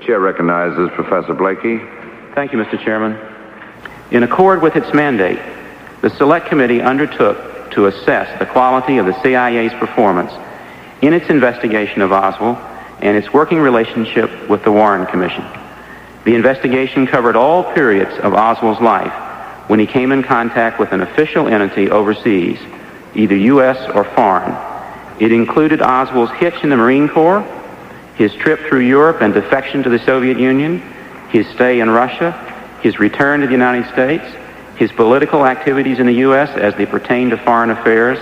Chair recognizes Professor Blakey. Thank you, Mr. Chairman. In accord with its mandate, the Select Committee undertook to assess the quality of the CIA's performance in its investigation of Oswald and its working relationship with the Warren Commission. The investigation covered all periods of Oswald's life when he came in contact with an official entity overseas, either U.S. or foreign. It included Oswald's hitch in the Marine Corps, his trip through Europe and defection to the Soviet Union, his stay in Russia, his return to the United States, his political activities in the U.S. as they pertain to foreign affairs,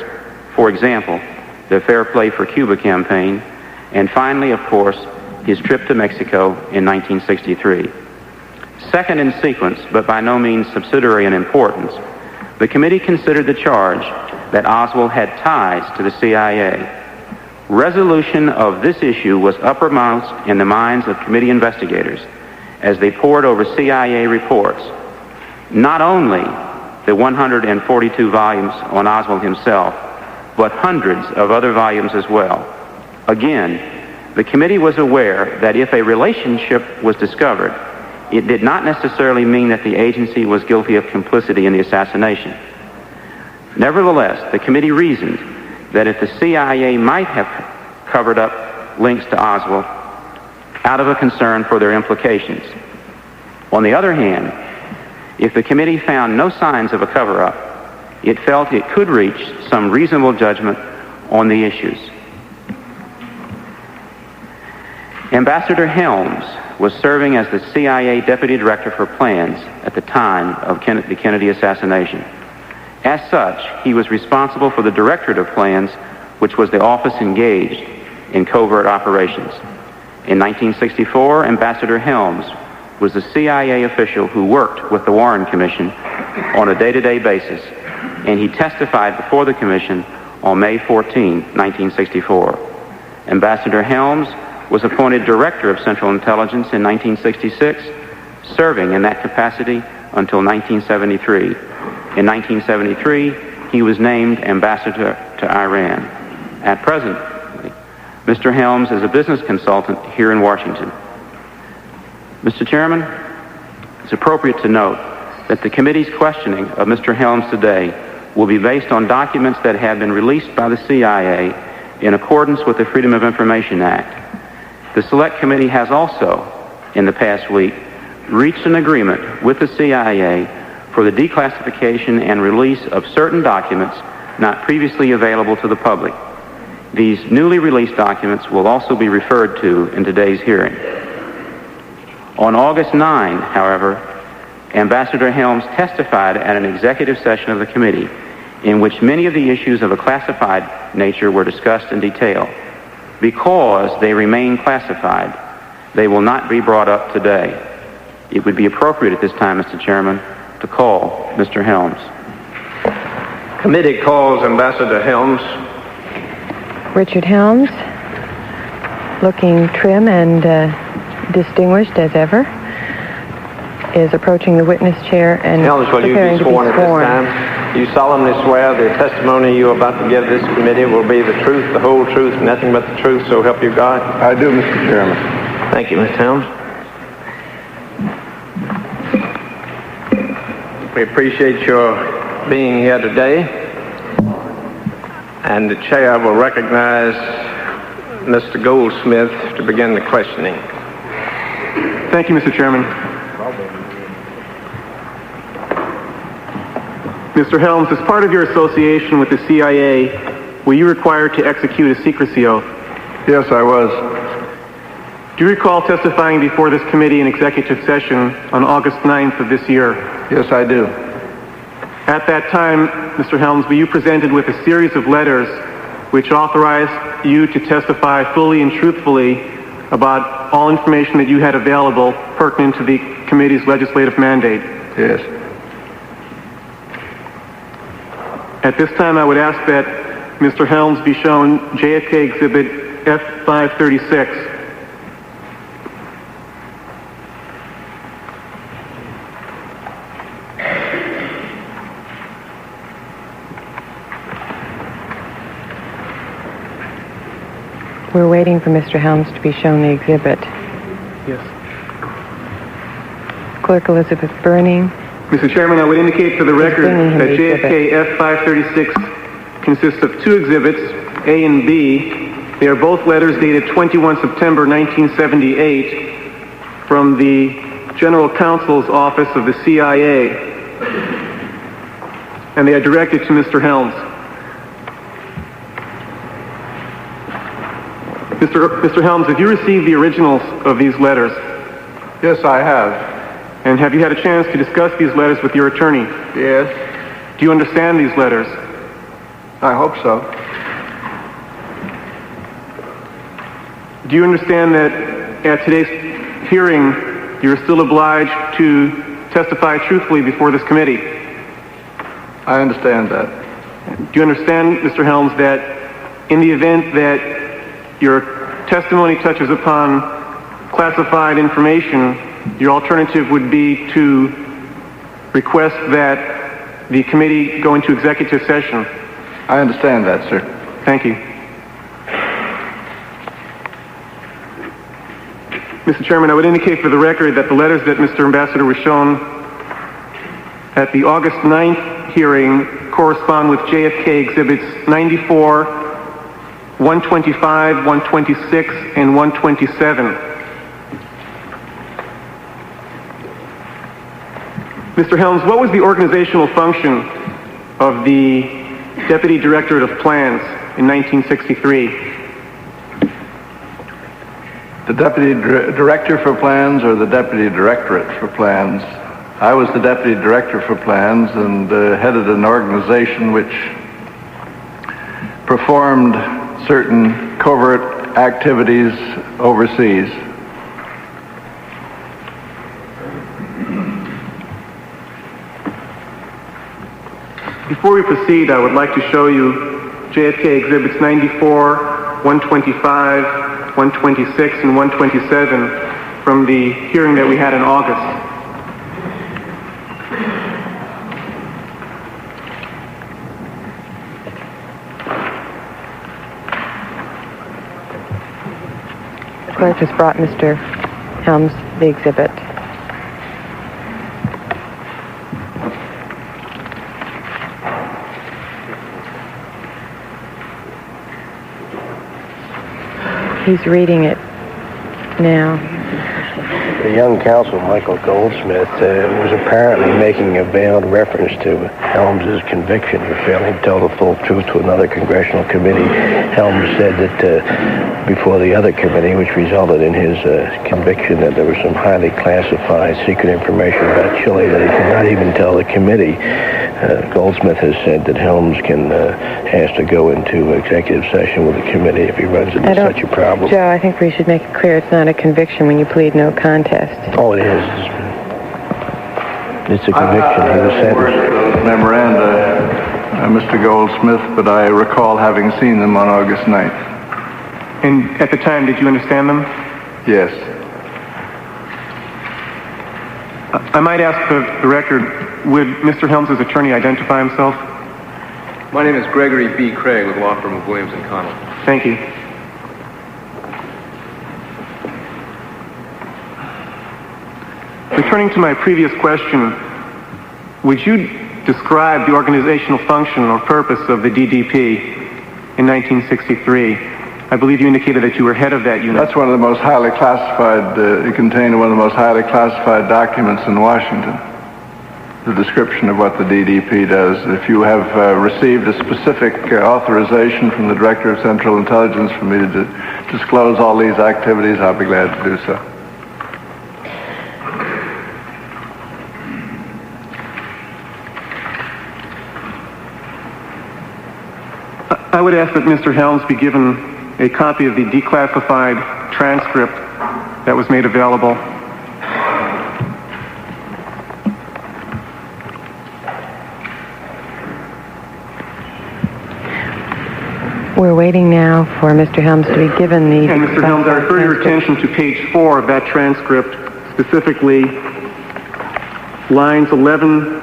for example, the Fair Play for Cuba campaign, and finally, of course, his trip to Mexico in 1963. Second in sequence, but by no means subsidiary in importance, the committee considered the charge that Oswald had ties to the CIA. Resolution of this issue was uppermost in the minds of committee investigators as they pored over CIA reports, not only the 142 volumes on Oswald himself, but hundreds of other volumes as well. Again, the committee was aware that if a relationship was discovered, it did not necessarily mean that the agency was guilty of complicity in the assassination. Nevertheless, the committee reasoned that if the CIA might have covered up links to Oswald out of a concern for their implications. On the other hand, if the committee found no signs of a cover-up, it felt it could reach some reasonable judgment on the issues. Ambassador Helms was serving as the CIA Deputy Director for Plans at the time of the Kennedy assassination. As such, he was responsible for the Directorate of Plans, which was the office engaged in covert operations. In 1964, Ambassador Helms was the CIA official who worked with the Warren Commission on a day-to-day basis, and he testified before the Commission on May 14, 1964. Ambassador Helms was appointed Director of Central Intelligence in 1966, serving in that capacity until 1973. In 1973, he was named Ambassador to Iran. At present, Mr. Helms is a business consultant here in Washington. Mr. Chairman, it's appropriate to note that the committee's questioning of Mr. Helms today will be based on documents that have been released by the CIA in accordance with the Freedom of Information Act. The Select Committee has also, in the past week, reached an agreement with the CIA for the declassification and release of certain documents not previously available to the public. These newly released documents will also be referred to in today's hearing. On August 9, however, Ambassador Helms testified at an executive session of the committee in which many of the issues of a classified nature were discussed in detail. Because they remain classified, they will not be brought up today. It would be appropriate at this time, Mr. Chairman, to call Mr. Helms. Committee calls Ambassador Helms. Richard Helms, looking trim and distinguished as ever, is approaching the witness chair and Helms, will you preparing be to be sworn at sworn. this time? Do you solemnly swear the testimony you are about to give this committee will be the truth, the whole truth, nothing but the truth, so help you God? I do, Mr. Chairman. Thank you, Mr. Helms. We appreciate your being here today. And the chair will recognize Mr. Goldsmith to begin the questioning. Thank you, Mr. Chairman. Mr. Helms, as part of your association with the CIA, were you required to execute a secrecy oath? Yes, I was. Do you recall testifying before this committee in executive session on August 9th of this year? Yes, I do. At that time, Mr. Helms, were you presented with a series of letters which authorized you to testify fully and truthfully about all information that you had available pertinent to the committee's legislative mandate? Yes. At this time, I would ask that Mr. Helms be shown Jfk Exhibit F537. We're waiting for Mr. Helms to be shown the exhibit. Yes. Clerk Elizabeth Burning. Mr. Chairman, I would indicate for the record bringing him that the Jfk F536 consists of two exhibits, A and B. They are both letters dated 21 September 1978 from the General Counsel's Office of the CIA, and they are directed to Mr. Helms. Mr. Helms, have you received the originals of these letters? Yes, I have. And have you had a chance to discuss these letters with your attorney? Yes, Do you understand these letters? I hope so. Do you understand that at today's hearing, you're still obliged to testify truthfully before this committee? I understand that. Do you understand, Mr. Helms, that in the event that your testimony touches upon classified information, your alternative would be to request that the committee go into executive session? I understand that, sir. Thank you. Mr. Chairman, I would indicate for the record that the letters that Mr. Ambassador was shown at the August 9th hearing correspond with Jfk Exhibits 94, 125, 126, and 127. Mr. Helms, what was the organizational function of the Deputy Directorate of Plans in 1963? The Deputy Director for Plans or the Deputy Directorate for Plans? I was the Deputy Director for Plans and headed an organization which performed certain covert activities overseas. Before we proceed, I would like to show you Jfk Exhibits 94, 125, 126, and 127 from the hearing that we had in August. The clerk has brought Mr. Helms the exhibit. He's reading it now. The young counsel, Michael Goldsmith, was apparently making a veiled reference to Helms' conviction for failing to tell the full truth to another congressional committee. Helms said that before the other committee, which resulted in his conviction, that there was some highly classified secret information about Chile that he could not even tell the committee. Goldsmith has said that Helms has to go into executive session with the committee if he runs into such a problem. Joe, I think we should make it clear it's not a conviction when you plead no contest. Oh, it is. It's a conviction. He was sentenced. Memoranda, Mr. Goldsmith, but I recall having seen them on August 9th. And at the time, did you understand them? Yes. I might ask for the record, would Mr. Helms' attorney identify himself? My name is Gregory B. Craig with the law firm of Williams & Connell. Thank you. Returning to my previous question, would you describe the organizational function or purpose of the DDP in 1963? I believe you indicated that you were head of that unit. That's one of the most highly classified, it contained one of the most highly classified documents in Washington. The description of what the DDP does. If you have received a specific authorization from the Director of Central Intelligence for me to disclose all these activities, I'll be glad to do so. I would ask that Mr. Helms be given a copy of the declassified transcript that was made available. We're waiting now for Mr. Helms to be given the... And Mr. Helms, I refer your attention to page 4 of that transcript, specifically lines 11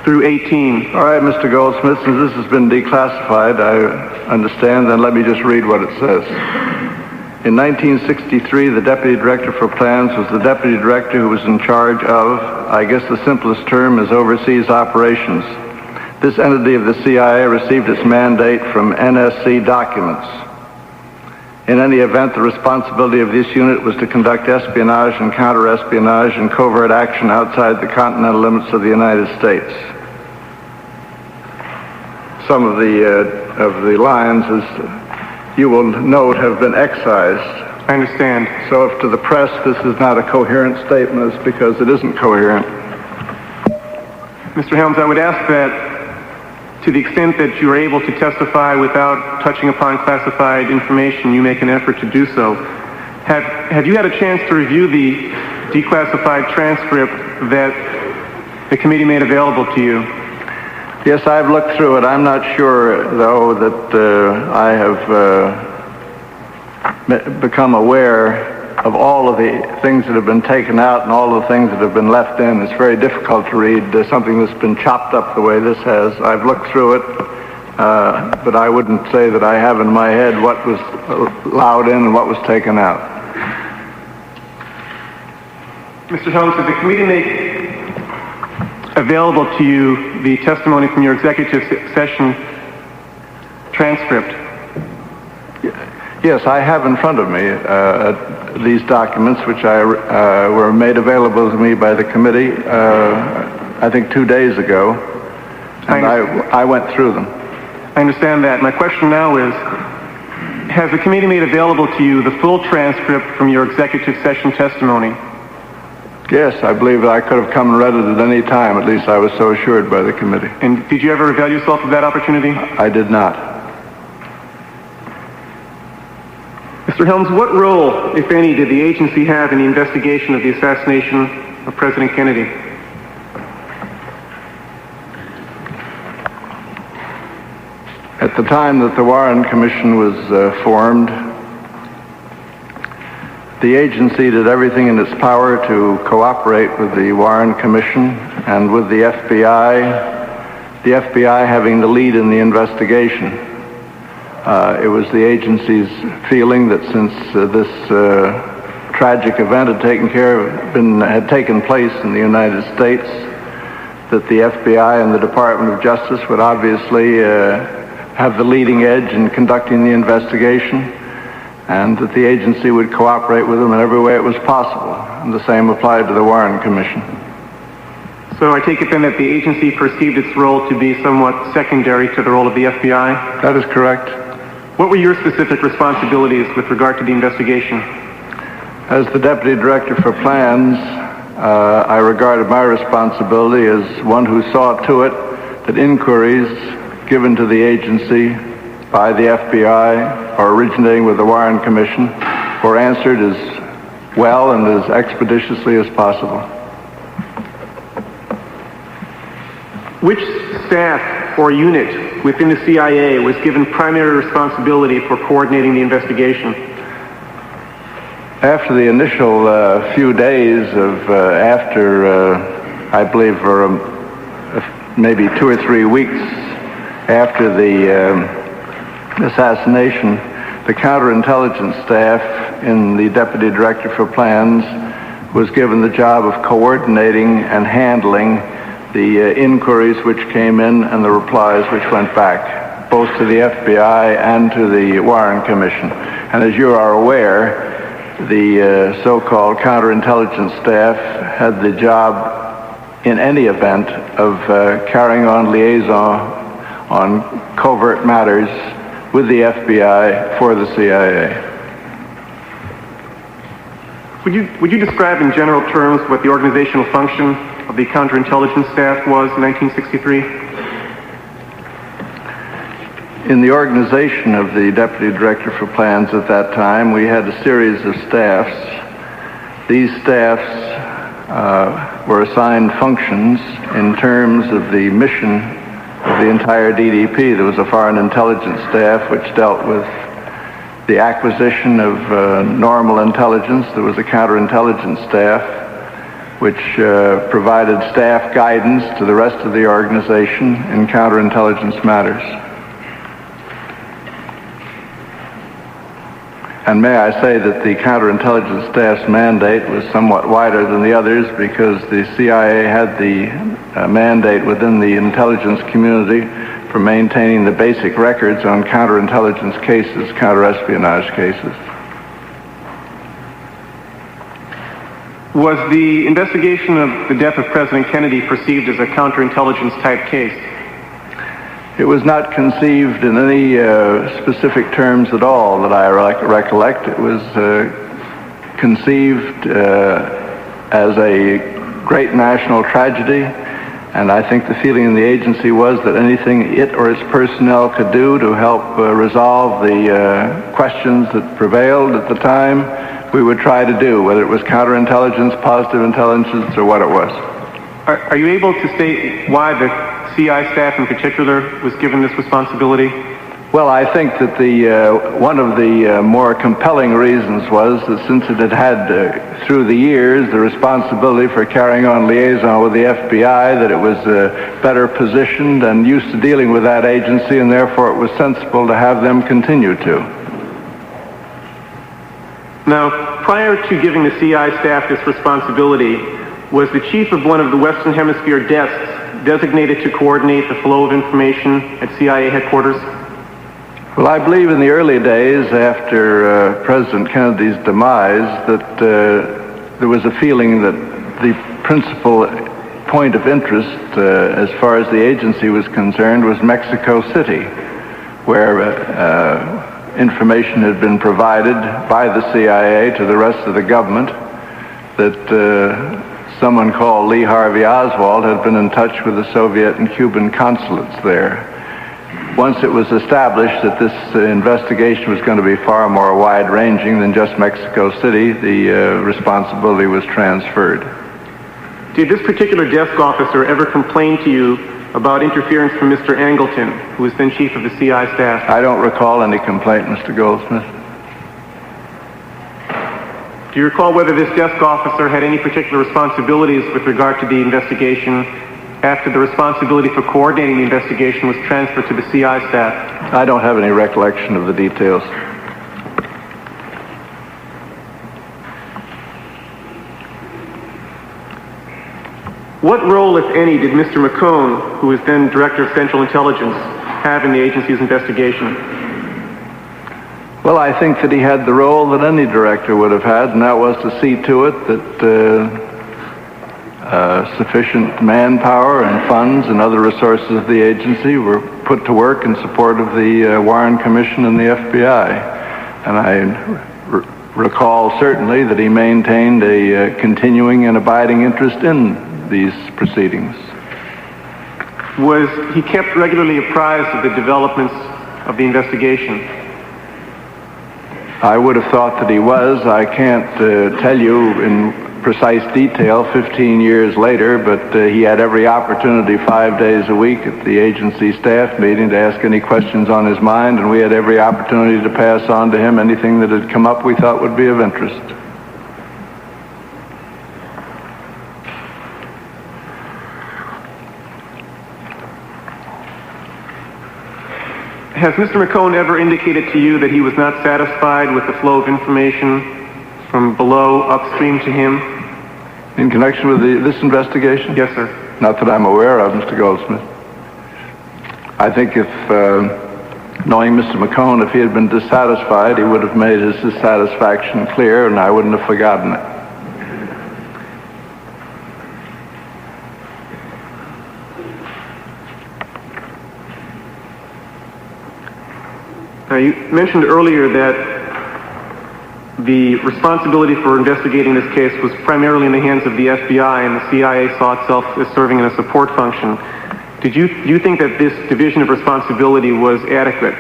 through 18. All right, Mr. Goldsmith, since this has been declassified, I understand, then let me just read what it says. In 1963, the Deputy Director for Plans was the Deputy Director who was in charge of, I guess the simplest term is overseas operations. This entity of the CIA received its mandate from NSC documents. In any event, the responsibility of this unit was to conduct espionage and counter-espionage and covert action outside the continental limits of the United States. Some of the lines, as you will note, have been excised. I understand. So if to the press this is not a coherent statement, it's because it isn't coherent. Mr. Helms, I would ask that to the extent that you are able to testify without touching upon classified information, you make an effort to do so. Have you had a chance to review the declassified transcript that the committee made available to you? Yes, I've looked through it. I'm not sure, though, that I have become aware of all of the things that have been taken out and all of the things that have been left in. It's very difficult to read something that's been chopped up the way this has. I've looked through it, but I wouldn't say that I have in my head what was allowed in and what was taken out. Mr. Helms, did the committee make available to you the testimony from your executive session transcript? Yes, I have in front of me these documents, which were made available to me by the committee, I think 2 days ago, and I went through them. I understand that. My question now is, has the committee made available to you the full transcript from your executive session testimony? Yes, I believe I could have come and read it at any time. At least I was so assured by the committee. And did you ever avail yourself of that opportunity? I did not. Mr. Helms, what role, if any, did the agency have in the investigation of the assassination of President Kennedy? At the time that the Warren Commission was formed, the agency did everything in its power to cooperate with the Warren Commission and with the FBI having the lead in the investigation. It was the agency's feeling that since this tragic event had taken place in the United States, that the FBI and the Department of Justice would obviously have the leading edge in conducting the investigation, and that the agency would cooperate with them in every way it was possible. And the same applied to the Warren Commission. So I take it then that the agency perceived its role to be somewhat secondary to the role of the FBI? That is correct. What were your specific responsibilities with regard to the investigation? As the Deputy Director for Plans, I regarded my responsibility as one who saw to it that inquiries given to the agency by the FBI or originating with the Warren Commission were answered as well and as expeditiously as possible. Which staff or unit within the CIA was given primary responsibility for coordinating the investigation? After the initial few days of I believe for maybe 2 or 3 weeks after the assassination, the counterintelligence staff in the Deputy Director for Plans was given the job of coordinating and handling the inquiries which came in and the replies which went back, both to the FBI and to the Warren Commission. And as you are aware, the so-called counterintelligence staff had the job, in any event, of carrying on liaison on covert matters with the FBI for the CIA. Would you describe in general terms what the organizational function of the counterintelligence staff was in 1963? In the organization of the Deputy Director for Plans at that time, we had a series of staffs. These staffs were assigned functions in terms of the mission of the entire DDP. There was a foreign intelligence staff which dealt with the acquisition of normal intelligence. There was a counterintelligence staff which provided staff guidance to the rest of the organization in counterintelligence matters. And may I say that the counterintelligence staff's mandate was somewhat wider than the others because the CIA had the mandate within the intelligence community for maintaining the basic records on counterintelligence cases, counterespionage cases. Was the investigation of the death of President Kennedy perceived as a counterintelligence type case? It was not conceived in any specific terms at all that I recollect. It was conceived as a great national tragedy, and I think the feeling in the agency was that anything it or its personnel could do to help resolve the questions that prevailed at the time, we would try to do, whether it was counterintelligence, positive intelligence, or what it was. Are you able to state why the CI staff in particular was given this responsibility? Well, I think that one of the more compelling reasons was that since it had had through the years the responsibility for carrying on liaison with the FBI, that it was better positioned and used to dealing with that agency, and therefore it was sensible to have them continue to. Now, prior to giving the CI staff this responsibility, was the chief of one of the Western Hemisphere desks designated to coordinate the flow of information at CIA headquarters? Well, I believe in the early days after President Kennedy's demise that there was a feeling that the principal point of interest as far as the agency was concerned was Mexico City, where information had been provided by the CIA to the rest of the government that someone called Lee Harvey Oswald had been in touch with the Soviet and Cuban consulates there. Once it was established that this investigation was going to be far more wide-ranging than just Mexico City, the responsibility was transferred. Did this particular desk officer ever complain to you about interference from Mr. Angleton, who was then chief of the CI staff? I don't recall any complaint, Mr. Goldsmith. Do you recall whether this desk officer had any particular responsibilities with regard to the investigation after the responsibility for coordinating the investigation was transferred to the CI staff? I don't have any recollection of the details. What role, if any, did Mr. McCone, who was then Director of Central Intelligence, have in the agency's investigation? Well, I think that he had the role that any director would have had, and that was to see to it that sufficient manpower and funds and other resources of the agency were put to work in support of the Warren Commission and the FBI. And I recall certainly that he maintained a continuing and abiding interest in these proceedings. Was he kept regularly apprised of the developments of the investigation? I would have thought that he was. I can't tell you in precise detail 15 years later, but he had every opportunity 5 days a week at the agency staff meeting to ask any questions on his mind, and we had every opportunity to pass on to him anything that had come up we thought would be of interest. Has Mr. McCone ever indicated to you that he was not satisfied with the flow of information from below upstream to him? In connection with this investigation? Yes, sir. Not that I'm aware of, Mr. Goldsmith. I think if, knowing Mr. McCone, if he had been dissatisfied, he would have made his dissatisfaction clear, and I wouldn't have forgotten it. Now, you mentioned earlier that the responsibility for investigating this case was primarily in the hands of the FBI, and the CIA saw itself as serving in a support function. Do you think that this division of responsibility was adequate?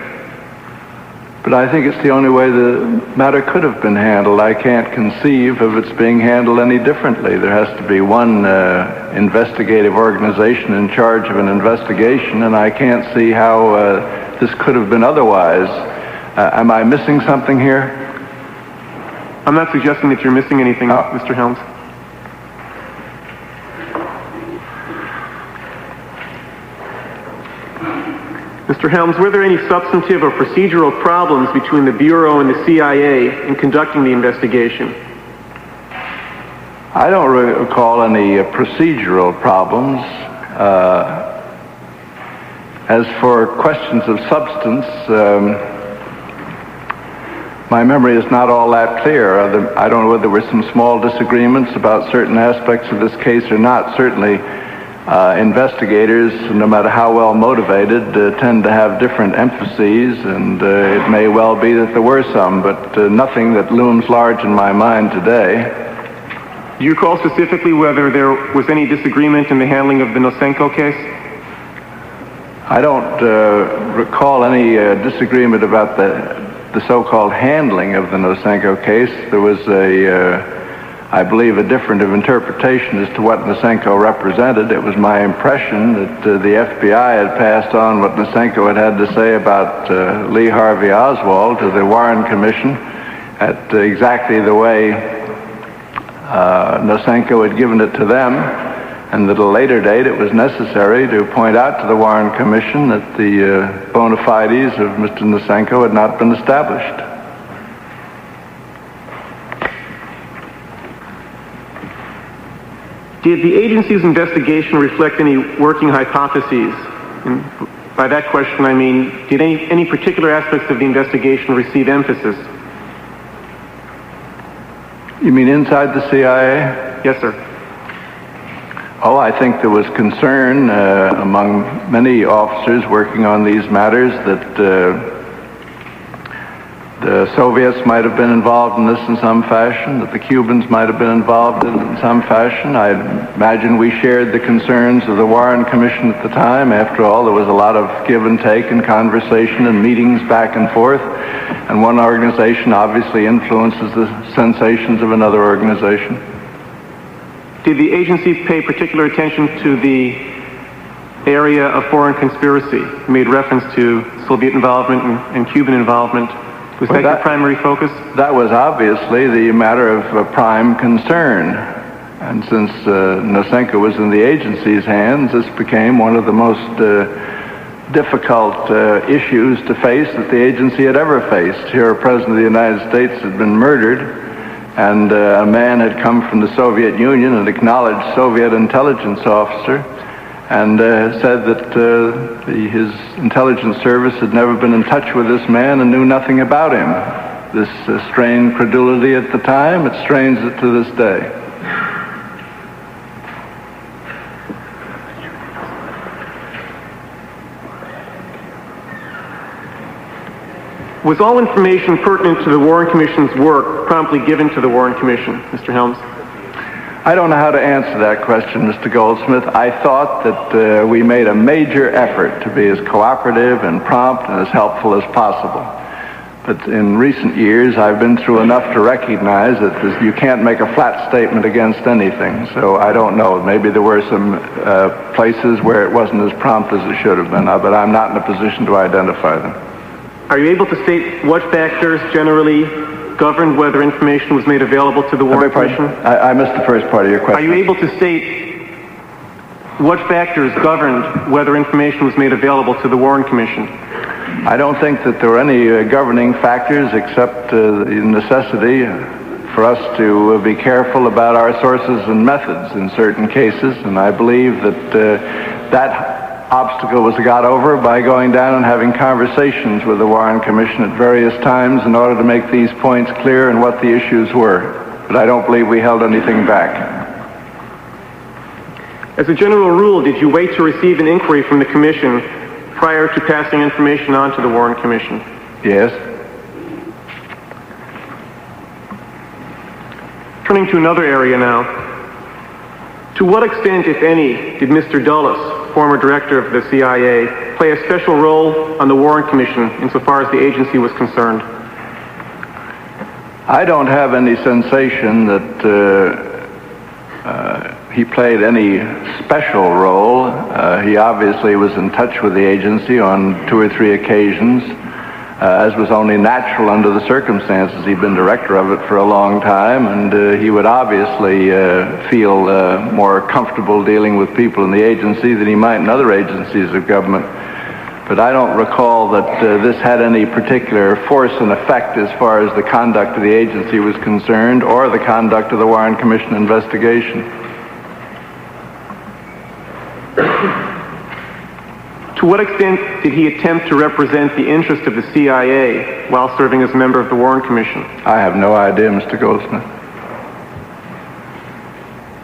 But I think it's the only way the matter could have been handled. I can't conceive of its being handled any differently. There has to be one investigative organization in charge of an investigation, and I can't see how this could have been otherwise. Am I missing something here? I'm not suggesting that you're missing anything, Mr. Helms. Mr. Helms, were there any substantive or procedural problems between the Bureau and the CIA in conducting the investigation? I don't recall any procedural problems. As for questions of substance, my memory is not all that clear. I don't know whether there were some small disagreements about certain aspects of this case or not. Certainly, investigators, no matter how well motivated, tend to have different emphases, and it may well be that there were some, but nothing that looms large in my mind today. Do you recall specifically whether there was any disagreement in the handling of the Nasinko case? I don't recall any disagreement about the so-called handling of the Nasinko case. There was I believe, a different interpretation as to what Nasinko represented. It was my impression that the FBI had passed on what Nasinko had to say about Lee Harvey Oswald to the Warren Commission at exactly the way Nasinko had given it to them, and at a later date it was necessary to point out to the Warren Commission that the bona fides of Mr. Nasinko had not been established. Did the agency's investigation reflect any working hypotheses? And by that question I mean, did any particular aspects of the investigation receive emphasis? You mean inside the CIA? Yes, sir. Oh, I think there was concern among many officers working on these matters that the Soviets might have been involved in this in some fashion, that the Cubans might have been involved in it in some fashion. I imagine we shared the concerns of the Warren Commission at the time. After all, there was a lot of give and take and conversation and meetings back and forth, and one organization obviously influences the sensations of another organization. Did the agency pay particular attention to the area of foreign conspiracy? You made reference to Soviet involvement and Cuban involvement. Was that your primary focus? That was obviously the matter of prime concern. And since Nasinko was in the agency's hands, this became one of the most difficult issues to face that the agency had ever faced. Here, a president of the United States had been murdered, and a man had come from the Soviet Union, an acknowledged Soviet intelligence officer, and said that his intelligence service had never been in touch with this man and knew nothing about him. This strained credulity at the time. It strains it to this day. Was all information pertinent to the Warren Commission's work promptly given to the Warren Commission, Mr. Helms? I don't know how to answer that question, Mr. Goldsmith. I thought that we made a major effort to be as cooperative and prompt and as helpful as possible. But in recent years, I've been through enough to recognize that you can't make a flat statement against anything. So I don't know. Maybe there were some places where it wasn't as prompt as it should have been, but I'm not in a position to identify them. Are you able to state what factors generally governed whether information was made available to the Warren Commission? I missed the first part of your question. Are you able to state what factors governed whether information was made available to the Warren Commission? I don't think that there were any governing factors except the necessity for us to be careful about our sources and methods in certain cases, and I believe that that obstacle was got over by going down and having conversations with the Warren Commission at various times in order to make these points clear and what the issues were. But I don't believe we held anything back. As a general rule, did you wait to receive an inquiry from the Commission prior to passing information on to the Warren Commission? Yes. Turning to another area now, to what extent, if any, did Mr. Dulles, former director of the CIA, play a special role on the Warren Commission insofar as the agency was concerned? I don't have any sensation that he played any special role. He obviously was in touch with the agency on 2 or 3 occasions, as was only natural under the circumstances. He'd been director of it for a long time, and he would obviously feel more comfortable dealing with people in the agency than he might in other agencies of government. But I don't recall that this had any particular force and effect as far as the conduct of the agency was concerned or the conduct of the Warren Commission investigation. To what extent did he attempt to represent the interest of the CIA while serving as a member of the Warren Commission? I have no idea, Mr. Goldsmith.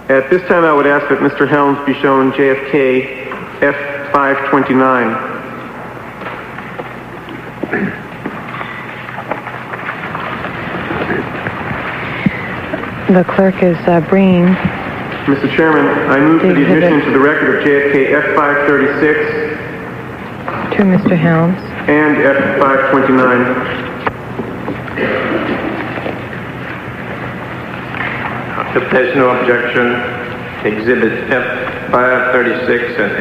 At this time, I would ask that Mr. Helms be shown Jfk F529. The clerk is bringing... Mr. Chairman, I move for the admission to the record of Jfk F536 to Mr. Helms. and F529. If there's no objection, Exhibit F536 and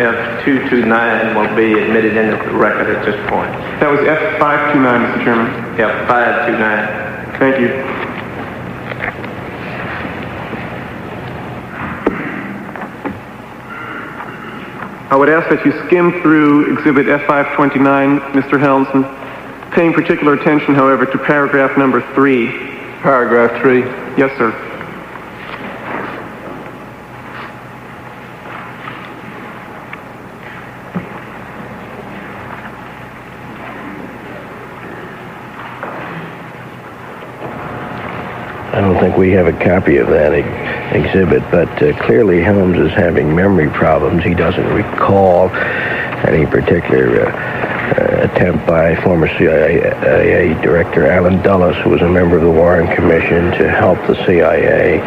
F229 will be admitted into the record at this point. That was F529, Mr. Chairman. F529. Thank you. I would ask that you skim through Exhibit F529, Mr. Helms, and paying particular attention, however, to paragraph number 3. Paragraph 3. Yes, sir. I don't think we have a copy of that exhibit, but clearly Helms is having memory problems. He doesn't recall any particular attempt by former CIA Director Allen Dulles, who was a member of the Warren Commission, to help the CIA.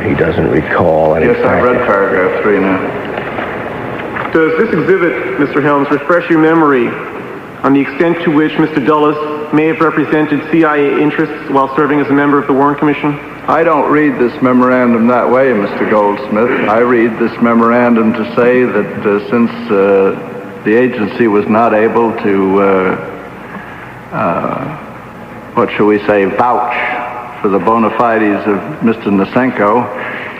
He doesn't recall any... Yes, I've read paragraph 3 now. Does this exhibit, Mr. Helms, refresh your memory on the extent to which Mr. Dulles may have represented CIA interests while serving as a member of the Warren Commission? I don't read this memorandum that way, Mr. Goldsmith. I read this memorandum to say that since the agency was not able to, what shall we say, vouch for the bona fides of Mr. Nasinko,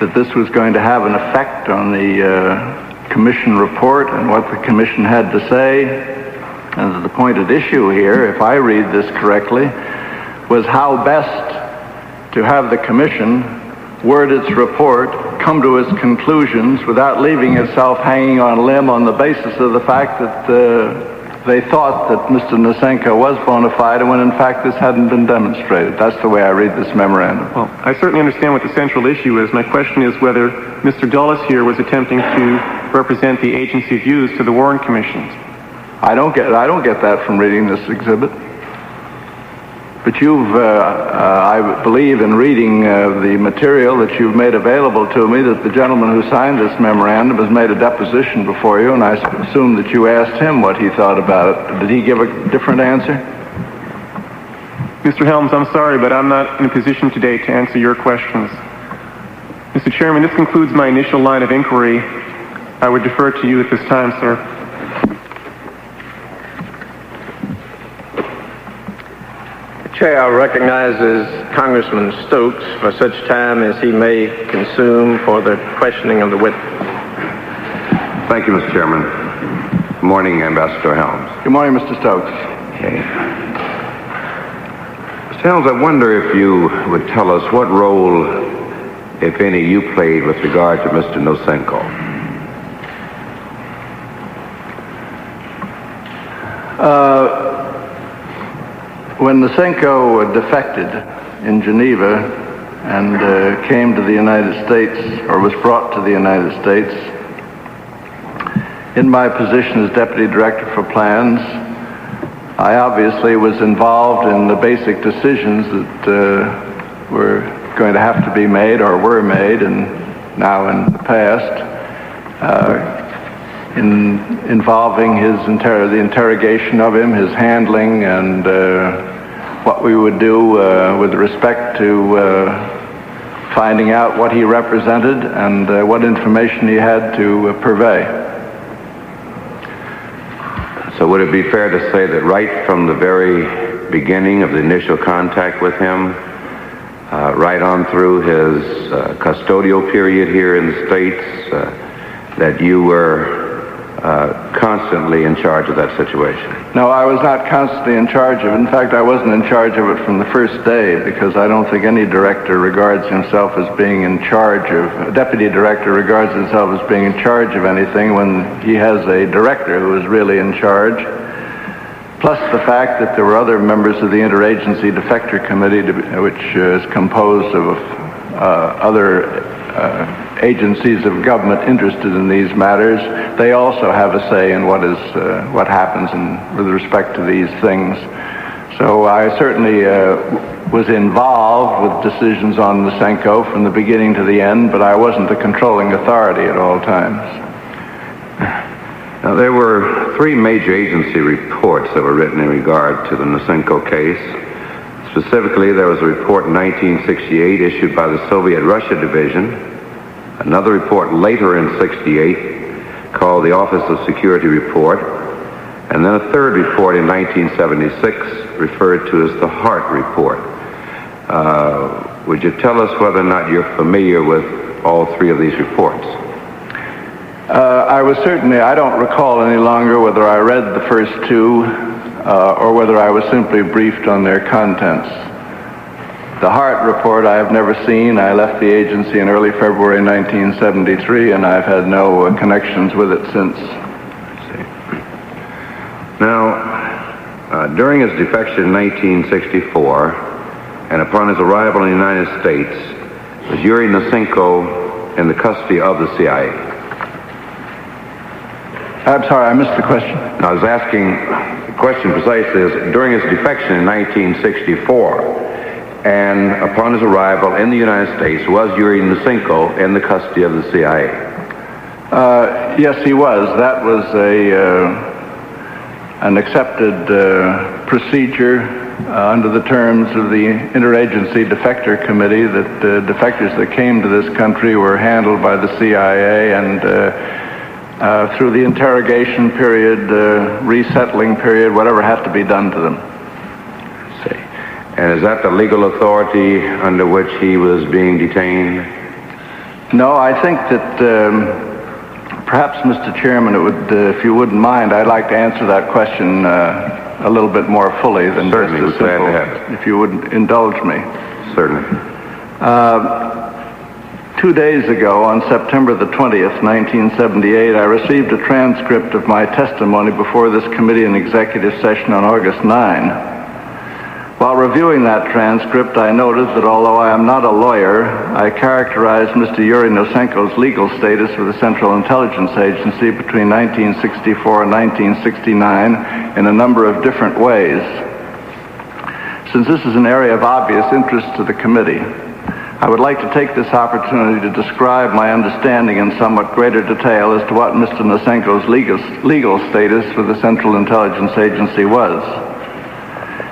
that this was going to have an effect on the commission report and what the commission had to say. And the point at issue here, if I read this correctly, was how best to have the commission word its report, come to its conclusions without leaving itself hanging on a limb on the basis of the fact that they thought that Mr. Nasinko was bona fide when in fact this hadn't been demonstrated. That's the way I read this memorandum. Well, I certainly understand what the central issue is. My question is whether Mr. Dulles here was attempting to represent the agency views to the Warren Commission. I don't get that from reading this exhibit. But you've, I believe in reading the material that you've made available to me, that the gentleman who signed this memorandum has made a deposition before you, and I assume that you asked him what he thought about it. Did he give a different answer? Mr. Helms, I'm sorry, but I'm not in a position today to answer your questions. Mr. Chairman, this concludes my initial line of inquiry. I would defer to you at this time, sir. Chair recognizes Congressman Stokes for such time as he may consume for the questioning of the witness. Thank you, Mr. Chairman. Good morning, Ambassador Helms. Good morning, Mr. Stokes. Okay. Mr. Helms, I wonder if you would tell us what role, if any, you played with regard to Mr. Nasinko. When Nasinko defected in Geneva and came to the United States, or was brought to the United States, in my position as Deputy Director for Plans, I obviously was involved in the basic decisions that were going to have to be made or were made, and now in the past, involving the interrogation of him, his handling, and what we would do with respect to finding out what he represented and what information he had to purvey. So would it be fair to say that right from the very beginning of the initial contact with him, right on through his custodial period here in the States, that you were constantly in charge of that situation? No, I was not constantly in charge of it. In fact, I wasn't in charge of it from the first day, because I don't think any director regards himself as being in charge of, a deputy director regards himself as being in charge of anything when he has a director who is really in charge. Plus the fact that there were other members of the Interagency Defector Committee, which is composed of other agencies of government interested in these matters. They also have a say in what happens with respect to these things. So I certainly was involved with decisions on Nasinko from the beginning to the end, but I wasn't the controlling authority at all times. Now, there were 3 major agency reports that were written in regard to the Nasinko case. Specifically, there was a report in 1968 issued by the Soviet-Russia Division, another report later in 68 called the Office of Security Report, and then a third report in 1976 referred to as the Hart Report. Would you tell us whether or not you're familiar with all 3 of these reports? I don't recall any longer whether I read the first 2 or whether I was simply briefed on their contents. The Hart Report I have never seen. I left the agency in early February 1973, and I've had no connections with it since. Now, during his defection in 1964, and upon his arrival in the United States, was Yuri Nasinko in the custody of the CIA? I'm sorry, I missed the question. I was asking, the question precisely is, during his defection in 1964, and upon his arrival in the United States, was Yuri Nasinko in the custody of the CIA? Yes, he was. That was an accepted procedure under the terms of the Interagency Defector Committee, that defectors that came to this country were handled by the CIA, and through the interrogation period, resettling period, whatever had to be done to them. And is that the legal authority under which he was being detained? No, I think that perhaps, Mr. Chairman, it would, if you wouldn't mind, I'd like to answer that question a little bit more fully than certainly, just as simple, if you would indulge me. Certainly. 2 days ago, on September the 20th, 1978, I received a transcript of my testimony before this committee in executive session on August 9. While reviewing that transcript, I noted that although I am not a lawyer, I characterized Mr. Yuri Nasinko's legal status with the Central Intelligence Agency between 1964 and 1969 in a number of different ways. Since this is an area of obvious interest to the committee, I would like to take this opportunity to describe my understanding in somewhat greater detail as to what Mr. Nasinko's legal status with the Central Intelligence Agency was.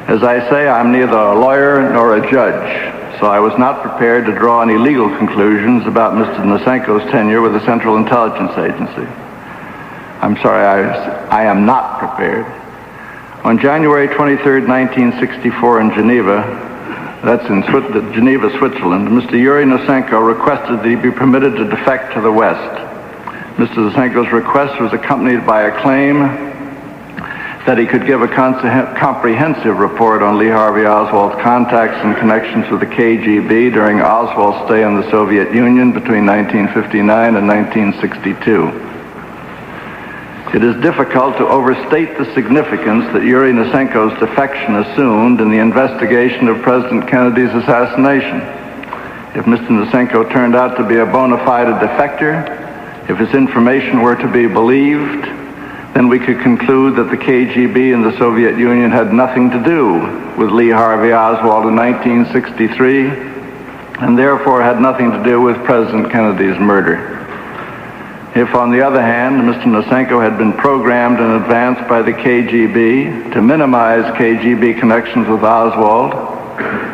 As I say, I'm neither a lawyer nor a judge, so I was not prepared to draw any legal conclusions about Mr. Nasinko's tenure with the Central Intelligence Agency. I'm sorry, I am not prepared. On January 23rd, 1964 in Geneva, that's in Geneva, Switzerland, Mr. Yuri Nasinko requested that he be permitted to defect to the West. Mr. Nasinko's request was accompanied by a claim that he could give a comprehensive report on Lee Harvey Oswald's contacts and connections with the KGB during Oswald's stay in the Soviet Union between 1959 and 1962. It is difficult to overstate the significance that Yuri Nasinko's defection assumed in the investigation of President Kennedy's assassination. If Mr. Nasinko turned out to be a bona fide defector, if his information were to be believed, then we could conclude that the KGB and the Soviet Union had nothing to do with Lee Harvey Oswald in 1963, and therefore had nothing to do with President Kennedy's murder. If, on the other hand, Mr. Nasinko had been programmed in advance by the KGB to minimize KGB connections with Oswald,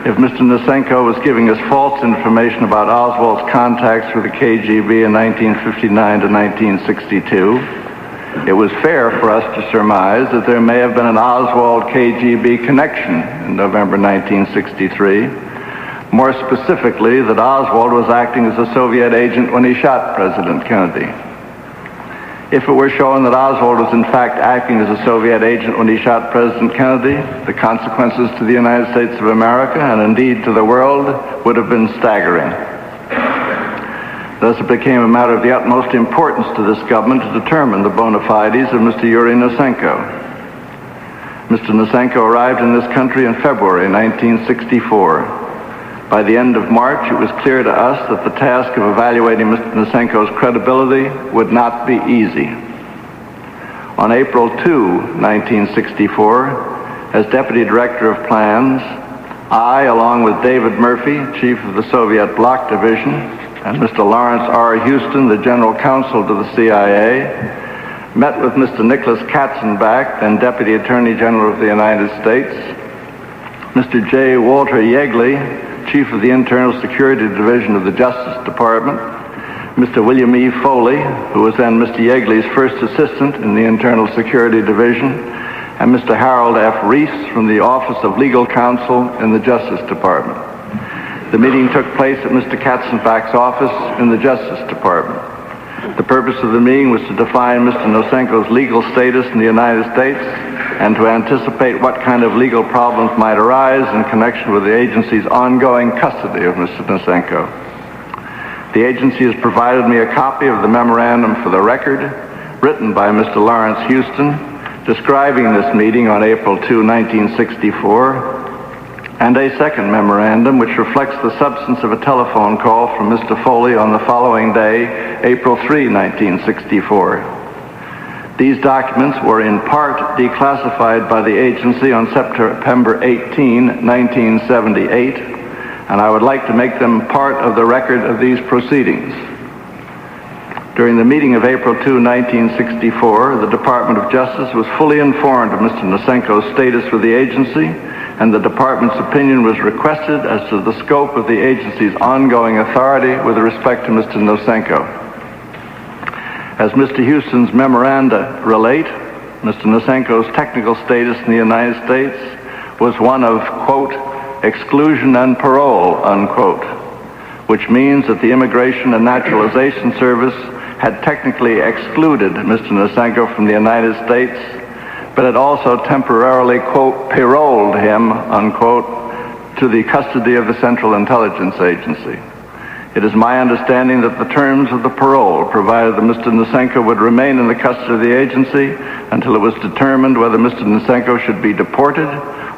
if Mr. Nasinko was giving us false information about Oswald's contacts with the KGB in 1959 to 1962, it was fair for us to surmise that there may have been an Oswald-KGB connection in November 1963. More specifically, that Oswald was acting as a Soviet agent when he shot President Kennedy. If it were shown that Oswald was in fact acting as a Soviet agent when he shot President Kennedy, the consequences to the United States of America, and indeed to the world, would have been staggering. Thus it became a matter of the utmost importance to this government to determine the bona fides of Mr. Yuri Nasinko. Mr. Nasinko arrived in this country in February 1964. By the end of March, it was clear to us that the task of evaluating Mr. Nasinko's credibility would not be easy. On April 2, 1964, as Deputy Director of Plans, I, along with David Murphy, Chief of the Soviet Bloc Division, and Mr. Lawrence R. Houston, the General Counsel to the CIA, met with Mr. Nicholas Katzenbach, then Deputy Attorney General of the United States, Mr. J. Walter Yegley, Chief of the Internal Security Division of the Justice Department, Mr. William E. Foley, who was then Mr. Yegley's first assistant in the Internal Security Division, and Mr. Harold F. Reese from the Office of Legal Counsel in the Justice Department. The meeting took place at Mr. Katzenbach's office in the Justice Department. The purpose of the meeting was to define Mr. Nasinko's legal status in the United States and to anticipate what kind of legal problems might arise in connection with the agency's ongoing custody of Mr. Nasinko. The agency has provided me a copy of the memorandum for the record, written by Mr. Lawrence Houston, describing this meeting on April 2, 1964, and a second memorandum which reflects the substance of a telephone call from Mr. Foley on the following day, April 3, 1964. These documents were in part declassified by the agency on September 18, 1978, and I would like to make them part of the record of these proceedings. During the meeting of April 2, 1964, the Department of Justice was fully informed of Mr. Nasinko's status with the agency, and the department's opinion was requested as to the scope of the agency's ongoing authority with respect to Mr. Nasinko. As Mr. Houston's memoranda relate, Mr. Nasinko's technical status in the United States was one of, quote, exclusion and parole, unquote, which means that the Immigration and Naturalization Service had technically excluded Mr. Nasinko from the United States, but it also temporarily, quote, paroled him, unquote, to the custody of the Central Intelligence Agency. It is my understanding that the terms of the parole provided that Mr. Nasinko would remain in the custody of the agency until it was determined whether Mr. Nasinko should be deported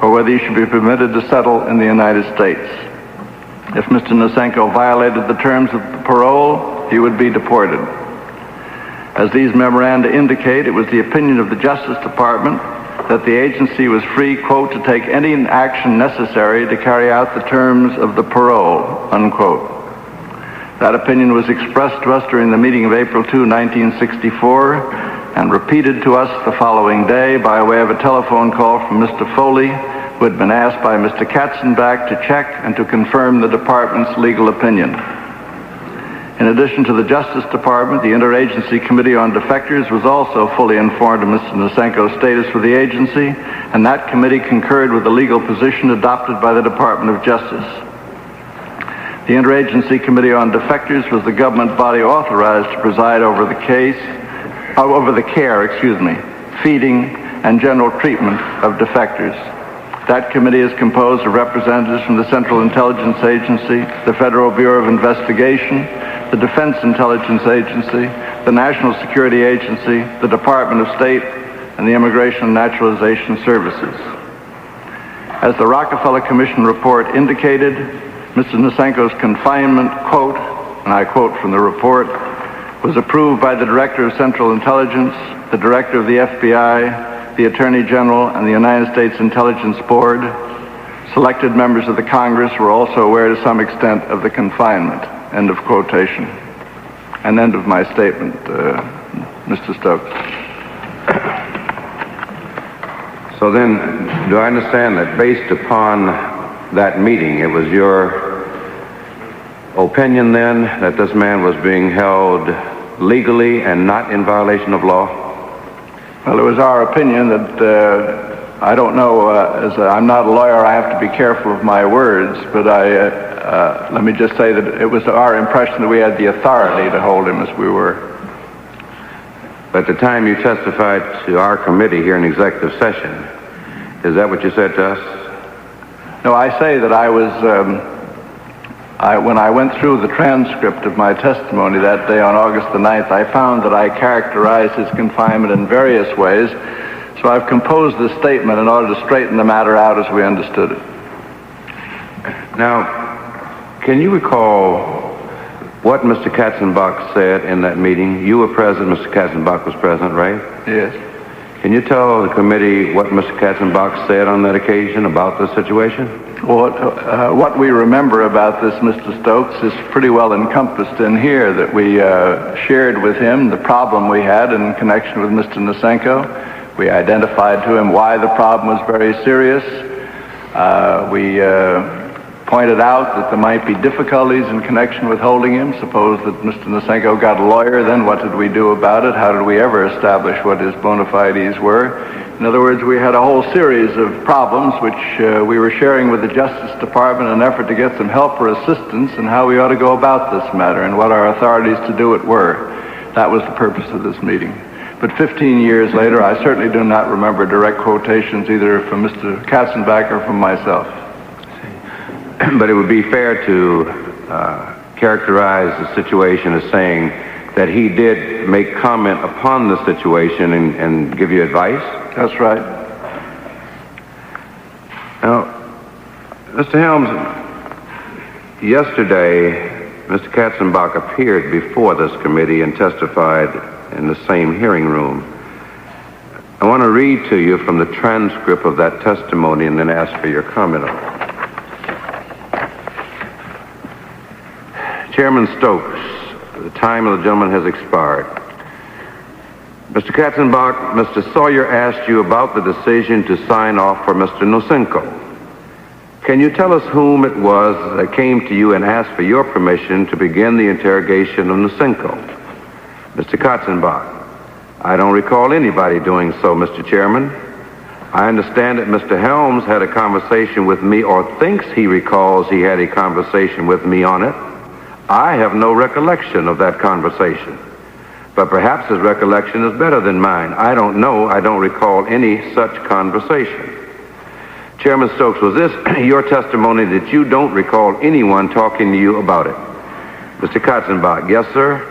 or whether he should be permitted to settle in the United States. If Mr. Nasinko violated the terms of the parole, he would be deported. As these memoranda indicate, it was the opinion of the Justice Department that the agency was free, quote, to take any action necessary to carry out the terms of the parole, unquote. That opinion was expressed to us during the meeting of April 2, 1964, and repeated to us the following day by way of a telephone call from Mr. Foley, who had been asked by Mr. Katzenbach to check and to confirm the department's legal opinion. In addition to the Justice Department, the Interagency Committee on Defectors was also fully informed of Mr. Nasinko's status with the agency, and that committee concurred with the legal position adopted by the Department of Justice. The Interagency Committee on Defectors was the government body authorized to preside over the care, feeding, and general treatment of defectors. That committee is composed of representatives from the Central Intelligence Agency, the Federal Bureau of Investigation, the Defense Intelligence Agency, the National Security Agency, the Department of State, and the Immigration and Naturalization Services. As the Rockefeller Commission report indicated, Mr. Nasinko's confinement, quote, and I quote from the report, was approved by the Director of Central Intelligence, the Director of the FBI, the Attorney General, and the United States Intelligence Board. Selected members of the Congress were also aware to some extent of the confinement. End of quotation. And end of my statement, Mr. Stokes. So then, do I understand that based upon that meeting, it was your opinion then that this man was being held legally and not in violation of law? Well, it was our opinion that, I don't know, as I'm not a lawyer, I have to be careful of my words, but let me just say that it was our impression that we had the authority to hold him as we were. At the time you testified to our committee here in executive session, is that what you said to us? No, I say that I was, when I went through the transcript of my testimony that day on August the 9th, I found that I characterized his confinement in various ways, so I've composed this statement in order to straighten the matter out as we understood it. Now, can you recall what Mr. Katzenbach said in that meeting? You were present, Mr. Katzenbach was present, right? Yes. Can you tell the committee what Mr. Katzenbach said on that occasion about the situation? Well, what we remember about this, Mr. Stokes, is pretty well encompassed in here, that we shared with him the problem we had in connection with Mr. Nasinko. We identified to him why the problem was very serious. We pointed out that there might be difficulties in connection with holding him. Suppose that Mr. Nasinko got a lawyer, then what did we do about it? How did we ever establish what his bona fides were? In other words, we had a whole series of problems which we were sharing with the Justice Department in an effort to get some help or assistance in how we ought to go about this matter and what our authorities to do it were. That was the purpose of this meeting. But 15 years later, I certainly do not remember direct quotations either from Mr. Katzenbach or from myself. But it would be fair to characterize the situation as saying that he did make comment upon the situation and give you advice? That's right. Now, Mr. Helms, yesterday, Mr. Katzenbach appeared before this committee and testified in the same hearing room. I want to read to you from the transcript of that testimony and then ask for your comment on it. Chairman Stokes, the time of the gentleman has expired. Mr. Katzenbach, Mr. Sawyer asked you about the decision to sign off for Mr. Nasinko. Can you tell us whom it was that came to you and asked for your permission to begin the interrogation of Nasinko? Mr. Katzenbach, I don't recall anybody doing so, Mr. Chairman. I understand that Mr. Helms had a conversation with me or thinks he recalls he had a conversation with me on it. I have no recollection of that conversation, but perhaps his recollection is better than mine. I don't know. I don't recall any such conversation. Chairman Stokes, was this your testimony that you don't recall anyone talking to you about it? Mr. Katzenbach, yes, sir.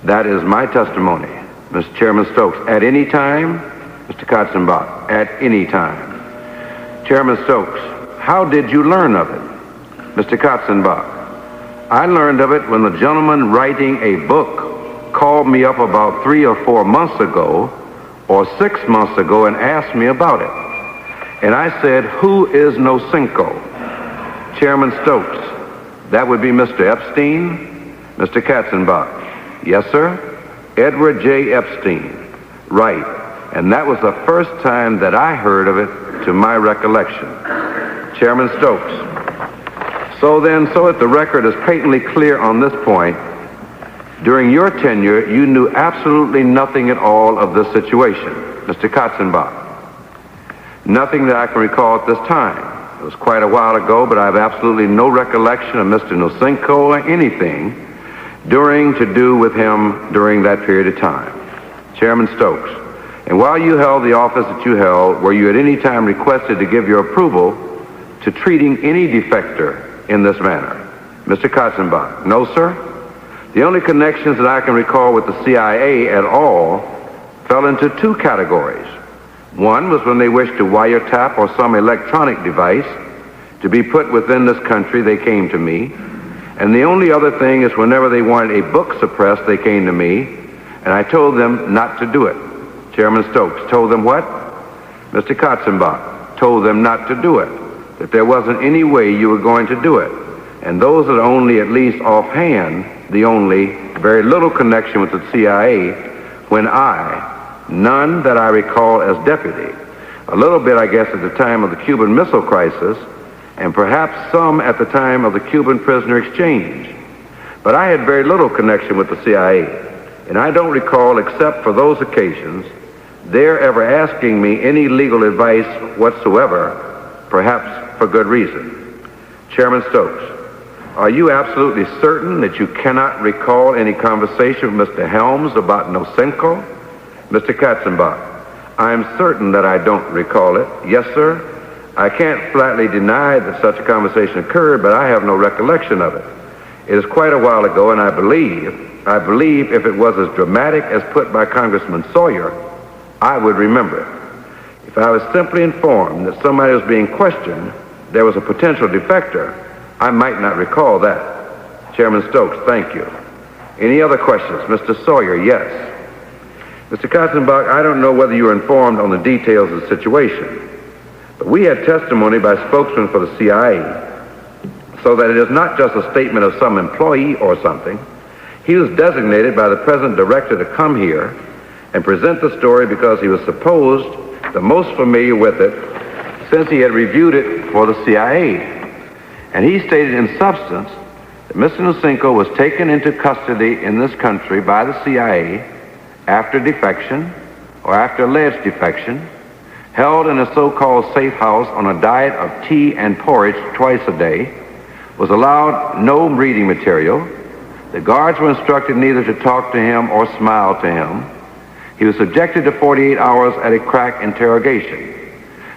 That is my testimony. Mr. Chairman Stokes, at any time? Mr. Katzenbach, at any time. Chairman Stokes, how did you learn of it? Mr. Katzenbach, I learned of it when the gentleman writing a book called me up about 3 or 4 months ago or 6 months ago and asked me about it. And I said, who is Nasinko? Chairman Stokes, that would be Mr. Epstein. Mr. Katzenbach, yes, sir. Edward J. Epstein, right. And that was the first time that I heard of it to my recollection. Chairman Stokes, so that the record is patently clear on this point, during your tenure, you knew absolutely nothing at all of this situation. Mr. Katzenbach, nothing that I can recall at this time. It was quite a while ago, but I have absolutely no recollection of Mr. Nasinko or anything to do with him during that period of time. Chairman Stokes, and while you held the office that you held, were you at any time requested to give your approval to treating any defector in this manner? Mr. Katzenbach, no, sir. The only connections that I can recall with the CIA at all fell into 2 categories. One was when they wished to wiretap or some electronic device to be put within this country, they came to me. And the only other thing is whenever they wanted a book suppressed, they came to me, and I told them not to do it. Chairman Stokes, told them what? Mr. Katzenbach, told them not to do it. That there wasn't any way you were going to do it. And those are only, at least offhand, the only very little connection with the CIA when none that I recall as deputy. A little bit, I guess, at the time of the Cuban Missile Crisis, and perhaps some at the time of the Cuban prisoner exchange. But I had very little connection with the CIA, and I don't recall, except for those occasions, their ever asking me any legal advice whatsoever, perhaps for good reason. Chairman Stokes, are you absolutely certain that you cannot recall any conversation with Mr. Helms about Nasinko? Mr. Katzenbach, I'm certain that I don't recall it. Yes, sir. I can't flatly deny that such a conversation occurred, but I have no recollection of it. It is quite a while ago, and I believe if it was as dramatic as put by Congressman Sawyer, I would remember it. If I was simply informed that somebody was being questioned, there was a potential defector, I might not recall that. Chairman Stokes, thank you. Any other questions? Mr. Sawyer, yes. Mr. Katzenbach, I don't know whether you were informed on the details of the situation, but we had testimony by spokesmen for the CIA, so that it is not just a statement of some employee or something. He was designated by the present director to come here and present the story because he was supposed the most familiar with it since he had reviewed it for the CIA. And he stated in substance that Mr. Nasinko was taken into custody in this country by the CIA after defection or after alleged defection, held in a so-called safe house on a diet of tea and porridge twice a day, was allowed no reading material. The guards were instructed neither to talk to him or smile to him. He was subjected to 48 hours at a crack interrogation.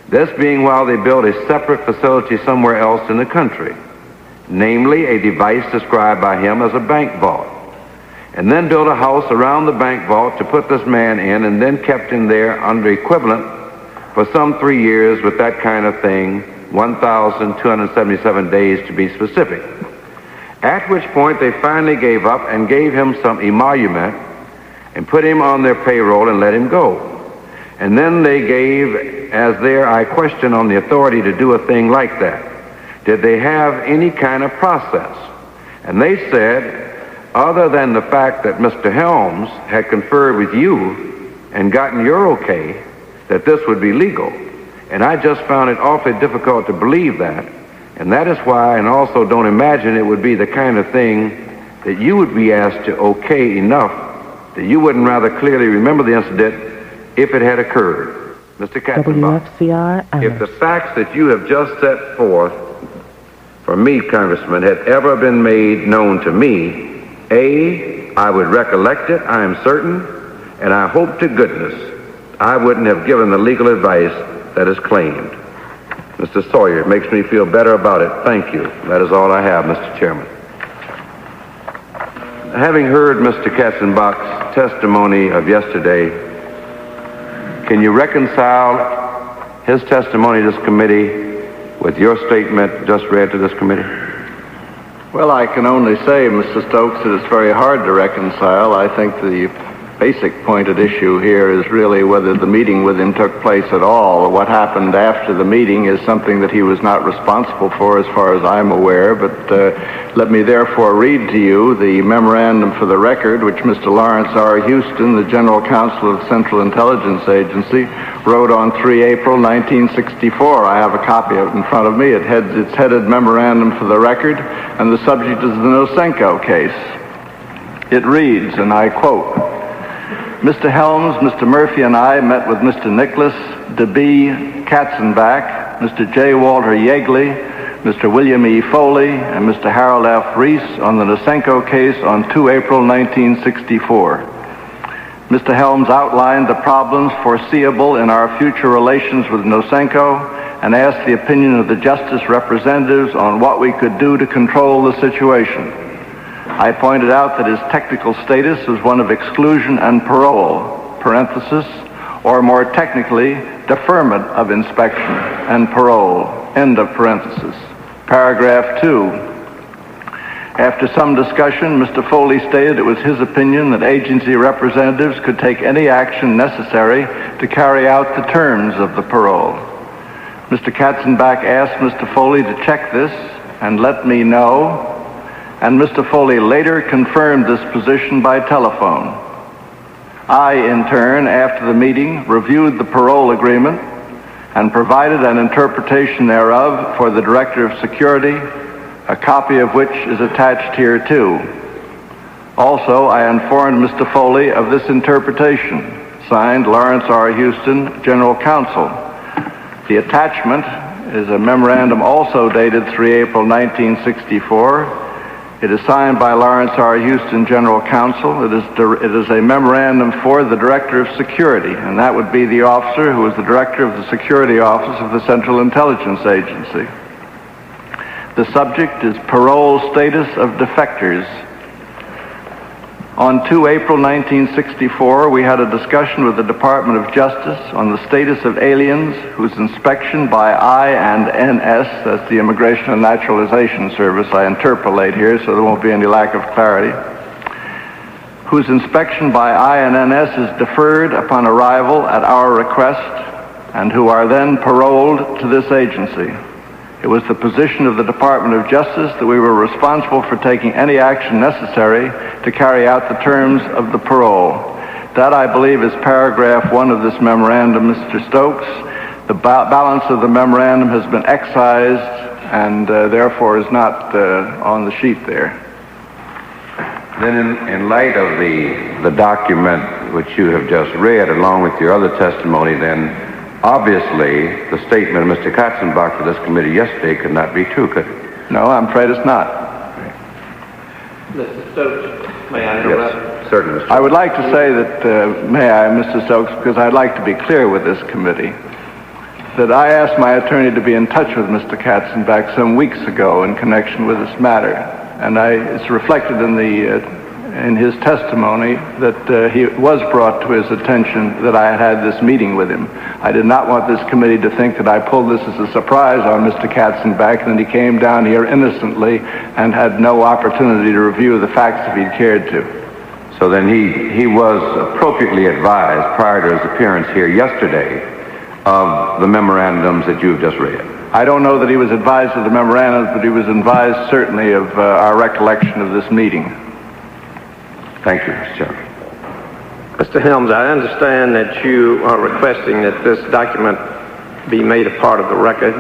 This being while they built a separate facility somewhere else in the country, namely a device described by him as a bank vault, and then built a house around the bank vault to put this man in, and then kept him there under equivalent for some 3 years with that kind of thing, 1,277 days to be specific. At which point they finally gave up and gave him some emolument and put him on their payroll and let him go. And then they gave, as there I question on the authority to do a thing like that, did they have any kind of process? And they said, other than the fact that Mr. Helms had conferred with you and gotten your okay, that this would be legal. And I just found it awfully difficult to believe that. And that is why, and also don't imagine it would be the kind of thing that you would be asked to okay enough that you wouldn't rather clearly remember the incident if it had occurred. Mr. Katzenbach, if the facts that you have just set forth for me, Congressman, had ever been made known to me, A, I would recollect it, I am certain, and I hope to goodness I wouldn't have given the legal advice that is claimed. Mr. Sawyer, it makes me feel better about it. Thank you. That is all I have, Mr. Chairman. Having heard Mr. Katzenbach's testimony of yesterday, can you reconcile his testimony to this committee with your statement just read to this committee? Well, I can only say, Mr. Stokes, that it's very hard to reconcile. I think the basic point at issue here is really whether the meeting with him took place at all. What happened after the meeting is something that he was not responsible for as far as I'm aware, but let me therefore read to you the memorandum for the record which Mr. Lawrence R. Houston, the General Counsel of the Central Intelligence Agency, wrote on 3 April 1964. I have a copy of it in front of me. It's headed Memorandum for the Record, and the subject is the Nasinko case. It reads, and I quote, Mr. Helms, Mr. Murphy, and I met with Mr. Nicholas D.B. Katzenbach, Mr. J. Walter Yegley, Mr. William E. Foley, and Mr. Harold F. Reese on the Nasinko case on 2 April 1964. Mr. Helms outlined the problems foreseeable in our future relations with Nasinko and asked the opinion of the justice representatives on what we could do to control the situation. I pointed out that his technical status was one of exclusion and parole, parenthesis, or more technically, deferment of inspection and parole, end of parenthesis. Paragraph 2. After some discussion, Mr. Foley stated it was his opinion that agency representatives could take any action necessary to carry out the terms of the parole. Mr. Katzenbach asked Mr. Foley to check this and let me know, and Mr. Foley later confirmed this position by telephone. I, in turn, after the meeting, reviewed the parole agreement and provided an interpretation thereof for the Director of Security, a copy of which is attached here too. Also, I informed Mr. Foley of this interpretation, signed Lawrence R. Houston, General Counsel. The attachment is a memorandum also dated 3 April 1964, It is signed by Lawrence R. Houston, General Counsel. It is a memorandum for the Director of Security, and that would be the officer who is the Director of the Security Office of the Central Intelligence Agency. The subject is parole status of defectors. On 2 April 1964, we had a discussion with the Department of Justice on the status of aliens whose inspection by INS, that's the Immigration and Naturalization Service, I interpolate here so there won't be any lack of clarity, whose inspection by INS is deferred upon arrival at our request and who are then paroled to this agency. It was the position of the Department of Justice that we were responsible for taking any action necessary to carry out the terms of the parole. That, I believe, is paragraph 1 of this memorandum, Mr. Stokes. The balance of the memorandum has been excised and therefore is not on the sheet there. Then in light of the document which you have just read, along with your other testimony, then obviously, the statement of Mr. Katzenbach to this committee yesterday could not be true, could it? No, I'm afraid it's not. Mr. Stokes, may I interrupt? Yes, certainly, Mr. I would like to say that, may I, Mr. Stokes, because I'd like to be clear with this committee, that I asked my attorney to be in touch with Mr. Katzenbach some weeks ago in connection with this matter, and it's reflected in his testimony that he was brought to his attention that I had this meeting with him. I did not want this committee to think that I pulled this as a surprise on Mr. Katzenbach and that he came down here innocently and had no opportunity to review the facts if he'd cared to. So then he was appropriately advised prior to his appearance here yesterday of the memorandums that you've just read. I don't know that he was advised of the memorandums, but he was advised certainly of our recollection of this meeting. Thank you, Mr. Chairman. Mr. Helms, I understand that you are requesting that this document be made a part of the record.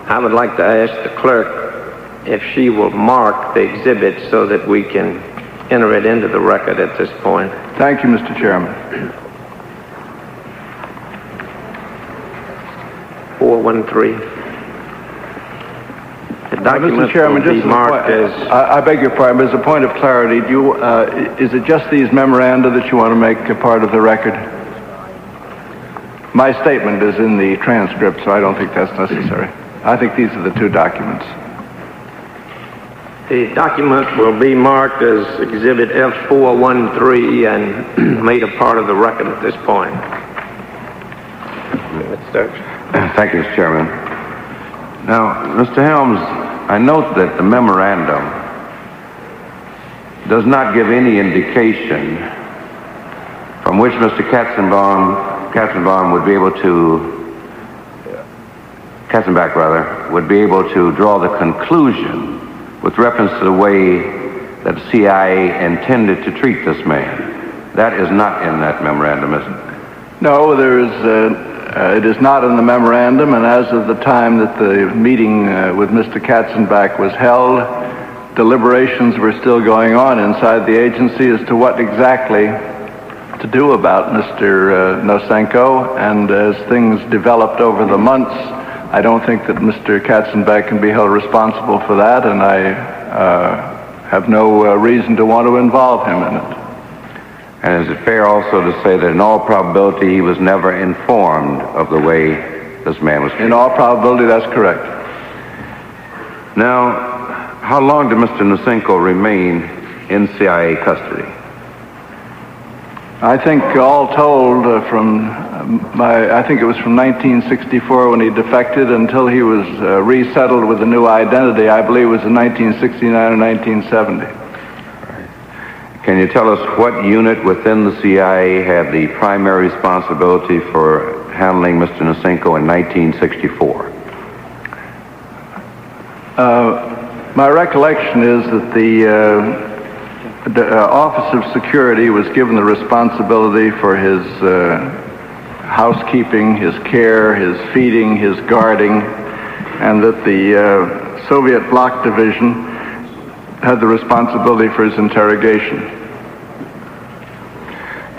I would like to ask the clerk if she will mark the exhibit so that we can enter it into the record at this point. Thank you, Mr. Chairman. 413. The document Mr. Chairman, will be marked as... I beg your pardon, as a point of clarity, is it just these memoranda that you want to make a part of the record? My statement is in the transcript, so I don't think that's necessary. I think these are the two documents. The document will be marked as Exhibit F413 and made a part of the record at this point. Thank you, Mr. Chairman. Now, Mr. Helms, I note that the memorandum does not give any indication from which Mr. Katzenbach would be able to draw the conclusion with reference to the way that the CIA intended to treat this man. That is not in that memorandum, is it? No, it is not in the memorandum, and as of the time that the meeting with Mr. Katzenbach was held, deliberations were still going on inside the agency as to what exactly to do about Mr. Nasinko, and as things developed over the months, I don't think that Mr. Katzenbach can be held responsible for that, and I have no reason to want to involve him in it. And is it fair also to say that in all probability he was never informed of the way this man was treated? In all probability, that's correct. Now, how long did Mr. Nasinko remain in CIA custody? I think all told I think it was from 1964 when he defected until he was resettled with a new identity. I believe it was in 1969 or 1970. Can you tell us what unit within the CIA had the primary responsibility for handling Mr. Nasinko in 1964? My recollection is that the Office of Security was given the responsibility for his housekeeping, his care, his feeding, his guarding, and that the Soviet Bloc Division had the responsibility for his interrogation.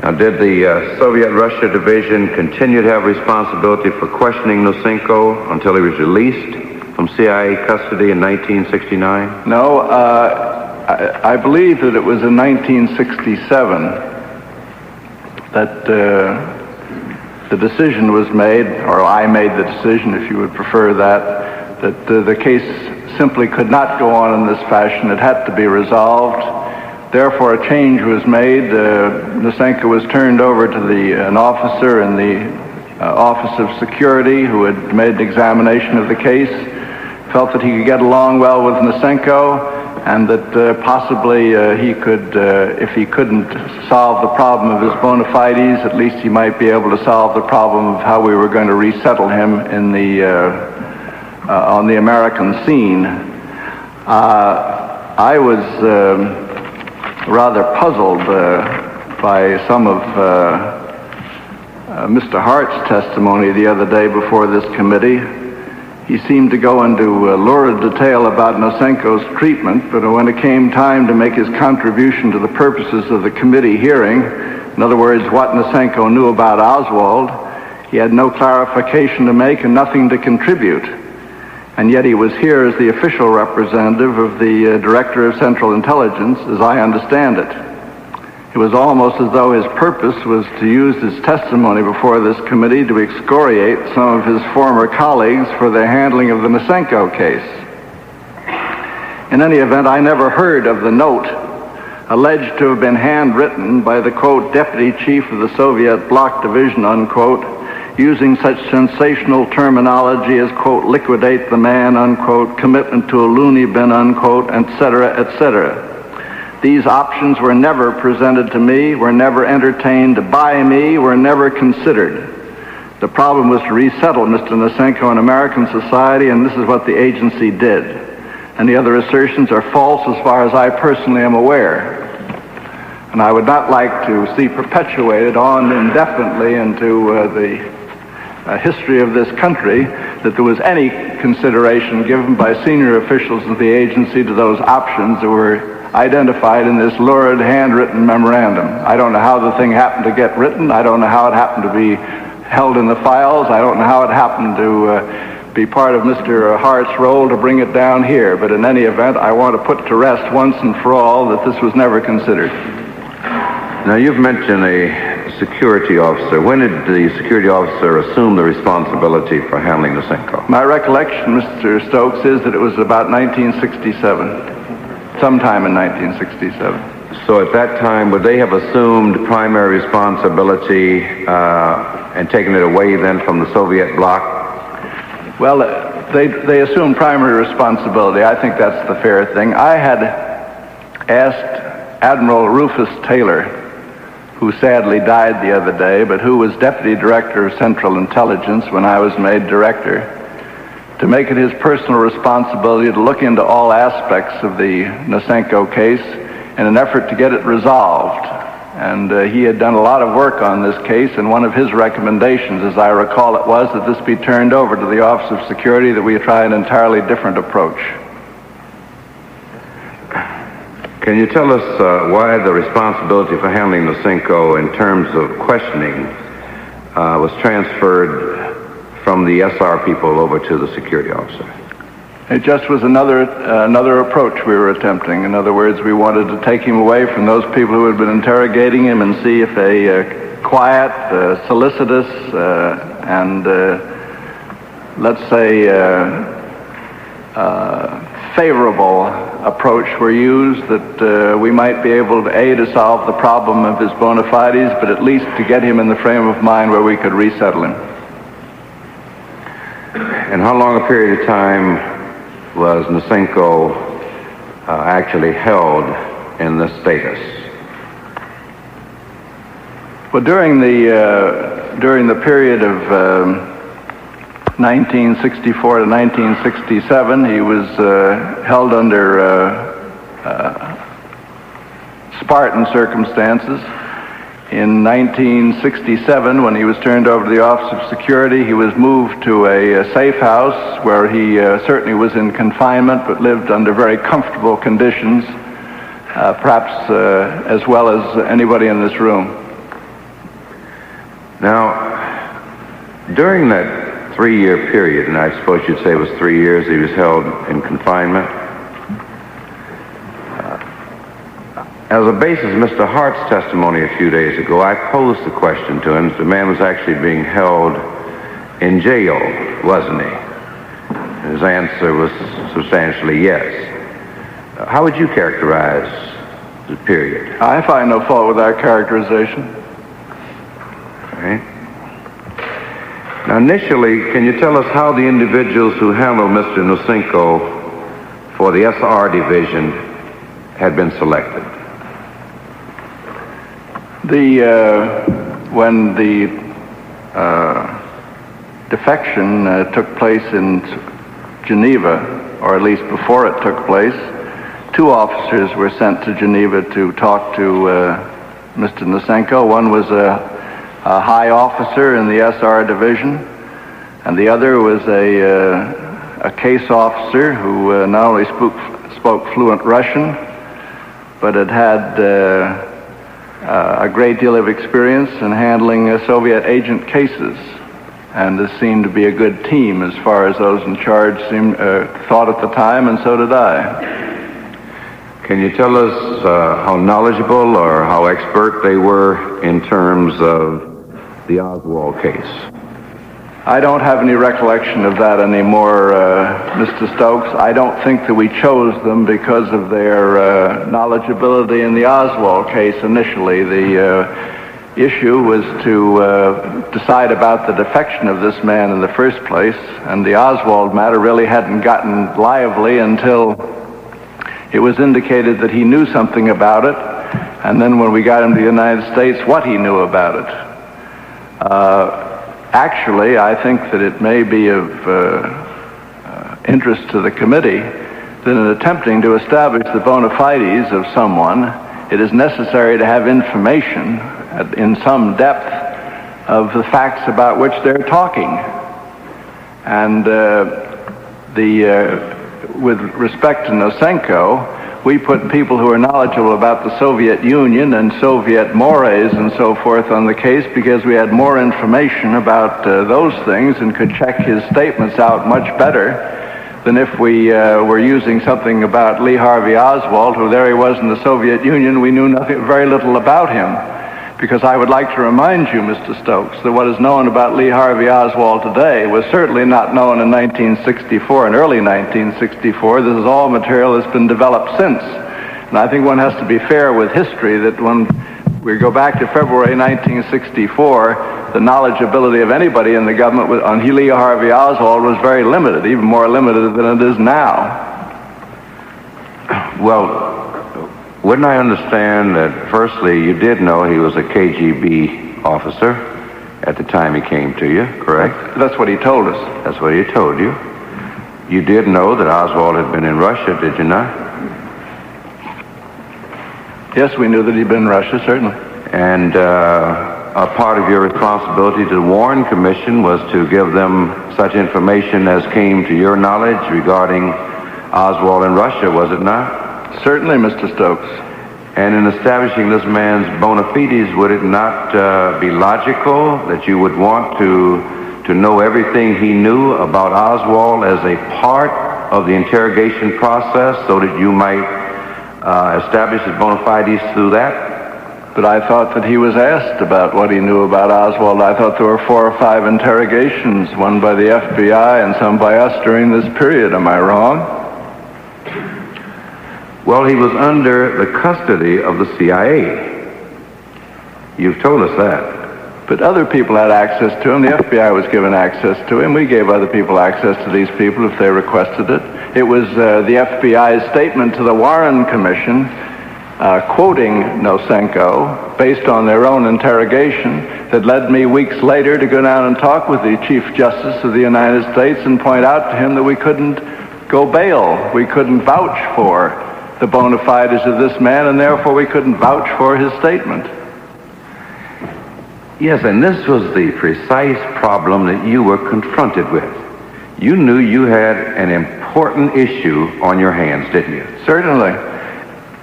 Now, did the Soviet-Russia Division continue to have responsibility for questioning Nasinko until he was released from CIA custody in 1969? No, I believe that it was in 1967 that the decision was made, or I made the decision, if you would prefer that the case simply could not go on in this fashion. It had to be resolved. Therefore, a change was made. Nasinko was turned over to an officer in the Office of Security who had made an examination of the case, felt that he could get along well with Nasinko, and that possibly he could, if he couldn't solve the problem of his bona fides, at least he might be able to solve the problem of how we were going to resettle him in on the American scene. I was rather puzzled by some of Mr. Hart's testimony the other day before this committee. He seemed to go into lurid detail about Nasinko's treatment, but when it came time to make his contribution to the purposes of the committee hearing, in other words, what Nasinko knew about Oswald, he had no clarification to make and nothing to contribute. And yet he was here as the official representative of the Director of Central Intelligence, as I understand it. It was almost as though his purpose was to use his testimony before this committee to excoriate some of his former colleagues for their handling of the Nasinko case. In any event, I never heard of the note alleged to have been handwritten by the, quote, deputy chief of the Soviet Bloc Division, unquote, using such sensational terminology as, quote, liquidate the man, unquote, commitment to a loony bin, unquote, etc., etc. These options were never presented to me, were never entertained by me, were never considered. The problem was to resettle Mr. Nasinko in American society, and this is what the agency did. Any other assertions are false as far as I personally am aware. And I would not like to see perpetuated on indefinitely into the history of this country that there was any consideration given by senior officials of the agency to those options that were identified in this lurid handwritten memorandum. I don't know how the thing happened to get written. I don't know how it happened to be held in the files. I don't know how it happened to be part of Mr. Hart's role to bring it down here. But in any event, I want to put to rest once and for all that this was never considered. Now, you've mentioned a security officer. When did the security officer assume the responsibility for handling Nasinko? My recollection, Mr. Stokes, is that it was about 1967. Sometime in 1967. So at that time, would they have assumed primary responsibility and taken it away then from the Soviet bloc? Well, they assumed primary responsibility. I think that's the fair thing. I had asked Admiral Rufus Taylor, who sadly died the other day, but who was Deputy Director of Central Intelligence when I was made Director, to make it his personal responsibility to look into all aspects of the Nasinko case in an effort to get it resolved. And he had done a lot of work on this case, and one of his recommendations, as I recall it, was that this be turned over to the Office of Security, that we try an entirely different approach. Can you tell us why the responsibility for handling Nasinko in terms of questioning was transferred from the SR people over to the security officer? It just was another approach we were attempting. In other words, we wanted to take him away from those people who had been interrogating him and see if a quiet, solicitous, and let's say favorable approach were used, that we might be able to, A, to solve the problem of his bona fides, but at least to get him in the frame of mind where we could resettle him. And how long a period of time was Nasinko actually held in this status? Well, during the period of 1964 to 1967, he was held under Spartan circumstances. In 1967, when he was turned over to the Office of Security, he was moved to a safe house where he certainly was in confinement, but lived under very comfortable conditions, perhaps as well as anybody in this room. Now, during that 3-year period, and I suppose you'd say it was 3 years he was held in confinement. As a basis of Mr. Hart's testimony a few days ago, I posed the question to him. The man was actually being held in jail, wasn't he? His answer was substantially yes. How would you characterize the period? I find no fault with that characterization. Okay. Now, initially, can you tell us how the individuals who handled Mr. Nasinko for the SR division had been selected? When the defection took place in Geneva, or at least before it took place, 2 officers were sent to Geneva to talk to Mr. Nasinko. One was a high officer in the SR division, and the other was a case officer who not only spoke fluent Russian, but had a great deal of experience in handling Soviet agent cases. And this seemed to be a good team as far as those in charge thought at the time, and so did I. Can you tell us how knowledgeable or how expert they were in terms of the Oswald case? I don't have any recollection of that anymore, Mr. Stokes. I don't think that we chose them because of their knowledgeability in the Oswald case initially. The issue was to decide about the defection of this man in the first place, and the Oswald matter really hadn't gotten lively until it was indicated that he knew something about it, and then when we got him to the United States, what he knew about it. Actually, I think that it may be of interest to the committee that in attempting to establish the bona fides of someone, it is necessary to have information in some depth of the facts about which they're talking. And with respect to Nasinko, we put people who are knowledgeable about the Soviet Union and Soviet mores and so forth on the case because we had more information about those things and could check his statements out much better than if we were using something about Lee Harvey Oswald, who there he was in the Soviet Union. We knew very little about him. Because I would like to remind you, Mr. Stokes, that what is known about Lee Harvey Oswald today was certainly not known in 1964, in early 1964. This is all material that's been developed since. And I think one has to be fair with history that when we go back to February 1964, the knowledgeability of anybody in the government on Lee Harvey Oswald was very limited, even more limited than it is now. Well, wouldn't I understand that, firstly, you did know he was a KGB officer at the time he came to you, correct? That's what he told us. That's what he told you. You did know that Oswald had been in Russia, did you not? Yes, we knew that he'd been in Russia, certainly. And a part of your responsibility to the Warren Commission was to give them such information as came to your knowledge regarding Oswald in Russia, was it not? Certainly, Mr. Stokes. And in establishing this man's bona fides, would it not be logical that you would want to know everything he knew about Oswald as a part of the interrogation process so that you might establish his bona fides through that? But I thought that he was asked about what he knew about Oswald. I thought there were 4 or 5 interrogations, one by the FBI and some by us during this period. Am I wrong? Well, he was under the custody of the CIA. You've told us that. But other people had access to him. The FBI was given access to him. We gave other people access to these people if they requested it. It was the FBI's statement to the Warren Commission quoting Nasinko based on their own interrogation that led me weeks later to go down and talk with the Chief Justice of the United States and point out to him that we couldn't go bail. We couldn't vouch for the bona fides of this man, and therefore we couldn't vouch for his statement. Yes, and this was the precise problem that you were confronted with. You knew you had an important issue on your hands, didn't you? Certainly.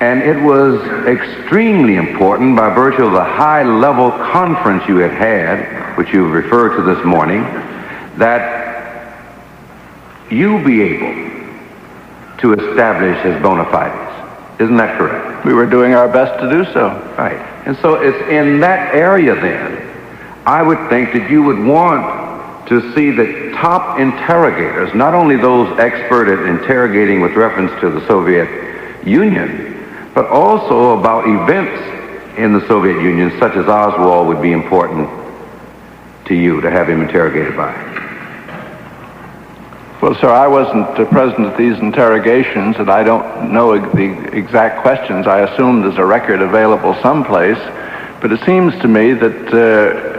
And it was extremely important by virtue of the high-level conference you had, which you referred to this morning, that you be able to establish his bona fides. Isn't that correct? We were doing our best to do so. Right. And so it's in that area then, I would think that you would want to see the top interrogators, not only those expert at interrogating with reference to the Soviet Union, but also about events in the Soviet Union, such as Oswald, would be important to you to have him interrogated by. Well, sir, I wasn't present at these interrogations, and I don't know the exact questions. I assume there's a record available someplace, but it seems to me that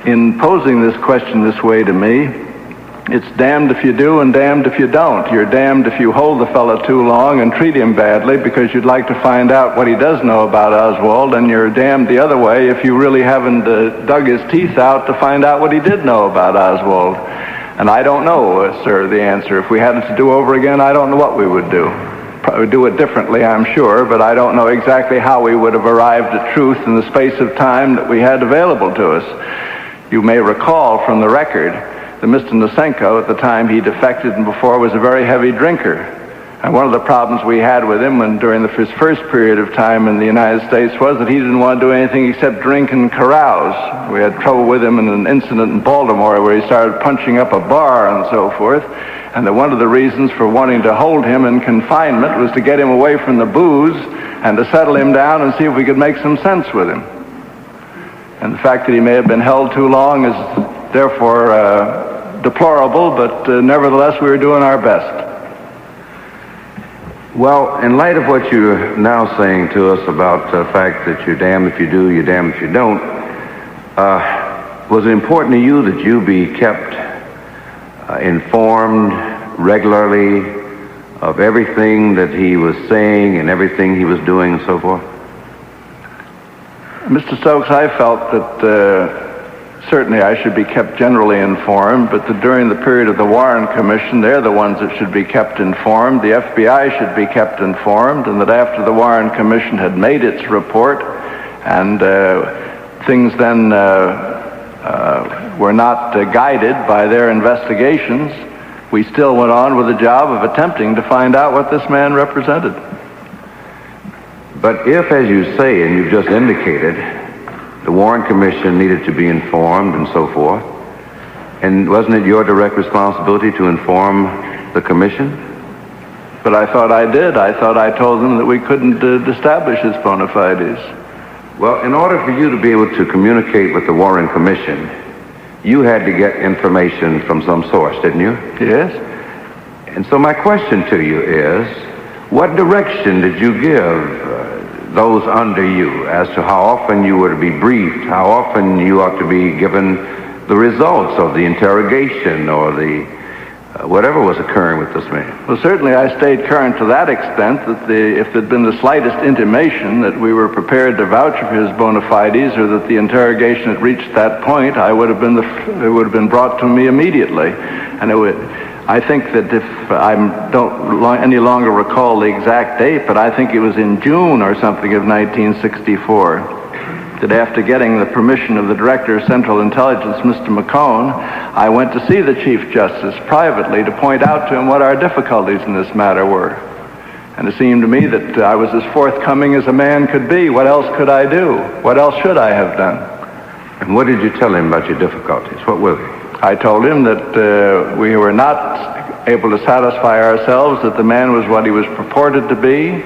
in posing this question this way to me, it's damned if you do and damned if you don't. You're damned if you hold the fellow too long and treat him badly because you'd like to find out what he does know about Oswald, and you're damned the other way if you really haven't dug his teeth out to find out what he did know about Oswald. And I don't know, sir, the answer. If we had it to do over again, I don't know what we would do. Probably do it differently, I'm sure, but I don't know exactly how we would have arrived at truth in the space of time that we had available to us. You may recall from the record that Mr. Nasinko, at the time he defected and before, was a very heavy drinker. And one of the problems we had with him during his first period of time in the United States was that he didn't want to do anything except drink and carouse. We had trouble with him in an incident in Baltimore where he started punching up a bar and so forth. And that one of the reasons for wanting to hold him in confinement was to get him away from the booze and to settle him down and see if we could make some sense with him. And the fact that he may have been held too long is therefore deplorable, but nevertheless we were doing our best. Well, in light of what you're now saying to us about the fact that you're damned if you do, you're damned if you don't, was it important to you that you be kept informed regularly of everything that he was saying and everything he was doing and so forth? Mr. Stokes, I felt that certainly I should be kept generally informed, but that during the period of the Warren Commission, they're the ones that should be kept informed. The FBI should be kept informed, and that after the Warren Commission had made its report and things then were not guided by their investigations, we still went on with the job of attempting to find out what this man represented. But if, as you say, and you've just indicated, the Warren Commission needed to be informed and so forth, and wasn't it your direct responsibility to inform the Commission? But I thought I did. I thought I told them that we couldn't establish his bona fides. Well, in order for you to be able to communicate with the Warren Commission, you had to get information from some source, didn't you? Yes. And so my question to you is, what direction did you give those under you as to how often you were to be briefed, how often you ought to be given the results of the interrogation or the whatever was occurring with this man? Well, certainly I stayed current to that extent that if there'd been the slightest intimation that we were prepared to vouch for his bona fides or that the interrogation had reached that point, it would have been brought to me immediately. And I think that if I don't any longer recall the exact date, but I think it was in June or something of 1964, that after getting the permission of the Director of Central Intelligence, Mr. McCone, I went to see the Chief Justice privately to point out to him what our difficulties in this matter were. And it seemed to me that I was as forthcoming as a man could be. What else could I do? What else should I have done? And what did you tell him about your difficulties? What were they? I told him that we were not able to satisfy ourselves that the man was what he was purported to be,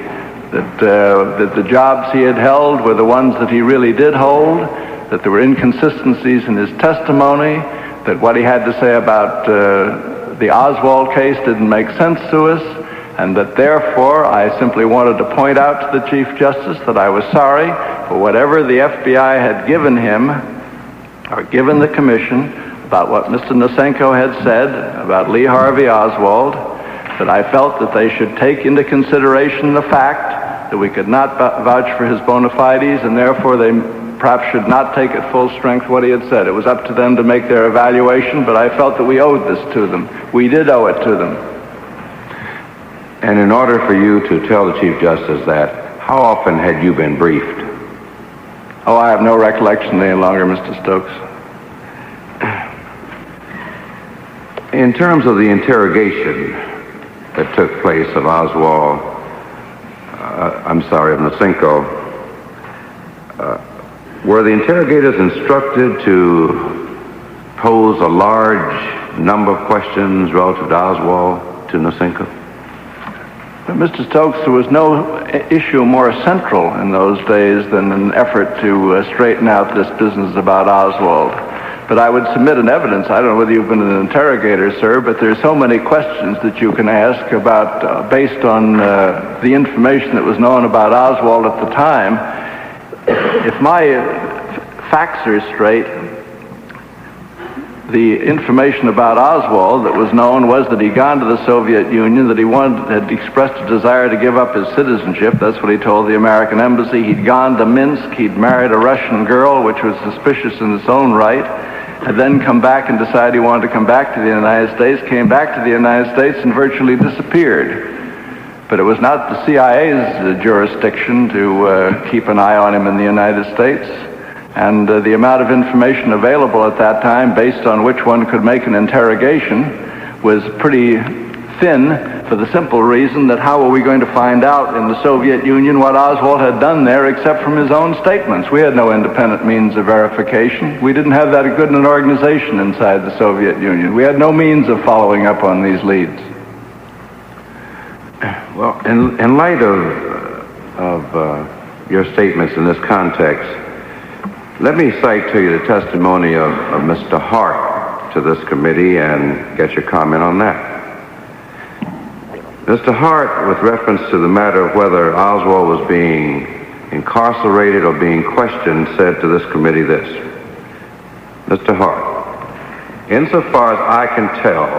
that the jobs he had held were the ones that he really did hold, that there were inconsistencies in his testimony, that what he had to say about the Oswald case didn't make sense to us, and that therefore I simply wanted to point out to the Chief Justice that I was sorry for whatever the FBI had given him or given the Commission about what Mr. Nasinko had said about Lee Harvey Oswald, that I felt that they should take into consideration the fact that we could not vouch for his bona fides, and therefore they perhaps should not take at full strength what he had said. It was up to them to make their evaluation, but I felt that we owed this to them. We did owe it to them. And in order for you to tell the Chief Justice that, how often had you been briefed? Oh, I have no recollection any longer, Mr. Stokes. In terms of the interrogation that took place of Nasinko, were the interrogators instructed to pose a large number of questions relative to Oswald to Nasinko? But Mr. Stokes, there was no issue more central in those days than an effort to straighten out this business about Oswald. But I would submit an evidence. I don't know whether you've been an interrogator, sir, but there's so many questions that you can ask about, based on the information that was known about Oswald at the time. If my facts are straight, the information about Oswald that was known was that he'd gone to the Soviet Union, that he had expressed a desire to give up his citizenship. That's what he told the American embassy. He'd gone to Minsk. He'd married a Russian girl, which was suspicious in its own right, had then come back and decided he wanted to come back to the United States, came back to the United States and virtually disappeared. But it was not the CIA's jurisdiction to keep an eye on him in the United States. And the amount of information available at that time, based on which one could make an interrogation, was pretty thin, for the simple reason that how were we going to find out in the Soviet Union what Oswald had done there except from his own statements? We had no independent means of verification. We didn't have that good an organization inside the Soviet Union. We had no means of following up on these leads. Well, in light of your statements in this context, let me cite to you the testimony of Mr. Hart to this committee and get your comment on that. Mr. Hart, with reference to the matter of whether Oswald was being incarcerated or being questioned, said to this committee this: Mr. Hart, insofar as I can tell,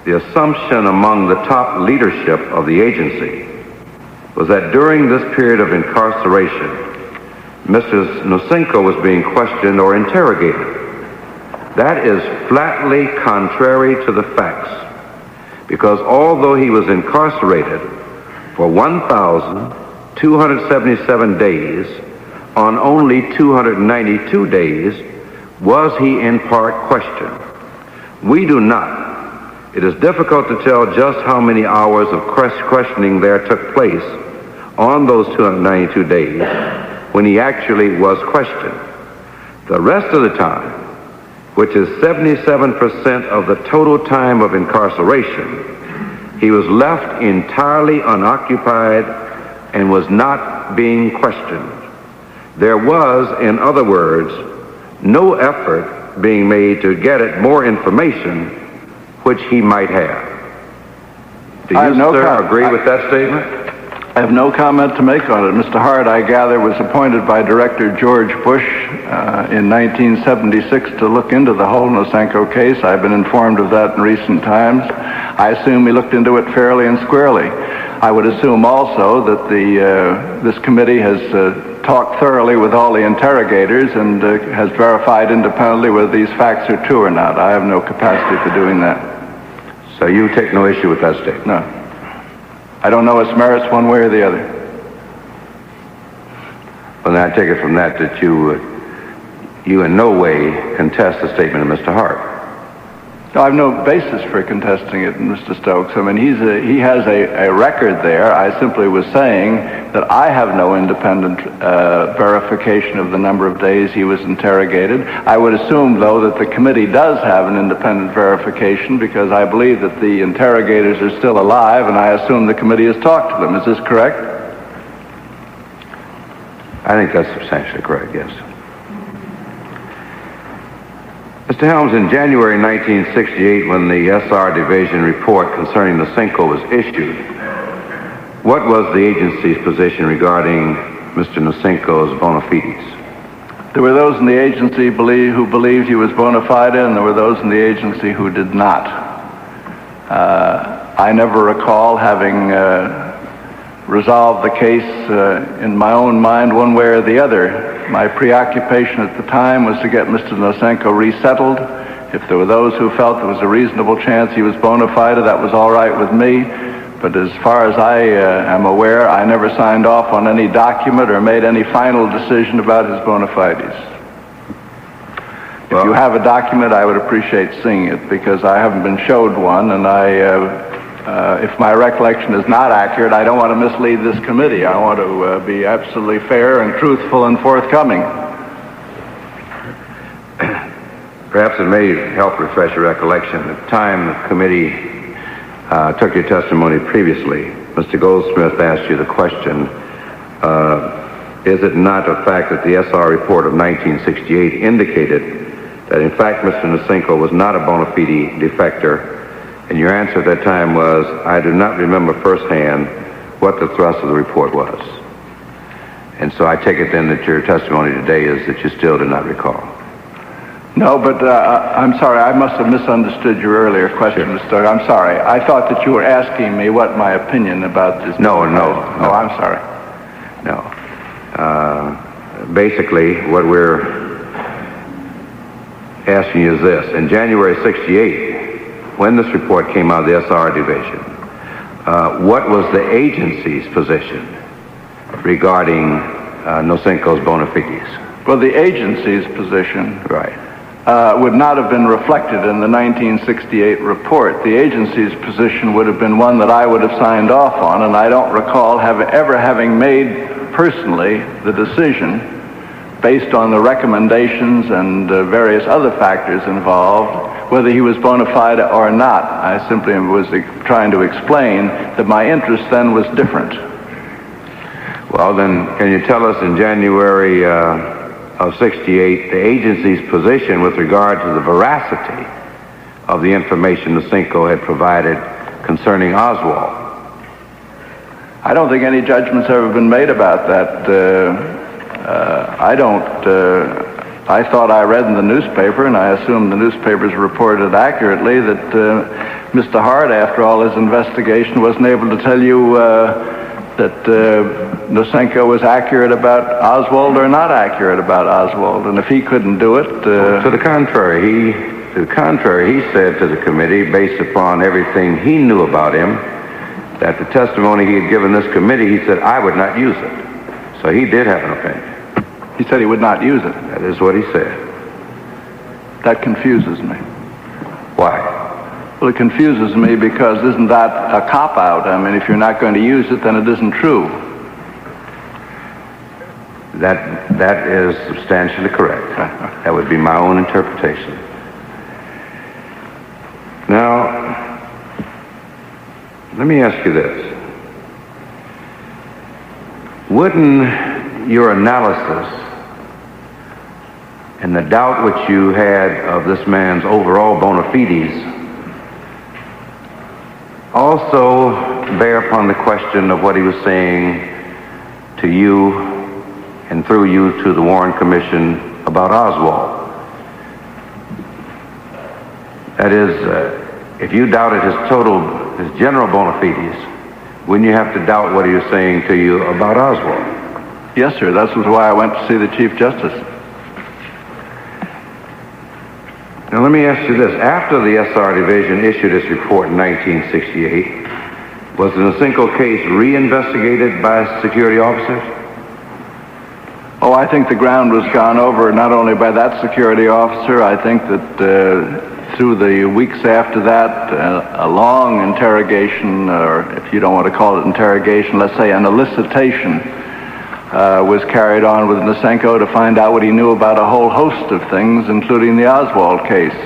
the assumption among the top leadership of the agency was that during this period of incarceration, Mrs. Nasinko was being questioned or interrogated. That is flatly contrary to the facts, because although he was incarcerated for 1,277 days, on only 292 days was he in part questioned. We do not. It is difficult to tell just how many hours of questioning there took place on those 292 days when he actually was questioned. The rest of the time, which is 77% of the total time of incarceration, he was left entirely unoccupied and was not being questioned. There was, in other words, no effort being made to get at more information which he might have. Do you, sir, agree with that statement? I have no comment to make on it. Mr. Hart, I gather, was appointed by Director George Bush in 1976 to look into the whole Nasinko case. I've been informed of that in recent times. I assume he looked into it fairly and squarely. I would assume also that this committee has talked thoroughly with all the interrogators and has verified independently whether these facts are true or not. I have no capacity for doing that. So you take no issue with that statement? No. I don't know its merits one way or the other. Well, then I take it from that that you in no way contest the statement of Mr. Hart. No, I have no basis for contesting it, Mr. Stokes. I mean, he has a record there. I simply was saying that I have no independent verification of the number of days he was interrogated. I would assume, though, that the committee does have an independent verification because I believe that the interrogators are still alive, and I assume the committee has talked to them. Is this correct? I think that's substantially correct, yes. Mr. Helms, in January 1968, when the SR Division report concerning Nasinko was issued, what was the agency's position regarding Mr. Nasinko's bona fides? There were those in the agency who believed he was bona fide, and there were those in the agency who did not. I never recall having resolved the case in my own mind one way or the other. My preoccupation at the time was to get Mr. Nasinko resettled. If there were those who felt there was a reasonable chance he was bona fide, that was all right with me. But as far as I am aware, I never signed off on any document or made any final decision about his bona fides. If you have a document, I would appreciate seeing it, because I haven't been showed one, and if my recollection is not accurate, I don't want to mislead this committee. I want to be absolutely fair and truthful and forthcoming. Perhaps it may help refresh your recollection. At the time the committee took your testimony previously, Mr. Goldsmith asked you the question, is it not a fact that the SR report of 1968 indicated that in fact Mr. Nasinko was not a bona fide defector? And your answer at that time was, I do not remember firsthand what the thrust of the report was. And so I take it then that your testimony today is that you still do not recall. No, but I'm sorry, I must have misunderstood your earlier question, Mr. Stokes. I'm sorry. I thought that you were asking me what my opinion about this. No. Oh, I'm sorry. No. Basically, what we're asking you is this. In January 68, when this report came out of the SR division, what was the agency's position regarding Nasinko's bona fides? Well, the agency's position Right. Would not have been reflected in the 1968 report. The agency's position would have been one that I would have signed off on, and I don't recall ever having made personally the decision based on the recommendations and various other factors involved, whether he was bona fide or not. I simply was trying to explain that my interest then was different. Well, then, can you tell us in January of 68, the agency's position with regard to the veracity of the information Nasinko had provided concerning Oswald? I don't think any judgment's ever been made about that. I thought I read in the newspaper, and I assume the newspapers reported accurately, that Mr. Hart, after all his investigation, wasn't able to tell you that Nasinko was accurate about Oswald or not accurate about Oswald. And if he couldn't do it... To the contrary, he said to the committee, based upon everything he knew about him, that the testimony he had given this committee, he said, I would not use it. So he did have an opinion. He said he would not use it. That is what he said. That confuses me. Why? Well, it confuses me because isn't that a cop-out? I mean, if you're not going to use it, then it isn't true. That is substantially correct. That would be my own interpretation. Now, let me ask you this. Wouldn't your analysis and the doubt which you had of this man's overall bona fides also bear upon the question of what he was saying to you and through you to the Warren Commission about Oswald? That is, if you doubted his general bona fides, wouldn't you have to doubt what he was saying to you about Oswald? Yes, sir. That was why I went to see the Chief Justice. Now, let me ask you this. After the SR Division issued its report in 1968, was the Nasinko case reinvestigated by security officers? Oh, I think the ground was gone over not only by that security officer. I think that through the weeks after that, a long interrogation, or if you don't want to call it interrogation, let's say an elicitation, was carried on with Nasinko to find out what he knew about a whole host of things, including the Oswald case.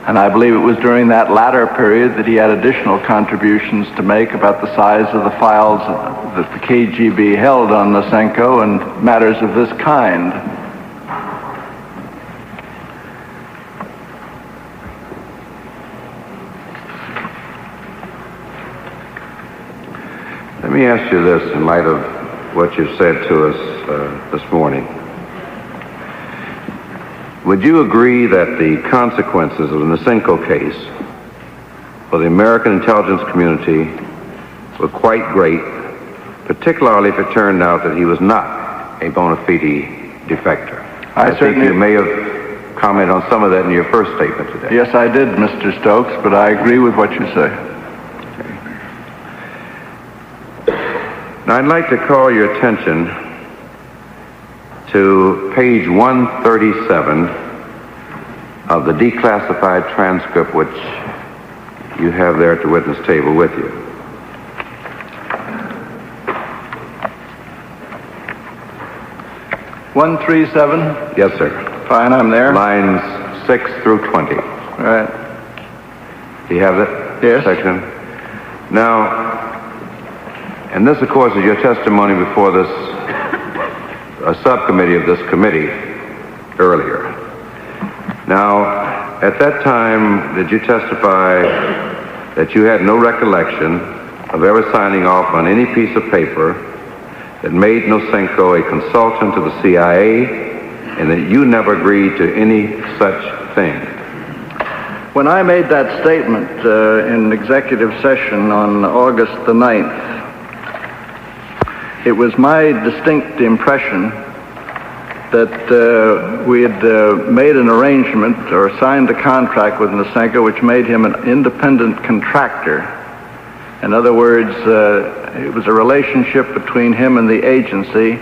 And I believe it was during that latter period that he had additional contributions to make about the size of the files that the KGB held on Nasinko and matters of this kind. Let me ask you this in light of what you've said to us this morning. Would you agree that the consequences of the Nasinko case for the American intelligence community were quite great, particularly if it turned out that he was not a bona fide defector? I think you may have commented on some of that in your first statement today. Yes, I did, Mr. Stokes, but I agree with what you say. Now, I'd like to call your attention to page 137 of the declassified transcript which you have there at the witness table with you. (137) Yes, sir. Fine, I'm there. Lines 6 through 20. All right. Do you have it? Yes. Section. Now, and this, of course, is your testimony before a subcommittee of this committee earlier. Now, at that time, did you testify that you had no recollection of ever signing off on any piece of paper that made Nasinko a consultant to the CIA, and that you never agreed to any such thing? When I made that statement in executive session on August the 9th, it was my distinct impression that we had made an arrangement or signed a contract with Nasinko which made him an independent contractor. In other words, it was a relationship between him and the agency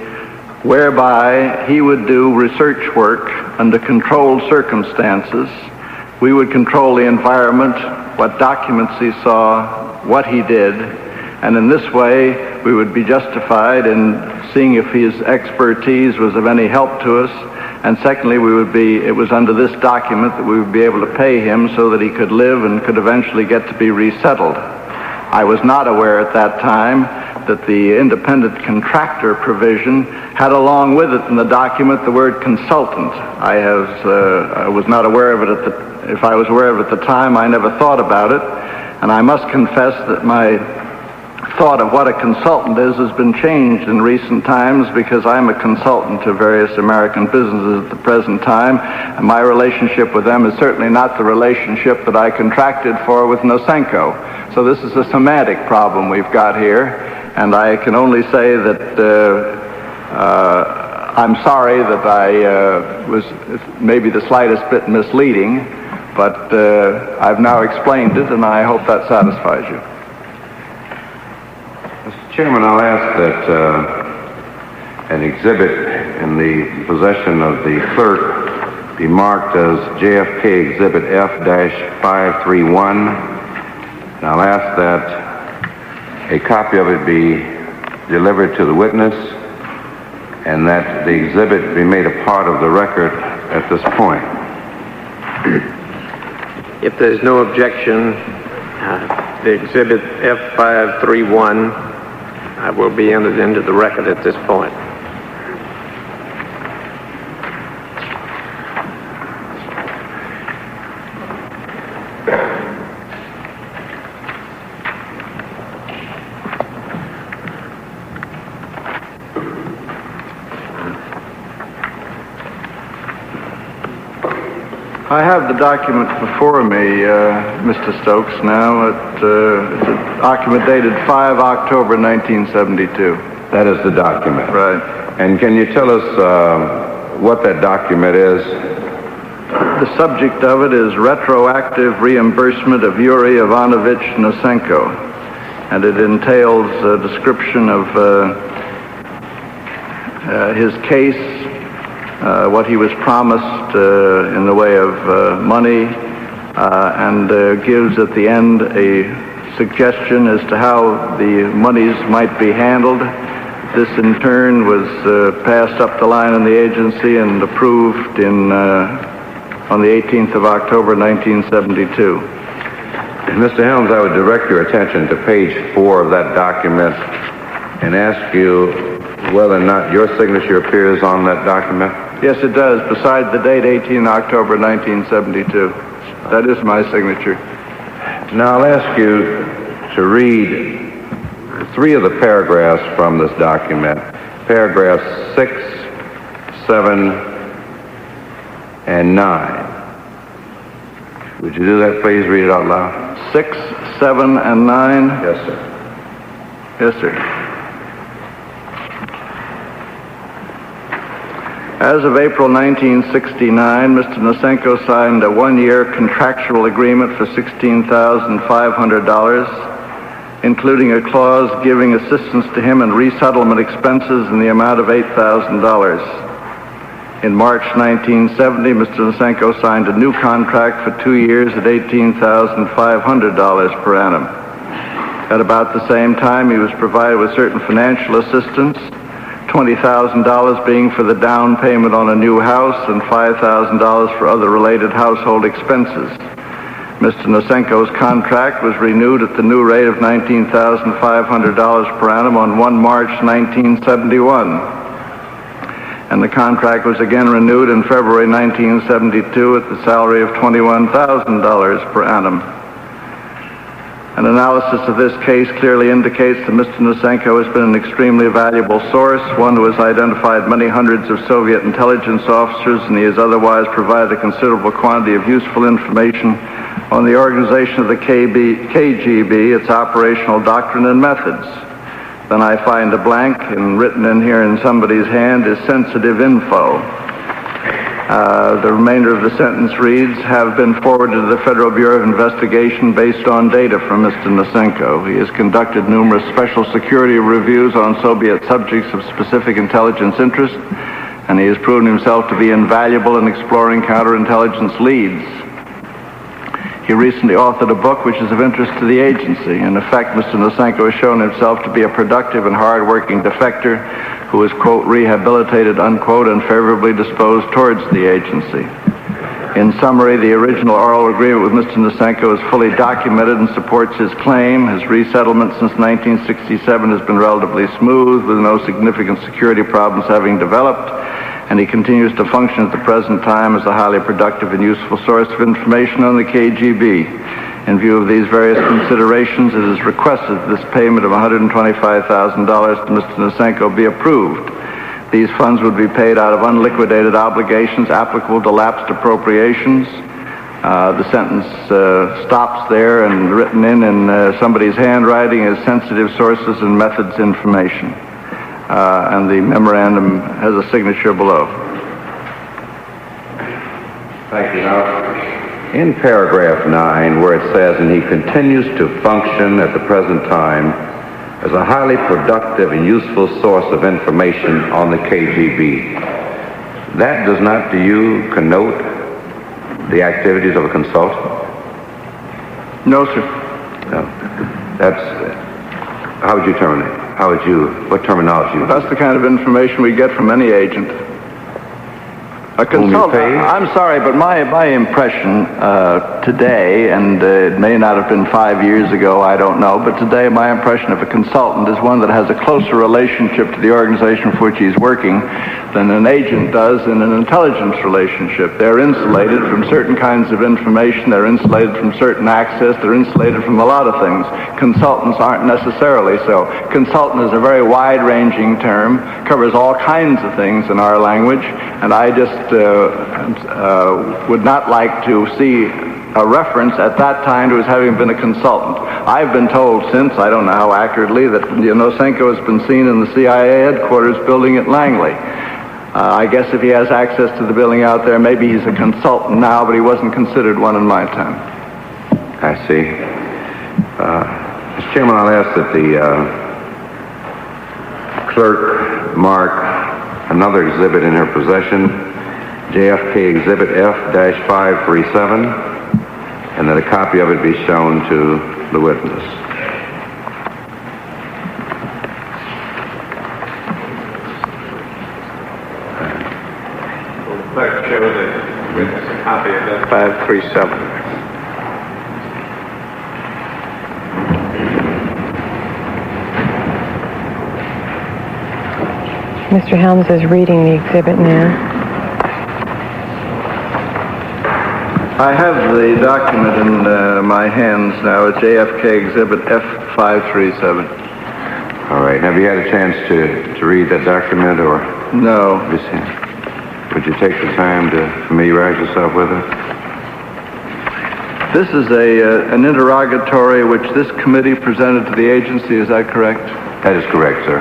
whereby he would do research work under controlled circumstances. We would control the environment, what documents he saw, what he did, and in this way we would be justified in seeing if his expertise was of any help to us, and secondly, it was under this document that we would be able to pay him so that he could live and could eventually get to be resettled. I was not aware at that time that the independent contractor provision had along with it in the document the word consultant. I was not aware of it if I was aware of it at the time, I never thought about it, and I must confess that my thought of what a consultant is has been changed in recent times, because I'm a consultant to various American businesses at the present time, and my relationship with them is certainly not the relationship that I contracted for with Nasinko. So this is a semantic problem we've got here, and I can only say that I'm sorry that I was maybe the slightest bit misleading, but I've now explained it, and I hope that satisfies you. Mr. Chairman, I'll ask that an exhibit in the possession of the clerk be marked as Jfk Exhibit F537. And I'll ask that a copy of it be delivered to the witness, and that the exhibit be made a part of the record at this point. If there's no objection, the exhibit F531 will be entered into the record at this point. I have the document before me, Mr. Stokes, now. It's a document dated 5 October 1972. That is the document. Right. And can you tell us what that document is? The subject of it is retroactive reimbursement of Yuri Ivanovich Nasinko, and it entails a description of his case, what he was promised in the way of money, and gives at the end a suggestion as to how the monies might be handled. This in turn was passed up the line in the agency and approved on the 18th of October 1972. Mr. Helms, I would direct your attention to page 4 of that document and ask you whether or not your signature appears on that document. Yes, it does, besides the date 18 October 1972. That is my signature. Now I'll ask you to read 3 of the paragraphs from this document, paragraphs 6, 7, and 9. Would you do that, please? Read it out loud. 6, 7, and 9? Yes, sir. Yes, sir. As of April 1969, Mr. Nasinko signed a one-year contractual agreement for $16,500, including a clause giving assistance to him in resettlement expenses in the amount of $8,000. In March 1970, Mr. Nasinko signed a new contract for 2 years at $18,500 per annum. At about the same time, he was provided with certain financial assistance, $20,000 being for the down payment on a new house and $5,000 for other related household expenses. Mr. Nasinko's contract was renewed at the new rate of $19,500 per annum on 1 March 1971. And the contract was again renewed in February 1972 at the salary of $21,000 per annum. An analysis of this case clearly indicates that Mr. Nasinko has been an extremely valuable source, one who has identified many hundreds of Soviet intelligence officers, and he has otherwise provided a considerable quantity of useful information on the organization of the KGB, its operational doctrine and methods. Then I find a blank, and written in here in somebody's hand is sensitive info. The remainder of the sentence reads, have been forwarded to the Federal Bureau of Investigation based on data from Mr. Nasinko. He has conducted numerous special security reviews on Soviet subjects of specific intelligence interest, and he has proven himself to be invaluable in exploring counterintelligence leads. He recently authored a book which is of interest to the agency. In effect, Mr. Nasinko has shown himself to be a productive and hard-working defector who is, quote, rehabilitated, unquote, and favorably disposed towards the agency. In summary, the original oral agreement with Mr. Nasinko is fully documented and supports his claim. His resettlement since 1967 has been relatively smooth, with no significant security problems having developed, and he continues to function at the present time as a highly productive and useful source of information on the KGB. In view of these various considerations, it is requested that this payment of $125,000 to Mr. Nasinko be approved. These funds would be paid out of unliquidated obligations applicable to lapsed appropriations. The sentence stops there, and written in somebody's handwriting is sensitive sources and methods information. And the memorandum has a signature below. Thank you. Now, in paragraph 9, where it says, and he continues to function at the present time as a highly productive and useful source of information on the KGB, that does not, to you, connote the activities of a consultant? No, sir. No. That's, how would you terminate? What terminology? That's the kind of information we get from any agent. A consultant. I'm sorry, but my impression today, and it may not have been 5 years ago, I don't know, but today my impression of a consultant is one that has a closer relationship to the organization for which he's working than an agent does in an intelligence relationship. They're insulated from certain kinds of information, they're insulated from certain access, they're insulated from a lot of things. Consultants aren't necessarily so. Consultant is a very wide-ranging term, covers all kinds of things in our language, and I just would not like to see a reference at that time to his having been a consultant. I've been told since, I don't know how accurately, that Nasinko has been seen in the CIA headquarters building at Langley. I guess if he has access to the building out there, maybe he's a consultant now, but he wasn't considered one in my time. I see. Mr. Chairman, I'll ask that the clerk mark another exhibit in her possession, Jfk Exhibit F537, and that a copy of it be shown to the witness. Will the clerk show the witness a copy of F537? Mr. Helms is reading the exhibit now. I have the document in my hands now. It's Jfk Exhibit F537. All right. Have you had a chance to read that document, or? No. Would you take the time to familiarize yourself with it? This is an interrogatory which this committee presented to the agency. Is that correct? That is correct, sir.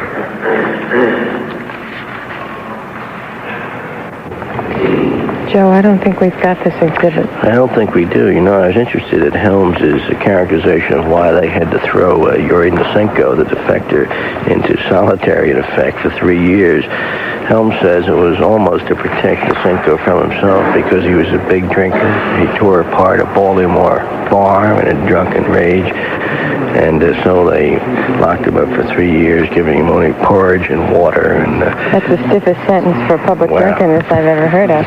Joe, I don't think we've got this exhibit. I don't think we do. You know, I was interested in Helms' characterization of why they had to throw Yuri Nasinko, the defector, into solitary, in effect, for 3 years. Helms says it was almost to protect Nasinko from himself because he was a big drinker. He tore apart a Baltimore farm in a drunken rage, and so they locked him up for 3 years, giving him only porridge and water. And that's the stiffest sentence for public drunkenness I've ever heard of.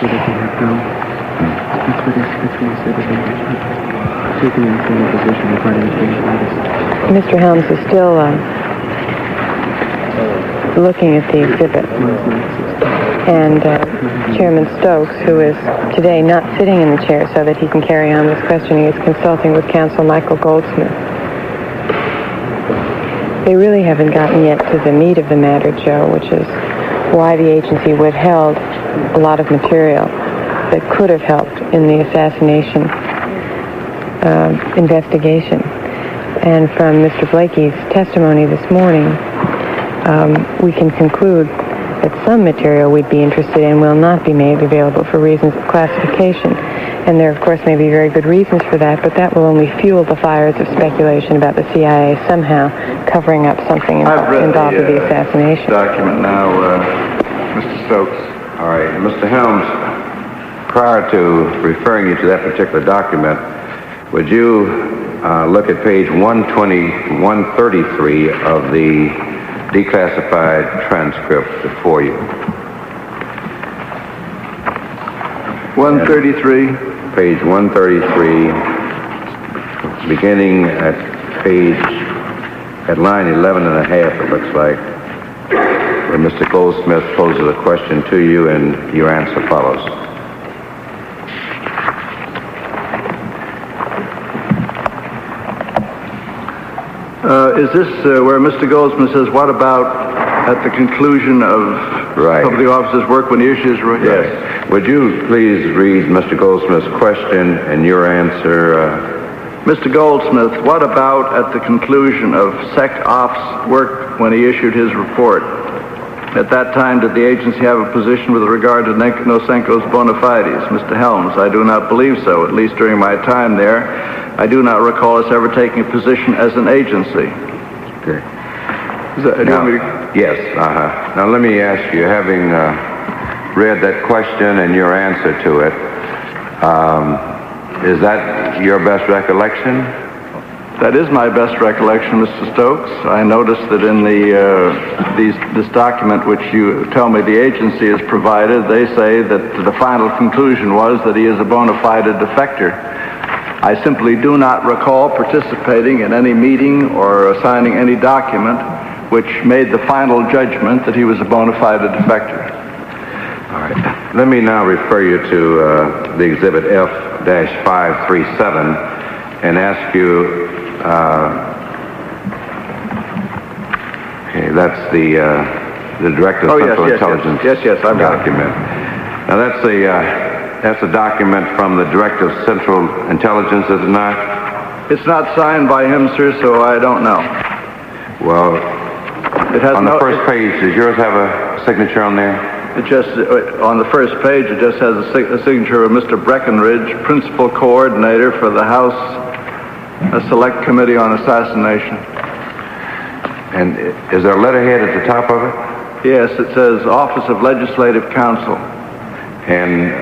Mr. Helms is still looking at the exhibit. And Chairman Stokes, who is today not sitting in the chair so that he can carry on this questioning, is consulting with counsel Michael Goldsmith. They really haven't gotten yet to the meat of the matter, Joe, which is why the agency withheld a lot of material that could have helped in the assassination investigation. And from Mr. Blakey's testimony this morning, we can conclude that some material we'd be interested in will not be made available for reasons of classification. And there, of course, may be very good reasons for that, but that will only fuel the fires of speculation about the CIA somehow covering up something involved with the assassination. Document now, Mr. Stokes. All right, Mr. Helms, prior to referring you to that particular document, would you look at page 133 of the declassified transcript before you? 133. Page 133, beginning at line 11 and a half, it looks like, where Mr. Goldsmith poses a question to you and your answer follows. Is this where Mr. Goldsmith says, what about at the conclusion of the officer's work when he issues... Yes. Would you please read Mr. Goldsmith's question and your answer? Mr. Goldsmith, what about at the conclusion of SecOp's work when he issued his report? At that time, did the agency have a position with regard to Nasinko's bona fides? Mr. Helms, I do not believe so, at least during my time there. I do not recall us ever taking a position as an agency. Okay. Yes. Now let me ask you, having read that question and your answer to it, is that your best recollection? That is my best recollection, Mr. Stokes. I noticed that in this document which you tell me the agency has provided, they say that the final conclusion was that he is a bona fide defector. I simply do not recall participating in any meeting or signing any document which made the final judgment that he was a bona fide defector. All right. Let me now refer you to the Exhibit F537 and ask you, okay, that's the Director of Central Intelligence I've document. Now that's a document from the Director of Central Intelligence, is it not? It's not signed by him, sir, so I don't know. Well, it has on the first page, does yours have a signature on there? It just, on the first page, it just has a signature of Mr. Breckenridge, Principal Coordinator for the House Select Committee on Assassination. And is there a letterhead at the top of it? Yes, it says Office of Legislative Counsel. And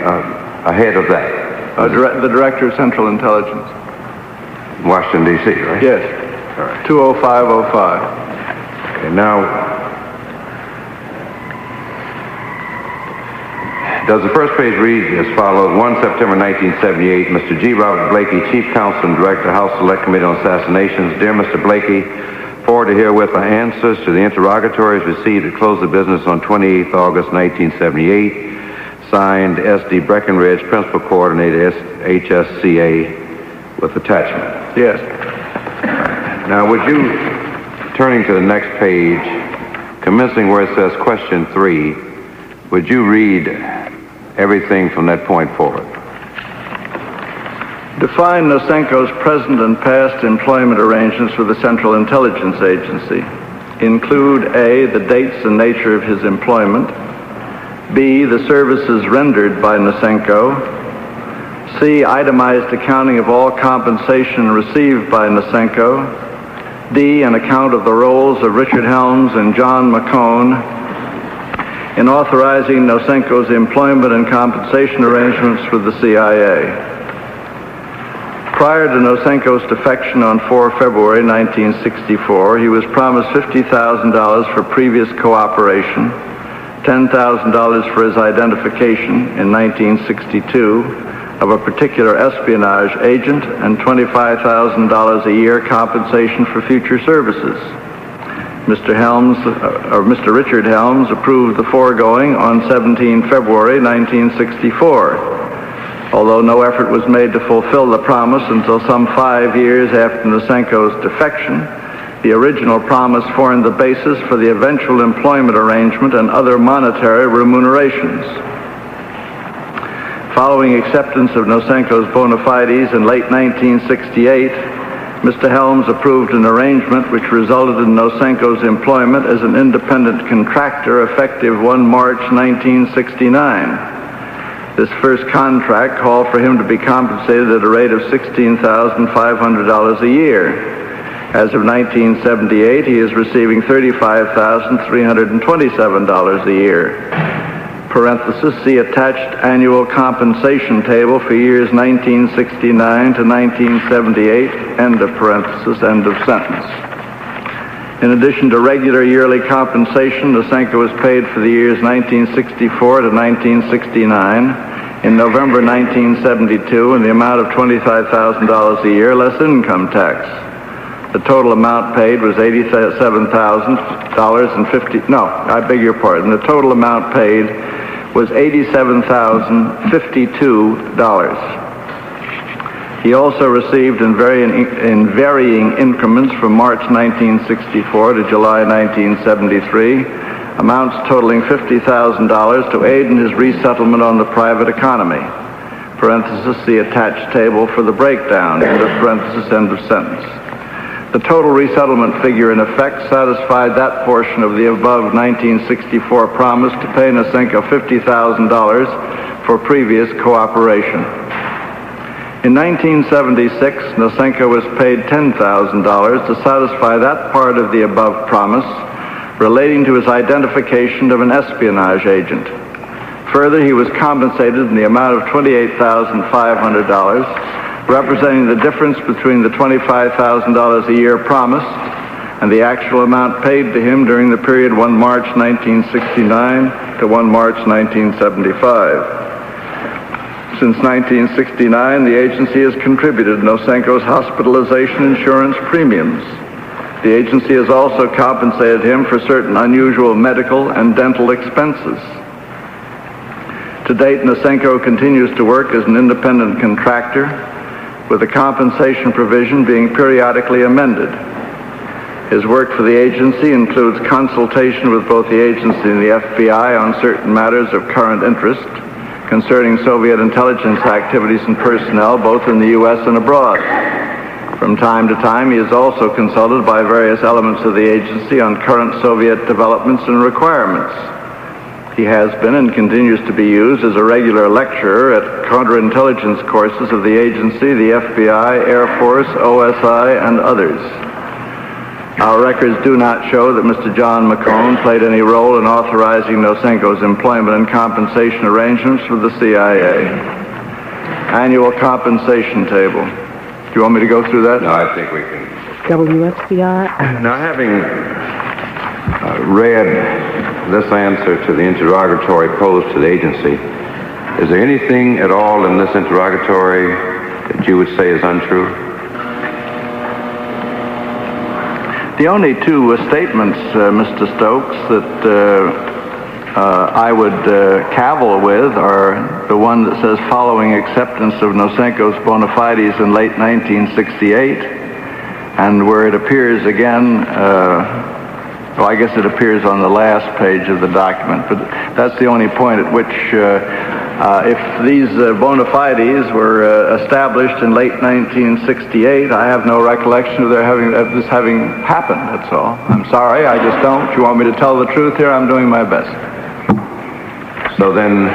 ahead of that? The Director of Central Intelligence. Washington, D.C., right? Yes. All right. 20505. Okay, now, does the first page read as follows? 1 September 1978, Mr. G. Robert Blakey, Chief Counsel and Director, House Select Committee on Assassinations. Dear Mr. Blakey, forward to herewith my answers to the interrogatories received at close of business on 28th August 1978. Signed, S.D. Breckenridge, Principal Coordinator, HSCA, with attachment. Yes. Now, would you, turning to the next page, commencing where it says question 3, would you read everything from that point forward? Define Nasinko's present and past employment arrangements with the Central Intelligence Agency. Include A, the dates and nature of his employment. B, the services rendered by Nasinko. C, itemized accounting of all compensation received by Nasinko. D, an account of the roles of Richard Helms and John McCone. in authorizing Nasinko's employment and compensation arrangements with the CIA. Prior to Nasinko's defection on 4 February 1964, he was promised $50,000 for previous cooperation, $10,000 for his identification in 1962 of a particular espionage agent, and $25,000 a year compensation for future services. Mr. Richard Helms approved the foregoing on 17 February 1964, although no effort was made to fulfill the promise until some 5 years after Nasinko's defection. The original promise formed the basis for the eventual employment arrangement and other monetary remunerations. Following acceptance of Nasinko's bona fides in late 1968, Mr. Helms approved an arrangement which resulted in Nasinko's employment as an independent contractor effective 1 March 1969. This first contract called for him to be compensated at a rate of $16,500 a year. As of 1978, he is receiving $35,327 a year. Parenthesis, see attached annual compensation table for years 1969 to 1978, end of parenthesis, end of sentence. In addition to regular yearly compensation, Nasinko was paid for the years 1964 to 1969 in November 1972 in the amount of $25,000 a year less income tax. The total amount paid was $87,050. No, I beg your pardon. The total amount paid was $87,052. He also received in varying increments from March 1964 to July 1973 amounts totaling $50,000 to aid in his resettlement on the private economy. Parenthesis, see attached table for the breakdown. End of parenthesis, end of sentence. The total resettlement figure in effect satisfied that portion of the above 1964 promise to pay Nasinko $50,000 for previous cooperation. In 1976, Nasinko was paid $10,000 to satisfy that part of the above promise relating to his identification of an espionage agent. Further, he was compensated in the amount of $28,500, representing the difference between the $25,000 a year promised and the actual amount paid to him during the period 1 March 1969 to 1 March 1975. Since 1969, the agency has contributed Nasinko's hospitalization insurance premiums. The agency has also compensated him for certain unusual medical and dental expenses. To date, Nasinko continues to work as an independent contractor, with the compensation provision being periodically amended. His work for the agency includes consultation with both the agency and the FBI on certain matters of current interest concerning Soviet intelligence activities and personnel both in the U.S. and abroad. From time to time, he is also consulted by various elements of the agency on current Soviet developments and requirements. He has been and continues to be used as a regular lecturer at counterintelligence courses of the agency, the FBI, Air Force, OSI, and others. Our records do not show that Mr. John McCone played any role in authorizing Nasinko's employment and compensation arrangements with the CIA. Annual compensation table. Do you want me to go through that? No, I think we can. WSBR. Now, having read this answer to the interrogatory posed to the agency, is there anything at all in this interrogatory that you would say is untrue? The only two statements, Mr. Stokes, that I would cavil with are the one that says following acceptance of Nasinko's bona fides in late 1968, and where it appears again, well, I guess it appears on the last page of the document, but that's the only point at which if these bona fides were established in late 1968, I have no recollection of this having happened, that's all. I'm sorry, I just don't. If you want me to tell the truth here, I'm doing my best. So then,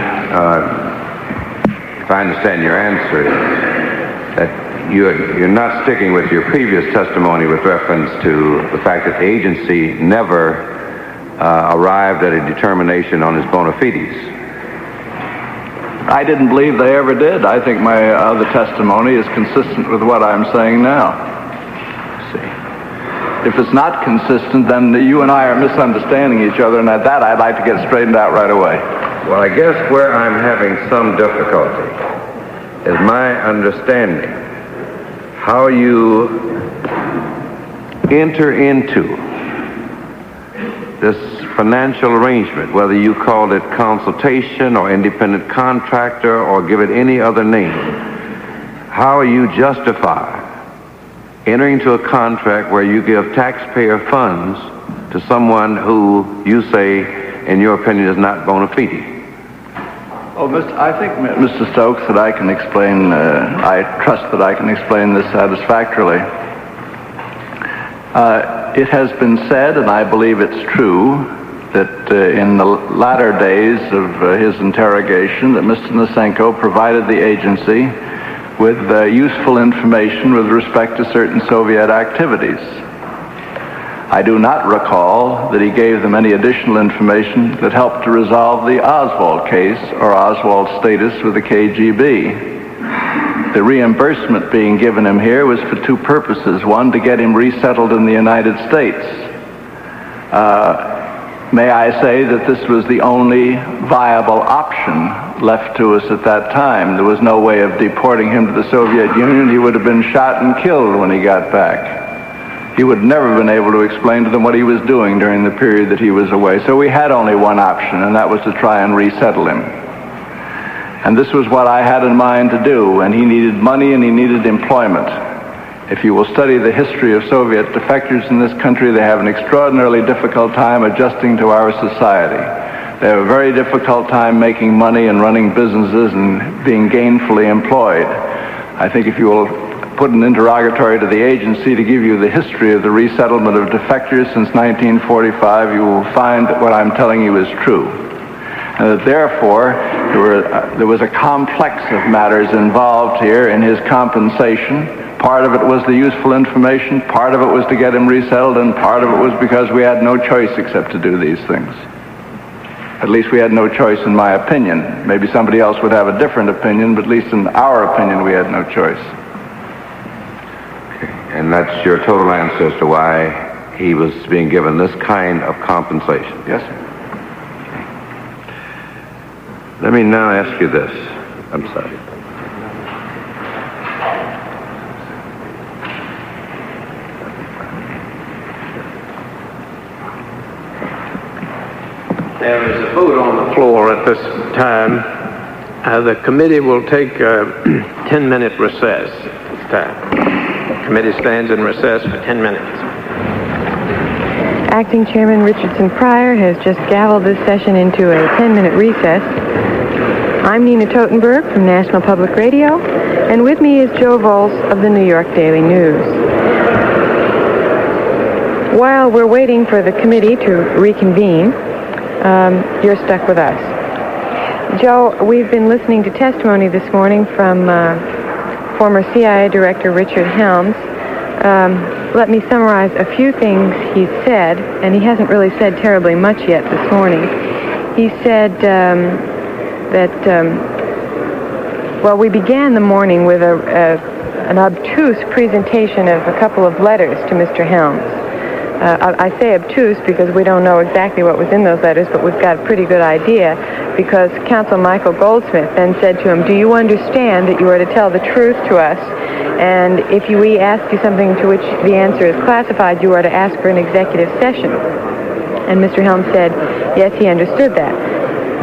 if I understand your answer, that you're not sticking with your previous testimony with reference to the fact that the agency never arrived at a determination on his bona fides? I didn't believe they ever did. I think my other testimony is consistent with what I'm saying now. See, if it's not consistent, then you and I are misunderstanding each other, and at that I'd like to get straightened out right away. Well, I guess where I'm having some difficulty is my understanding how you enter into this financial arrangement, whether you call it consultation or independent contractor or give it any other name. How you justify entering into a contract where you give taxpayer funds to someone who you say, in your opinion, is not bona fide? Oh, I think, Mr. Stokes, that I can explain, I trust that I can explain this satisfactorily. It has been said, and I believe it's true, that in the latter days of his interrogation, that Mr. Nasinko provided the agency with useful information with respect to certain Soviet activities. I do not recall that he gave them any additional information that helped to resolve the Oswald case or Oswald's status with the KGB. The reimbursement being given him here was for two purposes. One, to get him resettled in the United States. May I say that this was the only viable option left to us at that time. There was no way of deporting him to the Soviet Union. He would have been shot and killed when he got back. He would never have been able to explain to them what he was doing during the period that he was away. So we had only one option, and that was to try and resettle him. And this was what I had in mind to do, and he needed money and he needed employment. If you will study the history of Soviet defectors in this country, they have an extraordinarily difficult time adjusting to our society. They have a very difficult time making money and running businesses and being gainfully employed. I think if you will put an interrogatory to the agency to give you the history of the resettlement of defectors since 1945, you will find that what I'm telling you is true. And that therefore, there was a complex of matters involved here in his compensation. Part of it was the useful information, part of it was to get him resettled, and part of it was because we had no choice except to do these things. At least we had no choice, in my opinion. Maybe somebody else would have a different opinion, but at least in our opinion, we had no choice. And that's your total answer as to why he was being given this kind of compensation? Yes, sir. Let me now ask you this. I'm sorry. There is a vote on the floor at this time. The committee will take a 10-minute recess at this time. The committee stands in recess for 10 minutes. Acting Chairman Richardson Pryor has just gavelled this session into a 10-minute recess. I'm Nina Totenberg from National Public Radio, and with me is Joe Volz of the New York Daily News. While we're waiting for the committee to reconvene, you're stuck with us. Joe, we've been listening to testimony this morning from former CIA Director Richard Helms. Let me summarize a few things he said, and he hasn't really said terribly much yet this morning. He said well, we began the morning with an obtuse presentation of a couple of letters to Mr. Helms. I say obtuse because we don't know exactly what was in those letters, but we've got a pretty good idea because Counsel Michael Goldsmith then said to him, "Do you understand that you are to tell the truth to us? And if we ask you something to which the answer is classified, you are to ask for an executive session." And Mr. Helms said, yes, he understood that.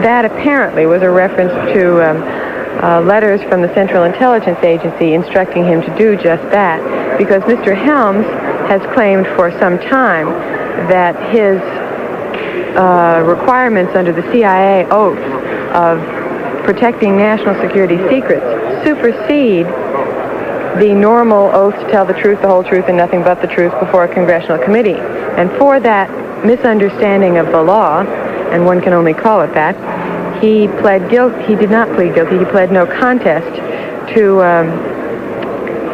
That apparently was a reference to letters from the Central Intelligence Agency instructing him to do just that, because Mr. Helms has claimed for some time that his requirements under the CIA oath of protecting national security secrets supersede the normal oath to tell the truth, the whole truth, and nothing but the truth before a congressional committee. And for that misunderstanding of the law, and one can only call it that, he pled guilty. He did not plead guilty. He pled no contest to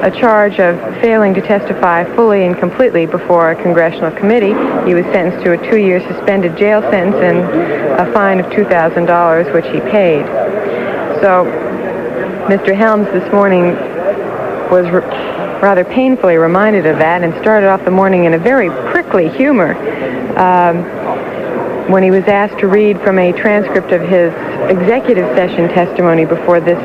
a charge of failing to testify fully and completely before a congressional committee. He was sentenced to a 2-year suspended jail sentence and a fine of $2,000, which he paid. So Mr. Helms this morning was rather painfully reminded of that and started off the morning in a very prickly humor when he was asked to read from a transcript of his executive session testimony before this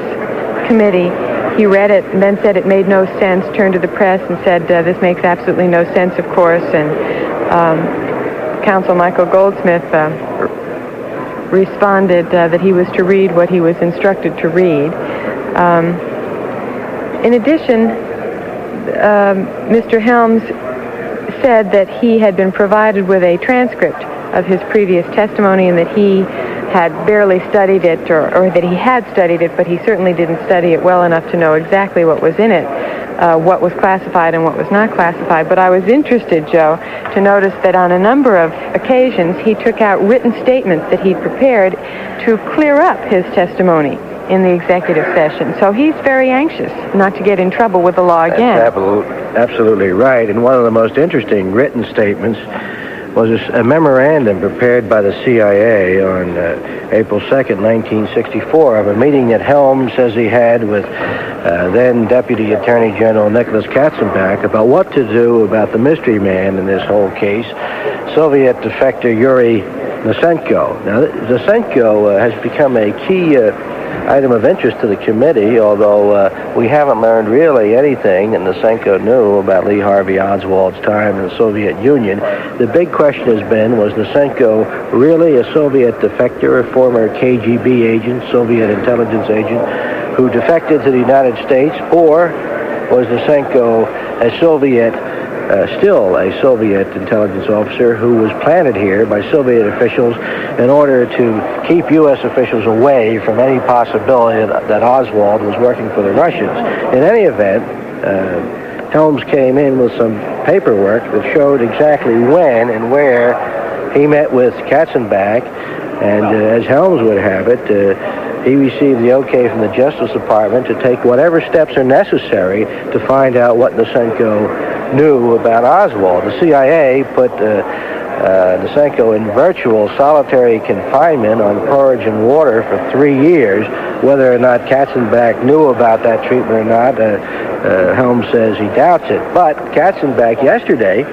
committee. He read it and then said it made no sense, turned to the press and said, this makes absolutely no sense, of course, and Counsel Michael Goldsmith responded that he was to read what he was instructed to read. In addition, Mr. Helms said that he had been provided with a transcript of his previous testimony and that he had barely studied it, or that he had studied it, but he certainly didn't study it well enough to know exactly what was in it, what was classified and what was not classified. But I was interested, Joe, to notice that on a number of occasions he took out written statements that he'd prepared to clear up his testimony in the executive session. So he's very anxious not to get in trouble with the law again. That's absolutely right. And one of the most interesting written statements was a memorandum prepared by the CIA on April 2nd, 1964, of a meeting that Helms says he had with then Deputy Attorney General Nicholas Katzenbach about what to do about the mystery man in this whole case, Soviet defector Yuri Nasinko. Now, Nasinko has become a key item of interest to the committee, although we haven't learned really anything that Nasinko knew about Lee Harvey Oswald's time in the Soviet Union. The big question has been, was Nasinko really a Soviet defector, a former KGB agent, Soviet intelligence agent, who defected to the United States, or was Nasinko a still a Soviet intelligence officer who was planted here by Soviet officials in order to keep U.S. officials away from any possibility that Oswald was working for the Russians? In any event, Helms came in with some paperwork that showed exactly when and where he met with Katzenbach, and as Helms would have it, he received the okay from the Justice Department to take whatever steps are necessary to find out what Nasinko knew about Oswald. The CIA put Nasinko in virtual solitary confinement on porridge and water for 3 years. Whether or not Katzenbach knew about that treatment or not, Helms says he doubts it. But Katzenbach yesterday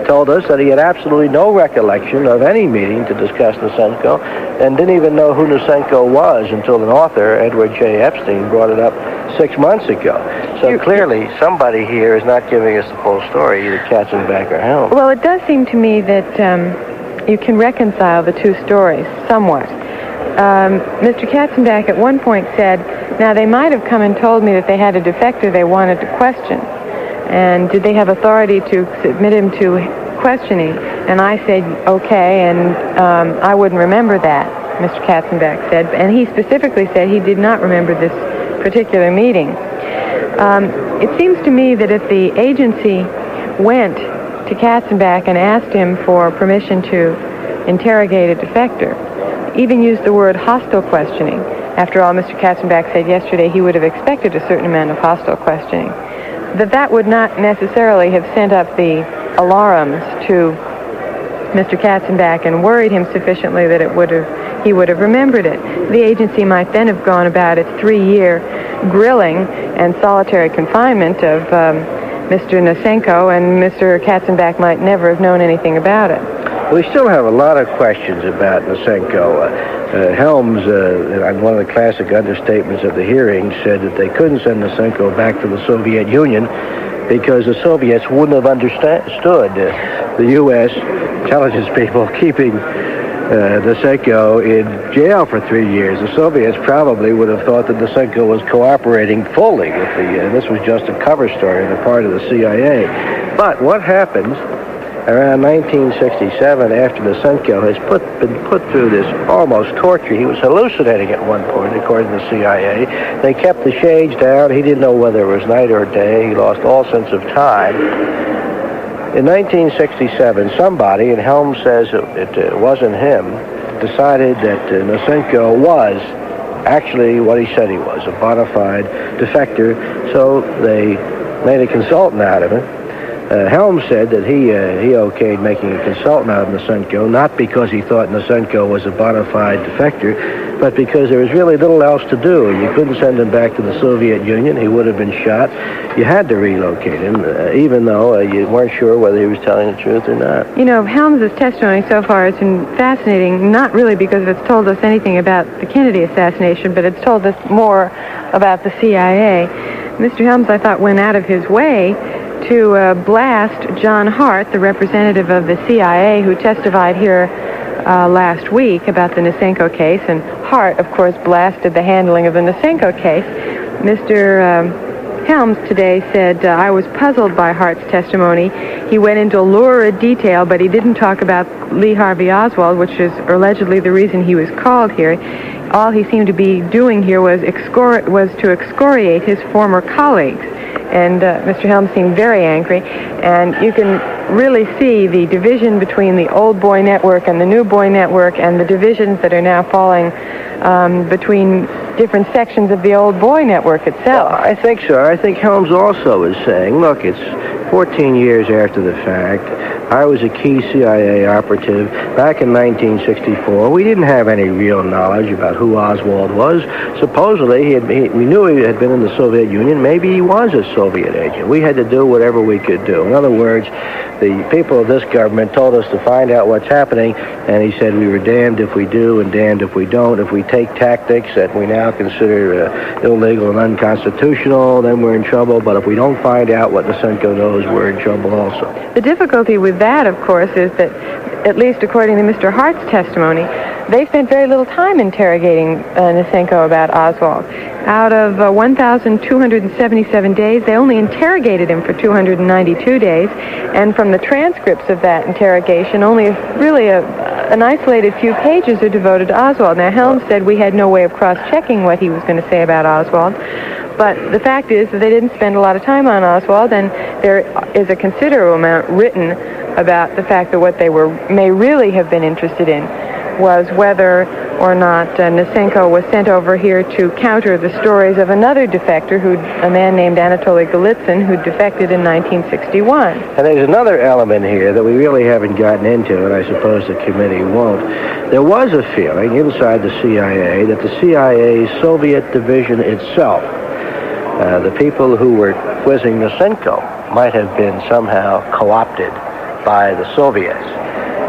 told us that he had absolutely no recollection of any meeting to discuss Nasinko and didn't even know who Nasinko was until an author, Edward J. Epstein, brought it up 6 months ago. So clearly somebody here is not giving us the full story, either Katzenbach or Helms. Well, it does seem to me that you can reconcile the two stories somewhat. Mr. Katzenbach at one point said, now they might have come and told me that they had a defector they wanted to question. And did they have authority to submit him to questioning? And I said, okay, and I wouldn't remember that, Mr. Katzenbach said. And he specifically said he did not remember this particular meeting. It seems to me that if the agency went to Katzenbach and asked him for permission to interrogate a defector, even used the word hostile questioning. After all, Mr. Katzenbach said yesterday he would have expected a certain amount of hostile questioning. That would not necessarily have sent up the alarms to Mr. Katzenbach and worried him sufficiently that he would have remembered it. The agency might then have gone about its 3-year grilling and solitary confinement of Mr. Nasinko, and Mr. Katzenbach might never have known anything about it. We still have a lot of questions about Nasinko. Helms, on one of the classic understatements of the hearing, said that they couldn't send Nasinko back to the Soviet Union because the Soviets wouldn't have understood the U.S. intelligence people keeping Nasinko in jail for 3 years. The Soviets probably would have thought that Nasinko was cooperating fully with this was just a cover story on the part of the CIA. But what happens around 1967, after Nasinko has been put through this almost torture? He was hallucinating at one point, according to the CIA. They kept the shades down. He didn't know whether it was night or day. He lost all sense of time. In 1967, somebody, and Helms says it wasn't him, decided that Nasinko was actually what he said he was, a bona fide defector. So they made a consultant out of him. Helms said that he okayed making a consultant out of Nasinko, not because he thought Nasinko was a bona fide defector, but because there was really little else to do. You couldn't send him back to the Soviet Union. He would have been shot. You had to relocate him, even though you weren't sure whether he was telling the truth or not. You know, Helms' testimony so far has been fascinating, not really because it's told us anything about the Kennedy assassination, but it's told us more about the CIA. Mr. Helms, I thought, went out of his way to blast John Hart, the representative of the CIA who testified here last week about the Nasinko case. And Hart, of course, blasted the handling of the Nasinko case. Mr. Helms today said, I was puzzled by Hart's testimony. He went into lurid detail, but he didn't talk about Lee Harvey Oswald, which is allegedly the reason he was called here. All he seemed to be doing here was to excoriate his former colleagues. And Mr. Helms seemed very angry. And you can really see the division between the old boy network and the new boy network, and the divisions that are now falling between different sections of the old boy network itself. Well, I think so. I think Helms also is saying, look, it's 14 years after the fact. I was a key CIA operative back in 1964. We didn't have any real knowledge about who Oswald was. Supposedly, we knew he had been in the Soviet Union. Maybe he was a Soviet agent. We had to do whatever we could do. In other words, the people of this government told us to find out what's happening, and he said we were damned if we do and damned if we don't. If we take tactics that we now consider illegal and unconstitutional, then we're in trouble. But if we don't find out what Nasinko knows, we're in trouble also. The difficulty with that, of course, is that, at least according to Mr. Hart's testimony, they spent very little time interrogating Nasinko about Oswald. Out of 1,277 days, they only interrogated him for 292 days, and from the transcripts of that interrogation, only an isolated few pages are devoted to Oswald. Now, Helms said we had no way of cross-checking what he was going to say about Oswald, but the fact is that they didn't spend a lot of time on Oswald, and there is a considerable amount written about the fact that what they may really have been interested in was whether or not Nasinko was sent over here to counter the stories of another defector, a man named Anatoly Golitsyn, who defected in 1961. And there's another element here that we really haven't gotten into, and I suppose the committee won't. There was a feeling inside the CIA that the CIA's Soviet division itself, the people who were quizzing Nasinko, might have been somehow co-opted by the Soviets.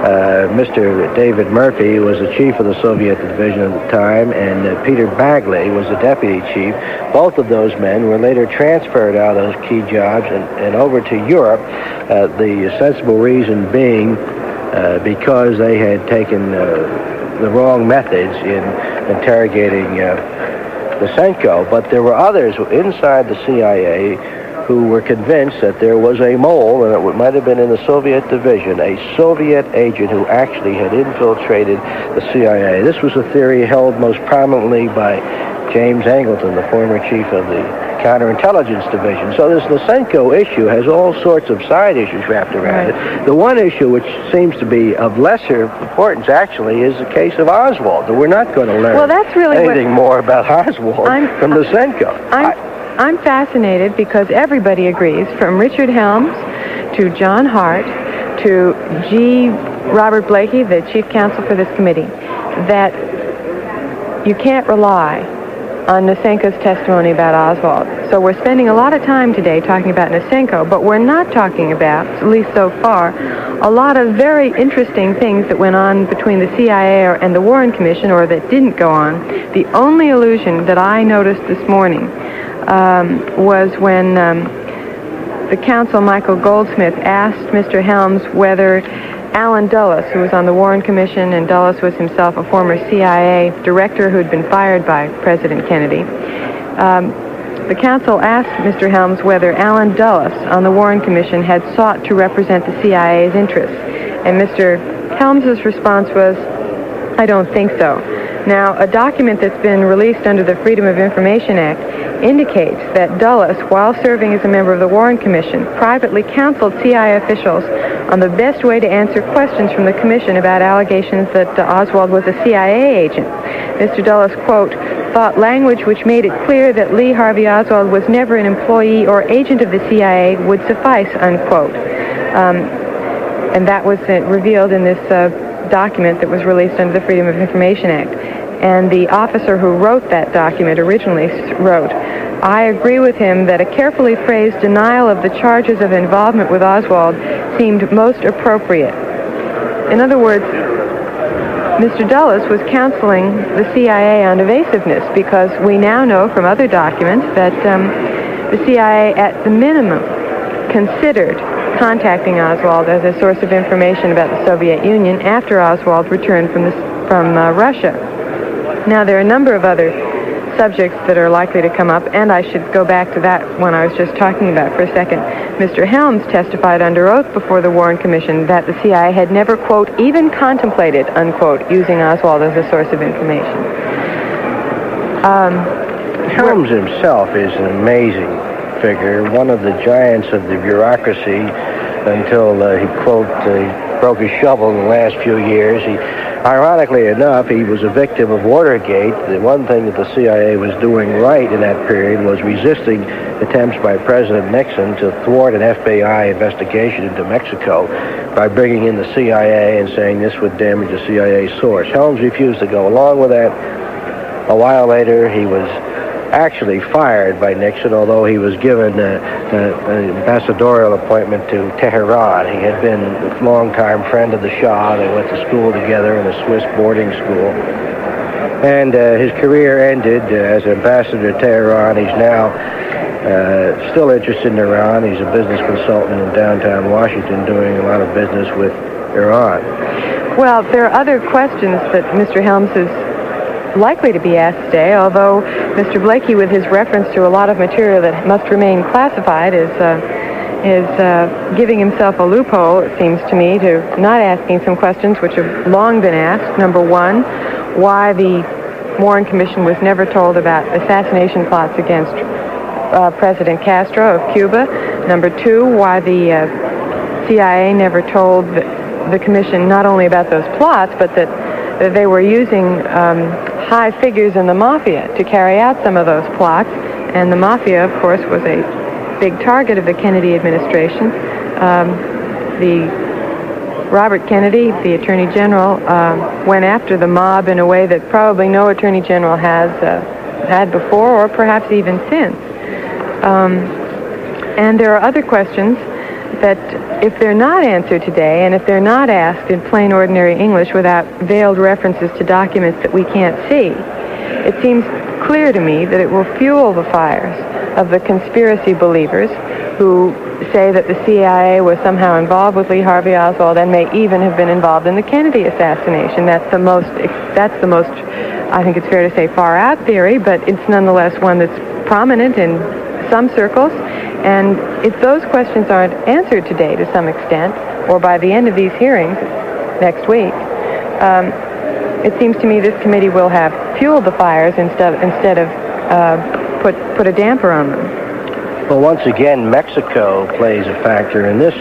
Mr. David Murphy was the chief of the Soviet division at the time, and Peter Bagley was the deputy chief. Both of those men were later transferred out of those key jobs and over to Europe, the sensible reason being because they had taken the wrong methods in interrogating Nasinko. But there were others inside the CIA who were convinced that there was a mole, and it might have been in the Soviet division, a Soviet agent who actually had infiltrated the CIA. This was a theory held most prominently by James Angleton, the former chief of the counterintelligence division. So this Nasinko issue has all sorts of side issues wrapped around it. The one issue which seems to be of lesser importance, actually, is the case of Oswald. We're not going to learn anything more about Oswald from Nasinko. I'm fascinated because everybody agrees, from Richard Helms to John Hart to G. Robert Blakey, the chief counsel for this committee, that you can't rely on Nasinko's testimony about Oswald. So we're spending a lot of time today talking about Nasinko, but we're not talking about, at least so far, a lot of very interesting things that went on between the CIA and the Warren Commission, or that didn't go on. The only allusion that I noticed this morning was when the counsel, Michael Goldsmith, asked Mr. Helms whether Allen Dulles, who was on the Warren Commission, and Dulles was himself a former CIA director who had been fired by President Kennedy. The counsel asked Mr. Helms whether Allen Dulles on the Warren Commission had sought to represent the CIA's interests. And Mr. Helms's response was, I don't think so. Now, a document that's been released under the Freedom of Information Act indicates that Dulles, while serving as a member of the Warren Commission, privately counseled CIA officials on the best way to answer questions from the Commission about allegations that Oswald was a CIA agent. Mr. Dulles, quote, thought language which made it clear that Lee Harvey Oswald was never an employee or agent of the CIA would suffice, unquote. And that was revealed in this document that was released under the Freedom of Information Act. And the officer who wrote that document originally wrote, "I agree with him that a carefully phrased denial of the charges of involvement with Oswald seemed most appropriate." In other words, Mr. Dulles was counseling the CIA on evasiveness, because we now know from other documents that the CIA, at the minimum, considered contacting Oswald as a source of information about the Soviet Union after Oswald returned from Russia. Now, there are a number of other subjects that are likely to come up, and I should go back to that one I was just talking about for a second. Mr. Helms testified under oath before the Warren Commission that the CIA had never, quote, even contemplated, unquote, using Oswald as a source of information. Helms himself is an amazing figure, one of the giants of the bureaucracy until he, quote, broke his shovel in the last few years. Ironically enough, he was a victim of Watergate. The one thing that the CIA was doing right in that period was resisting attempts by President Nixon to thwart an FBI investigation into Mexico by bringing in the CIA and saying this would damage the CIA source. Helms refused to go along with that. A while later, he was actually fired by Nixon, although he was given an ambassadorial appointment to Tehran. He had been a long-time friend of the Shah. They went to school together in a Swiss boarding school. And his career ended as ambassador to Tehran. He's now still interested in Iran. He's a business consultant in downtown Washington doing a lot of business with Iran. Well, there are other questions that Mr. Helms is likely to be asked today, although Mr. Blakey, with his reference to a lot of material that must remain classified, is giving himself a loophole, it seems to me, to not asking some questions which have long been asked. Number one, why the Warren Commission was never told about assassination plots against President Castro of Cuba. Number two, why the CIA never told the Commission not only about those plots, but that they were using high figures in the mafia to carry out some of those plots. And the mafia, of course, was a big target of the Kennedy administration. Robert Kennedy, the Attorney General, went after the mob in a way that probably no Attorney General has had before, or perhaps even since. And there are other questions that, if they're not answered today, and if they're not asked in plain ordinary English without veiled references to documents that we can't see, it seems clear to me that it will fuel the fires of the conspiracy believers who say that the CIA was somehow involved with Lee Harvey Oswald and may even have been involved in the Kennedy assassination. That's the most, I think it's fair to say, far out theory, but it's nonetheless one that's prominent in some circles. And if those questions aren't answered today to some extent, or by the end of these hearings next week, it seems to me this committee will have fueled the fires instead of put a damper on them. Well, once again, Mexico plays a factor in this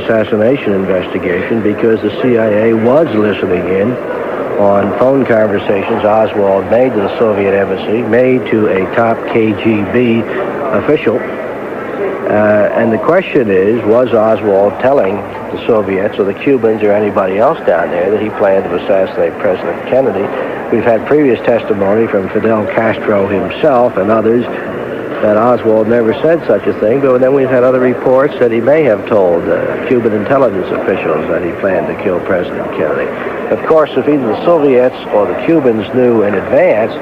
assassination investigation, because the CIA was listening in on phone conversations Oswald made to the Soviet embassy, made to a top KGB official. And the question is, was Oswald telling the Soviets or the Cubans or anybody else down there that he planned to assassinate President Kennedy? We've had previous testimony from Fidel Castro himself and others that Oswald never said such a thing, but then we've had other reports that he may have told Cuban intelligence officials that he planned to kill President Kennedy. Of course, if either the Soviets or the Cubans knew in advance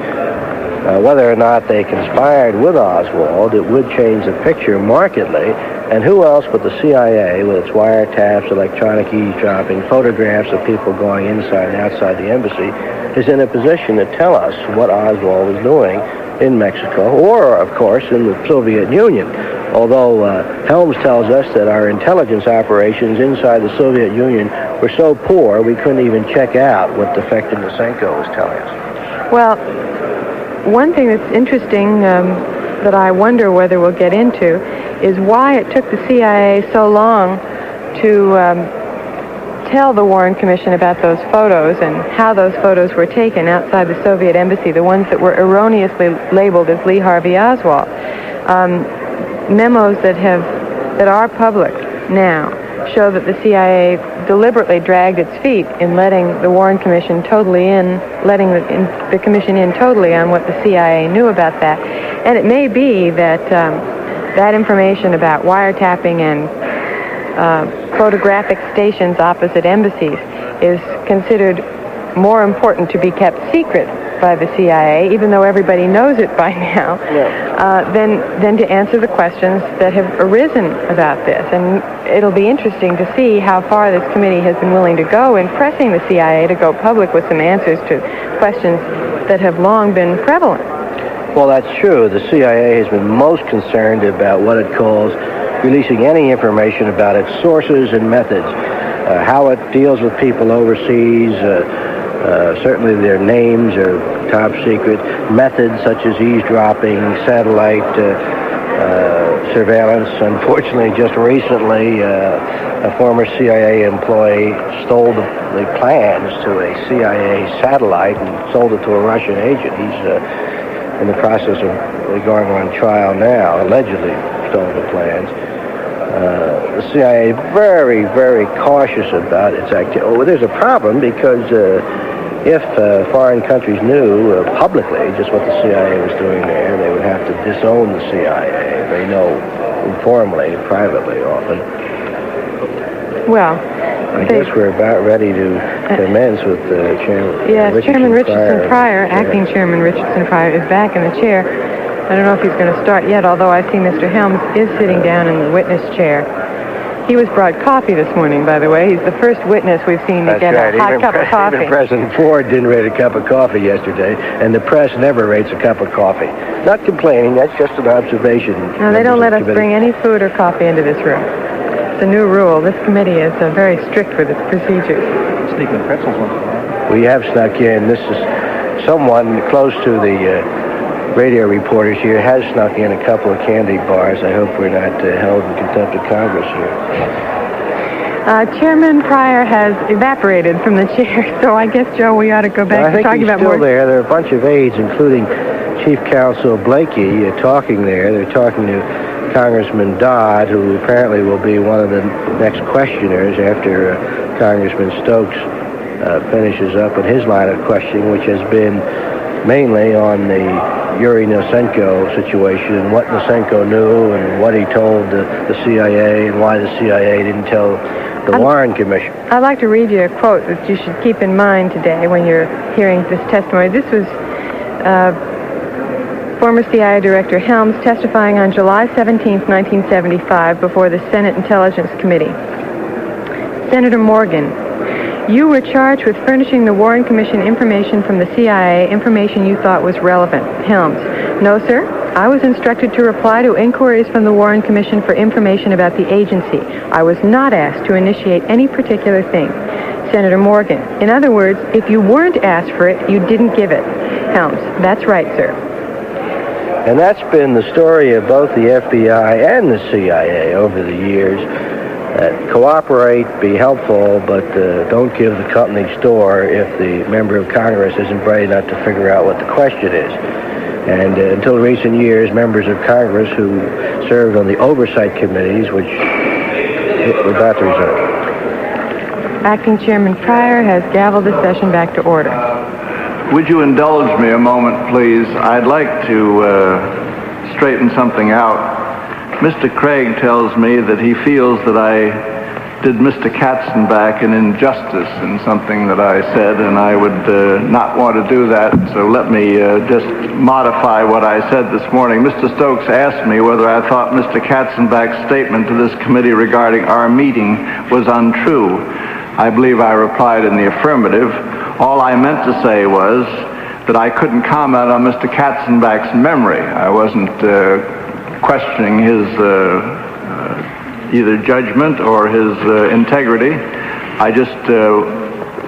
whether or not they conspired with Oswald, it would change the picture markedly. And who else but the CIA, with its wiretaps, electronic eavesdropping, photographs of people going inside and outside the embassy, is in a position to tell us what Oswald was doing in Mexico, or, of course, in the Soviet Union. Although Helms tells us that our intelligence operations inside the Soviet Union were so poor, we couldn't even check out what Defective Nasinko was telling us. Well, one thing that's interesting that I wonder whether we'll get into is why it took the CIA so long to tell the Warren Commission about those photos and how those photos were taken outside the Soviet embassy, the ones that were erroneously labeled as Lee Harvey Oswald. Memos that are public now show that the CIA deliberately dragged its feet in letting the Warren Commission letting the Commission in totally on what the CIA knew about that. And it may be that that information about wiretapping and photographic stations opposite embassies is considered more important to be kept secret by the CIA, even though everybody knows it by now, than to answer the questions that have arisen about this. And it'll be interesting to see how far this committee has been willing to go in pressing the CIA to go public with some answers to questions that have long been prevalent. Well, that's true. The CIA has been most concerned about what it calls releasing any information about its sources and methods, how it deals with people overseas. Certainly their names are top secret. Methods such as eavesdropping, satellite surveillance. Unfortunately, just recently, a former CIA employee stole the plans to a CIA satellite and sold it to a Russian agent. He's in the process of going on trial now, allegedly stole the plans. The CIA is very, very cautious about its activity. Oh, there's a problem because if foreign countries knew publicly just what the CIA was doing there, they would have to disown the CIA. They know informally, privately often. Well, I guess we're about ready to commence with Chairman Chairman Richardson Pryor, Acting Chairman Richardson Pryor, is back in the chair. I don't know if he's going to start yet, although I see Mr. Helms is sitting down in the witness chair. He was brought coffee this morning, by the way. He's the first witness we've seen to get a hot cup of coffee. Even President Ford didn't rate a cup of coffee yesterday, and the press never rates a cup of coffee. Not complaining, that's just an observation. No, they don't let us bring any food or coffee into this room. It's a new rule. This committee is very strict with its procedures. Sneaking pretzels once in a while. We have snuck in. This is someone close to the radio reporters here has snuck in a couple of candy bars. I hope we're not held in contempt of Congress here. Chairman Pryor has evaporated from the chair, so I guess, Joe, we ought to go back to talking about more. I think he's still there. There are a bunch of aides, including Chief Counsel Blakey, talking there. They're talking to Congressman Dodd, who apparently will be one of the next questioners after Congressman Stokes finishes up with his line of questioning, which has been mainly on the Yuri Nasinko situation and what Nasinko knew and what he told the CIA and why the CIA didn't tell the Warren Commission. I'd like to read you a quote that you should keep in mind today when you're hearing this testimony. This was former CIA Director Helms testifying on July 17, 1975 before the Senate Intelligence Committee. Senator Morgan, you were charged with furnishing the Warren Commission information from the CIA, information you thought was relevant. Helms, no, sir. I was instructed to reply to inquiries from the Warren Commission for information about the agency. I was not asked to initiate any particular thing. Senator Morgan, in other words, if you weren't asked for it, you didn't give it. Helms, that's right, sir. And that's been the story of both the FBI and the CIA over the years. Cooperate, be helpful, but don't give the company store if the member of Congress isn't bright enough to figure out what the question is. And until recent years, members of Congress who served on the oversight committees, which were about to resign. Acting Chairman Pryor has gavelled the session back to order. Would you indulge me a moment, please? I'd like to straighten something out. Mr. Craig tells me that he feels that I did Mr. Katzenbach an injustice in something that I said, and I would not want to do that, so let me just modify what I said this morning. Mr. Stokes asked me whether I thought Mr. Katzenbach's statement to this committee regarding our meeting was untrue. I believe I replied in the affirmative. All I meant to say was that I couldn't comment on Mr. Katzenbach's memory. I wasn't questioning his either judgment or his integrity. I just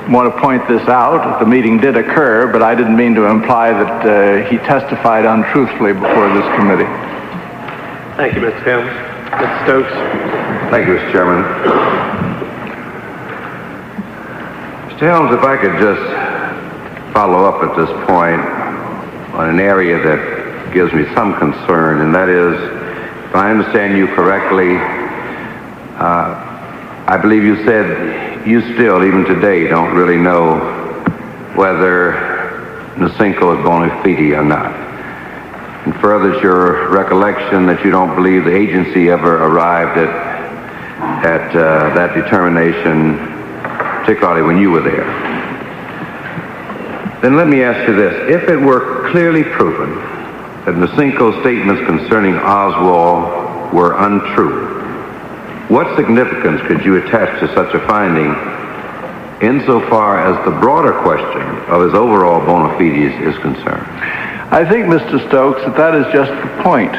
want to point this out. The meeting did occur, but I didn't mean to imply that he testified untruthfully before this committee. Thank you, Mr. Helms. Mr. Stokes. Thank you, Mr. Chairman. Mr. Helms, if I could just follow up at this point on an area that gives me some concern, and that is, if I understand you correctly, I believe you said you still, even today, don't really know whether Nasinko is bona fide or not. And furthers your recollection that you don't believe the agency ever arrived at that determination, particularly when you were there. Then let me ask you this. If it were clearly proven that Nasinko's statements concerning Oswald were untrue, what significance could you attach to such a finding insofar as the broader question of his overall bona fides is concerned? I think, Mr. Stokes, that is just the point.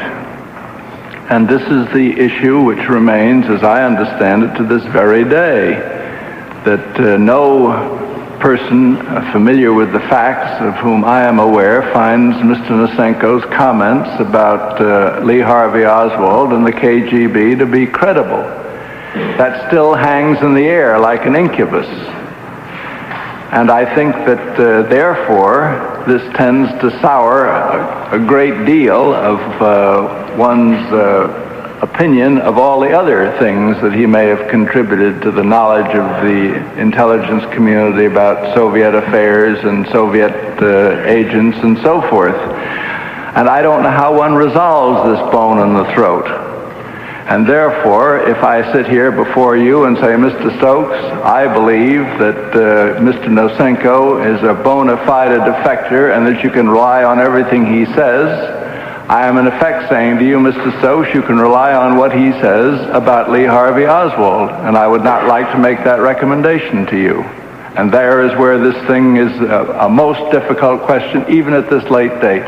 And this is the issue which remains, as I understand it, to this very day, that no person familiar with the facts of whom I am aware finds Mr. Nasinko's comments about Lee Harvey Oswald and the KGB to be credible. That still hangs in the air like an incubus. And I think that, therefore, this tends to sour a great deal of one's opinion of all the other things that he may have contributed to the knowledge of the intelligence community about Soviet affairs and Soviet agents and so forth. And I don't know how one resolves this bone in the throat. And therefore, if I sit here before you and say, Mr. Stokes, I believe that Mr. Nasinko is a bona fide defector and that you can rely on everything he says, I am in effect saying to you, Mr. Stokes, you can rely on what he says about Lee Harvey Oswald, and I would not like to make that recommendation to you. And there is where this thing is a most difficult question, even at this late date.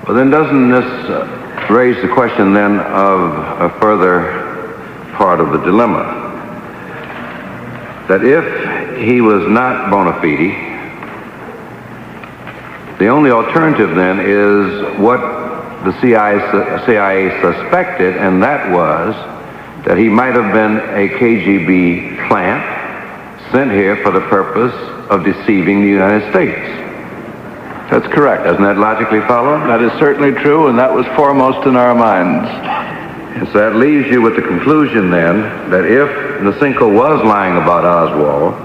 Well, then doesn't this raise the question then of a further part of the dilemma? That if he was not bona fide, the only alternative then is what the CIA suspected, and that was that he might have been a KGB plant sent here for the purpose of deceiving the United States. That's correct. Doesn't that logically follow? That is certainly true, and that was foremost in our minds. And so that leaves you with the conclusion then that if Nasinko was lying about Oswald,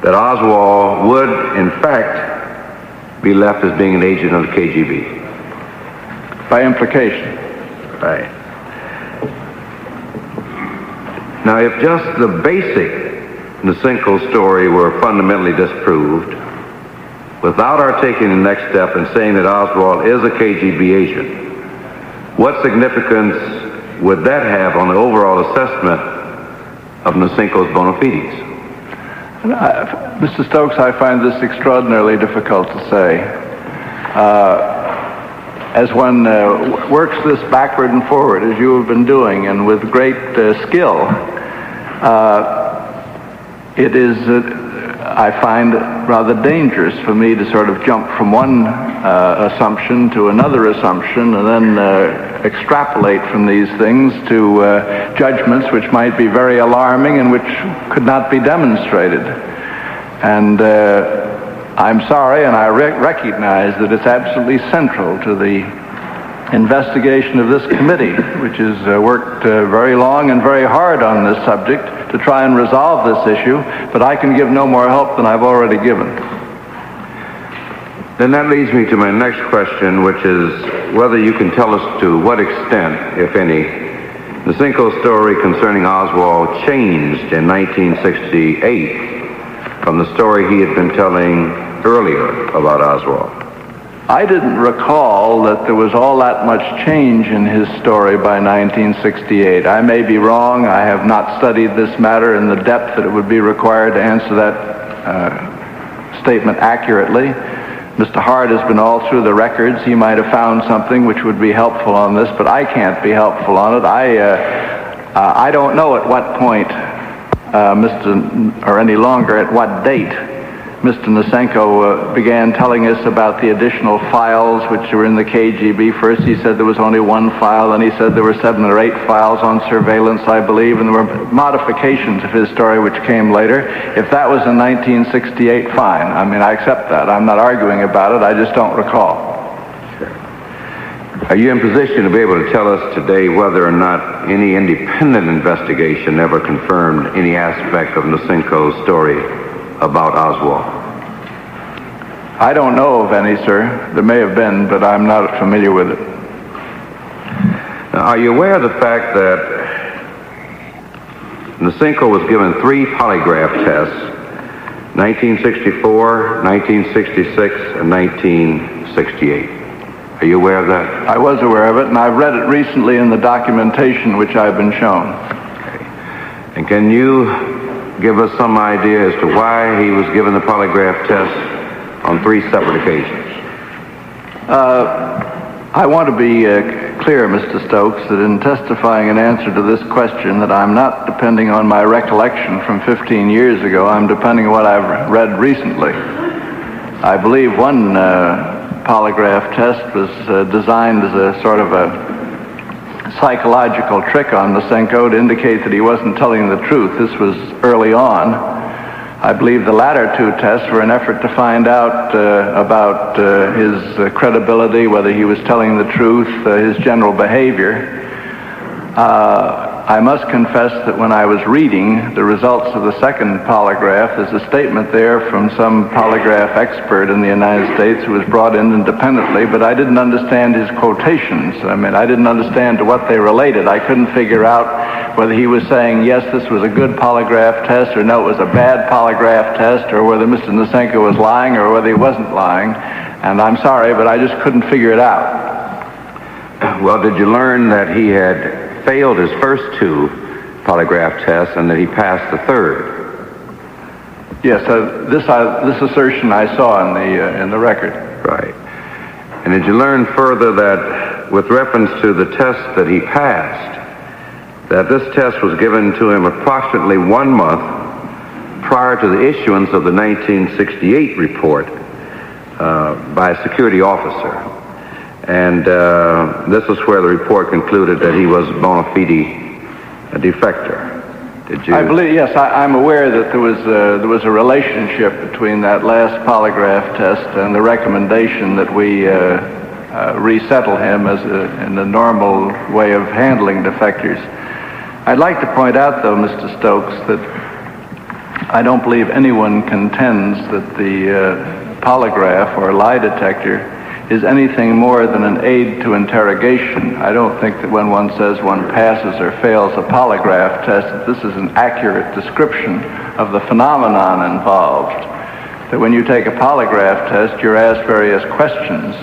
that Oswald would, in fact, be left as being an agent of the KGB. By implication. Right. Now, if just the basic Nasinko story were fundamentally disproved, without our taking the next step and saying that Oswald is a KGB agent, what significance would that have on the overall assessment of Nasinko's bona fides? Mr. Stokes, I find this extraordinarily difficult to say. As one works this backward and forward, as you have been doing, and with great skill, it is, I find, rather dangerous for me to sort of jump from one assumption to another assumption and then extrapolate from these things to judgments which might be very alarming and which could not be demonstrated. And I'm sorry, and I recognize that it's absolutely central to the investigation of this committee, which has worked very long and very hard on this subject to try and resolve this issue, but I can give no more help than I've already given. Then that leads me to my next question, which is whether you can tell us to what extent, if any, Nasinko's story concerning Oswald changed in 1968 from the story he had been telling earlier about Oswald. I didn't recall that there was all that much change in his story by 1968. I may be wrong. I have not studied this matter in the depth that it would be required to answer that statement accurately. Mr. Hart has been all through the records. He might have found something which would be helpful on this, but I can't be helpful on it. I don't know at what point, or any longer at what date, Mr. Nasinko began telling us about the additional files which were in the KGB. First he said there was only one file, and he said there were 7 or 8 files on surveillance, I believe, and there were modifications of his story which came later. If that was in 1968, fine. I mean, I accept that. I'm not arguing about it. I just don't recall. Are you in position to be able to tell us today whether or not any independent investigation ever confirmed any aspect of Nasinko's story about Oswald? I don't know of any, sir. There may have been, but I'm not familiar with it. Now, are you aware of the fact that Nasinko was given 3 polygraph tests, 1964, 1966, and 1968? Are you aware of that? I was aware of it, and I've read it recently in the documentation which I've been shown. Okay. And can you give us some idea as to why he was given the polygraph test on 3 separate occasions? I want to be clear, Mr. Stokes, that in testifying in answer to this question, that I'm not depending on my recollection from 15 years ago. I'm depending on what I've read recently. I believe one polygraph test was designed as a sort of a psychological trick on Nasinko to indicate that he wasn't telling the truth. This was early on. I believe the latter 2 tests were an effort to find out about his credibility, whether he was telling the truth, his general behavior. I must confess that when I was reading the results of the second polygraph, there's a statement there from some polygraph expert in the United States who was brought in independently, but I didn't understand his quotations. I mean, I didn't understand to what they related. I couldn't figure out whether he was saying, yes, this was a good polygraph test, or no, it was a bad polygraph test, or whether Mr. Nasinko was lying, or whether he wasn't lying. And I'm sorry, but I just couldn't figure it out. Well, did you learn that he had failed his first 2 polygraph tests and that he passed the 3rd? Yes, this assertion I saw in the record. Right. And did you learn further that with reference to the test that he passed, that this test was given to him approximately 1 month prior to the issuance of the 1968 report by a security officer? And this is where the report concluded that he was bona fide a defector. Did you? I believe, yes, I'm aware that there was a relationship between that last polygraph test and the recommendation that we resettle him as in the normal way of handling defectors. I'd like to point out, though, Mr. Stokes, that I don't believe anyone contends that the polygraph or lie detector is anything more than an aid to interrogation. I don't think that when one says one passes or fails a polygraph test, that this is an accurate description of the phenomenon involved. That when you take a polygraph test, you're asked various questions,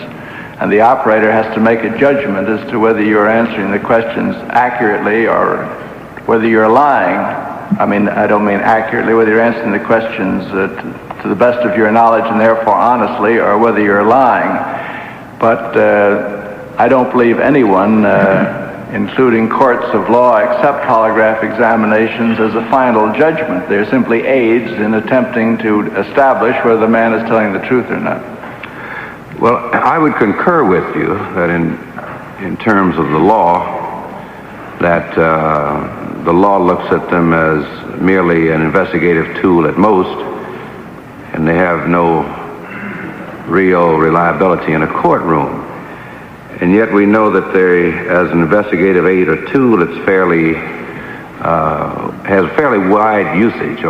and the operator has to make a judgment as to whether you're answering the questions accurately or whether you're lying. I mean, I don't mean accurately, whether you're answering the questions to the best of your knowledge and therefore honestly, or whether you're lying. But I don't believe anyone, including courts of law, accept polygraph examinations as a final judgment. They're simply aids in attempting to establish whether the man is telling the truth or not. Well, I would concur with you that in terms of the law, that the law looks at them as merely an investigative tool at most, and they have no real reliability in a courtroom. And yet we know that they, as an investigative aid or tool, it's fairly, has fairly wide usage.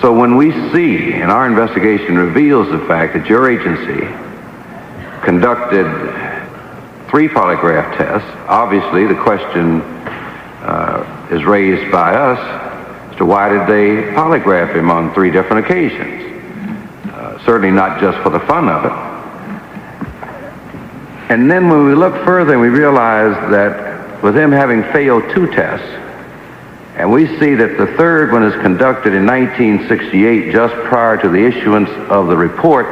So when we see, and our investigation reveals the fact that your agency conducted 3 polygraph tests, obviously the question is raised by us as to why did they polygraph him on 3 different occasions? Certainly not just for the fun of it. And then when we look further, we realize that with him having failed 2 tests, and we see that the 3rd one is conducted in 1968, just prior to the issuance of the report,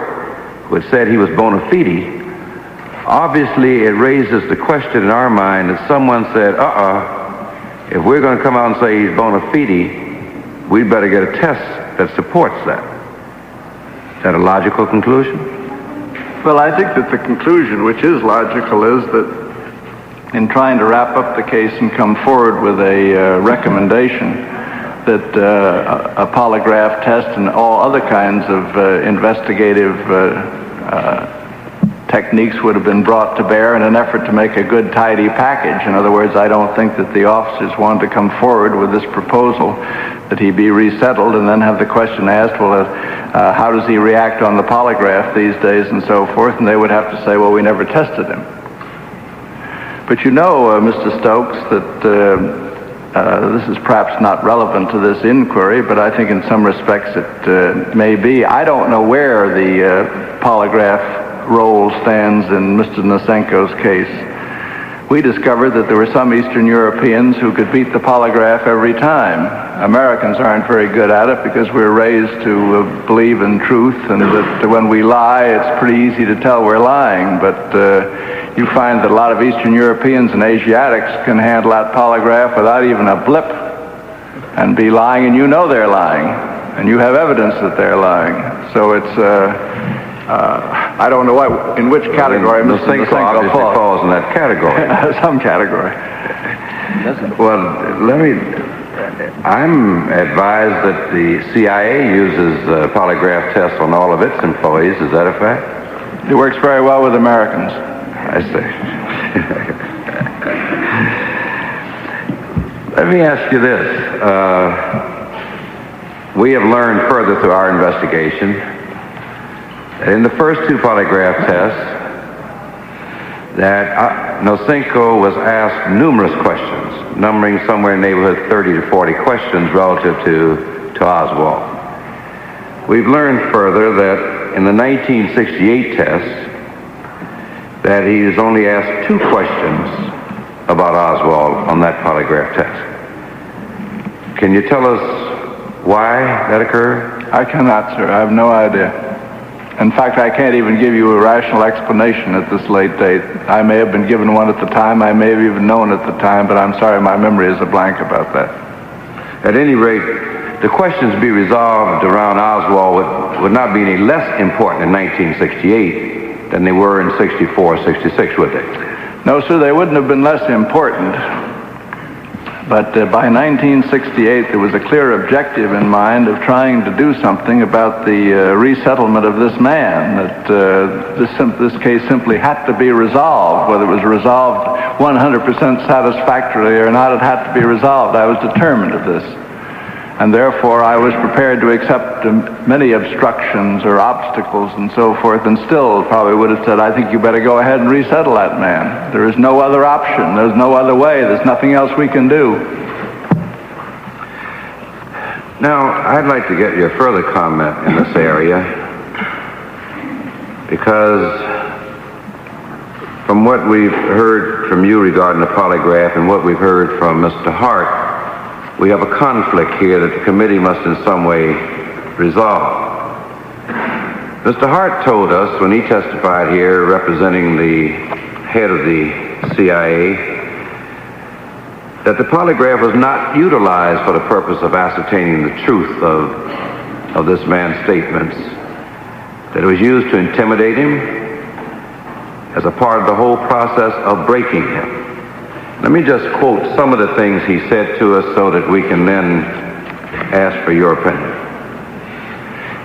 which said he was bona fide, obviously it raises the question in our mind that someone said, if we're going to come out and say he's bona fide, we'd better get a test that supports that. Is that a logical conclusion? Well, I think that the conclusion, which is logical, is that in trying to wrap up the case and come forward with a recommendation that a polygraph test and all other kinds of investigative techniques would have been brought to bear in an effort to make a good, tidy package. In other words, I don't think that the officers wanted to come forward with this proposal that he be resettled and then have the question asked, well, how does he react on the polygraph these days and so forth, and they would have to say, well, we never tested him. But you know, Mr. Stokes, that this is perhaps not relevant to this inquiry, but I think in some respects it may be. I don't know where the polygraph role stands in Mr. Nasinko's case. We discovered that there were some Eastern Europeans who could beat the polygraph every time. Americans aren't very good at it because we're raised to believe in truth, and that when we lie, it's pretty easy to tell we're lying. But you find that a lot of Eastern Europeans and Asiatics can handle that polygraph without even a blip and be lying, and you know they're lying, and you have evidence that they're lying. So it's I don't know in which category Mr. Nasinko obviously falls in that category. Some category. Well, I'm advised that the CIA uses polygraph tests on all of its employees. Is that a fact? It works very well with Americans. I see. Let me ask you this. We have learned further through our investigation that in the first two polygraph tests that Nasinko was asked numerous questions, numbering somewhere in the neighborhood of 30 to 40 questions relative to Oswald. We've learned further that in the 1968 test that he is only asked 2 questions about Oswald on that polygraph test. Can you tell us why that occurred? I cannot, sir. I have no idea. In fact, I can't even give you a rational explanation at this late date. I may have been given one at the time. I may have even known at the time, but I'm sorry, my memory is a blank about that. At any rate, the questions to be resolved around Oswald would not be any less important in 1968 than they were in 64, 66, would they? No, sir, they wouldn't have been less important. But by 1968, there was a clear objective in mind of trying to do something about the resettlement of this man, that this case simply had to be resolved. Whether it was resolved 100% satisfactorily or not, it had to be resolved. I was determined of this. And therefore, I was prepared to accept many obstructions or obstacles and so forth, and still probably would have said, I think you better go ahead and resettle that man. There is no other option. There's no other way. There's nothing else we can do. Now, I'd like to get your further comment in this area, because from what we've heard from you regarding the polygraph and what we've heard from Mr. Hart, we have a conflict here that the committee must in some way resolve. Mr. Hart told us when he testified here representing the head of the CIA that the polygraph was not utilized for the purpose of ascertaining the truth of this man's statements, that it was used to intimidate him as a part of the whole process of breaking him. Let me just quote some of the things he said to us so that we can then ask for your opinion.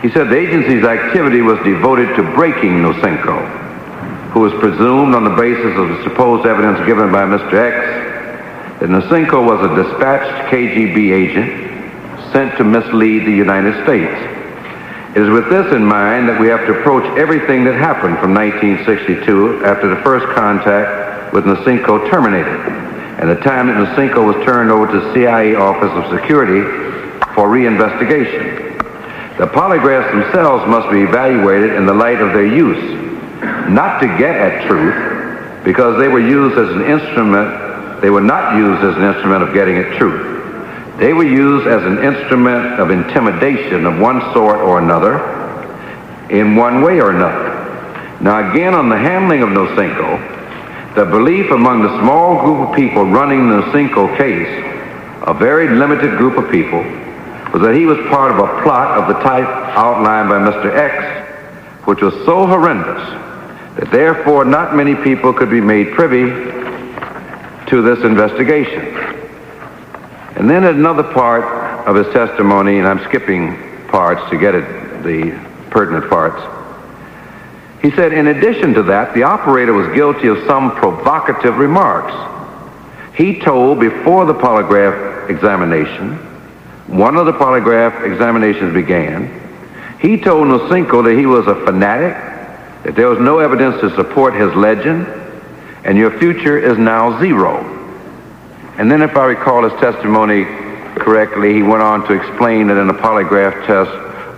He said the agency's activity was devoted to breaking Nasinko, who was presumed on the basis of the supposed evidence given by Mr. X that Nasinko was a dispatched KGB agent sent to mislead the United States. It is with this in mind that we have to approach everything that happened from 1962 after the first contact with Nasinko terminated, and the time that Nasinko was turned over to the CIA Office of Security for reinvestigation. The polygraphs themselves must be evaluated in the light of their use, not to get at truth, because they were used as an instrument. They were not used as an instrument of getting at truth. They were used as an instrument of intimidation of one sort or another, in one way or another. Now again, on the handling of Nasinko, the belief among the small group of people running the Nasinko case, a very limited group of people, was that he was part of a plot of the type outlined by Mr. X, which was so horrendous that therefore not many people could be made privy to this investigation. And then at another part of his testimony, and I'm skipping parts to get at the pertinent parts, he said, in addition to that, the operator was guilty of some provocative remarks. He told before the polygraph examination, one of the polygraph examinations began, he told Nasinko that he was a fanatic, that there was no evidence to support his legend, and your future is now zero. And then if I recall his testimony correctly, he went on to explain that in a polygraph test,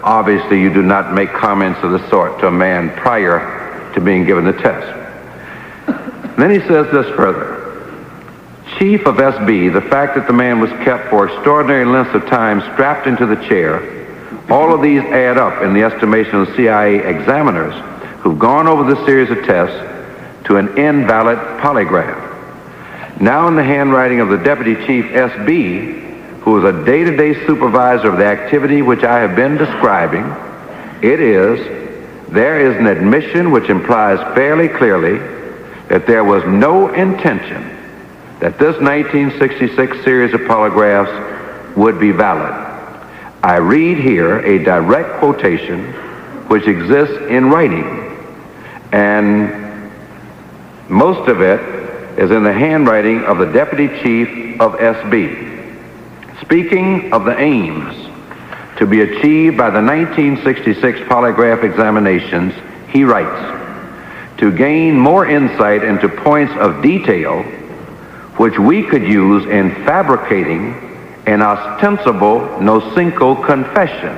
obviously you do not make comments of the sort to a man prior to being given the test. And then he says this further. Chief of SB, the fact that the man was kept for extraordinary lengths of time strapped into the chair, all of these add up in the estimation of the CIA examiners who've gone over this series of tests to an invalid polygraph. Now in the handwriting of the Deputy Chief SB, who is a day-to-day supervisor of the activity which I have been describing, there is an admission which implies fairly clearly that there was no intention that this 1966 series of polygraphs would be valid. I read here a direct quotation which exists in writing, and most of it is in the handwriting of the Deputy Chief of SB. Speaking of the aims to be achieved by the 1966 polygraph examinations, he writes, to gain more insight into points of detail which we could use in fabricating an ostensible Nasinko confession,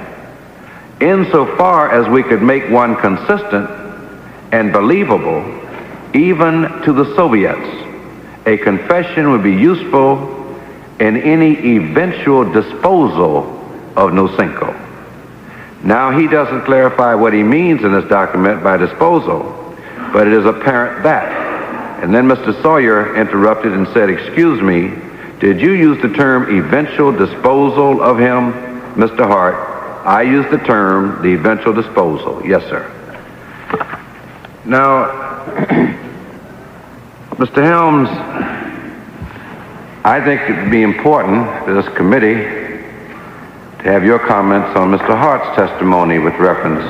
insofar as we could make one consistent and believable even to the Soviets. A confession would be useful in any eventual disposal of Nasinko. Now, he doesn't clarify what he means in this document by disposal, but it is apparent that. And then Mr. Sawyer interrupted and said, excuse me, did you use the term eventual disposal of him? Mr. Hart, I used the term the eventual disposal. Yes, sir. Now, Mr. Helms, I think it would be important to this committee to have your comments on Mr. Hart's testimony with reference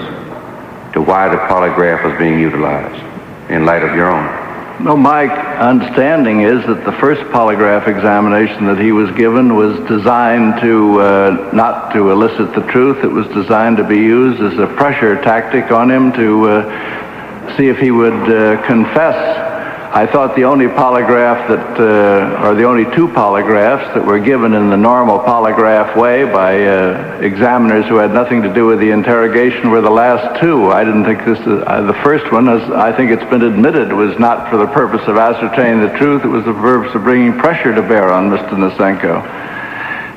to why the polygraph was being utilized in light of your own. No, my understanding is that the first polygraph examination that he was given was designed to not to elicit the truth. It was designed to be used as a pressure tactic on him to see if he would confess. I thought the only polygraph or the only two polygraphs that were given in the normal polygraph way by examiners who had nothing to do with the interrogation were the last two. I didn't think this is, the first one, as I think it's been admitted, was not for the purpose of ascertaining the truth. It was the purpose of bringing pressure to bear on Mr. Nasinko.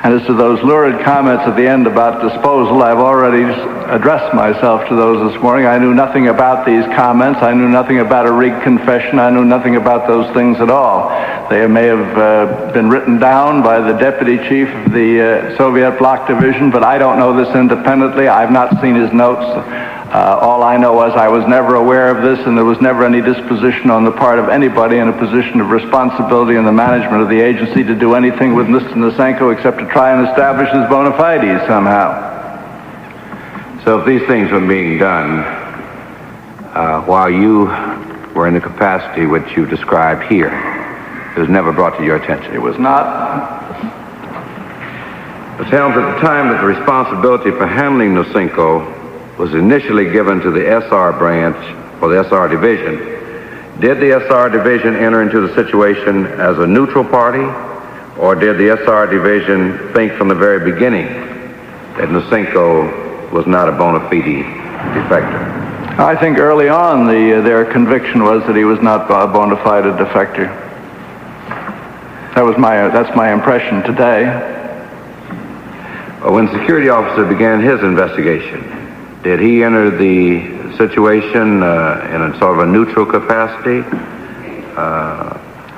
And as to those lurid comments at the end about disposal, I've already addressed myself to those this morning. I knew nothing about these comments. I knew nothing about a rigged confession. I knew nothing about those things at all. They may have been written down by the deputy chief of the Soviet Bloc Division, but I don't know this independently. I've not seen his notes. All I know is I was never aware of this, and there was never any disposition on the part of anybody in a position of responsibility in the management of the agency to do anything with Mr. Nasinko except to try and establish his bona fides somehow. So if these things were being done while you were in the capacity which you described here, it was never brought to your attention? It was not. Ms. Helms, at the time that the responsibility for handling Nasinko was initially given to the SR branch, or the SR division, did the SR division enter into the situation as a neutral party, or did the SR division think from the very beginning that Nasinko was not a bona fide defector? I think early on their conviction was that he was not a bona fide defector. That's my impression today. When the security officer began his investigation, did he enter the situation in a sort of a neutral capacity?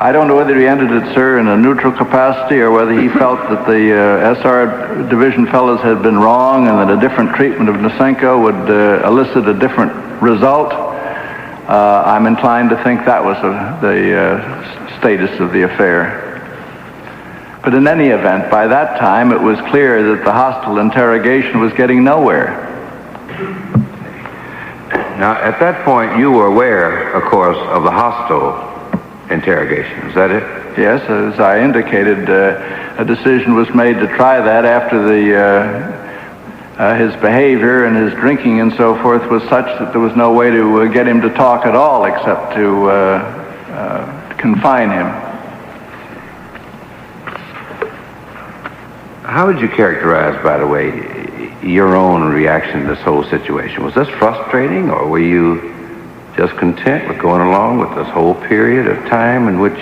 I don't know whether he entered it, sir, in a neutral capacity or whether he felt that the SR Division fellows had been wrong and that a different treatment of Nasinko would elicit a different result. I'm inclined to think that was the status of the affair. But in any event, by that time it was clear that the hostile interrogation was getting nowhere. Now, at that point, you were aware, of course, of the hostile interrogation. Is that it? Yes, as I indicated, a decision was made to try that after his behavior and his drinking and so forth was such that there was no way to get him to talk at all except to confine him. How would you characterize, by the way, your own reaction to this whole situation? Was this frustrating, or were you just content with going along with this whole period of time in which...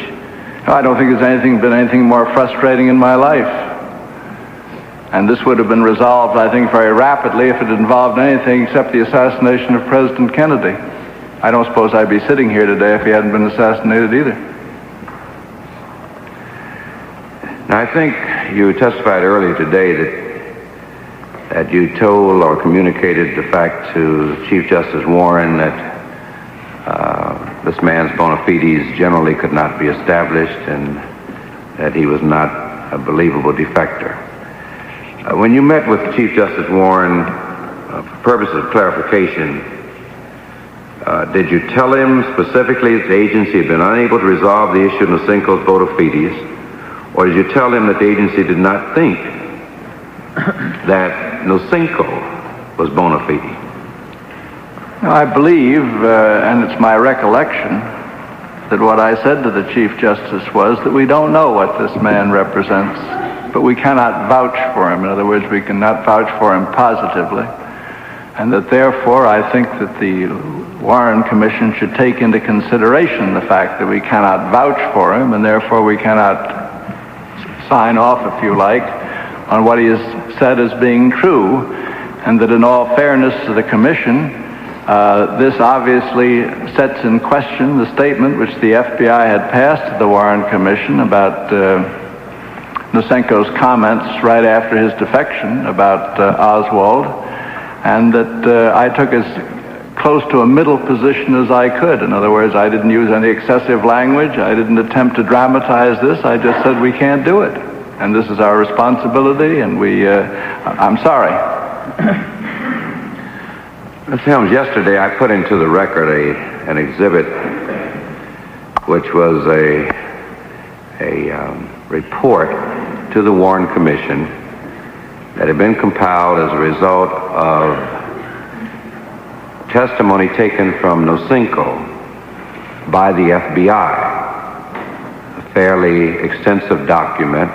I don't think there's been anything more frustrating in my life. And this would have been resolved, I think, very rapidly if it involved anything except the assassination of President Kennedy. I don't suppose I'd be sitting here today if he hadn't been assassinated either. Now, I think you testified earlier today that you told or communicated the fact to Chief Justice Warren that this man's bona fides generally could not be established and that he was not a believable defector. When you met with Chief Justice Warren for purposes of clarification, did you tell him specifically that the agency had been unable to resolve the issue of Nasinko's bona fides, or did you tell him that the agency did not think that Nasinko was bona fide? I believe, and it's my recollection, that what I said to the Chief Justice was that we don't know what this man represents, but we cannot vouch for him. In other words, we cannot vouch for him positively. And that therefore I think that the Warren Commission should take into consideration the fact that we cannot vouch for him, and therefore we cannot sign off, if you like, on what he has said as being true, and that in all fairness to the Commission, this obviously sets in question the statement which the FBI had passed to the Warren Commission about Nasinko's comments right after his defection about Oswald, and that I took as close to a middle position as I could. In other words, I didn't use any excessive language. I didn't attempt to dramatize this. I just said we can't do it, and this is our responsibility, and I'm sorry. Ms. Helms, yesterday I put into the record an exhibit which was a report to the Warren Commission that had been compiled as a result of testimony taken from Nasinko by the FBI, a fairly extensive document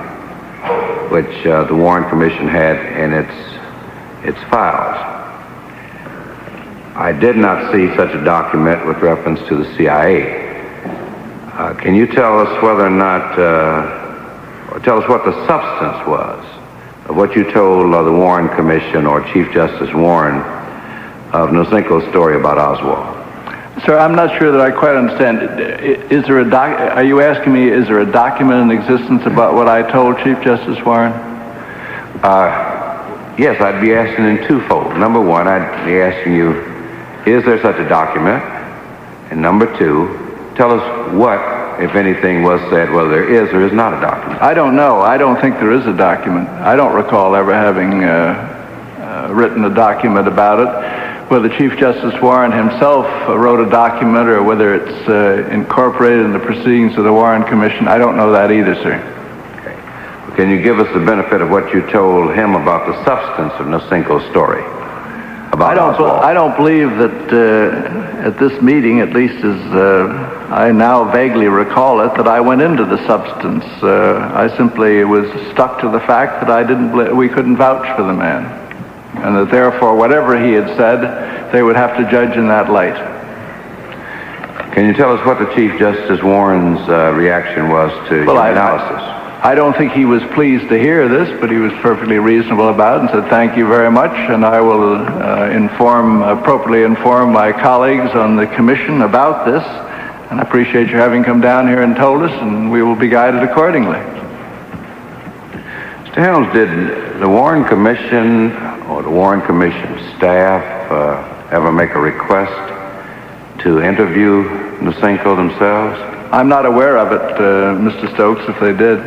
which the Warren Commission had in its files. I did not see such a document with reference to the CIA. Can you tell us whether or not, or tell us what the substance was of what you told the Warren Commission or Chief Justice Warren of Nasinko's story about Oswald? Sir, I'm not sure that I quite understand. Are you asking me, is there a document in existence about what I told Chief Justice Warren? Yes, I'd be asking in twofold. Number one, I'd be asking you, is there such a document? And number two, tell us what, if anything, was said, whether there is or is not a document. I don't know. I don't think there is a document. I don't recall ever having written a document about it. Whether Chief Justice Warren himself wrote a document or whether it's incorporated in the proceedings of the Warren Commission, I don't know that either, sir. Okay. Well, can you give us the benefit of what you told him about the substance of Nasinko's story? I don't believe that at this meeting, at least as I now vaguely recall it, that I went into the substance. I simply was stuck to the fact that we couldn't vouch for the man, and that therefore whatever he had said, they would have to judge in that light. Can you tell us what the Chief Justice Warren's reaction was to your analysis? I don't think he was pleased to hear this, but he was perfectly reasonable about it and said, thank you very much, and I will appropriately inform my colleagues on the commission about this, And I appreciate you having come down here and told us, and we will be guided accordingly. Mr. Helms, did the Warren Commission or the Warren Commission staff ever make a request to interview Nasinko themselves? I'm not aware of it, Mr. Stokes, if they did.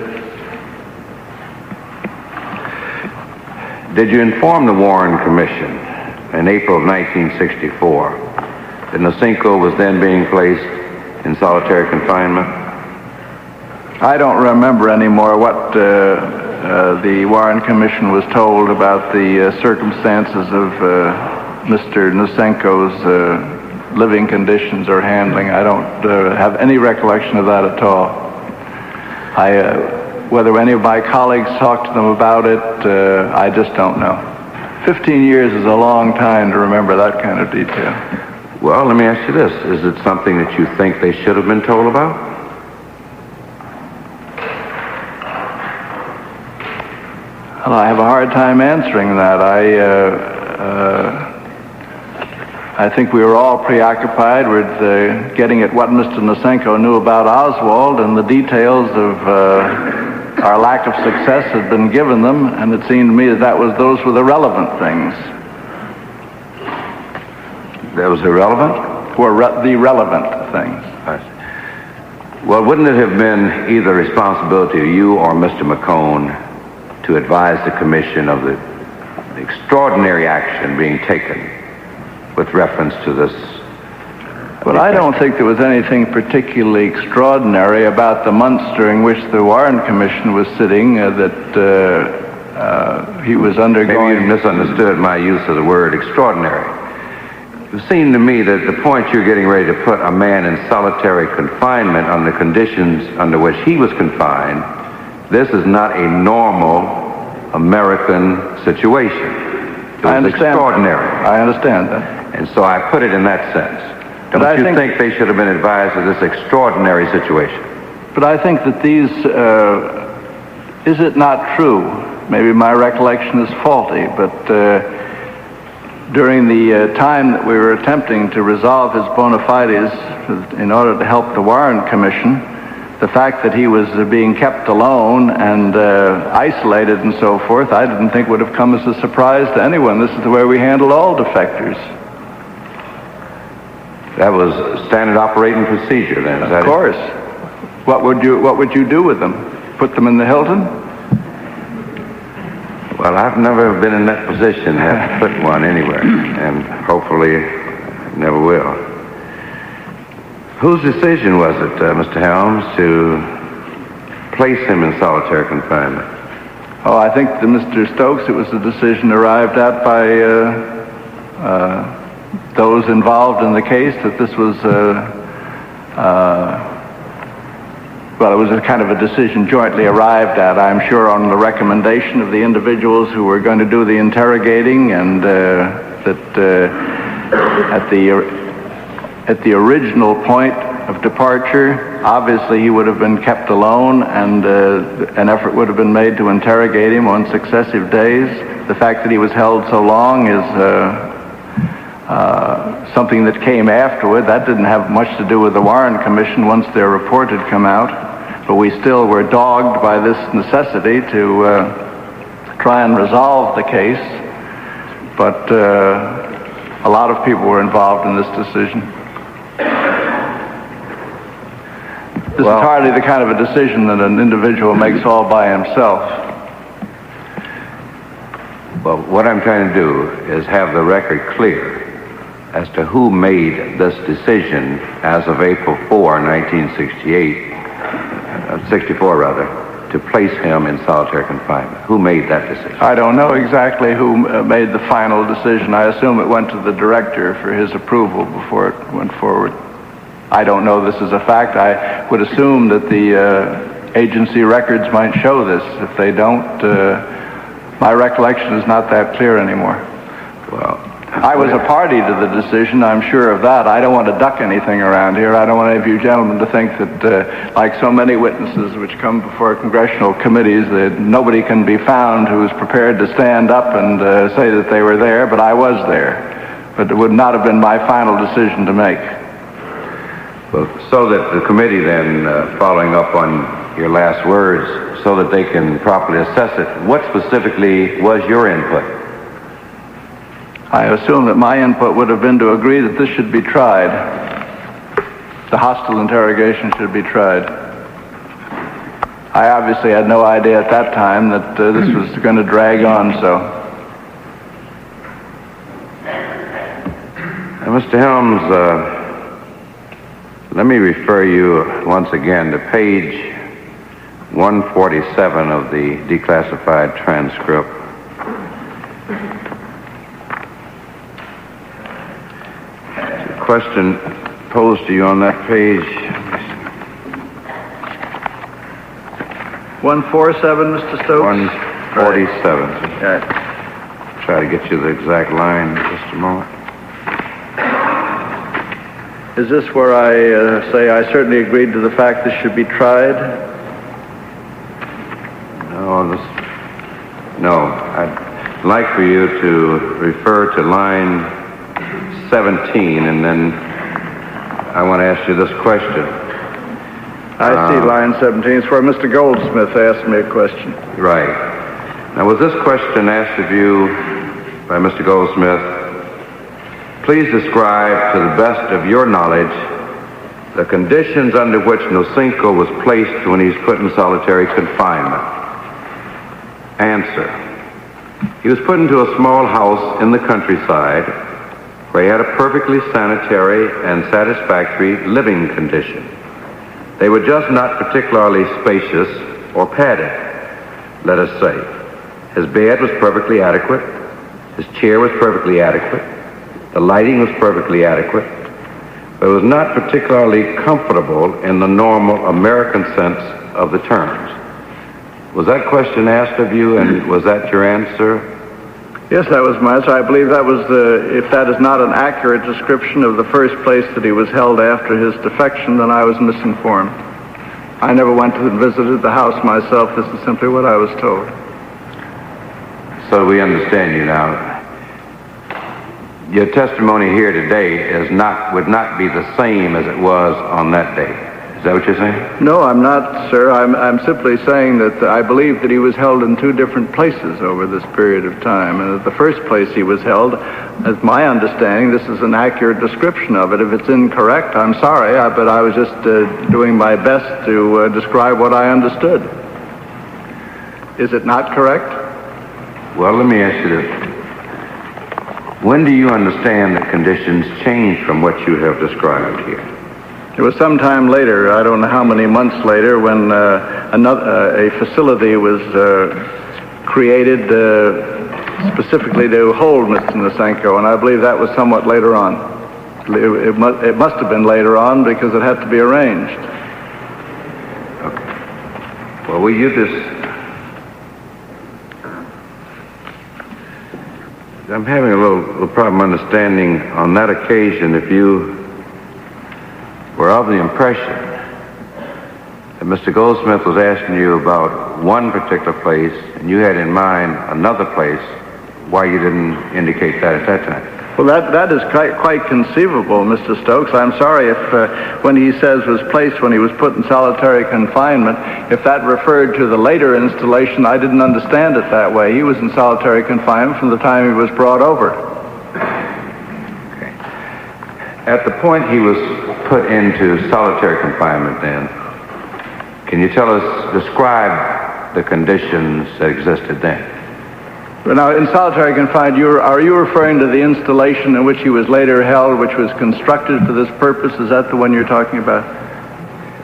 Did you inform the Warren Commission in April of 1964 that Nasinko was then being placed in solitary confinement? I don't remember anymore what the Warren Commission was told about the circumstances of Mr. Nasinko's living conditions or handling. I don't have any recollection of that at all. Whether any of my colleagues talked to them about it, I just don't know. 15 years is a long time to remember that kind of detail. Well, let me ask you this. Is it something that you think they should have been told about? Well, I have a hard time answering that. I think we were all preoccupied with getting at what Mr. Nasinko knew about Oswald, and the details of our lack of success had been given them, and it seemed to me that those were the relevant things. That was irrelevant? Were the relevant things. Well, wouldn't it have been either responsibility of you or Mr. McCone to advise the Commission of the extraordinary action being taken with reference to this? But I don't think there was anything particularly extraordinary about the months during which the Warren Commission was sitting that he was undergoing. Maybe you misunderstood my use of the word extraordinary. It seemed to me that the point you're getting ready to put a man in solitary confinement on the conditions under which he was confined, this is not a normal American situation. It was extraordinary. I understand that. And so I put it in that sense. Don't you think they should have been advised of this extraordinary situation? But I think that these, is it not true? Maybe my recollection is faulty, but during the time that we were attempting to resolve his bona fides in order to help the Warren Commission, the fact that he was being kept alone and isolated and so forth, I didn't think would have come as a surprise to anyone. This is the way we handle all defectors. That was standard operating procedure then, is that it? Of course. What would you do with them? Put them in the Hilton? Well, I've never been in that position, have to put one anywhere, and hopefully never will. Whose decision was it, Mr. Helms, to place him in solitary confinement? Oh, I think that Mr. Stokes, it was a decision arrived at by those involved in the case that this was, well, it was a kind of a decision jointly arrived at, I'm sure, on the recommendation of the individuals who were going to do the interrogating, and that at the original point of departure, obviously he would have been kept alone, and an effort would have been made to interrogate him on successive days. The fact that he was held so long is something that came afterward. That didn't have much to do with the Warren Commission once their report had come out, but we still were dogged by this necessity to try and resolve the case. But a lot of people were involved in this decision. This is hardly the kind of a decision that an individual makes all by himself. Well, what I'm trying to do is have the record clear as to who made this decision as of April 4, 1964 rather, to place him in solitary confinement. Who made that decision? I don't know exactly who made the final decision. I assume it went to the director for his approval before it went forward. I don't know this is a fact. I would assume that the agency records might show this. If they don't, my recollection is not that clear anymore. Well, I was a party to the decision, I'm sure of that. I don't want to duck anything around here. I don't want any of you gentlemen to think that, like so many witnesses which come before congressional committees, that nobody can be found who is prepared to stand up and say that they were there, but I was there. But it would not have been my final decision to make. Well, so that the committee then, following up on your last words, so that they can properly assess it, what specifically was your input? I assume that my input would have been to agree that this should be tried. The hostile interrogation should be tried. I obviously had no idea at that time that this was going to drag on so. Mr. Helms, let me refer you once again to page 147 of the declassified transcript. The question posed to you on that page. 147, Mr. Stokes? 147. Right. Try to get you the exact line in just a moment. Is this where I say I certainly agreed to the fact this should be tried? No, I'd like for you to refer to line 17, and then I want to ask you this question. I see line 17. It's where Mr. Goldsmith asked me a question. Right. Now, was this question asked of you by Mr. Goldsmith? Please describe, to the best of your knowledge, the conditions under which Nasinko was placed when he was put in solitary confinement. Answer. He was put into a small house in the countryside where he had a perfectly sanitary and satisfactory living condition. They were just not particularly spacious or padded, let us say. His bed was perfectly adequate. His chair was perfectly adequate. The lighting was perfectly adequate, but it was not particularly comfortable in the normal American sense of the terms. Was that question asked of you, and was that your answer? Yes, that was my answer. I believe that was if that is not an accurate description of the first place that he was held after his defection, then I was misinformed. I never went to and visited the house myself. This is simply what I was told. So we understand you now. Your testimony here today would not be the same as it was on that day. Is that what you're saying? No, I'm not, sir. I'm simply saying that I believe that he was held in two different places over this period of time. And at the first place he was held, as my understanding, this is an accurate description of it. If it's incorrect, I'm sorry, but I was just doing my best to describe what I understood. Is it not correct? Well, let me ask you this. When do you understand that conditions changed from what you have described here? It was sometime later, I don't know how many months later, when a facility was created specifically to hold Mr. Nasinko, and I believe that was somewhat later on. It must have been later on because it had to be arranged. Okay. Well, will you just... I'm having a little problem understanding on that occasion if you were of the impression that Mr. Goldsmith was asking you about one particular place and you had in mind another place, why you didn't indicate that at that time. Well, that is quite conceivable, Mr. Stokes. I'm sorry if when he says was placed when he was put in solitary confinement, if that referred to the later installation, I didn't understand it that way. He was in solitary confinement from the time he was brought over. Okay. At the point he was put into solitary confinement then, can you describe the conditions that existed then? Now, in solitary confinement, are you referring to the installation in which he was later held, which was constructed for this purpose? Is that the one you're talking about?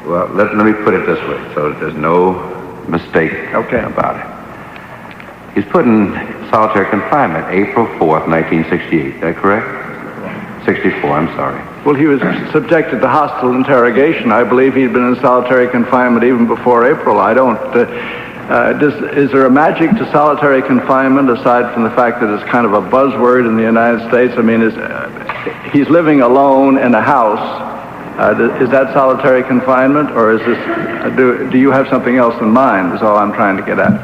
Well, let me put it this way, so that there's no mistake about it. He's put in solitary confinement April 4th, 1968. Is that correct? 64, I'm sorry. Well, he was subjected to hostile interrogation. I believe he'd been in solitary confinement even before April. I don't... is there a magic to solitary confinement aside from the fact that it's kind of a buzzword in the United States? I mean, he's living alone in a house. Is that solitary confinement, or is this? Do you have something else in mind? Is all I'm trying to get at.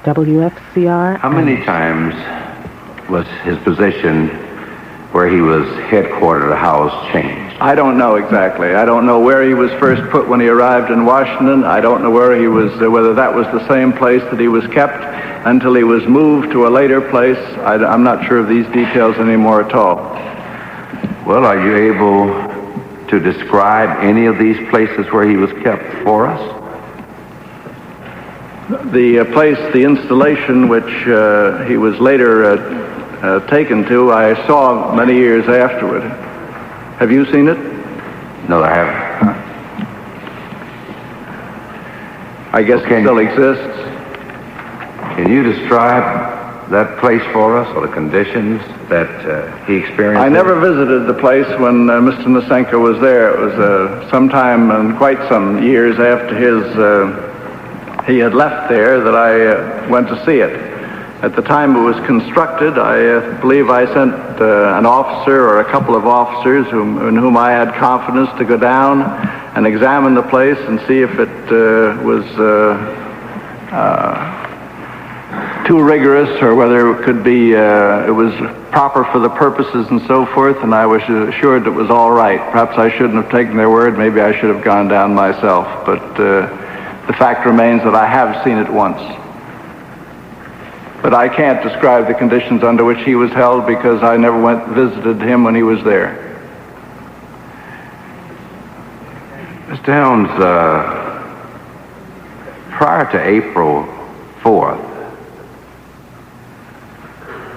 WFCR. How many times was his position where he was headquartered or housed changed? I don't know exactly. I don't know where he was first put when he arrived in Washington. I don't know where he was, whether that was the same place that he was kept until he was moved to a later place. I'm not sure of these details anymore at all. Well, are you able to describe any of these places where he was kept for us? The place, the installation which he was later taken to, I saw many years afterward. Have you seen it? No, I haven't. I guess it still exists. Can you describe that place for us, or the conditions that he experienced? I never visited the place when Mr. Nasinko was there. It was sometime and quite some years after he had left there that I went to see it. At the time it was constructed, I believe I sent an officer or a couple of officers in whom I had confidence to go down and examine the place and see if it was too rigorous or whether it could be, it was proper for the purposes and so forth, and I was assured it was all right. Perhaps I shouldn't have taken their word. Maybe I should have gone down myself, but the fact remains that I have seen it once. But I can't describe the conditions under which he was held because I never went and visited him when he was there. Mr. Helms, prior to April 4th,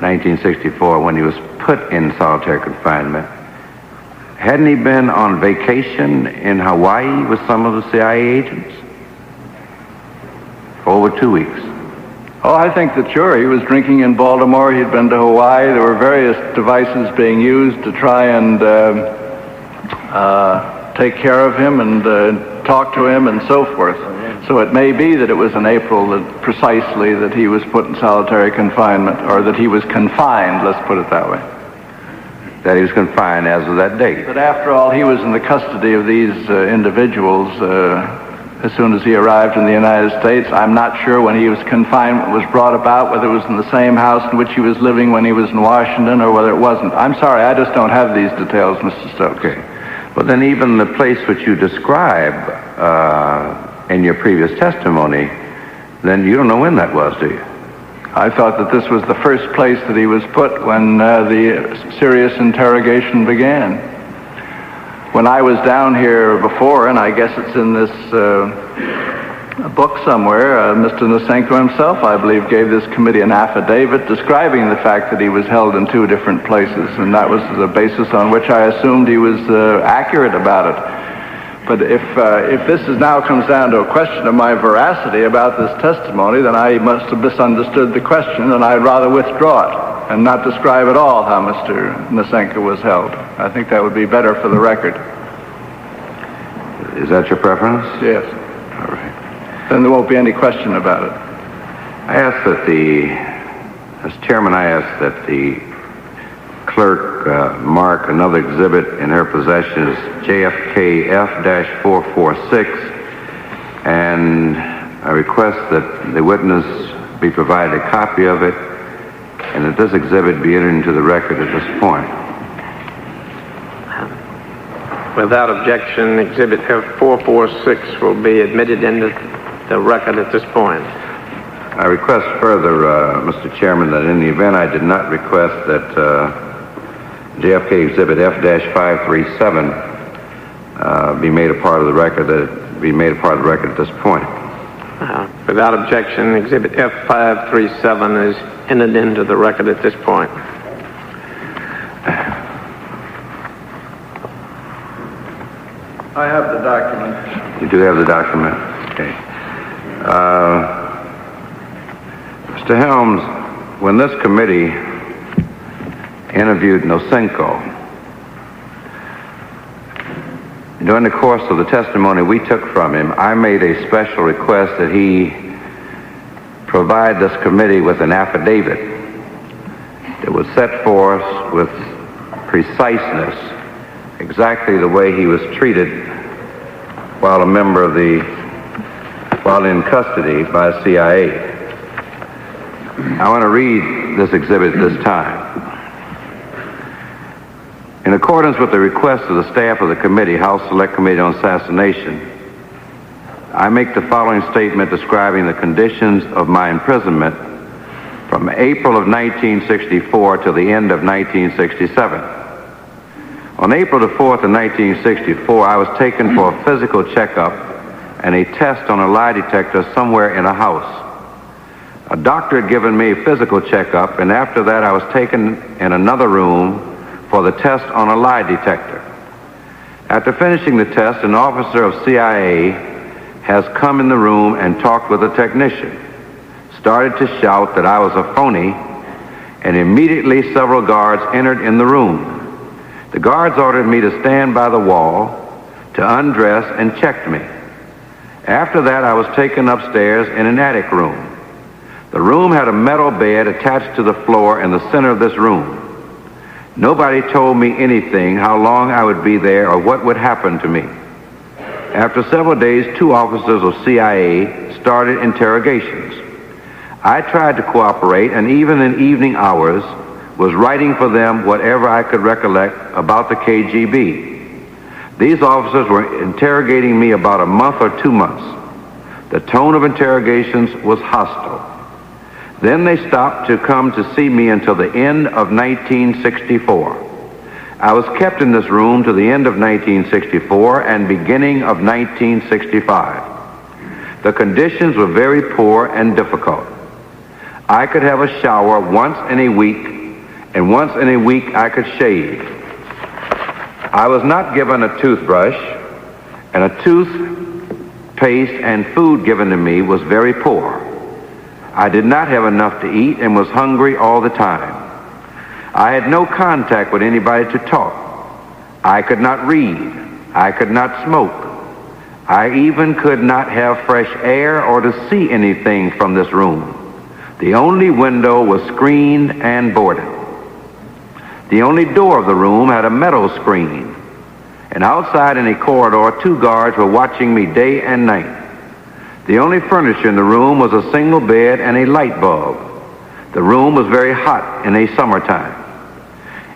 1964, when he was put in solitary confinement, hadn't he been on vacation in Hawaii with some of the CIA agents? For over 2 weeks. Oh, I think that sure. He was drinking in Baltimore. He'd been to Hawaii. There were various devices being used to try and take care of him and talk to him and so forth. So it may be that it was in April that precisely that he was put in solitary confinement, or that he was confined, let's put it that way. That he was confined as of that date. But after all, he was in the custody of these individuals as soon as he arrived in the United States. I'm not sure when he was confined was brought about, whether it was in the same house in which he was living when he was in Washington or whether it wasn't. I'm sorry, I just don't have these details, Mr. Stokes. Okay. Well, then even the place which you describe in your previous testimony, then you don't know when that was, do you? I thought that this was the first place that he was put when the serious interrogation began. When I was down here before, and I guess it's in this book somewhere, Mr. Nasinko himself, I believe, gave this committee an affidavit describing the fact that he was held in 2 different places, and that was the basis on which I assumed he was accurate about it. But if this now comes down to a question of my veracity about this testimony, then I must have misunderstood the question, and I'd rather withdraw it and not describe at all how Mr. Nasinko was held. I think that would be better for the record. Is that your preference? Yes. All right. Then there won't be any question about it. I ask that as chairman, I ask that the clerk mark another exhibit in her possession as Jfk F-446, and I request that the witness be provided a copy of it, and that this exhibit be entered into the record at this point. Without objection, Exhibit F-446 will be admitted into the record at this point. I request further, Mr. Chairman, that in the event I did not request that Jfk Exhibit F-537 be made a part of the record, that it be made a part of the record at this point. Without objection, Exhibit F-537 is entered into the record at this point. I have the document. You do have the document? Okay. Mr. Helms, when this committee interviewed Nasinko, during the course of the testimony we took from him, I made a special request that he provide this committee with an affidavit that was set forth with preciseness exactly the way he was treated while in custody by CIA. I want to read this exhibit this time. In accordance with the request of the staff of the committee, House Select Committee on Assassination, I make the following statement describing the conditions of my imprisonment from April of 1964 to the end of 1967. On April the 4th of 1964, I was taken for a physical checkup and a test on a lie detector somewhere in a house. A doctor had given me a physical checkup, and after that I was taken in another room for the test on a lie detector. After finishing the test, an officer of CIA has come in the room and talked with a technician, started to shout that I was a phony, and immediately several guards entered in the room. The guards ordered me to stand by the wall, to undress, and checked me. After that, I was taken upstairs in an attic room. The room had a metal bed attached to the floor in the center of this room. Nobody told me anything, how long I would be there or what would happen to me. After several days, 2 officers of CIA started interrogations. I tried to cooperate, and even in evening hours was writing for them whatever I could recollect about the KGB. These officers were interrogating me about a month or 2 months. The tone of interrogations was hostile. Then they stopped to come to see me until the end of 1964. I was kept in this room to the end of 1964 and beginning of 1965. The conditions were very poor and difficult. I could have a shower once in a week, and once in a week I could shave. I was not given a toothbrush, and a toothpaste and food given to me was very poor. I did not have enough to eat and was hungry all the time. I had no contact with anybody to talk. I could not read. I could not smoke. I even could not have fresh air or to see anything from this room. The only window was screened and boarded. The only door of the room had a metal screen. And outside in a corridor, 2 guards were watching me day and night. The only furniture in the room was a single bed and a light bulb. The room was very hot in the summertime.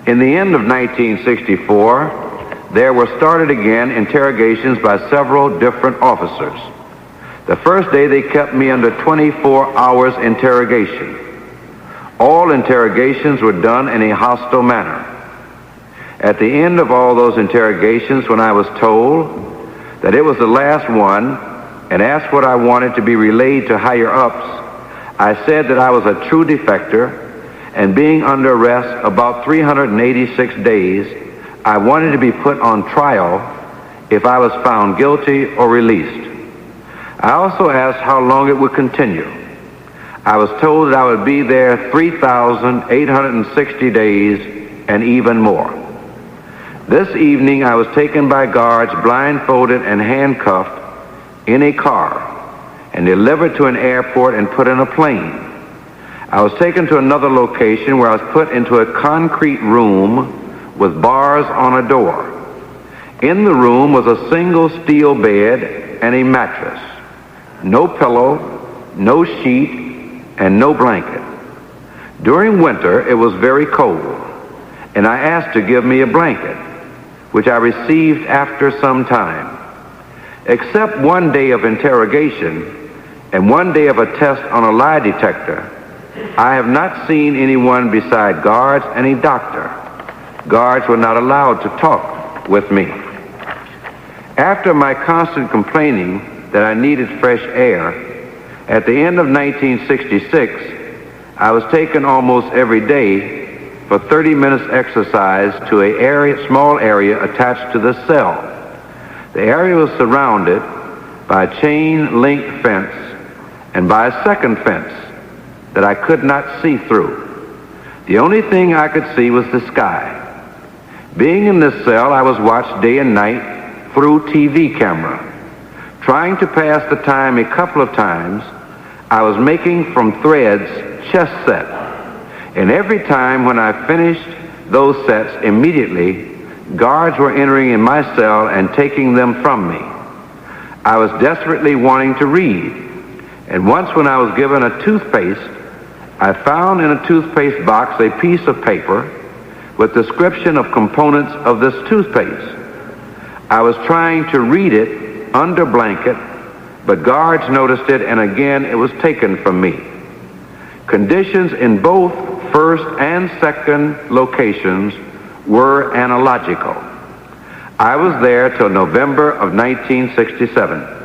In the end of 1964, there were started again interrogations by several different officers. The first day they kept me under 24 hours interrogation. All interrogations were done in a hostile manner. At the end of all those interrogations, when I was told that it was the last one and asked what I wanted to be relayed to higher-ups, I said that I was a true defector, and being under arrest about 386 days, I wanted to be put on trial if I was found guilty or released. I also asked how long it would continue. I was told that I would be there 3,860 days and even more. This evening, I was taken by guards blindfolded and handcuffed in a car and delivered to an airport and put in a plane. I was taken to another location where I was put into a concrete room with bars on a door. In the room was a single steel bed and a mattress. No pillow, no sheet, and no blanket. During winter, it was very cold, and I asked to give me a blanket, which I received after some time. Except one day of interrogation and one day of a test on a lie detector, I have not seen anyone beside guards and a doctor. Guards were not allowed to talk with me. After my constant complaining that I needed fresh air, at the end of 1966, I was taken almost every day for 30 minutes exercise to a small area attached to the cell. The area was surrounded by a chain link fence and by a second fence that I could not see through. The only thing I could see was the sky. Being in this cell, I was watched day and night through TV camera. Trying to pass the time a couple of times, I was making from threads chess sets. And every time when I finished those sets, immediately, guards were entering in my cell and taking them from me. I was desperately wanting to read. And once when I was given a toothpaste, I found in a toothpaste box a piece of paper with description of components of this toothpaste. I was trying to read it under blanket, but guards noticed it, and again it was taken from me. Conditions in both first and second locations were analogical. I was there till November of 1967.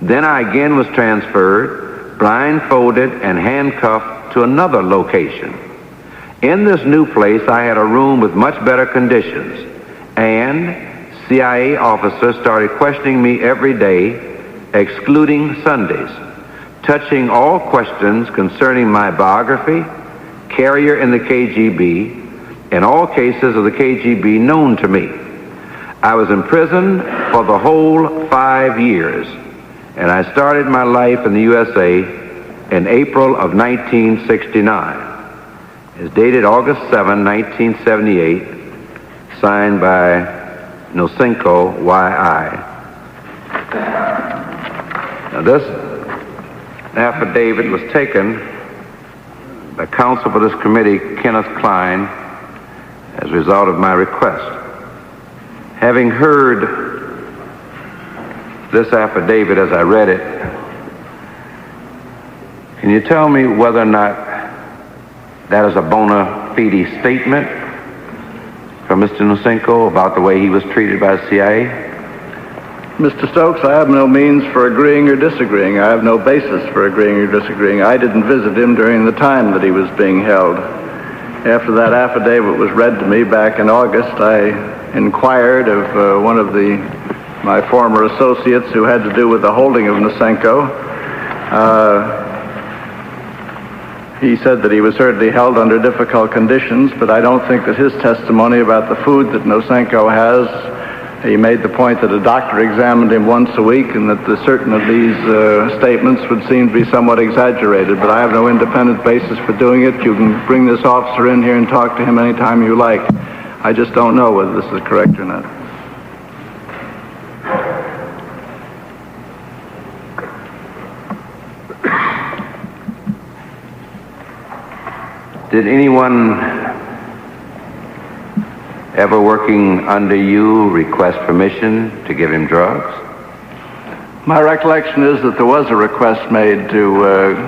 Then I again was transferred, blindfolded and handcuffed to another location. In this new place, I had a room with much better conditions, and CIA officers started questioning me every day, excluding Sundays, touching all questions concerning my biography, career in the KGB, and all cases of the KGB known to me. I was imprisoned for the whole 5 years, and I started my life in the USA in April of 1969. It's dated August 7, 1978, signed by Nasinko, Y.I. Now, this affidavit was taken by counsel for this committee, Kenneth Klein, as a result of my request. Having heard this affidavit as I read it, can you tell me whether or not that is a bona fide statement from Mr. Nasinko about the way he was treated by the CIA? Mr. Stokes, I have no means for agreeing or disagreeing. I have no basis for agreeing or disagreeing. I didn't visit him during the time that he was being held. After that affidavit was read to me back in August, I inquired of one of my former associates who had to do with the holding of Nasinko. He said that he was certainly held under difficult conditions, but I don't think that his testimony about the food that Nasinko has, he made the point that a doctor examined him once a week and that certain of these statements would seem to be somewhat exaggerated, but I have no independent basis for doing it. You can bring this officer in here and talk to him anytime you like. I just don't know whether this is correct or not. Did anyone ever working under you request permission to give him drugs? My recollection is that there was a request made to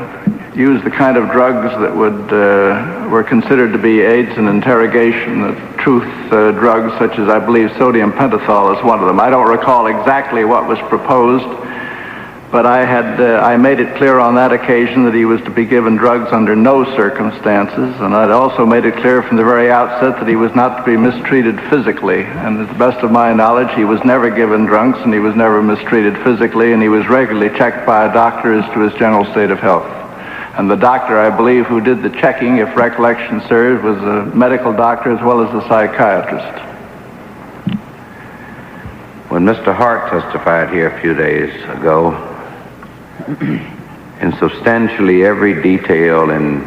use the kind of drugs that were considered to be aids in interrogation, the truth drugs such as I believe sodium pentothal is one of them. I don't recall exactly what was proposed, but I made it clear on that occasion that he was to be given drugs under no circumstances, and I'd also made it clear from the very outset that he was not to be mistreated physically. And to the best of my knowledge, he was never given drugs, and he was never mistreated physically, and he was regularly checked by a doctor as to his general state of health. And the doctor, I believe, who did the checking, if recollection serves, was a medical doctor as well as a psychiatrist. When Mr. Hart testified here a few days ago, in substantially every detail in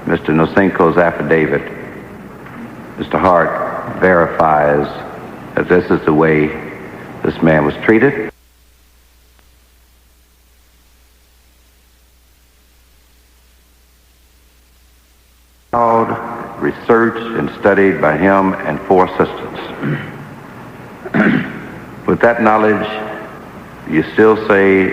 Mr. Nasinko's affidavit, Mr. Hart verifies that this is the way this man was treated. Researched and studied by him and 4 assistants. With that knowledge, you still say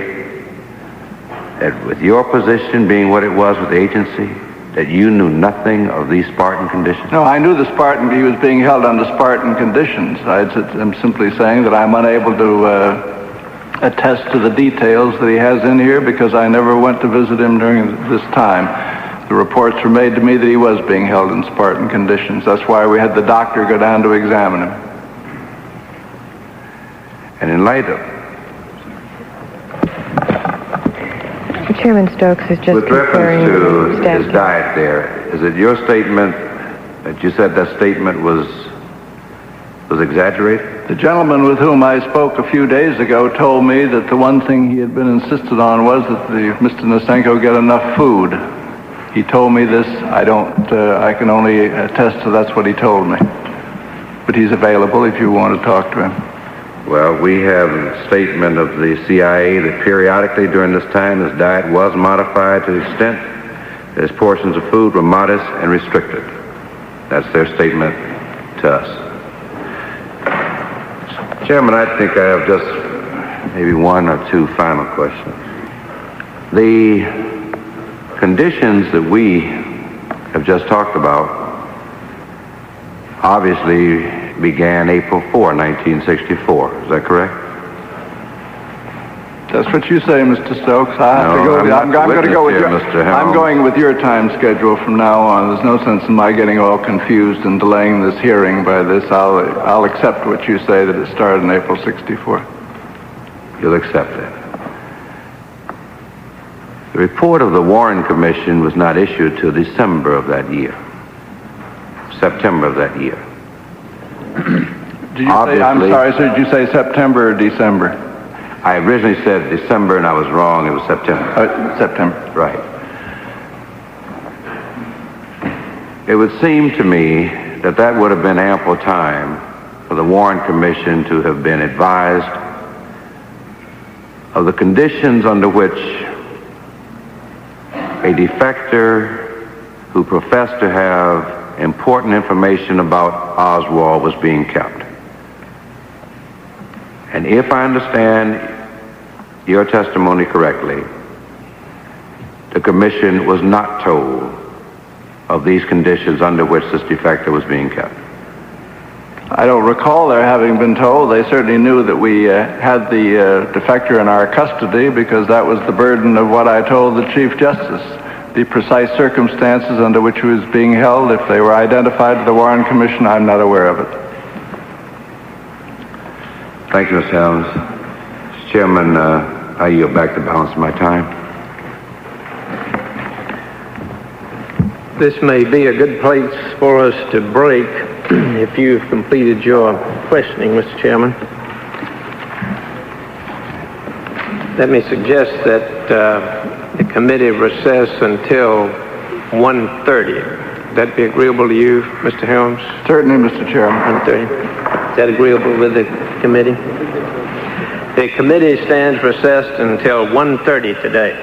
that with your position being what it was with the agency, that you knew nothing of these Spartan conditions? No, I knew he was being held under Spartan conditions. I'm simply saying that I'm unable to attest to the details that he has in here because I never went to visit him during this time. The reports were made to me that he was being held in Spartan conditions. That's why we had the doctor go down to examine him. And in light of Chairman Stokes is just with reference to his diet there, is it your statement that you said that statement was exaggerated? The gentleman with whom I spoke a few days ago told me that the one thing he had been insisted on was that Mr. Nasinko get enough food. He told me this. I can only attest to that's what he told me. But he's available if you want to talk to him. Well, we have a statement of the CIA that periodically during this time his diet was modified to the extent that his portions of food were modest and restricted. That's their statement to us. Chairman, I think I have just maybe one or two final questions. The conditions that we have just talked about obviously began April 4, 1964. Is that correct? That's what you say, Mr. Stokes. I'm going to go with Mr. Helms. I'm going with your time schedule from now on. There's no sense in my getting all confused and delaying this hearing by this. I'll accept what you say, that it started in April 64. You'll accept that. The report of the Warren Commission was not issued till December of that year. September of that year. Did you say, I'm sorry, sir, did you say September or December? I originally said December, and I was wrong. It was September. September. Right. It would seem to me that that would have been ample time for the Warren Commission to have been advised of the conditions under which a defector who professed to have important information about Oswald was being kept. And if I understand your testimony correctly, the commission was not told of these conditions under which this defector was being kept. I don't recall their having been told. They certainly knew that we had the defector in our custody, because that was the burden of what I told the Chief Justice. The precise circumstances under which he was being held, if they were identified to the Warren Commission, I'm not aware of it. Thank you, Mr. Helms. Mr. Chairman, I yield back the balance of my time. This may be a good place for us to break if you've completed your questioning, Mr. Chairman. Let me suggest that the committee recess until 1:30. Would that be agreeable to you, Mr. Helms? Certainly, Mr. Chairman. 1:30. Is that agreeable with the committee? The committee stands recessed until 1:30 today.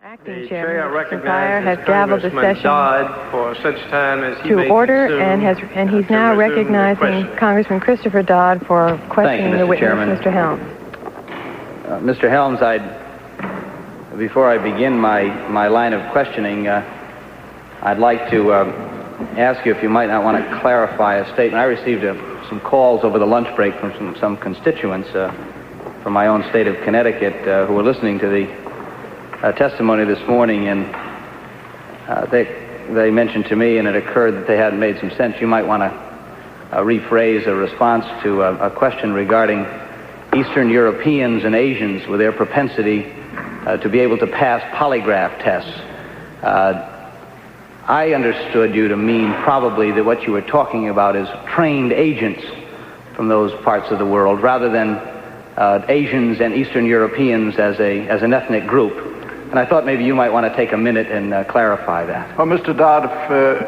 Acting Chairman Pryor has gavelled the session for such time as he to may order, consume and he's now to resume the recognizing question. Congressman Christopher Dodd for questioning Mr. the witness, Chairman. Mr. Helms. Mr. Helms, before I begin my line of questioning, I'd like to ask you if you might not want to clarify a statement. I received some calls over the lunch break from some constituents from my own state of Connecticut who were listening to the testimony this morning, and they mentioned to me, and it occurred that they hadn't made some sense. You might want to rephrase a response to a question regarding Eastern Europeans and Asians with their propensity to be able to pass polygraph tests. I understood you to mean probably that what you were talking about is trained agents from those parts of the world, rather than Asians and Eastern Europeans as an ethnic group. And I thought maybe you might want to take a minute and clarify that. Well, Mr. Dodd,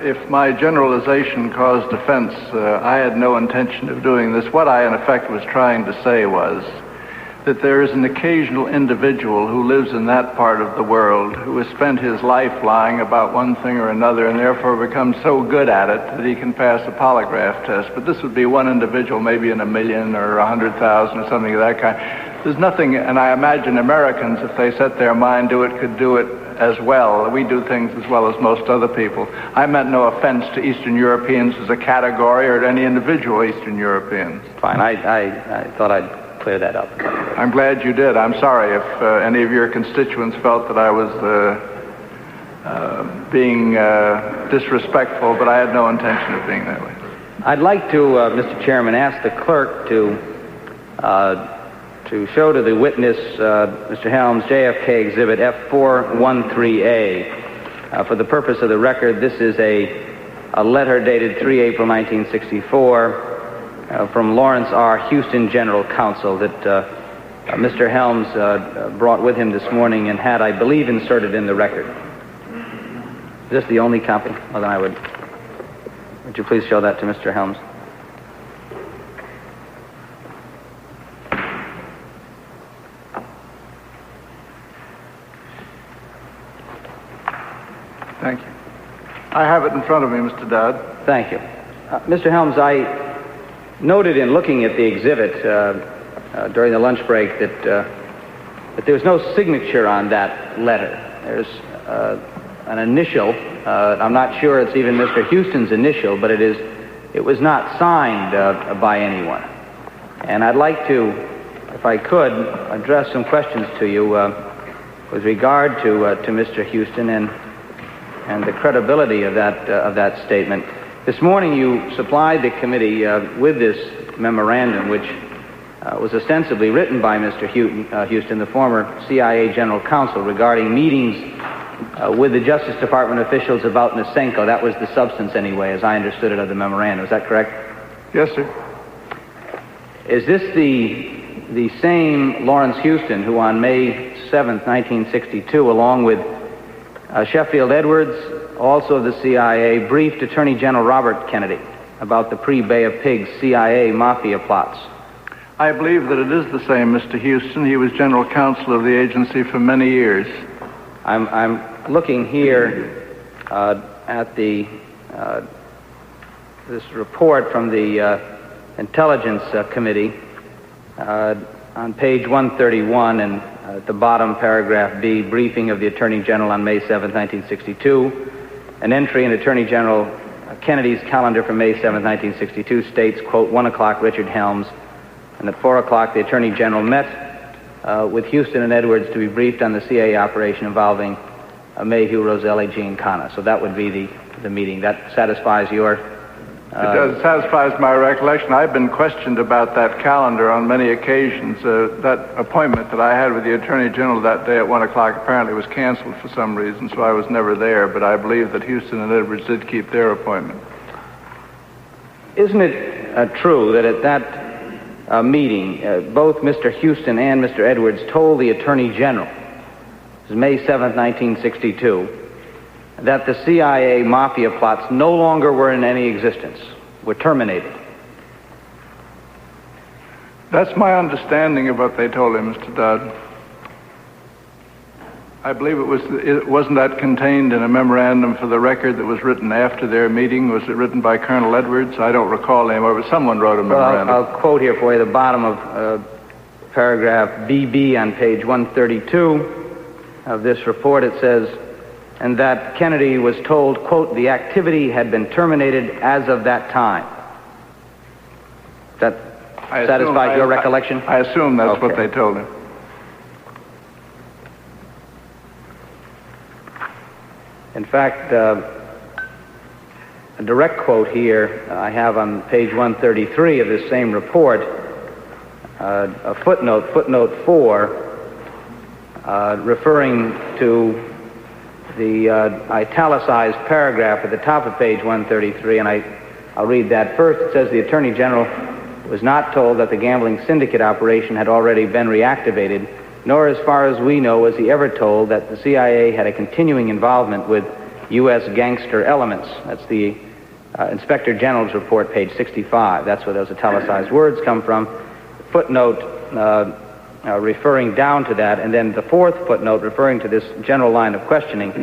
if my generalization caused offense, I had no intention of doing this. What I, in effect, was trying to say was that there is an occasional individual who lives in that part of the world who has spent his life lying about one thing or another, and therefore becomes so good at it that he can pass a polygraph test. But this would be one individual, maybe in 1 million or 100,000 or something of that kind. There's nothing, and I imagine Americans, if they set their mind to it, could do it as well. We do things as well as most other people. I meant no offense to Eastern Europeans as a category or to any individual Eastern Europeans. Fine. I thought I'd clear that up. I'm glad you did. I'm sorry if any of your constituents felt that I was being disrespectful, but I had no intention of being that way. I'd like to, Mr. Chairman, ask the clerk to show to the witness, Mr. Helms, Jfk Exhibit F437. For the purpose of the record, this is a letter dated 3 April 1964 from Lawrence R. Houston General Counsel that Mr. Helms brought with him this morning and had, I believe, inserted in the record. Is this the only copy? Well, then would you please show that to Mr. Helms? Thank you. I have it in front of me, Mr. Dodd. Thank you. Mr. Helms, I noted in looking at the exhibit during the lunch break that there's no signature on that letter. There's an initial. I'm not sure it's even Mr. Houston's initial, but it was not signed by anyone. And I'd like to, if I could, address some questions to you with regard to Mr. Houston and the credibility of that statement. This morning you supplied the committee with this memorandum, which was ostensibly written by Mr. Houston, the former CIA General Counsel, regarding meetings with the Justice Department officials about Nasinko. That was the substance, anyway, as I understood it, of the memorandum. Is that correct? Yes, sir. Is this the same Lawrence Houston who on May 7th, 1962, along with Sheffield Edwards, also of the CIA, briefed Attorney General Robert Kennedy about the pre-Bay of Pigs CIA mafia plots? I believe that it is the same, Mr. Houston. He was general counsel of the agency for many years. I'm looking here at this report from the Intelligence Committee on page 131, and at the bottom, paragraph B, briefing of the Attorney General on May 7, 1962. An entry in Attorney General Kennedy's calendar from May 7, 1962 states, quote, 1 o'clock, Richard Helms, and at 4 o'clock, the Attorney General met with Houston and Edwards to be briefed on the CIA operation involving Mayhew, Roselli, Giancana. So that would be the meeting. That satisfies your... It does. Satisfies my recollection. I've been questioned about that calendar on many occasions. That appointment that I had with the Attorney General that day at 1 o'clock apparently was canceled for some reason, so I was never there, but I believe that Houston and Edwards did keep their appointment. Isn't it true that at that meeting, both Mr. Houston and Mr. Edwards told the Attorney General, this is May 7th, 1962, that the CIA mafia plots no longer were in any existence, were terminated? That's my understanding of what they told him, Mr. Dodd. I believe it wasn't that contained in a memorandum for the record that was written after their meeting. Was it written by Colonel Edwards? I don't recall the name of it. Someone wrote a memorandum. Well, I'll quote here for you the bottom of paragraph BB on page 132 of this report. It says, and that Kennedy was told, quote, the activity had been terminated as of that time. That satisfies your recollection? I assume that's what they told him. In fact, a direct quote here I have on page 133 of this same report, a footnote 4, referring to the italicized paragraph at the top of page 133, and I'll read that first. It says, the Attorney General was not told that the gambling syndicate operation had already been reactivated, nor, as far as we know, was he ever told that the CIA had a continuing involvement with U.S. gangster elements. That's the Inspector General's report, page 65. That's where those italicized words come from. Footnote referring down to that, and then the fourth footnote referring to this general line of questioning.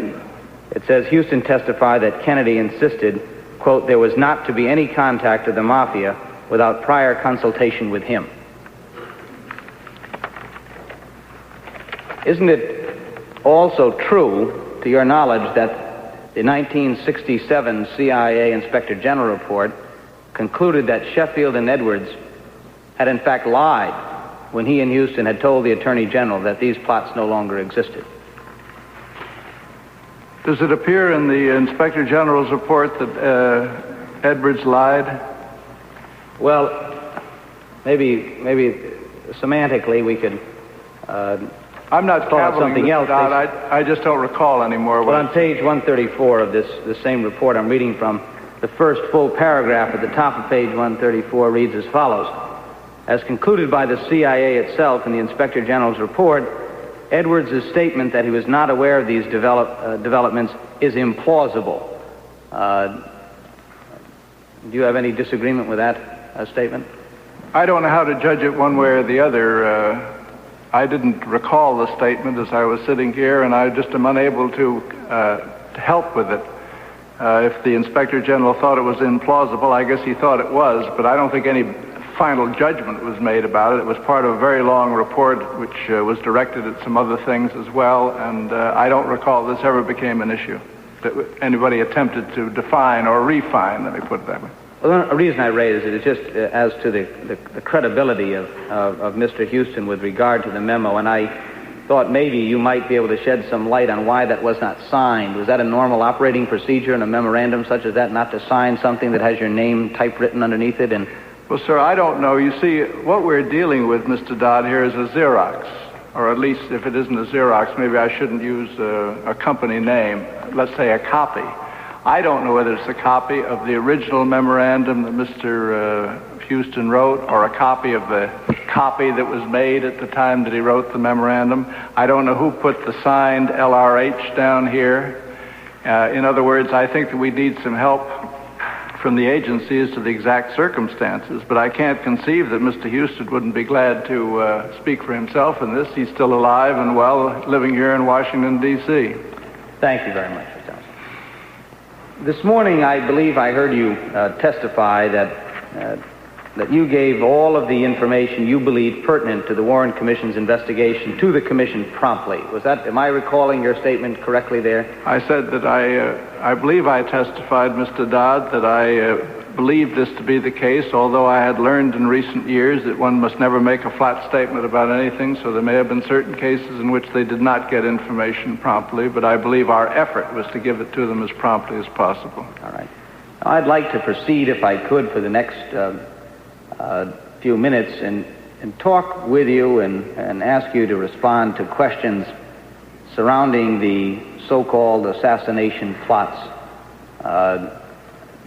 It says, Houston testified that Kennedy insisted, quote, there was not to be any contact of the mafia without prior consultation with him. Isn't it also true, to your knowledge, that the 1967 CIA Inspector General report concluded that Sheffield and Edwards had in fact lied when he and Houston had told the Attorney General that these plots no longer existed? Does it appear in the Inspector General's report that Edwards lied? Well, maybe semantically we could I'm not call it something else. I just don't recall anymore. Well, on page 134 of this same report I'm reading from, the first full paragraph at the top of page 134 reads as follows. As concluded by the CIA itself in the Inspector General's report, Edwards' statement that he was not aware of these developments is implausible. Do you have any disagreement with that statement? I don't know how to judge it one way or the other. I didn't recall the statement as I was sitting here, and I just am unable to help with it. If the Inspector General thought it was implausible, I guess he thought it was, but I don't think any final judgment was made about it. It was part of a very long report which was directed at some other things as well, and I don't recall this ever became an issue that anybody attempted to define or refine, let me put it that way. Well, the reason I raise it is just as to the credibility of Mr. Houston with regard to the memo, and I thought maybe you might be able to shed some light on why that was not signed. Was that a normal operating procedure in a memorandum such as that, not to sign something that has your name typewritten underneath it? And well, sir, I don't know. You see, what we're dealing with, Mr. Dodd, here is a Xerox, or at least if it isn't a Xerox, maybe I shouldn't use a company name. Let's say a copy. I don't know whether it's a copy of the original memorandum that Mr. Houston wrote, or a copy of the copy that was made at the time that he wrote the memorandum. I don't know who put the signed LRH down here. In other words, I think that we need some help from the agency as to the exact circumstances, but I can't conceive that Mr. Houston wouldn't be glad to speak for himself in this. He's still alive and well, living here in Washington, D.C. Thank you very much, Mr. Townsend. This morning, I believe I heard you testify that you gave all of the information you believed pertinent to the Warren Commission's investigation to the Commission promptly. Am I recalling your statement correctly there? I said that I believe I testified, Mr. Dodd, that I believed this to be the case, although I had learned in recent years that one must never make a flat statement about anything, so there may have been certain cases in which they did not get information promptly, but I believe our effort was to give it to them as promptly as possible. All right. Now, I'd like to proceed, if I could, for the next few minutes and talk with you and ask you to respond to questions surrounding the so-called assassination plots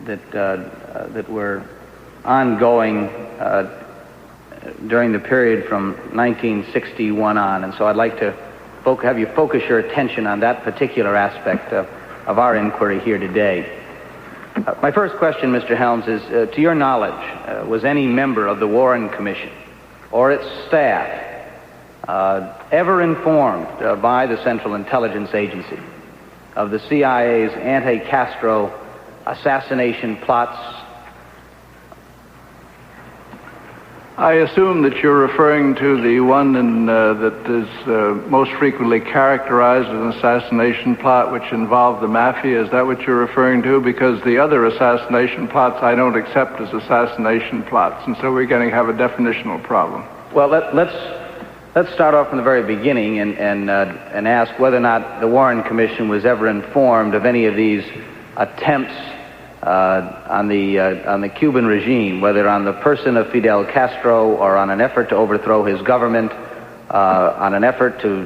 that were ongoing during the period from 1961 on. And so I'd like to have you focus your attention on that particular aspect of our inquiry here today. My first question, Mr. Helms, is to your knowledge, was any member of the Warren Commission or its staff ever informed by the Central Intelligence Agency of the CIA's anti-Castro assassination plots? I assume that you're referring to the one that is most frequently characterized as an assassination plot which involved the mafia. Is that what you're referring to? Because the other assassination plots I don't accept as assassination plots, and so we're going to have a definitional problem. Well, let's start off from the very beginning and ask whether or not the Warren Commission was ever informed of any of these attempts on the Cuban regime, whether on the person of Fidel Castro or on an effort to overthrow his government, on an effort to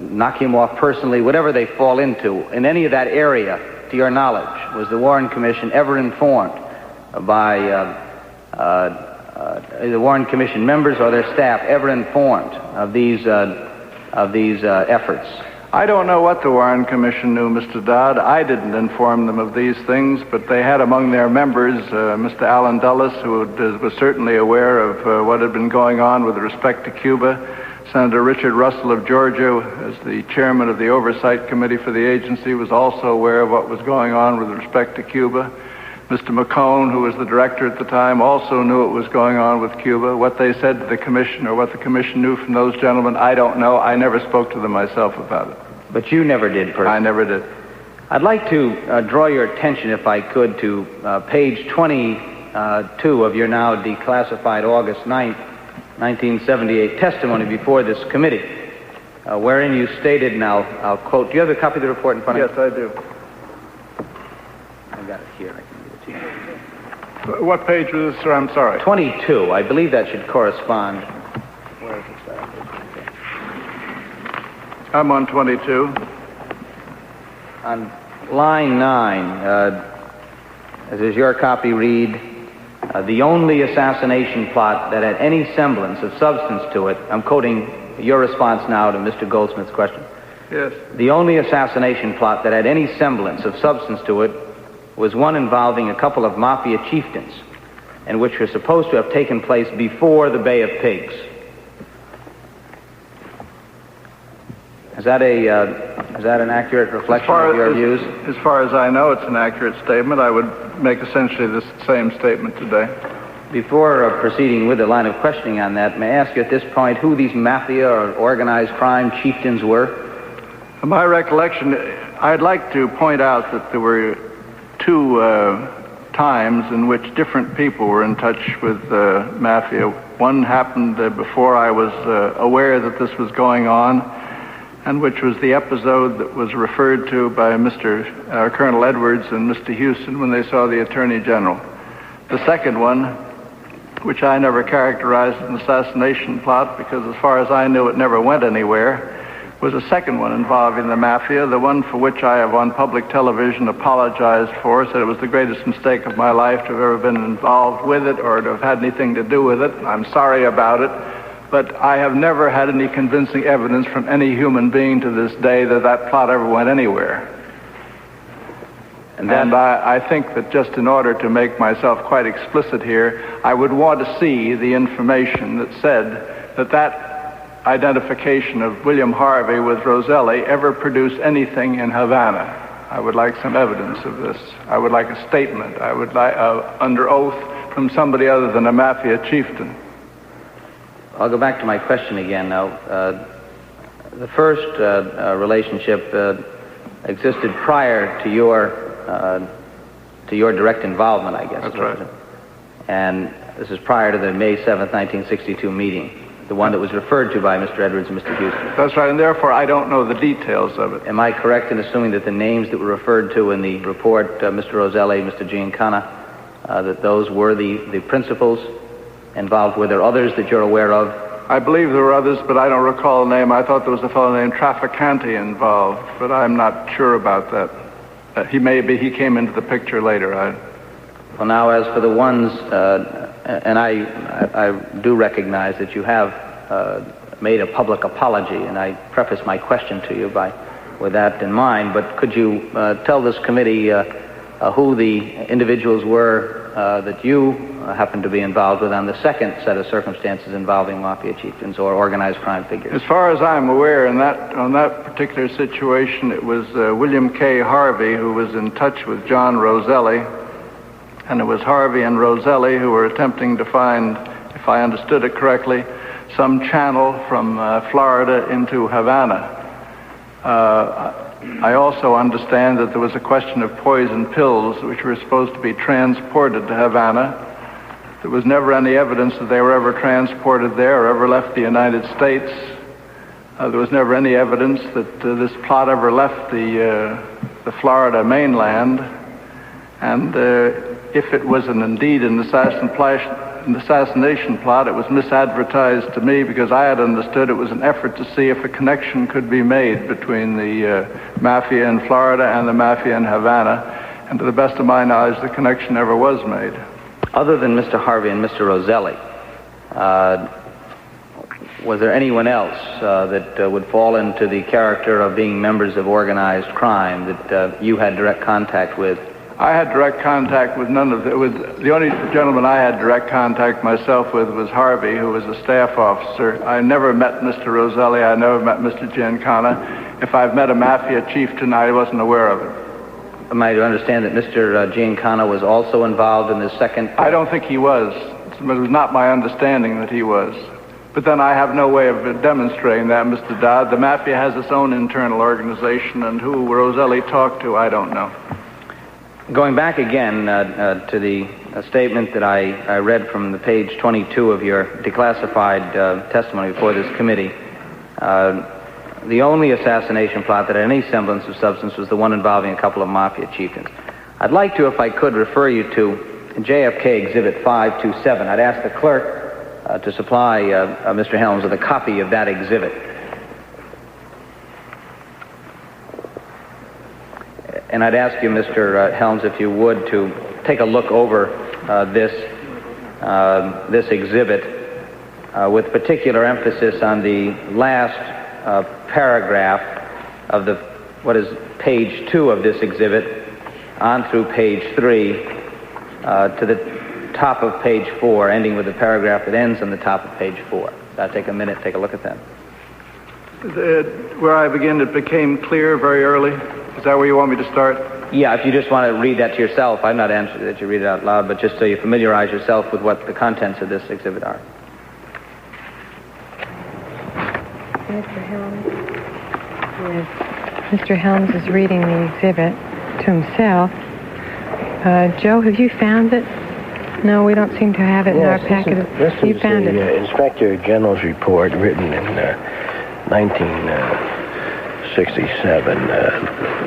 knock him off personally, whatever they fall into. In any of that area, to your knowledge, was the Warren Commission ever informed by the Warren Commission members or their staff ever informed of these efforts? I don't know what the Warren Commission knew, Mr. Dodd. I didn't inform them of these things, but they had among their members Mr. Allen Dulles, who was certainly aware of what had been going on with respect to Cuba. Senator Richard Russell of Georgia, as the chairman of the Oversight Committee for the agency, was also aware of what was going on with respect to Cuba. Mr. McCone, who was the director at the time, also knew what was going on with Cuba. What they said to the commission or what the commission knew from those gentlemen, I don't know. I never spoke to them myself about it. But you never did, personally? I never did. I'd like to draw your attention, if I could, to page 22 of your now declassified August 9th, 1978 testimony before this committee, wherein you stated, and I'll quote, do you have a copy of the report in front of you? Yes, I do. I've got it here. I can give it to you. What page was this, sir? I'm sorry. 22. I believe that should correspond. Where is it? I'm on 22. On line 9, as is your copy, read, the only assassination plot that had any semblance of substance to it, I'm quoting your response now to Mr. Goldsmith's question. Yes. The only assassination plot that had any semblance of substance to it was one involving a couple of mafia chieftains, and which were supposed to have taken place before the Bay of Pigs. Has that an accurate reflection of your views? As far as I know, it's an accurate statement. I would make essentially the same statement today. Before proceeding with the line of questioning on that, may I ask you at this point who these mafia or organized crime chieftains were? My recollection, I'd like to point out that there were two times in which different people were in touch with mafia. One happened before I was aware that this was going on, and which was the episode that was referred to by Colonel Edwards and Mr. Houston when they saw the Attorney General. The second one, which I never characterized as an assassination plot because as far as I knew it never went anywhere, was a second one involving the mafia, the one for which I have on public television apologized for, said it was the greatest mistake of my life to have ever been involved with it or to have had anything to do with it. I'm sorry about it, but I have never had any convincing evidence from any human being to this day that that plot ever went anywhere. And I think that just in order to make myself quite explicit here, I would want to see the information that said that identification of William Harvey with Roselli ever produced anything in Havana. I would like some evidence of this. I would like a statement. I would like under oath from somebody other than a mafia chieftain. I'll go back to my question again now. The first relationship existed prior to your direct involvement, I guess. That's right. And this is prior to the May 7th, 1962 meeting, the one that was referred to by Mr. Edwards and Mr. Houston. That's right, and therefore I don't know the details of it. Am I correct in assuming that the names that were referred to in the report, Mr. Roselli, Mr. Giancana, that those were the principals involved? Were there others that you're aware of? I believe there were others, but I don't recall the name. I thought there was a fellow named Trafficante involved, but I'm not sure about that. He came into the picture later. Well, now, as for the ones, and I do recognize that you have made a public apology, and I preface my question to you with that in mind, but could you tell this committee who the individuals were that you happened to be involved with on the second set of circumstances involving mafia chieftains or organized crime figures? As far as I'm aware, on that particular situation, it was William K. Harvey who was in touch with John Roselli, and it was Harvey and Roselli who were attempting to find, if I understood it correctly, some channel from Florida into Havana. I also understand that there was a question of poison pills which were supposed to be transported to Havana. There was never any evidence that they were ever transported there or ever left the United States. There was never any evidence that this plot ever left the Florida mainland. And if it was indeed an assassination plot, it was misadvertised to me because I had understood it was an effort to see if a connection could be made between the mafia in Florida and the mafia in Havana. And to the best of my knowledge, the connection never was made. Other than Mr. Harvey and Mr. Roselli, was there anyone else that would fall into the character of being members of organized crime that you had direct contact with? I had direct contact with none of it. The only gentleman I had direct contact myself with was Harvey, who was a staff officer. I never met Mr. Roselli. I never met Mr. Giancana. If I've met a mafia chieftain, I wasn't aware of it. Am I to understand that Mr. Giancana was also involved in the second? I don't think he was. It was not my understanding that he was. But then I have no way of demonstrating that, Mr. Dodd. The mafia has its own internal organization, and who Roselli talked to, I don't know. Going back again to the statement that I read from the page 22 of your declassified testimony before this committee, the only assassination plot that had any semblance of substance was the one involving a couple of mafia chieftains. I'd like to, if I could, refer you to Jfk Exhibit 527. I'd ask the clerk to supply Mr. Helms with a copy of that exhibit. And I'd ask you, Mr. Helms, if you would, to take a look over this exhibit with particular emphasis on the last paragraph of what is page 2 of this exhibit on through page 3 to the top of page 4, ending with the paragraph that ends on the top of page 4. So I'll take a minute, take a look at that. Where I begin, it became clear very early. Is that where you want me to start? Yeah, if you just want to read that to yourself. I'm not answering that you read it out loud, but just so you familiarize yourself with what the contents of this exhibit are. Mr. Helms? Yes. Mr. Helms is reading the exhibit to himself. Joe, have you found it? No, we don't seem to have it in our packet. This found is the it. Inspector General's report written in 1967,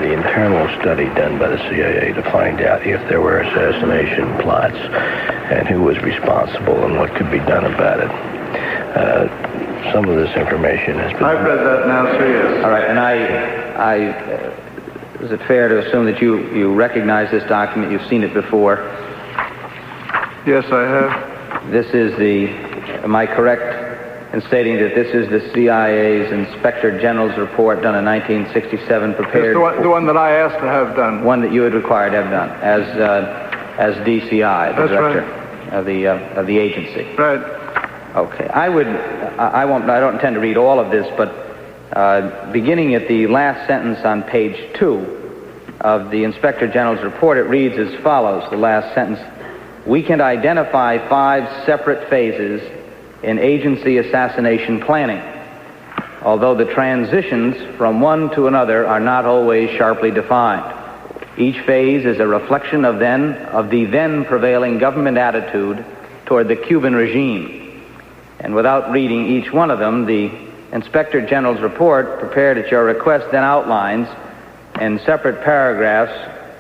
the internal study done by the CIA to find out if there were assassination plots and who was responsible and what could be done about it. Some of this information has been... I've read that now, sir, yes. All right, and is it fair to assume that you recognize this document? You've seen it before? Yes, I have. This is am I correct in stating that this is the CIA's Inspector General's report done in 1967, prepared... It's the one that I asked to have done. One that you had required to have done as DCI, the That's director right. of the agency. Right. Okay. I don't intend to read all of this, but beginning at the last sentence on page 2 of the Inspector General's report, it reads as follows, the last sentence: "We can identify 5 separate phases in agency assassination planning, although the transitions from one to another are not always sharply defined. Each phase is a reflection of the then prevailing government attitude toward the Cuban regime." And without reading each one of them, the Inspector General's report, prepared at your request, then outlines in separate paragraphs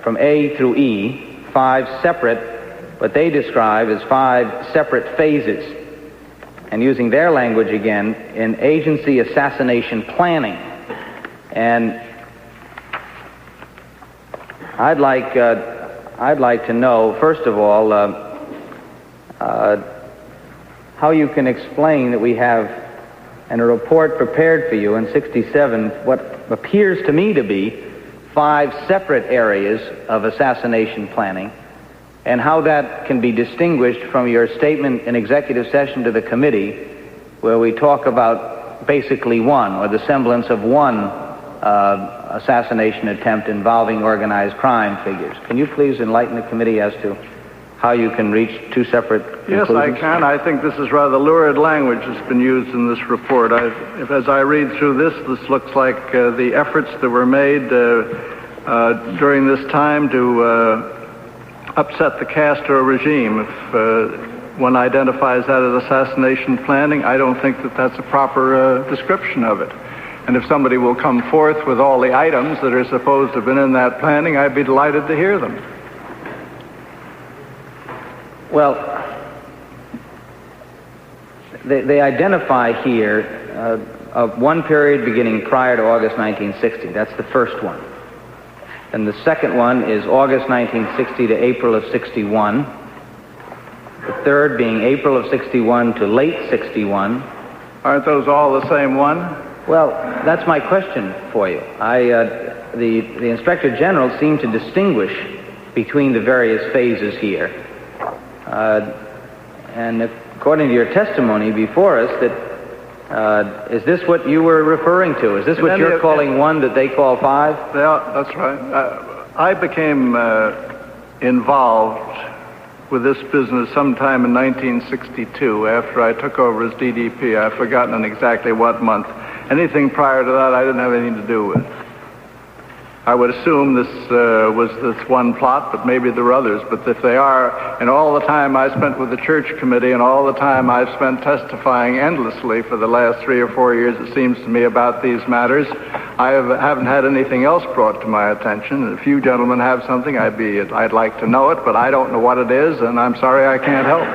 from A through E 5 separate, what they describe as 5 separate phases. And using their language again, in agency assassination planning. And I'd like to know, first of all, how you can explain that we have in a report prepared for you in 67 what appears to me to be 5 separate areas of assassination planning, and how that can be distinguished from your statement in executive session to the committee, where we talk about basically one, or the semblance of one assassination attempt involving organized crime figures. Can you please enlighten the committee as to how you can reach 2 separate conclusions? Yes, I can. I think this is rather lurid language that's been used in this report. As I read through this looks like the efforts that were made during this time to upset the Castro regime. If one identifies that as assassination planning, I don't think that that's a proper description of it. And if somebody will come forth with all the items that are supposed to have been in that planning, I'd be delighted to hear them. Well, they identify here one period beginning prior to August 1960. That's the first one. And the second one is August 1960 to April of 61. The third being April of 61 to late 61. Aren't those all the same one? Well, that's my question for you. The Inspector General seemed to distinguish between the various phases here. And according to your testimony before us, is this what you were referring to? Is this what you're calling one that they call 5? Yeah, that's right. I became involved with this business sometime in 1962 after I took over as DDP. I've forgotten in exactly what month. Anything prior to that I didn't have anything to do with. I would assume this was this one plot, but maybe there are others. But if they are, and all the time I spent with the church committee and all the time I've spent testifying endlessly for the last 3 or 4 years, it seems to me, about these matters, I haven't had anything else brought to my attention. And if you gentlemen have something, I'd like to know it, but I don't know what it is, and I'm sorry I can't help.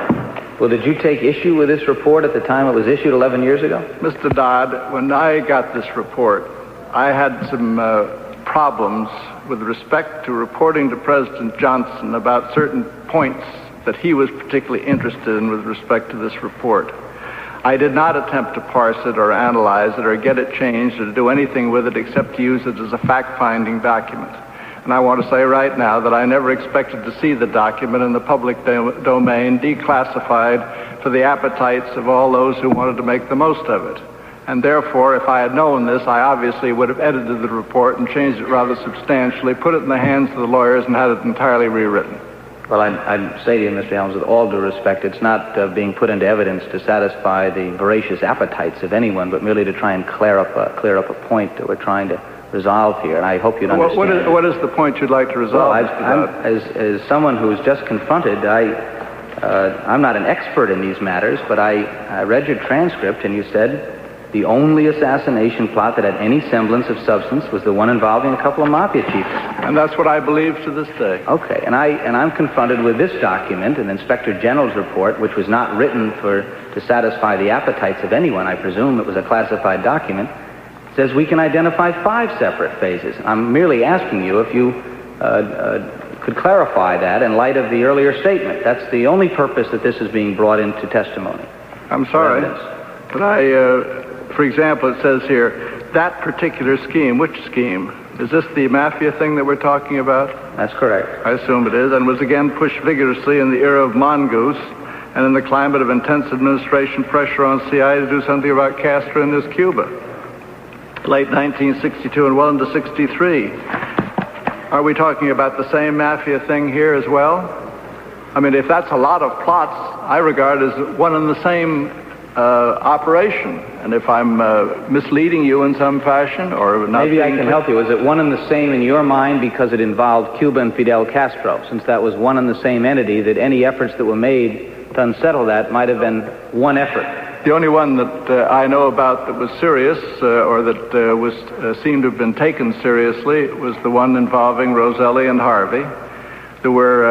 Well, did you take issue with this report at the time it was issued 11 years ago? Mr. Dodd, when I got this report, I had some problems with respect to reporting to President Johnson about certain points that he was particularly interested in with respect to this report. I did not attempt to parse it or analyze it or get it changed or to do anything with it except to use it as a fact-finding document. And I want to say right now that I never expected to see the document in the public domain declassified for the appetites of all those who wanted to make the most of it. And therefore, if I had known this, I obviously would have edited the report and changed it rather substantially, put it in the hands of the lawyers, and had it entirely rewritten. Well, I'd say to you, Mr. Helms, with all due respect, it's not being put into evidence to satisfy the voracious appetites of anyone, but merely to try and clear up a point that we're trying to resolve here. And I hope you'd understand. What is the point you'd like to resolve? Well, as someone who's just confronted, I'm not an expert in these matters, but I read your transcript, and you said the only assassination plot that had any semblance of substance was the one involving a couple of mafia chiefs. And that's what I believe to this day. Okay, and I'm confronted with this document, an Inspector General's report, which was not written to satisfy the appetites of anyone. I presume it was a classified document. It says we can identify 5 separate phases. I'm merely asking you if you could clarify that in light of the earlier statement. That's the only purpose that this is being brought into testimony. I'm sorry, but for example, it says here, that particular scheme. Which scheme? Is this the mafia thing that we're talking about? That's correct. I assume it is, and was again pushed vigorously in the era of Mongoose and in the climate of intense administration pressure on CIA to do something about Castro in this Cuba. Late 1962 and well into 63. Are we talking about the same mafia thing here as well? I mean, if that's a lot of plots, I regard as one and the same operation. And if I'm misleading you in some fashion or not... Maybe I can help you. Is it one and the same in your mind because it involved Cuba and Fidel Castro? Since that was one and the same entity, that any efforts that were made to unsettle that might have been one effort. The only one that I know about that was serious or that seemed to have been taken seriously was the one involving Roselli and Harvey. There were,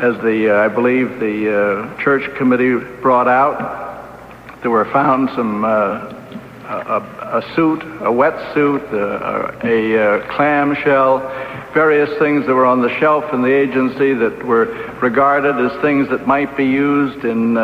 as I believe the church committee brought out, there were found some a suit, a wetsuit, a clamshell, various things that were on the shelf in the agency that were regarded as things that might be used in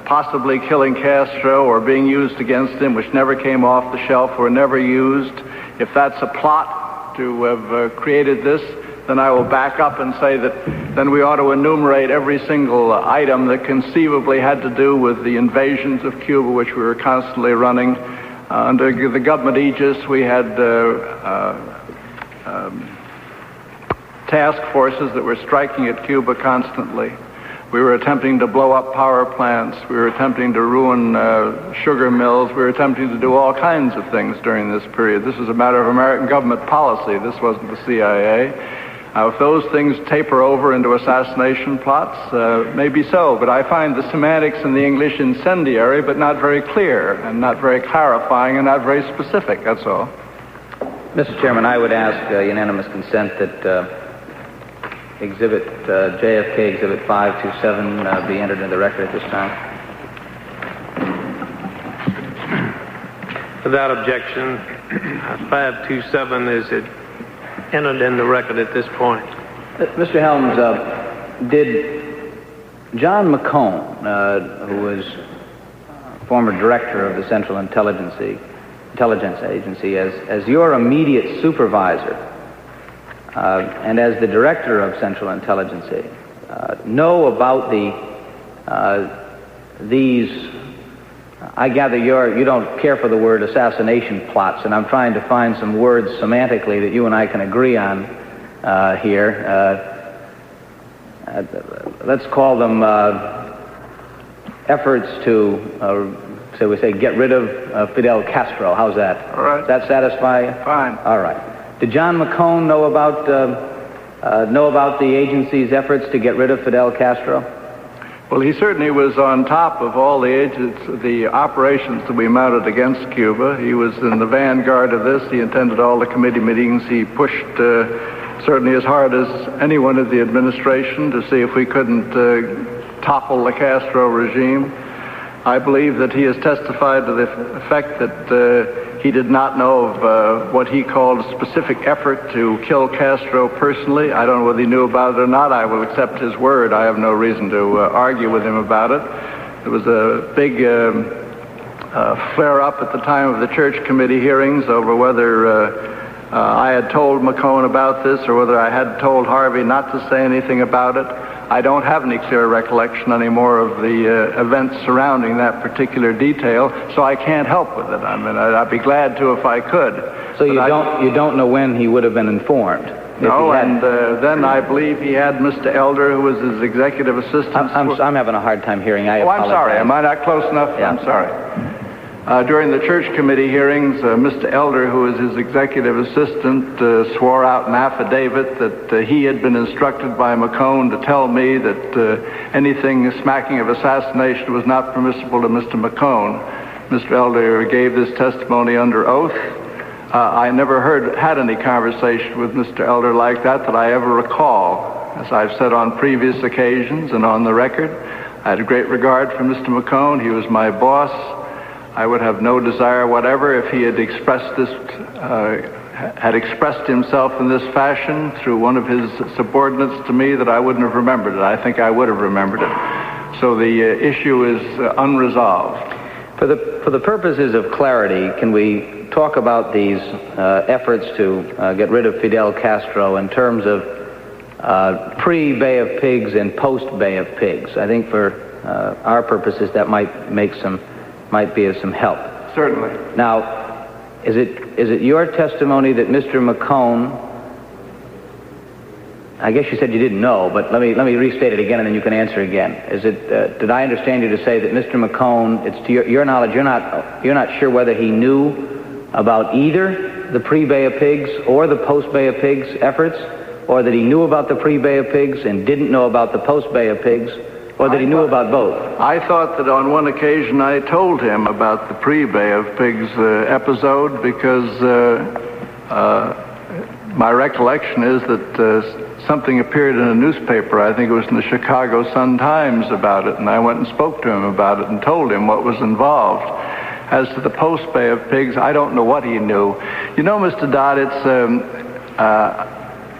possibly killing Castro or being used against him, which never came off the shelf or never used. If that's a plot to have created this, then I will back up and say that then we ought to enumerate every single item that conceivably had to do with the invasions of Cuba, which we were constantly running. Under the government aegis, we had task forces that were striking at Cuba constantly. We were attempting to blow up power plants. We were attempting to ruin sugar mills. We were attempting to do all kinds of things during this period. This is a matter of American government policy. This wasn't the CIA. If those things taper over into assassination plots, maybe so, but I find the semantics in the English incendiary, but not very clear, and not very clarifying, and not very specific, that's all. Mr. Chairman, I would ask unanimous consent that Jfk Exhibit 527 be entered in the record at this time. Without objection, 527 is entered in the record at this point. Mr. Helms, did John McCone, who was former director of the Central Intelligence Agency, as your immediate supervisor and as the director of Central Intelligence, know about these? I gather you don't care for the word assassination plots, and I'm trying to find some words semantically that you and I can agree on here. Let's call them efforts to, shall we say, get rid of Fidel Castro. How's that? All right. Does that satisfy you? Fine. All right. Did John McCone know about the agency's efforts to get rid of Fidel Castro? Well, he certainly was on top of all the operations that we mounted against Cuba. He was in the vanguard of this. He attended all the committee meetings. He pushed certainly as hard as anyone in the administration to see if we couldn't topple the Castro regime. I believe that he has testified to the effect that he did not know of what he called a specific effort to kill Castro personally. I don't know whether he knew about it or not. I will accept his word. I have no reason to argue with him about it. There was a big flare-up at the time of the church committee hearings over whether I had told McCone about this or whether I had told Harvey not to say anything about it. I don't have any clear recollection anymore of the events surrounding that particular detail, so I can't help with it. I mean, I'd be glad to if I could. So you don't know when he would have been informed? No, and then I believe he had Mr. Elder, who was his executive assistant. I'm having a hard time hearing. I'm sorry. Am I not close enough? Yeah. I'm sorry. During the church committee hearings, Mr. Elder, who was his executive assistant, swore out an affidavit that he had been instructed by McCone to tell me that anything smacking of assassination was not permissible to Mr. McCone. Mr. Elder gave this testimony under oath. I never had any conversation with Mr. Elder like that I ever recall. As I've said on previous occasions and on the record, I had a great regard for Mr. McCone. He was my boss. I would have no desire whatever if he had expressed himself in this fashion through one of his subordinates to me, that I wouldn't have remembered it. I think I would have remembered it. So the issue is unresolved. For the purposes of clarity, can we talk about these efforts to get rid of Fidel Castro in terms of pre-Bay of Pigs and post-Bay of Pigs? I think for our purposes that might be of some help. Certainly. Now, is it your testimony that Mr. McCone, I guess you said you didn't know, but let me restate it again, and then you can answer again. Did I understand you to say that Mr. McCone, it's to your knowledge, you're not sure whether he knew about either the pre-Bay of Pigs or the post-Bay of Pigs efforts, or that he knew about the pre-Bay of Pigs and didn't know about the post-Bay of Pigs, or that he knew about both? I thought that on one occasion I told him about the pre-Bay of Pigs episode, because my recollection is that something appeared in a newspaper, I think it was in the Chicago Sun-Times, about it, and I went and spoke to him about it and told him what was involved. As to the post-Bay of Pigs, I don't know what he knew. You know, Mr. Dodd,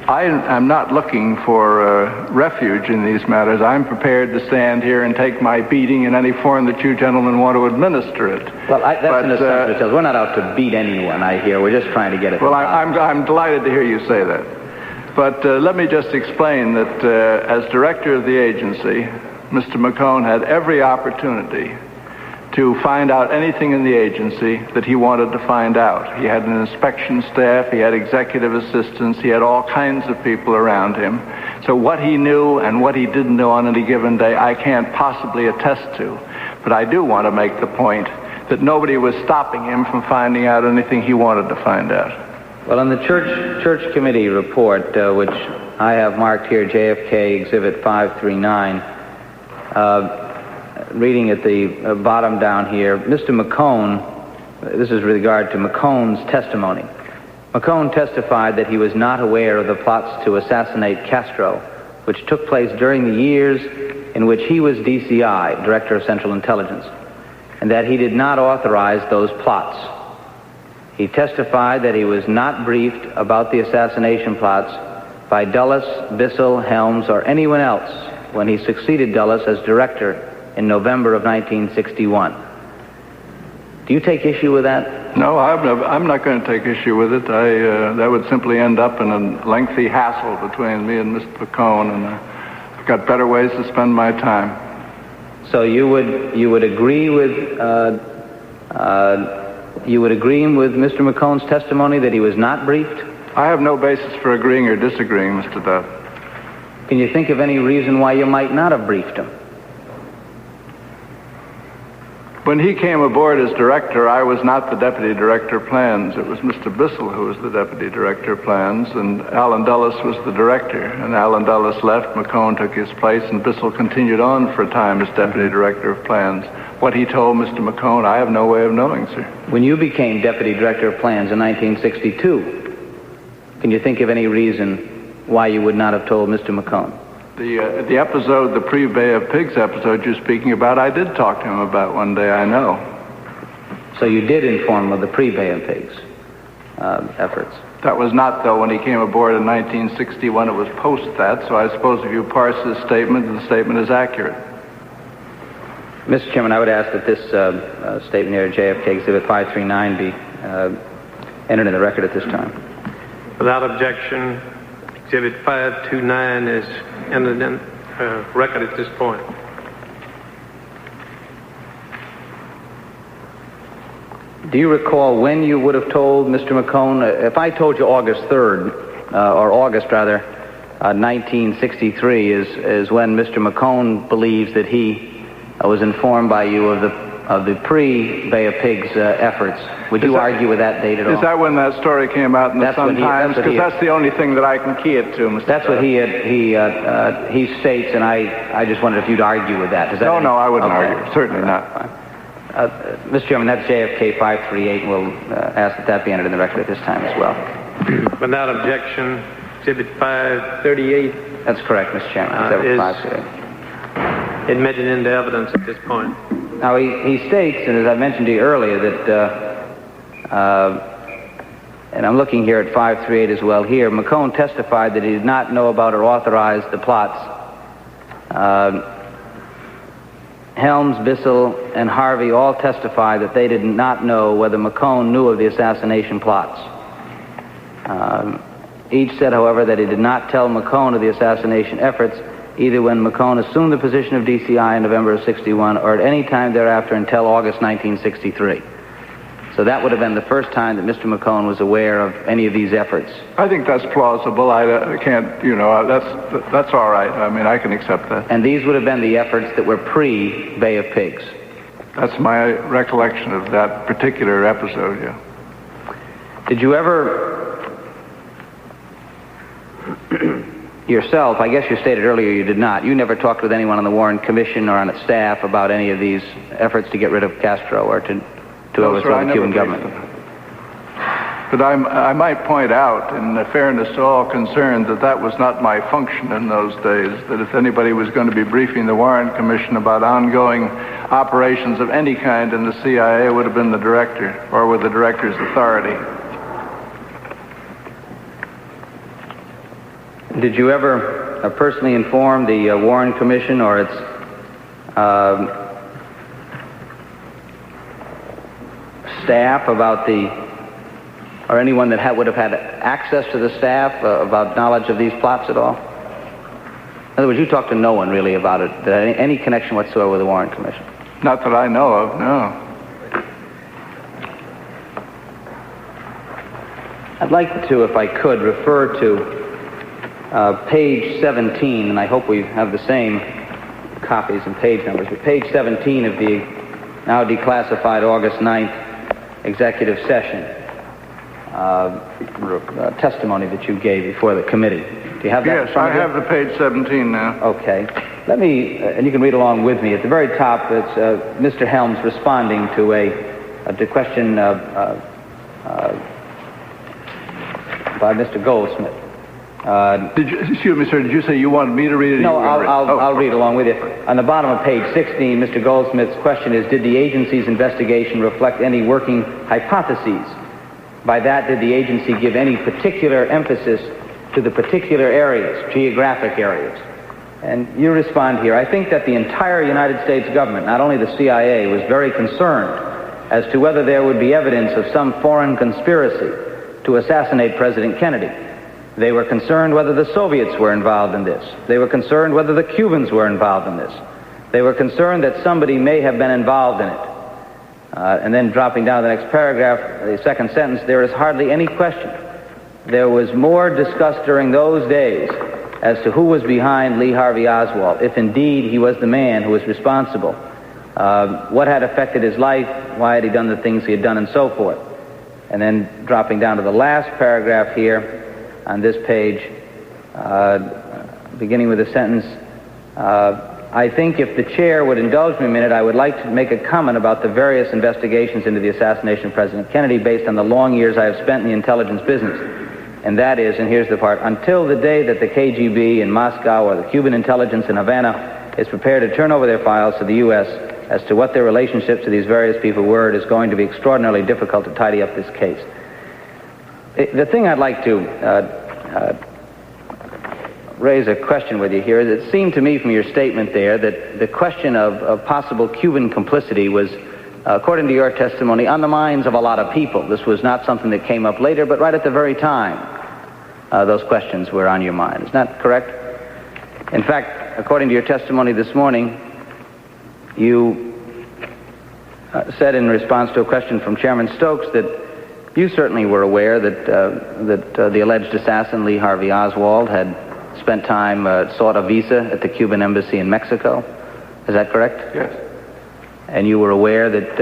I'm not looking for refuge in these matters. I'm prepared to stand here and take my beating in any form that you gentlemen want to administer it. Well, that's an assumption, because we're not out to beat anyone, I hear. We're just trying to get it. Well, I'm delighted to hear you say that. But let me just explain that as director of the agency, Mr. McCone had every opportunity to find out anything in the agency that he wanted to find out. He had an inspection staff, he had executive assistants, he had all kinds of people around him. So what he knew and what he didn't know on any given day, I can't possibly attest to. But I do want to make the point that nobody was stopping him from finding out anything he wanted to find out. Well, in the church committee report, which I have marked here, Jfk Exhibit 539, reading at the bottom down here, Mr. McCone, this is with regard to McCone's testimony. McCone testified that he was not aware of the plots to assassinate Castro, which took place during the years in which he was DCI, Director of Central Intelligence, and that he did not authorize those plots. He testified that he was not briefed about the assassination plots by Dulles, Bissell, Helms, or anyone else when he succeeded Dulles as director in November of 1961. Do you take issue with that? No, I'm not going to take issue with it. That would simply end up in a lengthy hassle between me and Mr. McCone, and I've got better ways to spend my time. So you would agree with Mr. McCone's testimony that he was not briefed? I have no basis for agreeing or disagreeing, Mr. Dutt. Can you think of any reason why you might not have briefed him? When he came aboard as director, I was not the deputy director of plans. It was Mr. Bissell who was the deputy director of plans, and Alan Dulles was the director. And Alan Dulles left, McCone took his place, and Bissell continued on for a time as deputy director of plans. What he told Mr. McCone, I have no way of knowing, sir. When you became deputy director of plans in 1962, can you think of any reason why you would not have told Mr. McCone? The episode, the pre-Bay of Pigs episode you're speaking about, I did talk to him about one day, I know. So you did inform him of the pre-Bay of Pigs efforts? That was not, though, when he came aboard in 1961. It was post that, so I suppose if you parse this statement, the statement is accurate. Mr. Chairman, I would ask that this statement here, Jfk Exhibit 539, be entered in the record at this time. Without objection, Exhibit 529 is entered in record at this point. Do you recall when you would have told Mr. McCone, if I told you August 3rd, or August rather, 1963 is when Mr. McCone believes that he was informed by you of the pre-Bay of Pigs efforts. Would you argue with that date at all? Is that when that story came out in the Sun-Times? Because that's the only thing that I can key it to, Mr. That's what he states, and I just wondered if you'd argue with that. No, I wouldn't argue. Certainly not. Mr. Chairman, that's Jfk 538, and we'll ask that that be entered in the record at this time as well. Without objection, Exhibit 538. That's correct, Mr. Chairman. Is admitted into evidence at this point. Now, he states, and as I mentioned to you earlier, that, and I'm looking here at 538 as well here, McCone testified that he did not know about or authorize the plots. Helms, Bissell, and Harvey all testify that they did not know whether McCone knew of the assassination plots. Each said, however, that he did not tell McCone of the assassination efforts either when McCone assumed the position of DCI in November of 61 or at any time thereafter until August 1963. So that would have been the first time that Mr. McCone was aware of any of these efforts. I think that's plausible. I can't, that's all right. I mean, I can accept that. And these would have been the efforts that were pre-Bay of Pigs. That's my recollection of that particular episode, yeah. Did you ever yourself, I guess you stated earlier you did not, you never talked with anyone on the Warren Commission or on its staff about any of these efforts to get rid of Castro or to overthrow the Cuban government? But I might point out, in fairness to all concerned, that was not my function in those days, that if anybody was going to be briefing the Warren Commission about ongoing operations of any kind in the CIA, it would have been the director, or with the director's authority. Did you ever personally inform the Warren Commission or its staff about or anyone that would have had access to the staff about knowledge of these plots at all? In other words, you talked to no one really about it, any connection whatsoever with the Warren Commission? Not that I know of, no. I'd like to, if I could, refer to page 17, and I hope we have the same copies and page numbers, but page 17 of the now declassified August 9th executive session testimony that you gave before the committee. Do you have that? Yes, I have the page 17 now. Okay. Let me, and you can read along with me. At the very top, it's Mr. Helms responding to a question by Mr. Goldsmith. Excuse me, sir, did you say you wanted me to read it? No, I'll read along with you. On the bottom of page 16, Mr. Goldsmith's question is, did the agency's investigation reflect any working hypotheses? By that, did the agency give any particular emphasis to the particular areas, geographic areas? And you respond here, I think that the entire United States government, not only the CIA, was very concerned as to whether there would be evidence of some foreign conspiracy to assassinate President Kennedy. They were concerned whether the Soviets were involved in this. They were concerned whether the Cubans were involved in this. They were concerned that somebody may have been involved in it. And then dropping down to the next paragraph, the second sentence, there is hardly any question. There was more discussed during those days as to who was behind Lee Harvey Oswald, if indeed he was the man who was responsible. What had affected his life, why had he done the things he had done, and so forth. And then dropping down to the last paragraph here, on this page, beginning with a sentence, I think if the chair would indulge me a minute, I would like to make a comment about the various investigations into the assassination of President Kennedy based on the long years I have spent in the intelligence business. And that is, and here's the part, until the day that the KGB in Moscow or the Cuban intelligence in Havana is prepared to turn over their files to the U.S. as to what their relationships to these various people were, it is going to be extraordinarily difficult to tidy up this case. The thing I'd like to raise a question with you here is it seemed to me from your statement there that the question of possible Cuban complicity was, according to your testimony, on the minds of a lot of people. This was not something that came up later, but right at the very time those questions were on your mind. Is that correct? In fact, according to your testimony this morning, you said in response to a question from Chairman Stokes that you certainly were aware that the alleged assassin Lee Harvey Oswald had spent time, sought a visa at the Cuban embassy in Mexico. Is that correct? Yes. And you were aware that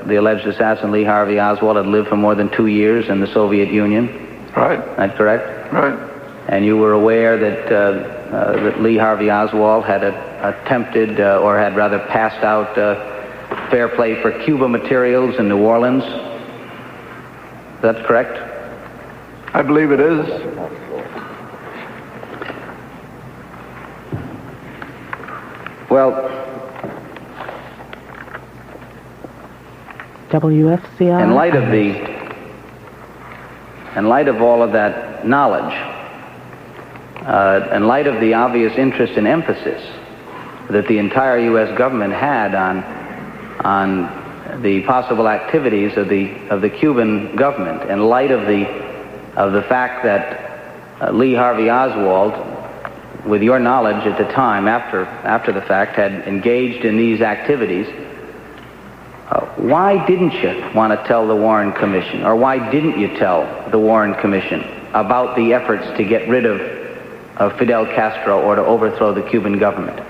the alleged assassin Lee Harvey Oswald had lived for more than 2 years in the Soviet Union? Right. Is that correct? Right. And you were aware that Lee Harvey Oswald had attempted, or had rather passed out fair play for Cuba materials in New Orleans? That's correct? I believe it is. Well, WFCI. In light of all of that knowledge, in light of the obvious interest and emphasis that the entire U.S. government had on the possible activities of the Cuban government, in light of the fact that Lee Harvey Oswald, with your knowledge at the time, after the fact, had engaged in these activities, why didn't you want to tell the Warren Commission, or why didn't you tell the Warren Commission about the efforts to get rid of Fidel Castro or to overthrow the Cuban government?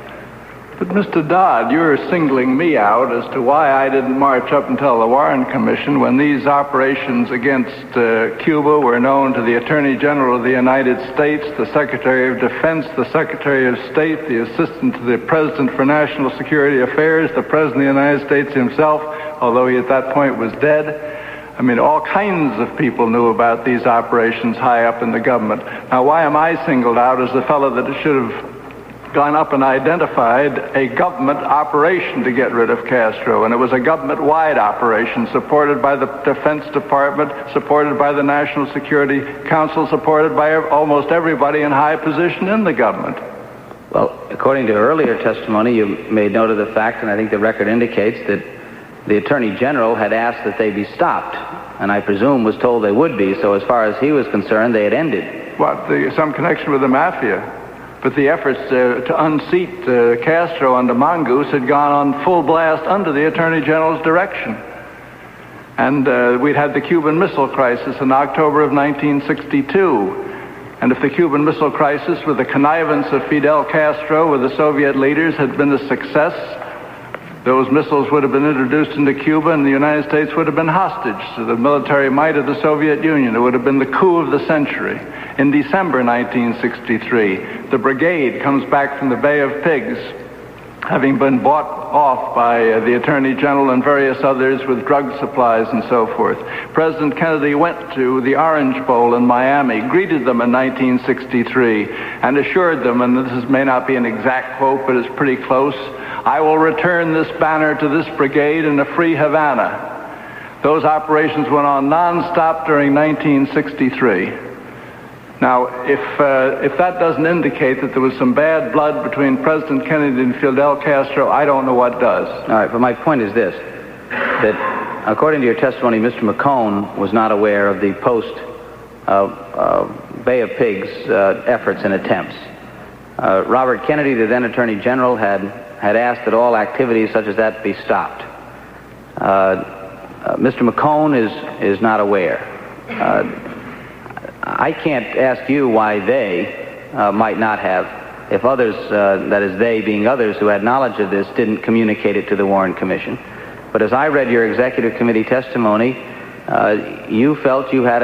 But Mr. Dodd, you're singling me out as to why I didn't march up and tell the Warren Commission when these operations against Cuba were known to the Attorney General of the United States, the Secretary of Defense, the Secretary of State, the Assistant to the President for National Security Affairs, the President of the United States himself, although he at that point was dead. I mean, all kinds of people knew about these operations high up in the government. Now, why am I singled out as the fellow that should have gone up and identified a government operation to get rid of Castro? And it was a government-wide operation supported by the Defense Department, supported by the National Security Council, supported by almost everybody in high position in the government. Well, according to earlier testimony, you made note of the fact, and I think the record indicates that the Attorney General had asked that they be stopped, and I presume was told they would be, so as far as he was concerned, they had ended. What, some connection with the mafia? But the efforts to unseat Castro under Mongoose had gone on full blast under the Attorney General's direction. And we'd had the Cuban Missile Crisis in October of 1962. And if the Cuban Missile Crisis, with the connivance of Fidel Castro with the Soviet leaders, had been a success, those missiles would have been introduced into Cuba, and the United States would have been hostage to the military might of the Soviet Union. It would have been the coup of the century. In December 1963, the brigade comes back from the Bay of Pigs, having been bought off by the Attorney General and various others with drug supplies and so forth. President Kennedy went to the Orange Bowl in Miami, greeted them in 1963, and assured them, and this may not be an exact quote, but it's pretty close, "I will return this banner to this brigade in a free Havana." Those operations went on nonstop during 1963. Now, if that doesn't indicate that there was some bad blood between President Kennedy and Fidel Castro, I don't know what does. All right, but my point is this, that according to your testimony, Mr. McCone was not aware of the post-Bay of Pigs efforts and attempts. Robert Kennedy, the then Attorney General, had asked that all activities such as that be stopped. Mr. McCone is not aware. I can't ask you why they might not have, if others, that is they being others who had knowledge of this, didn't communicate it to the Warren Commission. But as I read your Executive Committee testimony, you felt you had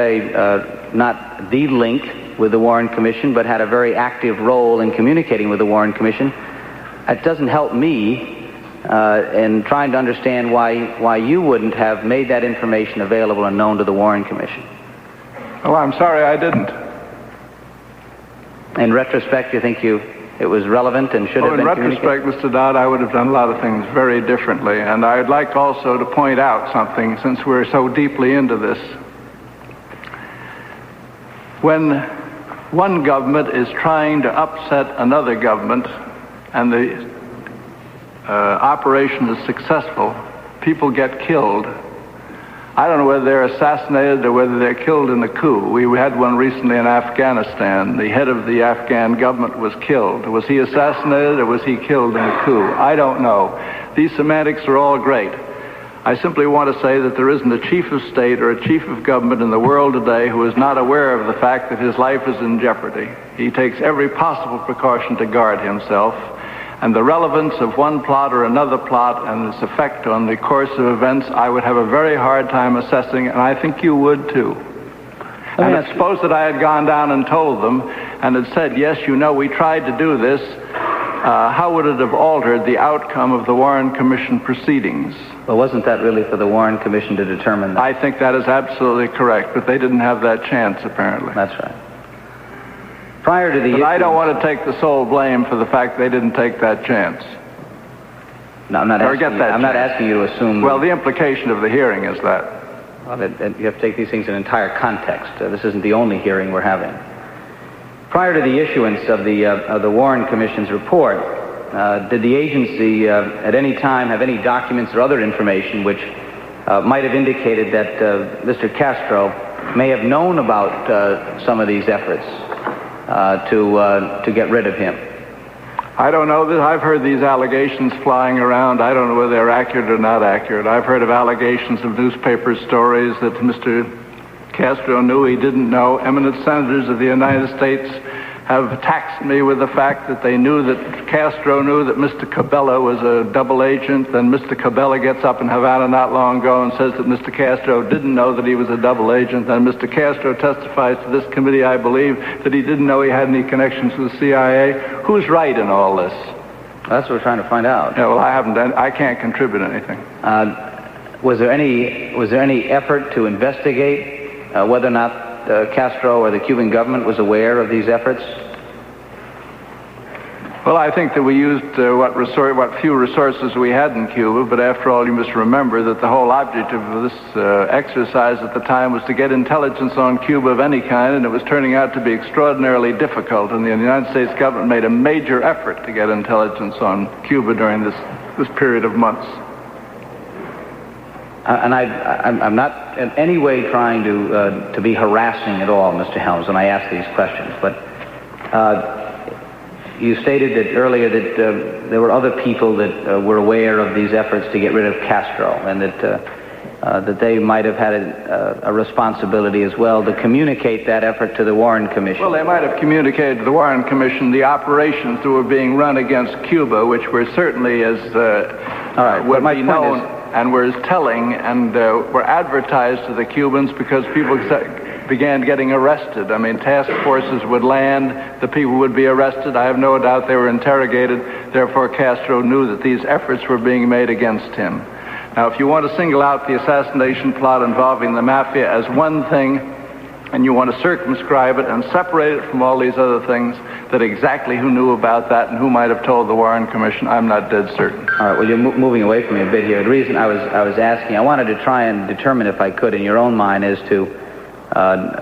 not the link with the Warren Commission, but had a very active role in communicating with the Warren Commission. It doesn't help me in trying to understand why you wouldn't have made that information available and known to the Warren Commission. Oh, I'm sorry I didn't. In retrospect, you think it was relevant and should have been communicated? In retrospect, Mr. Dodd, I would have done a lot of things very differently. And I'd like also to point out something, since we're so deeply into this. When one government is trying to upset another government and the operation is successful, people get killed. I don't know whether they're assassinated or whether they're killed in a coup. We had one recently in Afghanistan. The head of the Afghan government was killed. Was he assassinated or was he killed in a coup? I don't know. These semantics are all great. I simply want to say that there isn't a chief of state or a chief of government in the world today who is not aware of the fact that his life is in jeopardy. He takes every possible precaution to guard himself. And the relevance of one plot or another plot and its effect on the course of events, I would have a very hard time assessing, and I think you would too. And suppose that I had gone down and told them and had said, yes, you know, we tried to do this, how would it have altered the outcome of the Warren Commission proceedings? Well, wasn't that really for the Warren Commission to determine that? I think that is absolutely correct, but they didn't have that chance, apparently. That's right. Prior to the But I don't want to take the sole blame for the fact they didn't take that chance. No, I'm not asking you to assume... Well, the implication of the hearing is that. Well, you have to take these things in entire context. This isn't the only hearing we're having. Prior to the issuance of the Warren Commission's report, did the agency at any time have any documents or other information which might have indicated that Mr. Castro may have known about some of these efforts to get rid of him? I don't know that. I've heard these allegations flying around. I don't know whether they're accurate or not accurate. I've heard of allegations of newspaper stories that Mr. Castro knew he didn't know. Eminent senators of the United States have taxed me with the fact that they knew that Castro knew that Mr. Cabela was a double agent. Then Mr. Cabela gets up in Havana not long ago and says that Mr. Castro didn't know that he was a double agent. Then Mr. Castro testifies to this committee, I believe, that he didn't know he had any connections with the CIA. Who's right in all this? That's what we're trying to find out. Yeah, well, I can't contribute anything. Was there any effort to investigate whether or not Castro or the Cuban government was aware of these efforts? Well, I think that we used what few resources we had in Cuba, but after all, you must remember that the whole object of this exercise at the time was to get intelligence on Cuba of any kind, and it was turning out to be extraordinarily difficult, and the United States government made a major effort to get intelligence on Cuba during this period of months. And I'm not in any way trying to be harassing at all, Mr. Helms, when I ask these questions, but you stated that earlier that there were other people that were aware of these efforts to get rid of Castro, and that they might have had a responsibility as well to communicate that effort to the Warren Commission. Well, they might have communicated to the Warren Commission the operations that were being run against Cuba, which were certainly as would be known and were telling and were advertised to the Cubans because people began getting arrested. I mean, task forces would land, the people would be arrested. I have no doubt they were interrogated. Therefore, Castro knew that these efforts were being made against him. Now, if you want to single out the assassination plot involving the mafia as one thing, and you want to circumscribe it and separate it from all these other things, that exactly who knew about that and who might have told the Warren Commission, I'm not dead certain. All right, well, you're moving away from me a bit here. The reason I was asking, I wanted to try and determine, if I could, in your own mind, as to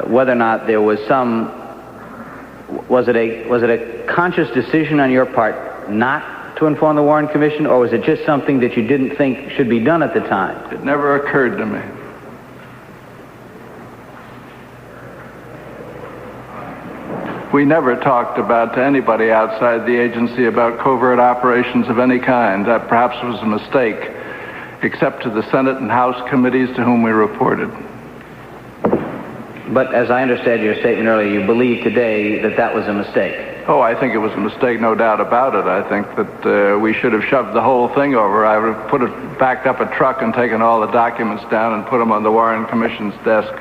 whether or not there was was it a conscious decision on your part not to inform the Warren Commission, or was it just something that you didn't think should be done at the time? It never occurred to me. We never talked to anybody outside the agency about covert operations of any kind. That perhaps was a mistake, except to the Senate and House committees to whom we reported. But as I understand your statement earlier, you believe today that that was a mistake. Oh, I think it was a mistake, no doubt about it. I think that we should have shoved the whole thing over. I would have backed up a truck and taken all the documents down and put them on the Warren Commission's desk.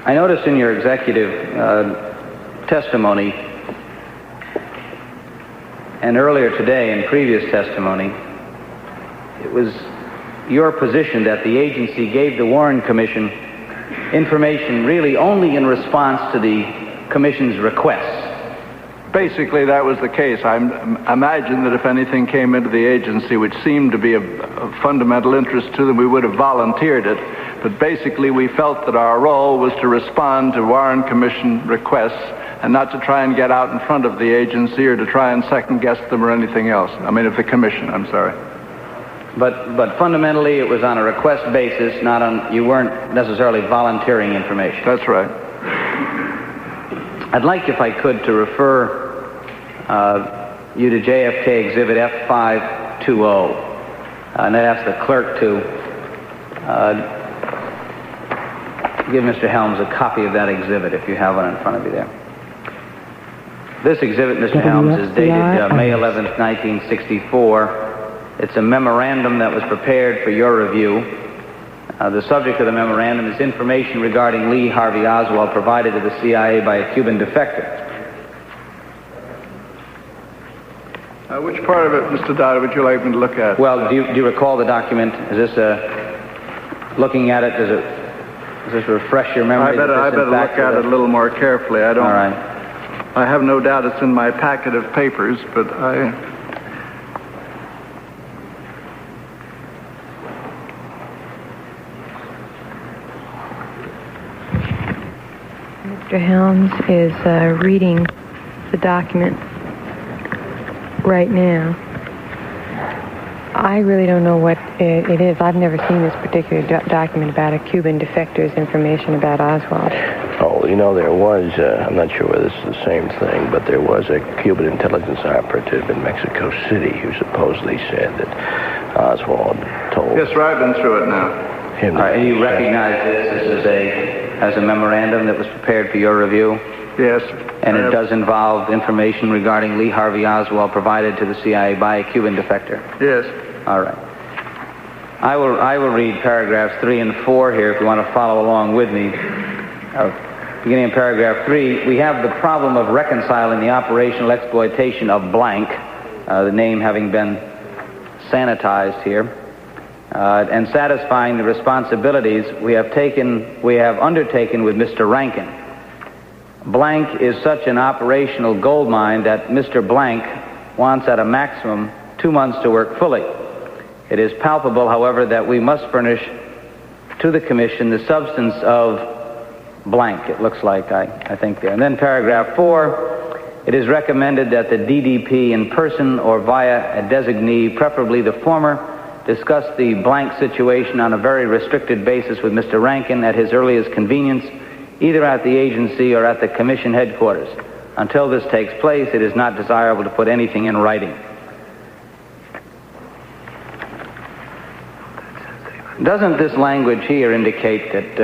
I noticed in your executive testimony, and earlier today in previous testimony, it was your position that the agency gave the Warren Commission information really only in response to the Commission's requests. Basically, that was the case. I imagine that if anything came into the agency which seemed to be of fundamental interest to them, we would have volunteered it. But basically, we felt that our role was to respond to Warren Commission requests and not to try and get out in front of the agency or to try and second-guess them or anything else. I mean, of the commission, I'm sorry. But fundamentally, it was on a request basis, not on, you weren't necessarily volunteering information. That's right. I'd like, if I could, to refer you to Jfk Exhibit F520, and I'd ask the clerk to give Mr. Helms a copy of that exhibit, if you have one in front of you there. This exhibit, Mr. Helms, is dated May 11th, 1964. It's a memorandum that was prepared for your review. The subject of the memorandum is information regarding Lee Harvey Oswald provided to the CIA by a Cuban defector. Which part of it, Mr. Dodd, would you like me to look at? Well, do you recall the document? Is this looking at it? Does this refresh your memory? I better look at it a little more carefully. I don't. All right. I have no doubt it's in my packet of papers, but Mr. Helms is reading the document right now. I really don't know what it is. I've never seen this particular document about a Cuban defector's information about Oswald. Oh, you know, there was, I'm not sure whether this is the same thing, but there was a Cuban intelligence operative in Mexico City who supposedly said that Oswald told... Yes, sir, I've been through it now. Him. And you recognize this as a memorandum that was prepared for your review? Yes. And it does involve information regarding Lee Harvey Oswald provided to the CIA by a Cuban defector? Yes. All right. I will read paragraphs 3 and 4 here if you want to follow along with me. Beginning in paragraph 3, we have the problem of reconciling the operational exploitation of blank, the name having been sanitized here, and satisfying the responsibilities we have undertaken with Mr. Rankin. Blank is such an operational goldmine that Mr. Blank wants at a maximum 2 months to work fully. It is palpable, however, that we must furnish to the Commission the substance of blank, it looks like, I think there. And then paragraph 4, it is recommended that the DDP in person or via a designee, preferably the former, discuss the blank situation on a very restricted basis with Mr. Rankin at his earliest convenience, either at the agency or at the Commission headquarters. Until this takes place, it is not desirable to put anything in writing. Doesn't this language here indicate that,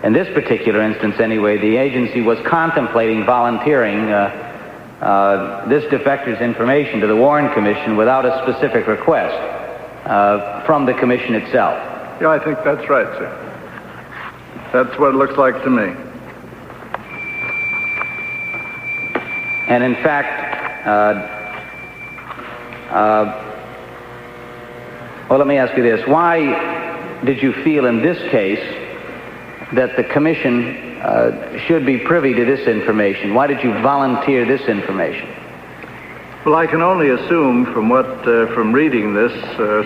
in this particular instance anyway, the agency was contemplating volunteering this defector's information to the Warren Commission without a specific request from the Commission itself? Yeah, I think that's right, sir. That's what it looks like to me. And in fact, well, let me ask you this. Why did you feel in this case that the Commission should be privy to this information? Why did you volunteer this information? Well, I can only assume from reading this,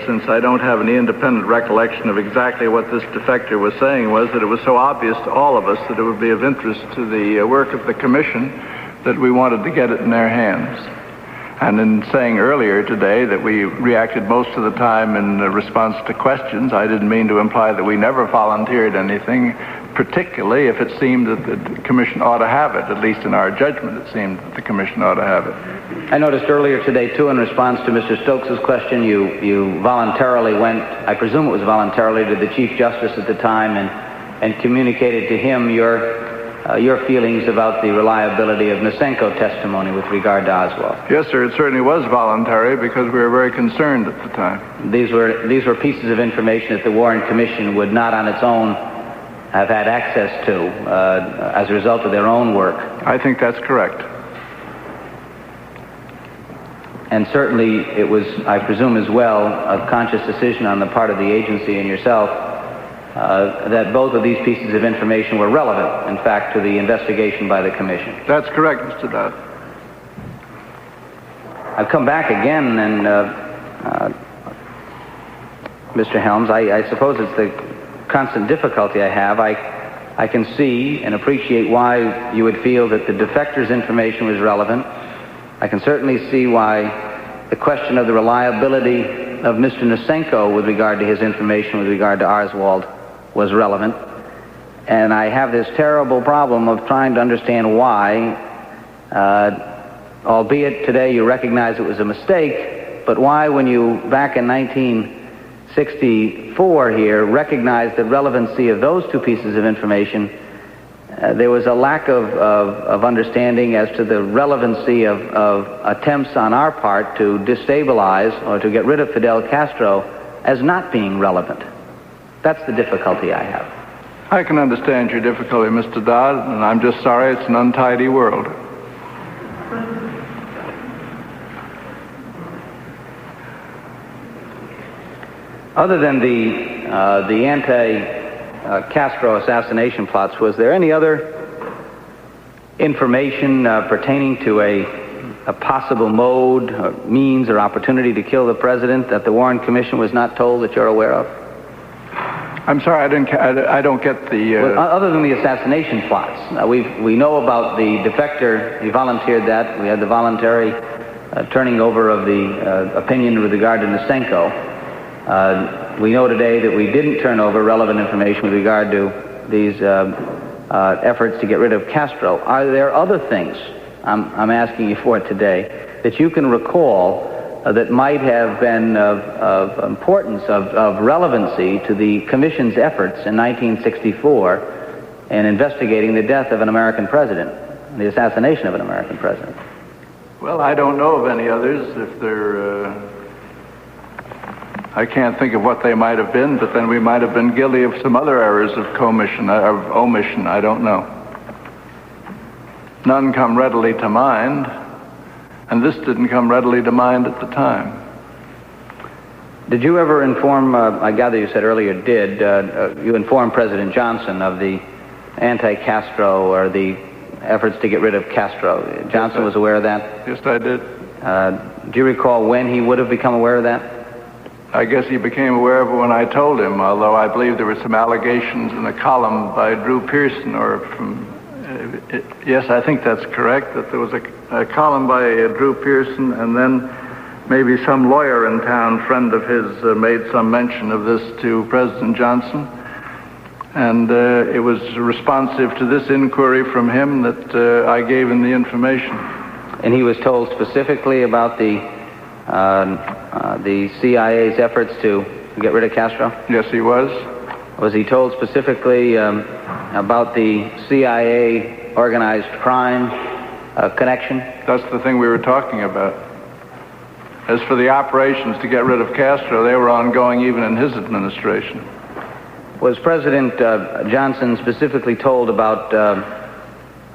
since I don't have any independent recollection of exactly what this defector was saying, was that it was so obvious to all of us that it would be of interest to the work of the Commission that we wanted to get it in their hands. And in saying earlier today that we reacted most of the time in response to questions, I didn't mean to imply that we never volunteered anything, particularly if it seemed that the Commission ought to have it. At least in our judgment, it seemed that the Commission ought to have it. I noticed earlier today, too, in response to Mr. Stokes' question, you voluntarily went, I presume it was voluntarily, to the Chief Justice at the time and communicated to him your feelings about the reliability of Nasinko testimony with regard to Oswald. Yes, sir, it certainly was voluntary because we were very concerned at the time. These were pieces of information that the Warren Commission would not on its own have had access to as a result of their own work. I think that's correct. And certainly it was, I presume as well, a conscious decision on the part of the agency and yourself that both of these pieces of information were relevant, in fact, to the investigation by the Commission. That's correct, Mr. Dodd. I've come back again, and Mr. Helms, I suppose it's the constant difficulty I have. I can see and appreciate why you would feel that the defector's information was relevant. I can certainly see why the question of the reliability of Mr. Nasinko with regard to his information with regard to Oswald was relevant. And I have this terrible problem of trying to understand why, albeit today you recognize it was a mistake, but why when you, back in 1964 here, recognized the relevancy of those two pieces of information, there was a lack of understanding as to the relevancy of attempts on our part to destabilize or to get rid of Fidel Castro as not being relevant. That's the difficulty I have. I can understand your difficulty, Mr. Dodd, and I'm just sorry it's an untidy world. Other than the anti-Castro assassination plots, was there any other information pertaining to a possible mode, or means, or opportunity to kill the president that the Warren Commission was not told that you're aware of? I'm sorry, I don't get the... Well, other than the assassination plots, we know about the defector. He volunteered that. We had the voluntary turning over of the opinion with regard to Nasinko. We know today that we didn't turn over relevant information with regard to these efforts to get rid of Castro. Are there other things, I'm asking you for today, that you can recall that might have been of importance, of relevancy to the Commission's efforts in 1964 in investigating the death of an American president, the assassination of an American president? Well, I don't know of any others. If they're... I can't think of what they might have been, but then we might have been guilty of some other errors of omission. I don't know. None come readily to mind. And this didn't come readily to mind at the time. Did you ever inform, I gather you said earlier you informed President Johnson of the anti-Castro or the efforts to get rid of Castro? Johnson was aware of that? Yes, I did. Do you recall when he would have become aware of that? I guess he became aware of it when I told him, although I believe there were some allegations in a column by Drew Pearson or from... yes, I think that's correct, that there was a column by Drew Pearson, and then maybe some lawyer in town, friend of his, made some mention of this to President Johnson. And it was responsive to this inquiry from him that I gave him the information. And he was told specifically about the CIA's efforts to get rid of Castro? Yes, he was. Was he told specifically about the CIA organized crime connection? That's the thing we were talking about. As for the operations to get rid of Castro, they were ongoing even in his administration. Was President Johnson specifically told about...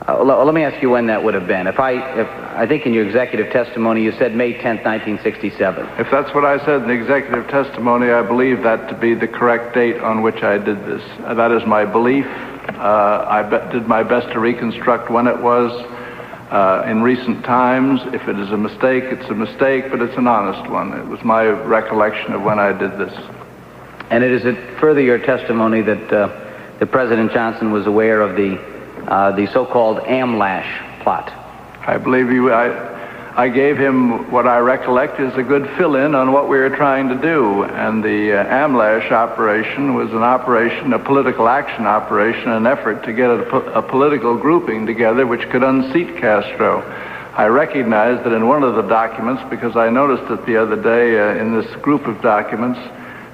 let me ask you when that would have been. If I think in your executive testimony you said May 10th, 1967. If that's what I said in the executive testimony, I believe that to be the correct date on which I did this. That is my belief. I did my best to reconstruct when it was in recent times. If it is a mistake, it's a mistake, but it's an honest one. It was my recollection of when I did this. And is it further your testimony that President Johnson was aware of the so-called Amlash plot? I believe I gave him what I recollect is a good fill-in on what we were trying to do. And the Amlash operation was an operation, a political action operation, an effort to get a political grouping together which could unseat Castro. I recognize that in one of the documents, because I noticed it the other day in this group of documents,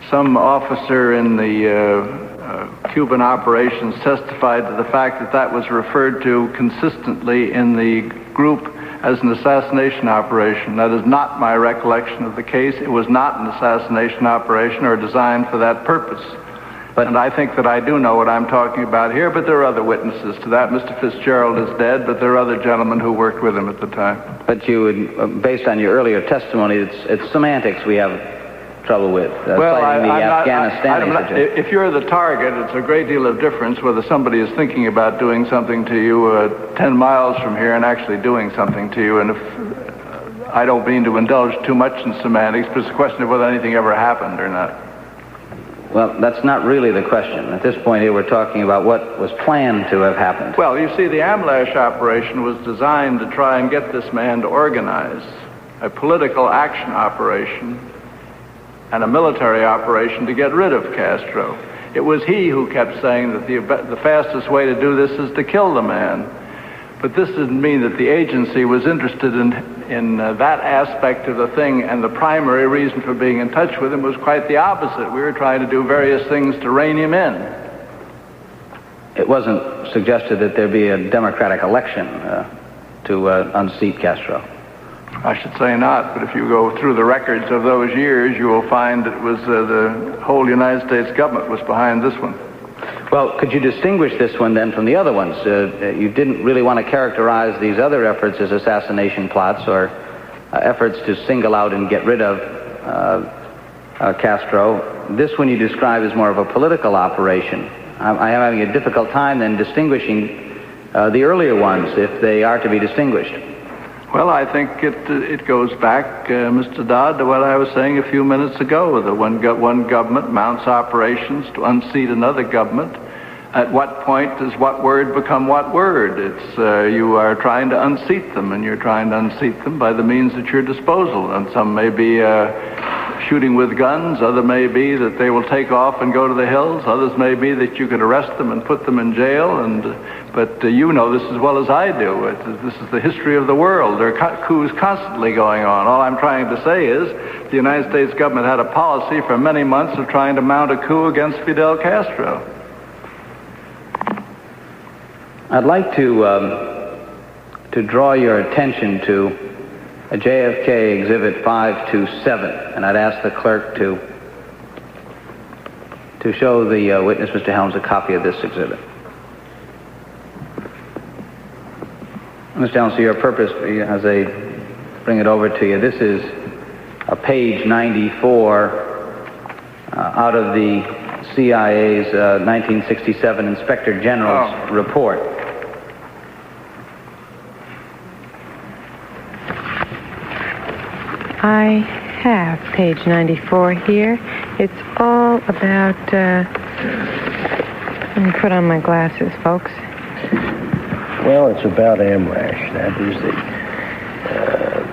some officer in the Cuban operations testified to the fact that that was referred to consistently in the group as an assassination operation. That is not my recollection of the case. It was not an assassination operation or designed for that purpose. And I think that I do know what I'm talking about here, but there are other witnesses to that. Mr. Fitzgerald is dead, but there are other gentlemen who worked with him at the time. But you would, based on your earlier testimony, it's semantics we have trouble with. If you're the target, it's a great deal of difference whether somebody is thinking about doing something to you 10 miles from here and actually doing something to you. And if I don't mean to indulge too much in semantics, but it's a question of whether anything ever happened or not. Well, that's not really the question. At this point here, we're talking about what was planned to have happened. Well, you see, the Amlash operation was designed to try and get this man to organize a political action operation and a military operation to get rid of Castro. It was he who kept saying that the fastest way to do this is to kill the man. But this didn't mean that the agency was interested in that aspect of the thing, and the primary reason for being in touch with him was quite the opposite. We were trying to do various things to rein him in. It wasn't suggested that there be a democratic election to unseat Castro. I should say not, but if you go through the records of those years, you will find it was the whole United States government was behind this one. Well, could you distinguish this one then from the other ones? You didn't really want to characterize these other efforts as assassination plots or efforts to single out and get rid of Castro. This one you describe as more of a political operation. I'm having a difficult time then distinguishing the earlier ones, if they are to be distinguished. Well, I think it goes back, Mr. Dodd, to what I was saying a few minutes ago, that one government mounts operations to unseat another government. At what point does what word become what word? It's you are trying to unseat them, and you're trying to unseat them by the means at your disposal. And some may be shooting with guns, other may be that they will take off and go to the hills, others may be that you could arrest them and put them in jail, but you know this as well as I do. This is the history of the world. There are coups constantly going on. All I'm trying to say is the United States government had a policy for many months of trying to mount a coup against Fidel Castro. I'd like to draw your attention to a Jfk Exhibit 527, and I'd ask the clerk to show the witness, Mr. Helms, a copy of this exhibit. Mr. Helms, for your purpose, as I bring it over to you, this is page 94 out of the CIA's 1967 Inspector General's report. I have page 94 here. It's all about, let me put on my glasses, folks. Well, it's about Amlash. That is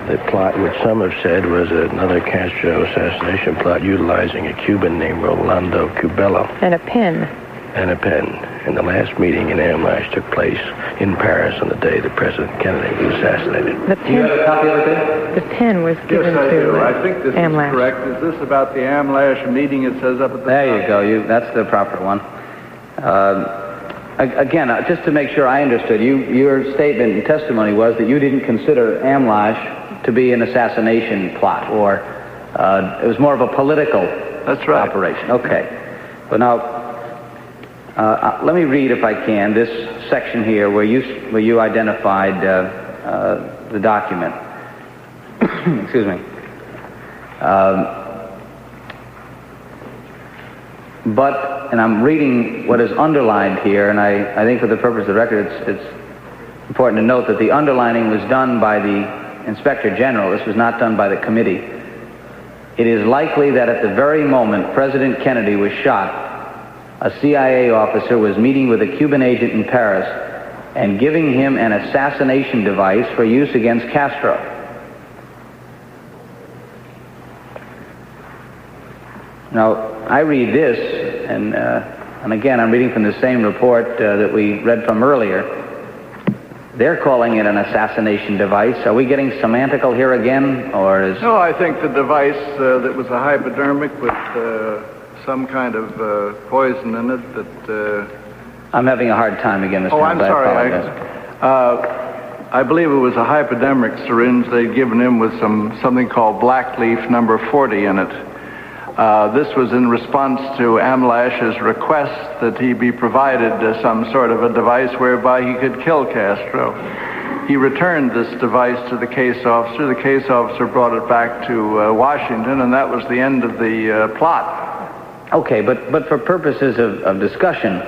the plot which some have said was another Castro assassination plot utilizing a Cuban named Rolando Cubello. And a pen. And a pen. And the last meeting in Amlash took place in Paris on the day that President Kennedy was assassinated. The pen, do you have a copy of it? The pen was given yes, I to do. I think this Amlash. is correct. Is this about the Amlash meeting it says up at the There top? you go. That's the proper one. Again, just to make sure I understood, your statement and testimony was that you didn't consider Amlash to be an assassination plot, or it was more of a political That's right. operation. Okay. But now, let me read, if I can, this section here where you identified the document. Excuse me. And I'm reading what is underlined here, and I think for the purpose of the record, it's important to note that the underlining was done by the Inspector General. This was not done by the committee. It is likely that at the very moment President Kennedy was shot, a CIA officer was meeting with a Cuban agent in Paris and giving him an assassination device for use against Castro. Now, I read this, and again, I'm reading from the same report that we read from earlier. They're calling it an assassination device. Are we getting semantical here again, or is... No, I think the device that was a hypodermic with some kind of poison in it that... I'm having a hard time again, Mr. Oh, I'm Helms. sorry. I believe it was a hypodermic syringe they'd given him with something called black leaf number 40 in it. This was in response to Amlash's request that he be provided some sort of a device whereby he could kill Castro. He returned this device to the case officer. The case officer brought it back to Washington, and that was the end of the plot. Okay, but for purposes of discussion,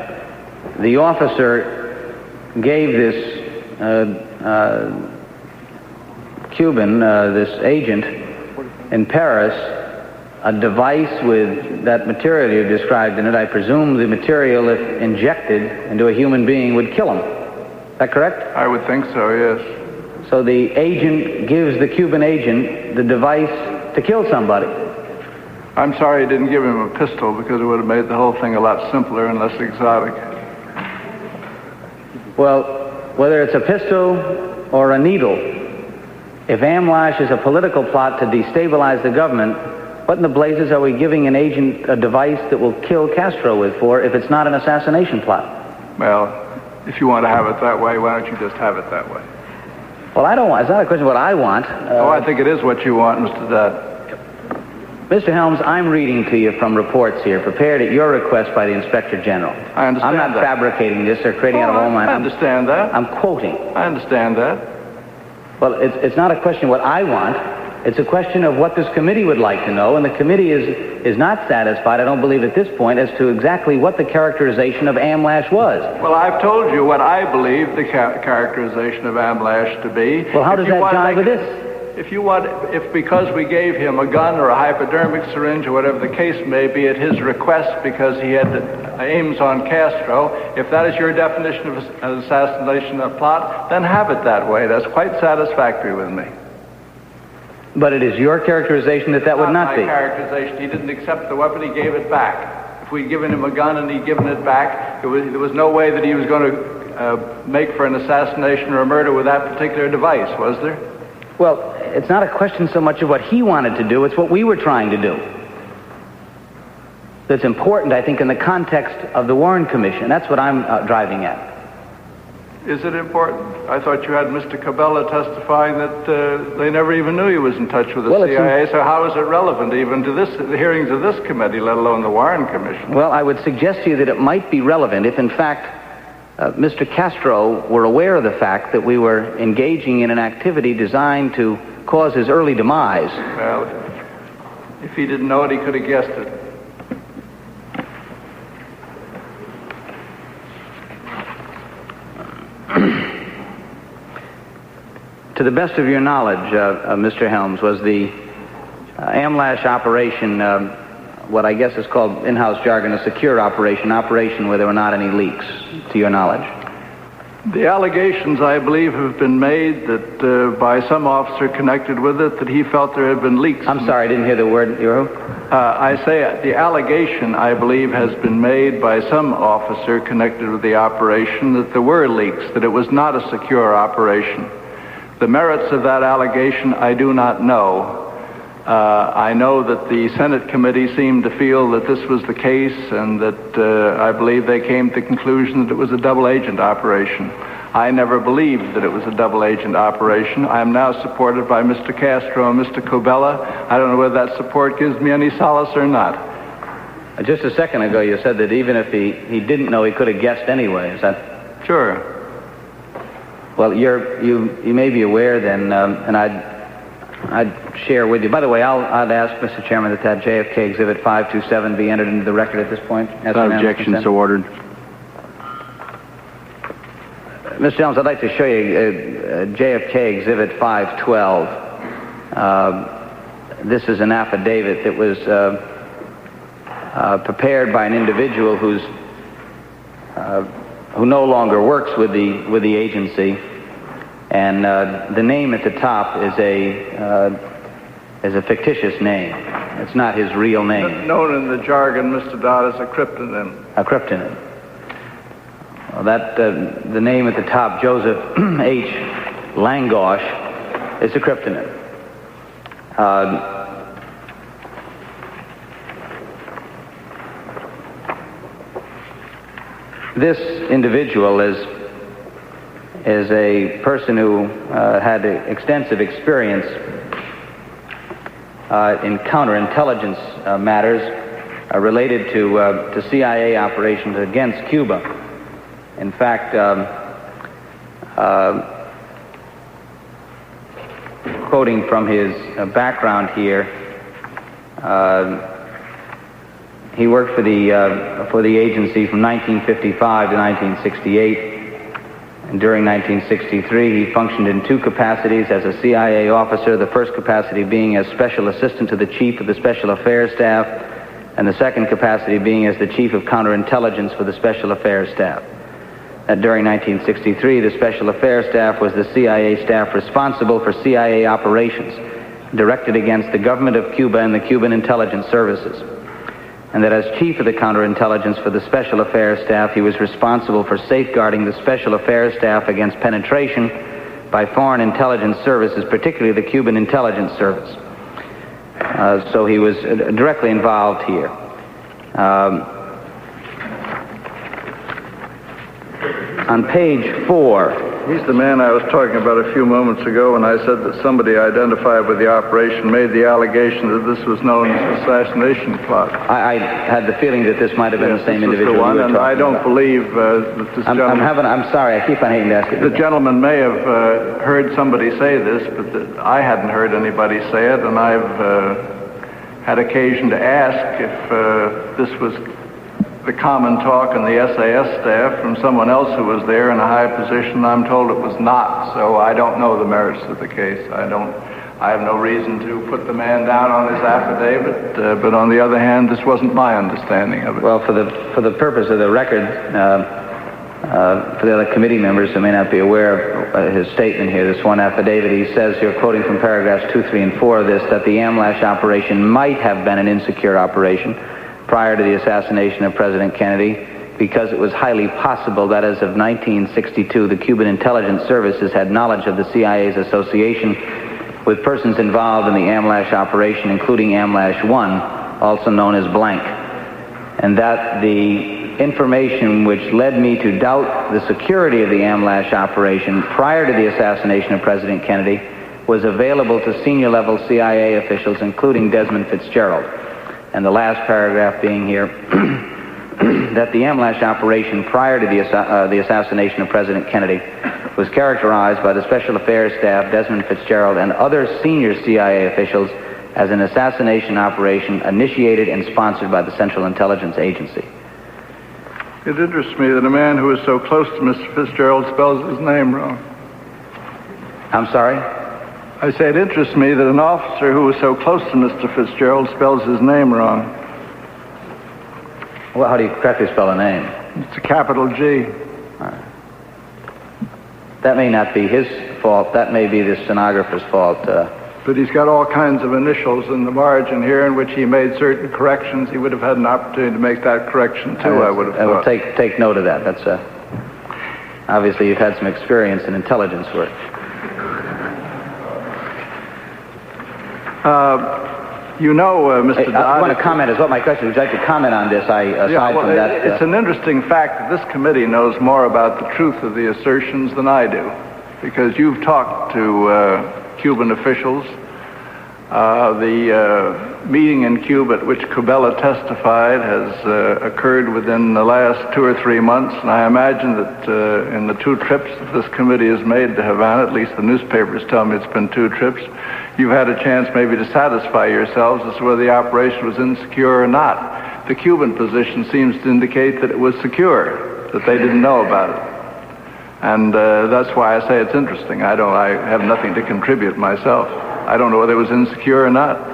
the officer gave this Cuban, this agent in Paris, a device with that material you described in it, I presume the material, if injected into a human being, would kill him. Is that correct? I would think so, yes. So the agent gives the Cuban agent the device to kill somebody. I'm sorry you didn't give him a pistol, because it would have made the whole thing a lot simpler and less exotic. Well, whether it's a pistol or a needle, if AMLASH is a political plot to destabilize the government, what in the blazes are we giving an agent a device that will kill Castro with for if it's not an assassination plot? Well, if you want to have it that way, why don't you just have it that way? Well, I don't want. It's not a question of what I want. I think it is what you want, Mr. Dodd. Mr. Helms, I'm reading to you from reports here, prepared at your request by the Inspector General. I understand I'm not fabricating this or creating out of all my... I understand that. I'm quoting. I understand that. Well, it's not a question of what I want. It's a question of what this committee would like to know, and the committee is not satisfied, I don't believe at this point, as to exactly what the characterization of AMLASH was. Well, I've told you what I believe the characterization of AMLASH to be. Well, how does that jive with this? If because we gave him a gun or a hypodermic syringe or whatever the case may be at his request because he had aims on Castro, if that is your definition of an assassination plot, then have it that way. That's quite satisfactory with me. But it is your characterization that would not be. My characterization. He didn't accept the weapon. He gave it back. If we'd given him a gun and he'd given it back, there was no way that he was going to make for an assassination or a murder with that particular device, was there? Well, it's not a question so much of what he wanted to do, it's what we were trying to do. That's important, I think, in the context of the Warren Commission. That's what I'm driving at. Is it important? I thought you had Mr. Cabela testifying that they never even knew he was in touch with the CIA, so how is it relevant even to the hearings of this committee, let alone the Warren Commission? Well, I would suggest to you that it might be relevant if, in fact, Mr. Castro were aware of the fact that we were engaging in an activity designed to cause his early demise. Well, if he didn't know it, he could have guessed it. To the best of your knowledge, Mr. Helms, was the AMLASH operation what I guess is called in-house jargon a secure operation where there were not any leaks, to your knowledge? The allegations, I believe, have been made that by some officer connected with it that he felt there had been leaks. I'm sorry, I didn't hear the word. I say the allegation, I believe, has been made by some officer connected with the operation that there were leaks, that it was not a secure operation. The merits of that allegation I do not know. I know that the Senate committee seemed to feel that this was the case and that I believe they came to the conclusion that it was a double agent operation. I never believed that it was a double agent operation. I am now supported by Mr. Castro and Mr. Cabela. I don't know whether that support gives me any solace or not. Just a second ago you said that even if he didn't know, he could have guessed anyway. Is that... Sure. Well, you may be aware then, and I'd share with you. By the way, I'd ask, Mr. Chairman, that Jfk Exhibit 527 be entered into the record at this point. Without objection, so ordered. Mr. Helms, I'd like to show you Jfk Exhibit 512. This is an affidavit that was prepared by an individual who no longer works with the agency. And the name at the top is a fictitious name. It's not his real name. Known in the jargon, Mr. Dodd, as a cryptonym. A cryptonym. Well, the name at the top, Joseph H. Langosh, is a cryptonym. This individual is a person who had extensive experience in counterintelligence matters related to CIA operations against Cuba. In fact, quoting from his background here, he worked for the agency from 1955 to 1968. And during 1963, he functioned in two capacities as a CIA officer, the first capacity being as special assistant to the chief of the Special Affairs Staff, and the second capacity being as the chief of counterintelligence for the Special Affairs Staff. That during 1963, the Special Affairs Staff was the CIA staff responsible for CIA operations directed against the government of Cuba and the Cuban intelligence services. And that as chief of the counterintelligence for the Special Affairs Staff, he was responsible for safeguarding the Special Affairs Staff against penetration by foreign intelligence services, particularly the Cuban intelligence service. So he was directly involved here. On page 4... He's the man I was talking about a few moments ago when I said that somebody identified with the operation made the allegation that this was known as an assassination plot. I had the feeling that this might have been the same individual. The one, and I don't believe that this gentleman... I'm sorry, I keep on hating to ask you. The gentleman may have heard somebody say this, but I hadn't heard anybody say it, and I've had occasion to ask if this was the common talk in the SAS staff from someone else who was there in a high position. I'm told it was not, so I don't know the merits of the case. I have no reason to put the man down on his affidavit, but on the other hand, this wasn't my understanding of it. Well, for the purpose of the record, for the other committee members who may not be aware of his statement here, this one affidavit, he says here, quoting from paragraphs 2, 3, and 4 of this, that the Amlash operation might have been an insecure operation prior to the assassination of President Kennedy, because it was highly possible that as of 1962, the Cuban intelligence services had knowledge of the CIA's association with persons involved in the Amlash operation, including Amlash 1, also known as Blank, and that the information which led me to doubt the security of the Amlash operation prior to the assassination of President Kennedy was available to senior-level CIA officials, including Desmond Fitzgerald. And the last paragraph being here, that the Amlash operation prior to the assassination of President Kennedy was characterized by the Special Affairs Staff, Desmond Fitzgerald, and other senior CIA officials as an assassination operation initiated and sponsored by the Central Intelligence Agency. It interests me that a man who is so close to Mr. Fitzgerald spells his name wrong. I'm sorry? I say it interests me that an officer who was so close to Mr. Fitzgerald spells his name wrong. Well, how do you correctly spell a name? It's a capital G. All right. That may not be his fault. That may be the stenographer's fault. But he's got all kinds of initials in the margin here in which he made certain corrections. He would have had an opportunity to make that correction, too, I would have thought. I will take note of that. That's obviously you've had some experience in intelligence work. Mr. Dodd... I want to comment as well. My question, would you like to comment on this? From that... It's an interesting fact that this committee knows more about the truth of the assertions than I do, because you've talked to Cuban officials. The meeting in Cuba at which Cabela testified has occurred within the last 2 or 3 months, and I imagine that in the 2 trips that this committee has made to Havana, at least the newspapers tell me it's been 2 trips, you've had a chance maybe to satisfy yourselves as to whether the operation was insecure or not. The Cuban position seems to indicate that it was secure, that they didn't know about it. And that's why I say it's interesting. I have nothing to contribute myself. I don't know whether it was insecure or not.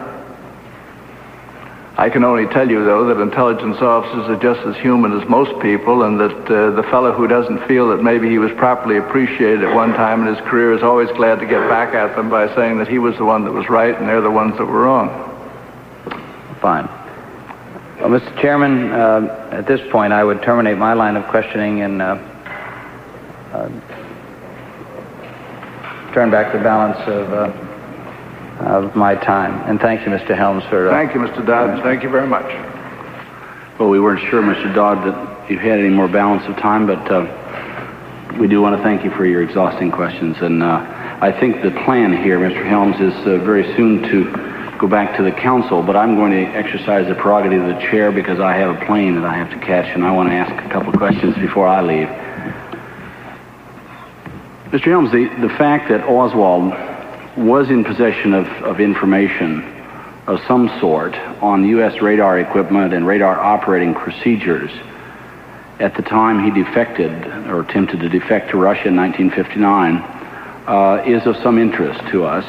I can only tell you, though, that intelligence officers are just as human as most people, and that the fellow who doesn't feel that maybe he was properly appreciated at one time in his career is always glad to get back at them by saying that he was the one that was right and they're the ones that were wrong. Fine. Well, Mr. Chairman, at this point I would terminate my line of questioning and turn back the balance of my time. And thank you, Mr. Helms, for... Thank you, Mr. Dodd. Thank you very much. Well, we weren't sure, Mr. Dodd, that you had any more balance of time, but we do want to thank you for your exhausting questions. And I think the plan here, Mr. Helms, is very soon to go back to the council, but I'm going to exercise the prerogative of the chair because I have a plane that I have to catch, and I want to ask a couple of questions before I leave. Mr. Helms, the fact that Oswald was in possession of information of some sort on U.S. radar equipment and radar operating procedures at the time he defected or attempted to defect to Russia in 1959 is of some interest to us.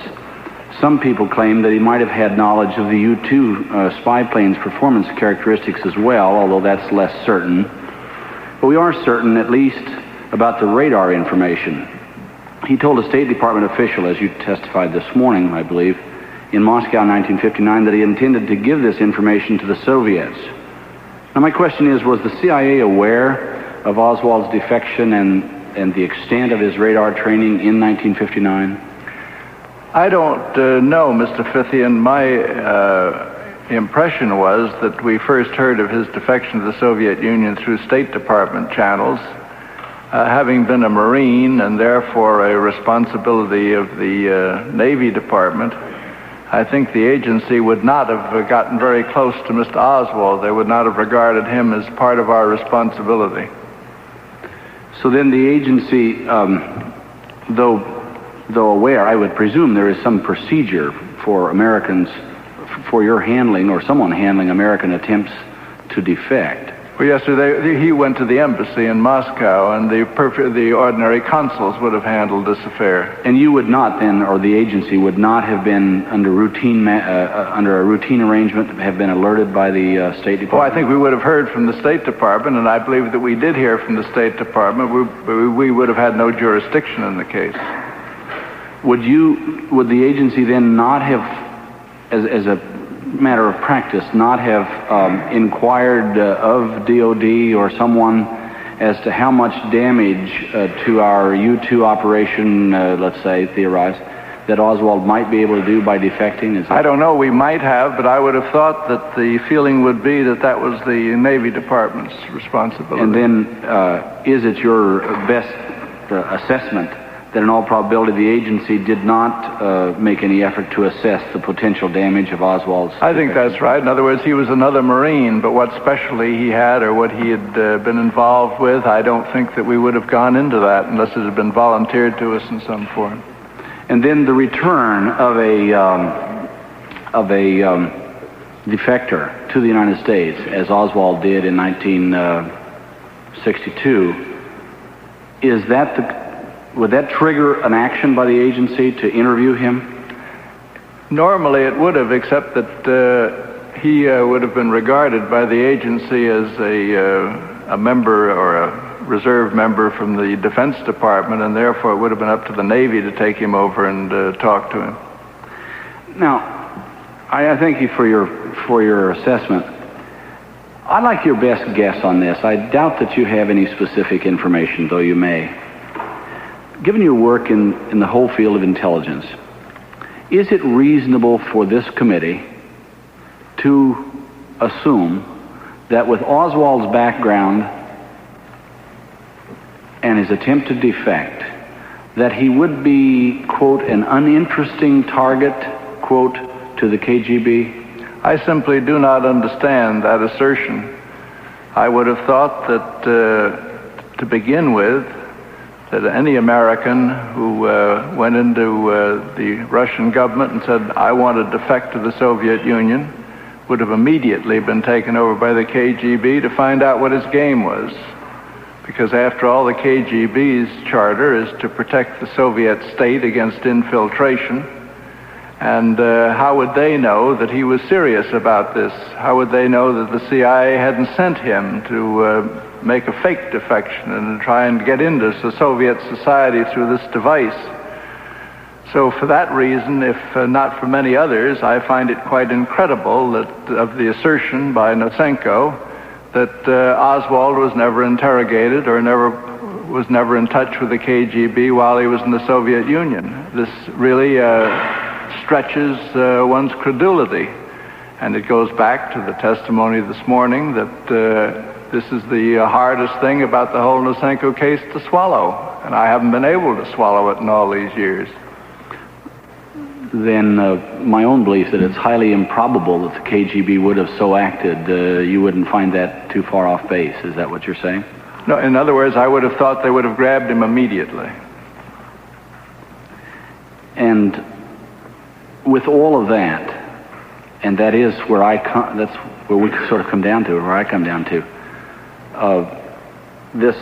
Some people claim that he might have had knowledge of the U-2 spy plane's performance characteristics as well, although that's less certain. But we are certain, at least, about the radar information. He told a State Department official, as you testified this morning, I believe, in Moscow in 1959, that he intended to give this information to the Soviets. Now, my question is, was the CIA aware of Oswald's defection and the extent of his radar training in 1959? I don't know, Mr. Fithian. My impression was that we first heard of his defection to the Soviet Union through State Department channels. Having been a Marine and therefore a responsibility of the Navy Department, I think the agency would not have gotten very close to Mr. Oswald. They would not have regarded him as part of our responsibility. So then the agency, though aware, I would presume there is some procedure for Americans, for your handling or someone handling American attempts to defect. Well, yes, sir. He went to the embassy in Moscow, and the ordinary consuls would have handled this affair. And you would not then, or the agency would not have been under a routine arrangement, have been alerted by the State Department? Oh, I think we would have heard from the State Department, and I believe that we did hear from the State Department. We would have had no jurisdiction in the case. Would the agency then not have, as a matter of practice, not have inquired of DOD or someone as to how much damage to our U-2 operation, let's say, theorize, that Oswald might be able to do by defecting? I don't know. We might have, but I would have thought that the feeling would be that that was the Navy Department's responsibility. And then is it your best assessment that in all probability the agency did not make any effort to assess the potential damage of Oswald's defection? I think that's right. In other words, he was another Marine, but what specialty he had or what he had been involved with, I don't think that we would have gone into that unless it had been volunteered to us in some form. And then the return of a defector to the United States, as Oswald did in 1962, would that trigger an action by the agency to interview him? Normally it would have, except that he would have been regarded by the agency as a member or a reserve member from the Defense Department, and therefore it would have been up to the Navy to take him over and talk to him. Now, I thank you for your assessment. I'd like your best guess on this. I doubt that you have any specific information, though you may. Given your work in the whole field of intelligence, is it reasonable for this committee to assume that with Oswald's background and his attempt to defect, that he would be, quote, an uninteresting target, quote, to the KGB? I simply do not understand that assertion. I would have thought that, to begin with, that any American who went into the Russian government and said, I want to defect to the Soviet Union, would have immediately been taken over by the KGB to find out what his game was. Because after all, the KGB's charter is to protect the Soviet state against infiltration. And how would they know that he was serious about this? How would they know that the CIA hadn't sent him to make a fake defection and try and get into the Soviet society through this device? So for that reason, if not for many others, I find it quite incredible that of the assertion by Nasinko that Oswald was never interrogated or was never in touch with the KGB while he was in the Soviet Union. This really stretches one's credulity. And it goes back to the testimony this morning that this is the hardest thing about the whole Nasinko case to swallow. And I haven't been able to swallow it in all these years. Then my own belief that it's highly improbable that the KGB would have so acted, you wouldn't find that too far off base. Is that what you're saying? No, in other words, I would have thought they would have grabbed him immediately. And with all of that, and that is where that's where we sort of come down to, where I come down to, this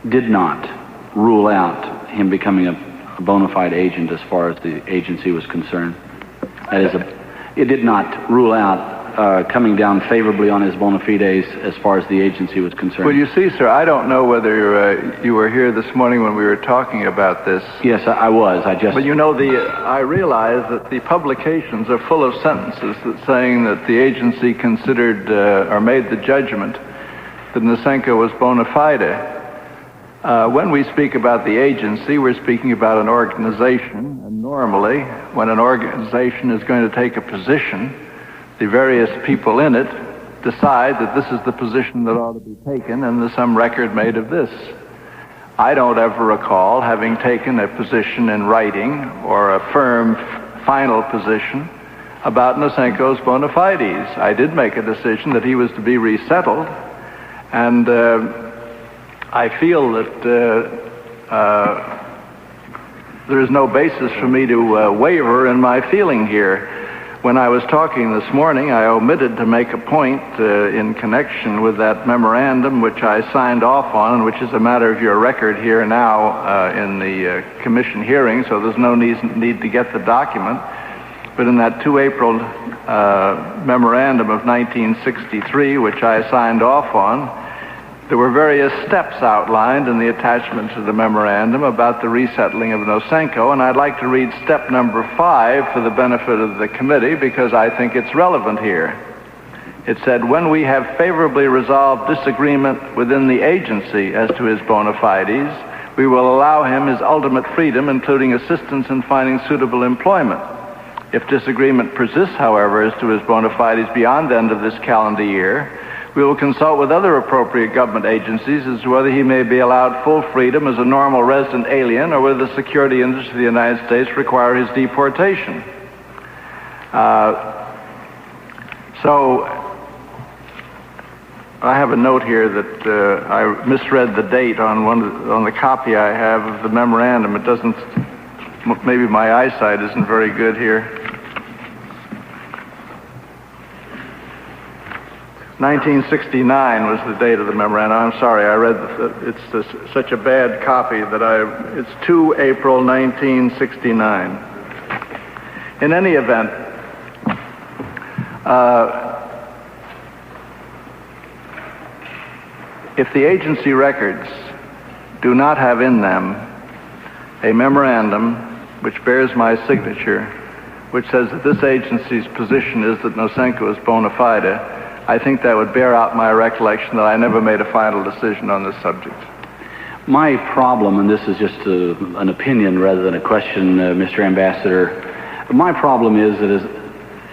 did not rule out him becoming a bona fide agent as far as the agency was concerned. That is, it did not rule out coming down favorably on his bona fides as far as the agency was concerned. Well, you see, sir, I don't know whether you were here this morning when we were talking about this. Yes, I was. But you know, I realize that the publications are full of sentences saying that the agency considered or made the judgment that Nasinko was bona fide. When we speak about the agency, we're speaking about an organization, and normally, when an organization is going to take a position, the various people in it decide that this is the position that ought to be taken, and there's some record made of this. I don't ever recall having taken a position in writing or a firm final position about Nasinko's bona fides. I did make a decision that he was to be resettled, and I feel that there is no basis for me to waver in my feeling here. When I was talking this morning, I omitted to make a point in connection with that memorandum which I signed off on, and which is a matter of your record here now in the commission hearing, so there's no need to get the document. But in that 2 April memorandum of 1963, which I signed off on, there were various steps outlined in the attachment to the memorandum about the resettling of Nasinko, and I'd like to read step number 5 for the benefit of the committee because I think it's relevant here. It said, when we have favorably resolved disagreement within the agency as to his bona fides, we will allow him his ultimate freedom, including assistance in finding suitable employment. If disagreement persists, however, as to his bona fides beyond the end of this calendar year, we will consult with other appropriate government agencies as to whether he may be allowed full freedom as a normal resident alien or whether the security interests of the United States require his deportation. So I have a note here that I misread the date on the copy I have of the memorandum. It doesn't, maybe my eyesight isn't very good here. 1969 was the date of the memorandum. I'm sorry, I read it's such a bad copy that it's 2 April 1969. In any event, if the agency records do not have in them a memorandum which bears my signature, which says that this agency's position is that Nasinko is bona fide, I think that would bear out my recollection that I never made a final decision on this subject. My problem, and this is just an opinion rather than a question, Mr. Ambassador, my problem is that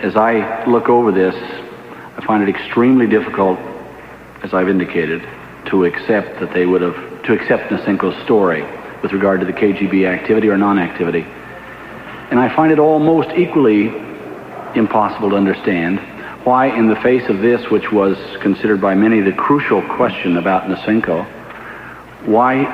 as I look over this, I find it extremely difficult, as I've indicated, to accept that to accept Nasinko's story with regard to the KGB activity or non-activity. And I find it almost equally impossible to understand why, in the face of this, which was considered by many the crucial question about Nasinko, why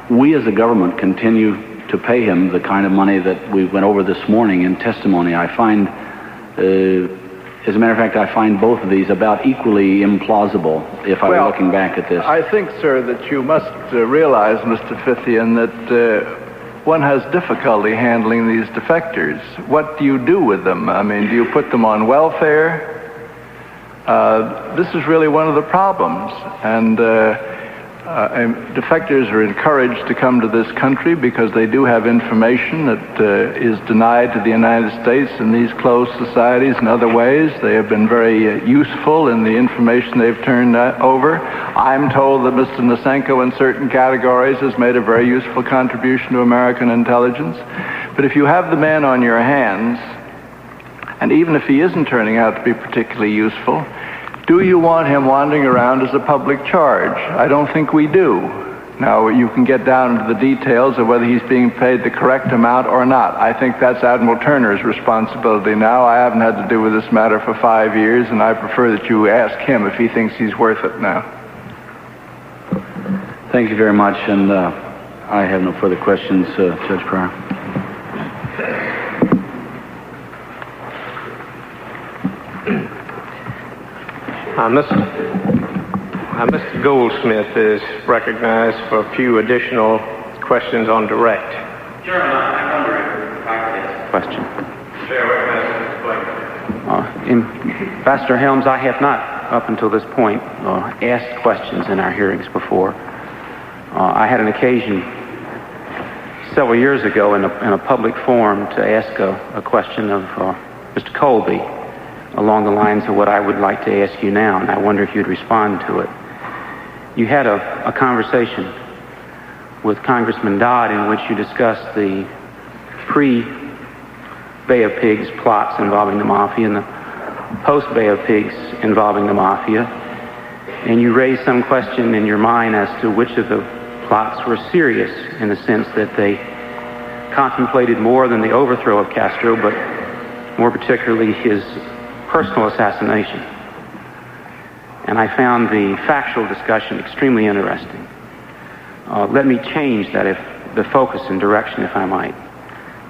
we as a government continue to pay him the kind of money that we went over this morning in testimony. I find, as a matter of fact, I find both of these about equally implausible if I were looking back at this. I think, sir, that you must realize, Mr. Fithian, that one has difficulty handling these defectors. What do you do with them? I mean, do you put them on welfare? This is really one of the problems, and defectors are encouraged to come to this country because they do have information that is denied to the United States in these closed societies and other ways. They have been very useful in the information they've turned over. I'm told that Mr. Nasinko in certain categories has made a very useful contribution to American intelligence. But if you have the man on your hands, and even if he isn't turning out to be particularly useful, do you want him wandering around as a public charge? I don't think we do. Now, you can get down into the details of whether he's being paid the correct amount or not. I think that's Admiral Turner's responsibility now. I haven't had to do with this matter for 5 years, and I prefer that you ask him if he thinks he's worth it now. Thank you very much, and I have no further questions, Judge Pryor. Mr. Goldsmith is recognized for a few additional questions on direct. Chairman, I wonder if I could ask a question. Ambassador Helms, I have not, up until this point, asked questions in our hearings before. I had an occasion several years ago in a public forum to ask a question of Mr. Colby along the lines of what I would like to ask you now, and I wonder if you'd respond to it. You had a conversation with Congressman Dodd in which you discussed the pre-Bay of Pigs plots involving the Mafia and the post-Bay of Pigs involving the Mafia, and you raised some question in your mind as to which of the plots were serious in the sense that they contemplated more than the overthrow of Castro, but more particularly his personal assassination. And I found the factual discussion extremely interesting. Let me change that, if the focus and direction, if I might.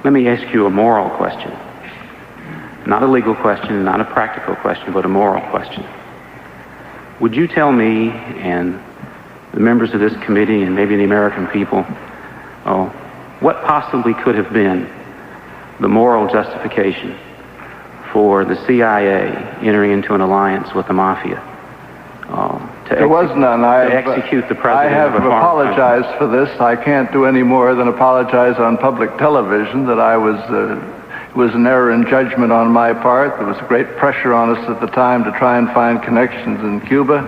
Let me ask you a moral question. Not a legal question, not a practical question, but a moral question. Would you tell me and the members of this committee and maybe the American people, what possibly could have been the moral justification for the CIA entering into an alliance with the Mafia? There was none. To execute the president. I have apologized for this. I can't do any more than apologize on public television that it was an error in judgment on my part. There was great pressure on us at the time to try and find connections in Cuba.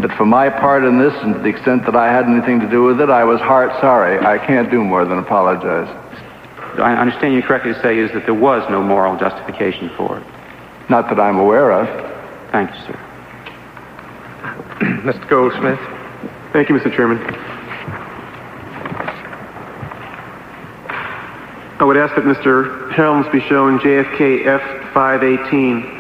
That for my part in this, and to the extent that I had anything to do with it, I was heart sorry. I can't do more than apologize. I understand you correctly to say is that there was no moral justification for it. Not that I'm aware of. Thank you, sir. Mr. Goldsmith. Thank you, Mr. Chairman. I would ask that Mr. Helms be shown JFK F518.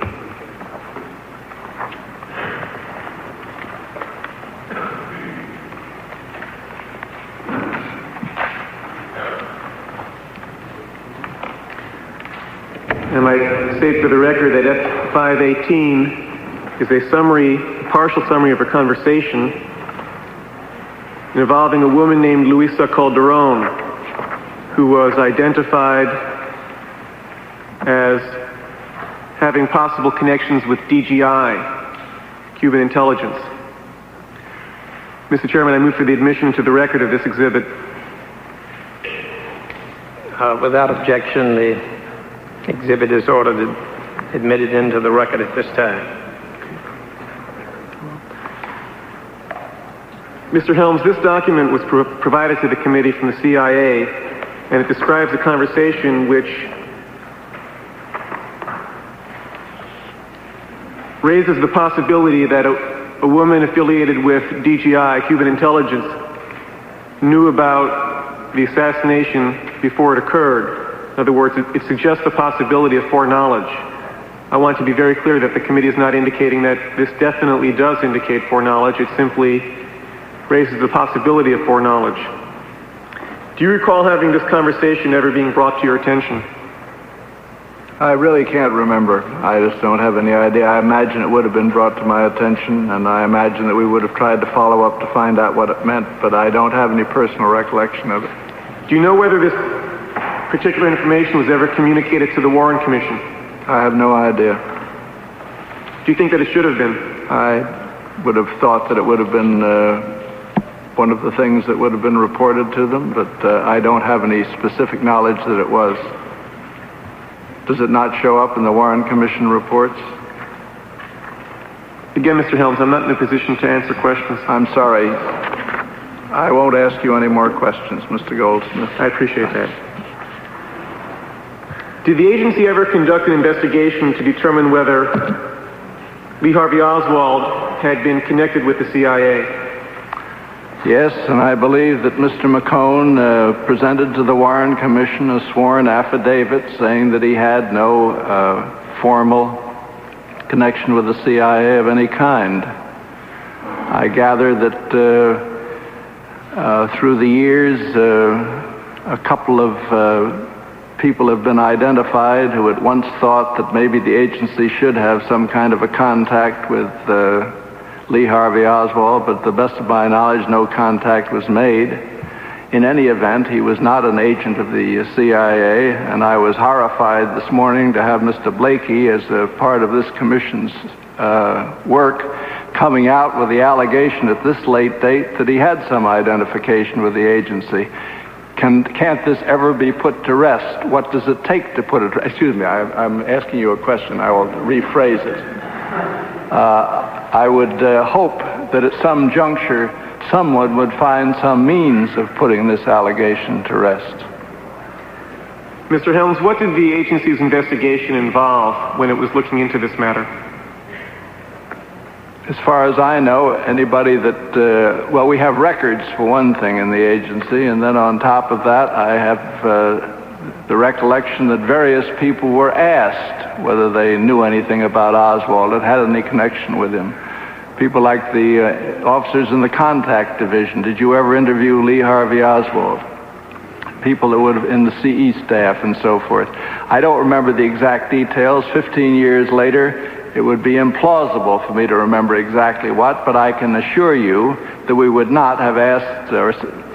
And I state for the record that F518 is a partial summary of a conversation involving a woman named Luisa Calderon, who was identified as having possible connections with DGI, Cuban intelligence. Mr. Chairman, I move for the admission to the record of this exhibit. Without objection, the exhibit is ordered admitted into the record at this time. Mr. Helms, this document was provided to the committee from the CIA, and it describes a conversation which raises the possibility that a woman affiliated with DGI, Cuban intelligence, knew about the assassination before it occurred. In other words, it suggests the possibility of foreknowledge. I want to be very clear that the committee is not indicating that this definitely does indicate foreknowledge. It simply raises the possibility of foreknowledge. Do you recall having this conversation ever being brought to your attention? I really can't remember. I just don't have any idea. I imagine it would have been brought to my attention, and I imagine that we would have tried to follow up to find out what it meant, but I don't have any personal recollection of it. Do you know whether this particular information was ever communicated to the Warren Commission? I have no idea. Do you think that it should have been? I would have thought that it would have been one of the things that would have been reported to them, but I don't have any specific knowledge that it was. Does it not show up in the Warren Commission reports? Again, Mr. Helms, I'm not in a position to answer questions. I'm sorry. I won't ask you any more questions, Mr. Goldsmith. I appreciate that. Did the agency ever conduct an investigation to determine whether Lee Harvey Oswald had been connected with the CIA? Yes, and I believe that Mr. McCone presented to the Warren Commission a sworn affidavit saying that he had no formal connection with the CIA of any kind. I gather that through the years, a couple of people have been identified who had once thought that maybe the agency should have some kind of a contact with Lee Harvey Oswald, but to the best of my knowledge, no contact was made. In any event, he was not an agent of the CIA, and I was horrified this morning to have Mr. Blakey, as a part of this commission's work, coming out with the allegation at this late date that he had some identification with the agency. Can't this ever be put to rest? What does it take to put it? Excuse me, I'm asking you a question. I will rephrase it. I would hope that at some juncture someone would find some means of putting this allegation to rest. Mr. Helms, what did the agency's investigation involve when it was looking into this matter? As far as I know, anybody that, well, we have records for one thing in the agency, and then on top of that, I have the recollection that various people were asked whether they knew anything about Oswald, that had any connection with him. People like the officers in the contact division. Did you ever interview Lee Harvey Oswald? People that would have in the CE staff and so forth. I don't remember the exact details. 15 years later, it would be implausible for me to remember exactly what, but I can assure you that we would not have asked or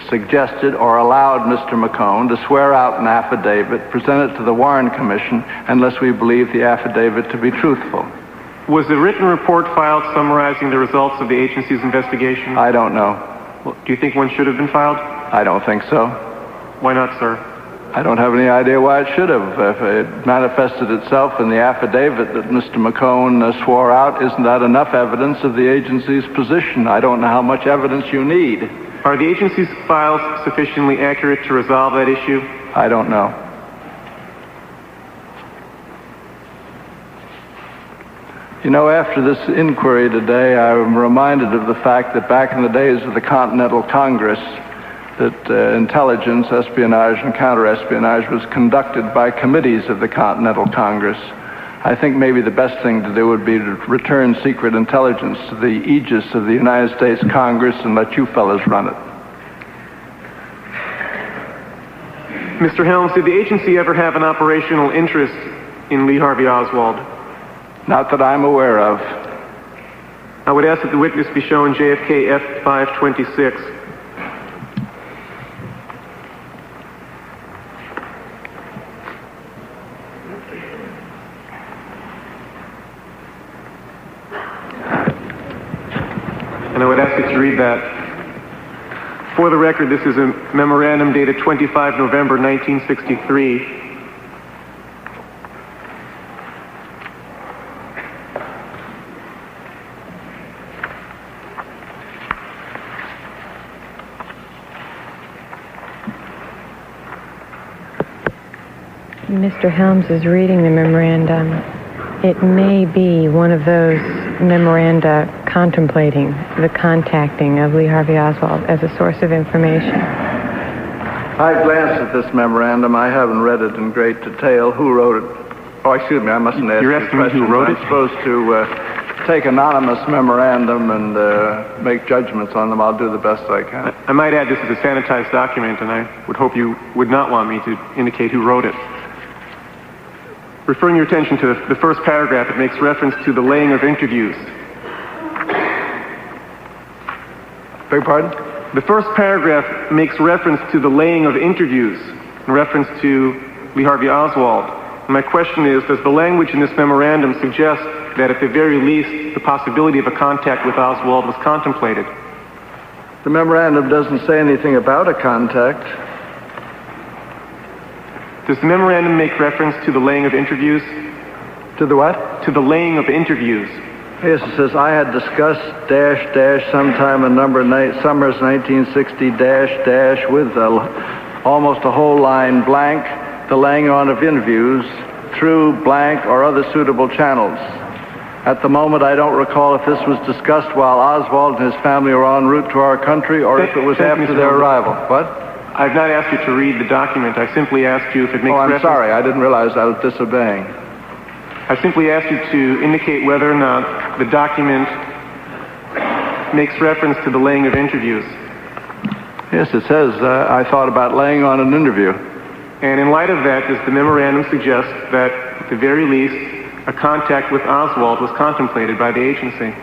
suggested or allowed Mr. McCone to swear out an affidavit, present it to the Warren Commission, unless we believe the affidavit to be truthful. Was a written report filed summarizing the results of the agency's investigation? I don't know. Well, do you think one should have been filed? I don't think so. Why not, sir? I don't have any idea why it should have. If it manifested itself in the affidavit that Mr. McCone swore out, isn't that enough evidence of the agency's position? I don't know how much evidence you need. Are the agency's files sufficiently accurate to resolve that issue? I don't know. You know, after this inquiry today, I'm reminded of the fact that back in the days of the Continental Congress, that intelligence, espionage, and counterespionage was conducted by committees of the Continental Congress. I think maybe the best thing to do would be to return secret intelligence to the aegis of the United States Congress and let you fellas run it. Mr. Helms, did the agency ever have an operational interest in Lee Harvey Oswald? Not that I'm aware of. I would ask that the witness be shown Jfk F537. And I would ask you to read that. For the record, this is a memorandum dated 25 November 1963. Mr. Helms is reading the memorandum. It may be one of those memoranda contemplating the contacting of Lee Harvey Oswald as a source of information. I've glanced at this memorandum. I haven't read it in great detail. Who wrote it? Oh, excuse me, I mustn't ask you You're asking me who wrote it? I'm supposed to take anonymous memorandum and make judgments on them. I'll do the best I can. I might add this is a sanitized document, and I would hope you would not want me to indicate who wrote it. Referring your attention to the first paragraph, it makes reference to the laying of interviews. Beg pardon? The first paragraph makes reference to the laying of interviews in reference to Lee Harvey Oswald. And my question is, does the language in this memorandum suggest that at the very least the possibility of a contact with Oswald was contemplated? The memorandum doesn't say anything about a contact. Does the memorandum make reference to the laying of interviews? To the what? To the laying of interviews. Yes, it says, I had discussed sometime in summers 1960 with almost a whole line blank, the laying on of interviews through blank or other suitable channels. At the moment, I don't recall if this was discussed while Oswald and his family were en route to our country or if it was after their arrival. What? I've not asked you to read the document. I simply asked you if it makes reference... Oh, I'm sorry. I didn't realize I was disobeying. I simply asked you to indicate whether or not the document makes reference to the laying of interviews. Yes, it says, I thought about laying on an interview. And in light of that, does the memorandum suggest that, at the very least, a contact with Oswald was contemplated by the agency?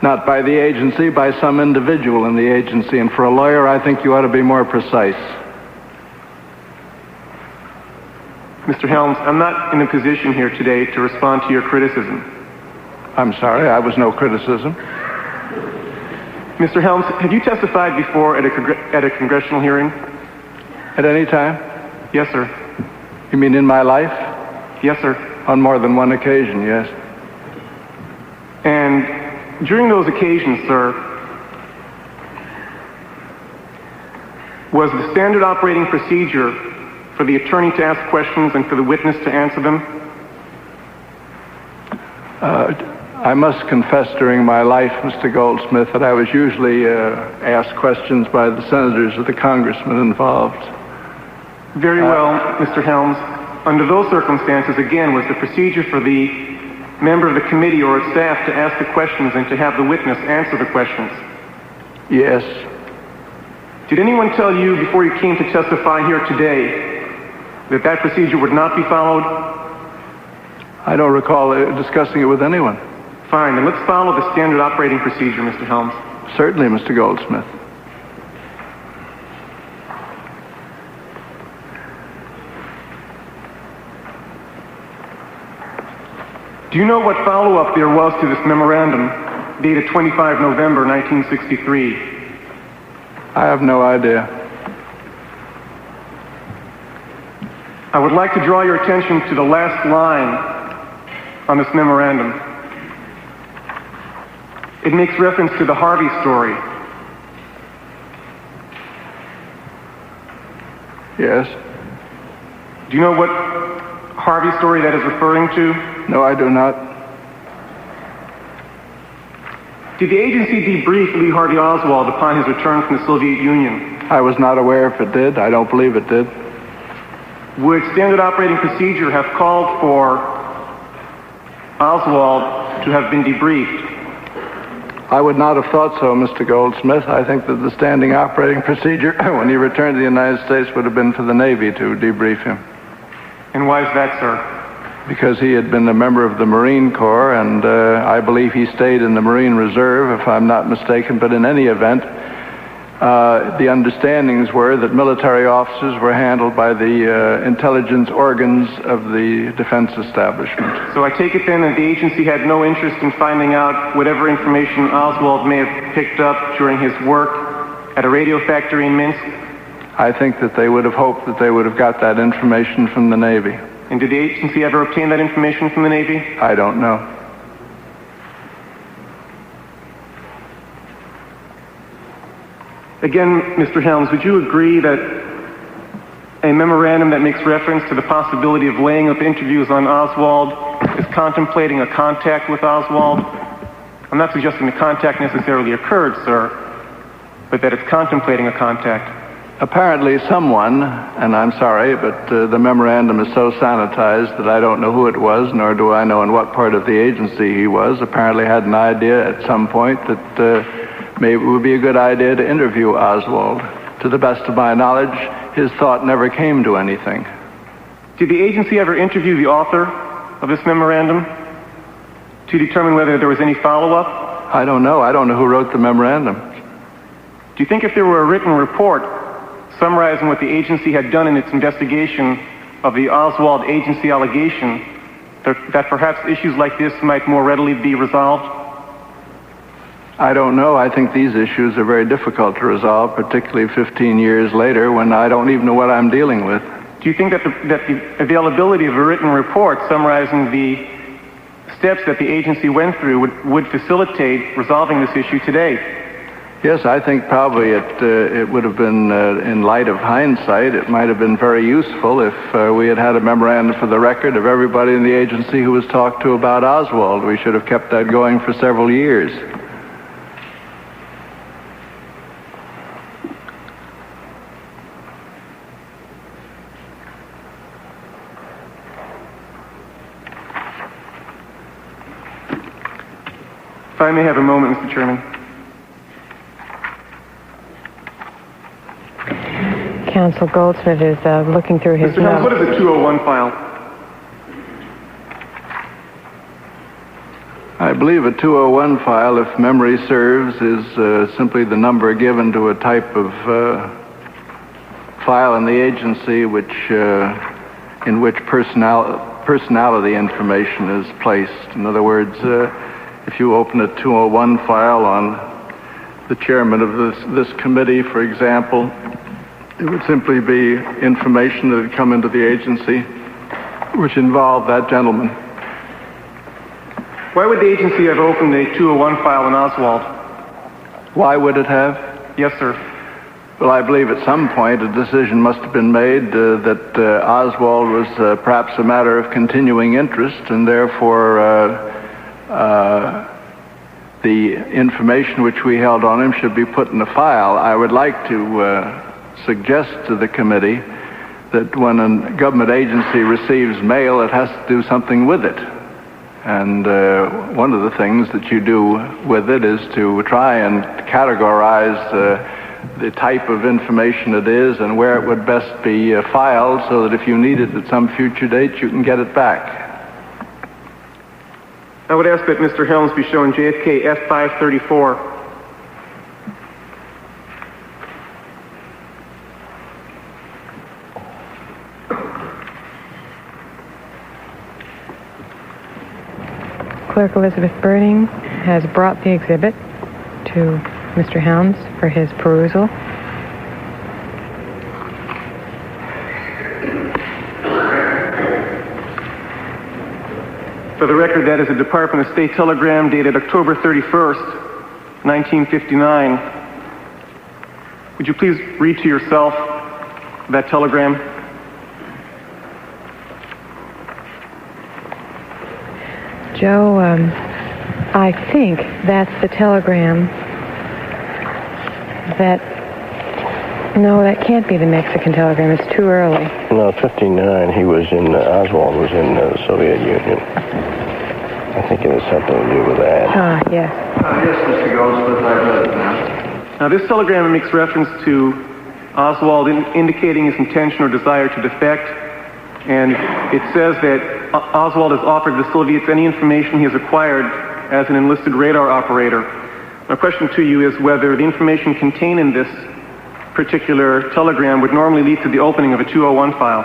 Not by the agency, by some individual in the agency. And for a lawyer, I think you ought to be more precise. Mr. Helms, I'm not in a position here today to respond to your criticism. I'm sorry, I was no criticism. Mr. Helms, have you testified before at a congressional hearing? At any time? Yes, sir. You mean in my life? Yes, sir. On more than one occasion, yes. And during those occasions, sir, was the standard operating procedure for the attorney to ask questions and for the witness to answer them? I must confess during my life, Mr. Goldsmith, that I was usually asked questions by the senators or the congressmen involved. Very well, Mr. Helms. Under those circumstances, again, was the procedure for the member of the committee or its staff to ask the questions and to have the witness answer the questions? Yes. Did anyone tell you before you came to testify here today that that procedure would not be followed? I don't recall discussing it with anyone. Fine, then let's follow the standard operating procedure, Mr. Helms. Certainly, Mr. Goldsmith. Do you know what follow-up there was to this memorandum dated 25 November 1963? I have no idea. I would like to draw your attention to the last line on this memorandum. It makes reference to the Harvey story. Yes. Do you know what Harvey story that is referring to? No, I do not. Did the agency debrief Lee Harvey Oswald upon his return from the Soviet Union? I was not aware if it did. I don't believe it did. Would standard operating procedure have called for Oswald to have been debriefed? I would not have thought so, Mr. Goldsmith. I think that the standing operating procedure when he returned to the United States would have been for the Navy to debrief him. And why is that, sir? Because he had been a member of the Marine Corps, and I believe he stayed in the Marine Reserve, if I'm not mistaken. But in any event, the understandings were that military officers were handled by the intelligence organs of the defense establishment. So I take it then that the agency had no interest in finding out whatever information Oswald may have picked up during his work at a radio factory in Minsk? I think that they would have hoped that they would have got that information from the Navy. And did the agency ever obtain that information from the Navy? I don't know. Again, Mr. Helms, would you agree that a memorandum that makes reference to the possibility of laying up interviews on Oswald is contemplating a contact with Oswald? I'm not suggesting the contact necessarily occurred, sir, but that it's contemplating a contact. Apparently someone, and I'm sorry, but the memorandum is so sanitized that I don't know who it was, nor do I know in what part of the agency he was, apparently had an idea at some point that maybe it would be a good idea to interview Oswald. To the best of my knowledge, his thought never came to anything. Did the agency ever interview the author of this memorandum to determine whether there was any follow-up? I don't know. I don't know who wrote the memorandum. Do you think if there were a written report summarizing what the agency had done in its investigation of the Oswald agency allegation, that perhaps issues like this might more readily be resolved? I don't know. I think these issues are very difficult to resolve, particularly 15 years later when I don't even know what I'm dealing with. Do you think that the availability of a written report summarizing the steps that the agency went through would facilitate resolving this issue today? Yes, I think probably it would have been, in light of hindsight, it might have been very useful if we had had a memorandum for the record of everybody in the agency who was talked to about Oswald. We should have kept that going for several years. If I may have a moment, Mr. Chairman. Counsel Goldsmith is looking through his Mr. Helms, notes. what is a 201 file? I believe a 201 file, if memory serves, is simply the number given to a type of file in the agency in which personality information is placed. In other words, if you open a 201 file on the chairman of this committee, for example, it would simply be information that had come into the agency which involved that gentleman. Why would the agency have opened a 201 file on Oswald? Why would it have? Yes, sir. Well, I believe at some point a decision must have been made that Oswald was perhaps a matter of continuing interest, and therefore the information which we held on him should be put in a file. I would like to suggest to the committee that when a government agency receives mail, it has to do something with it. And one of the things that you do with it is to try and categorize the type of information it is and where it would best be filed so that if you need it at some future date, you can get it back. I would ask that Mr. Helms be shown Jfk F537. Clerk Elizabeth Birding has brought the exhibit to Mr. Helms for his perusal. For the record, that is a Department of State telegram dated October 31st, 1959. Would you please read to yourself that telegram? Joe, I think that's the telegram no, that can't be the Mexican telegram. It's too early. No, 59, he was Oswald was in the Soviet Union. I think it has something to do with that. Ah, yes. Yes, Mr. Goldsmith, I've read it now. Now, this telegram makes reference to Oswald indicating his intention or desire to defect, and it says that Oswald has offered the Soviets any information he has acquired as an enlisted radar operator. My question to you is whether the information contained in this particular telegram would normally lead to the opening of a 201 file.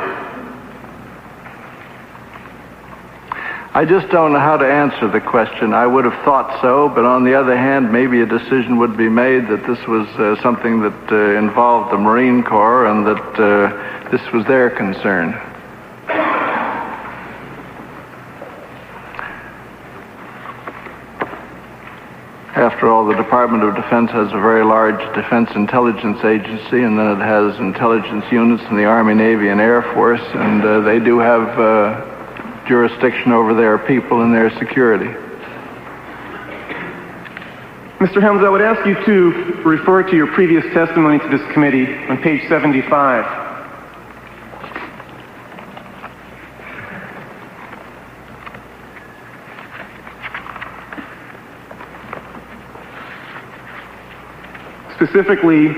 I just don't know how to answer the question. I would have thought so, but on the other hand, maybe a decision would be made that this was something that involved the Marine Corps and that this was their concern. After all, the Department of Defense has a very large defense intelligence agency, and then it has intelligence units in the Army, Navy, and Air Force, and they do have jurisdiction over their people and their security. Mr. Helms, I would ask you to refer to your previous testimony to this committee on page 75. Specifically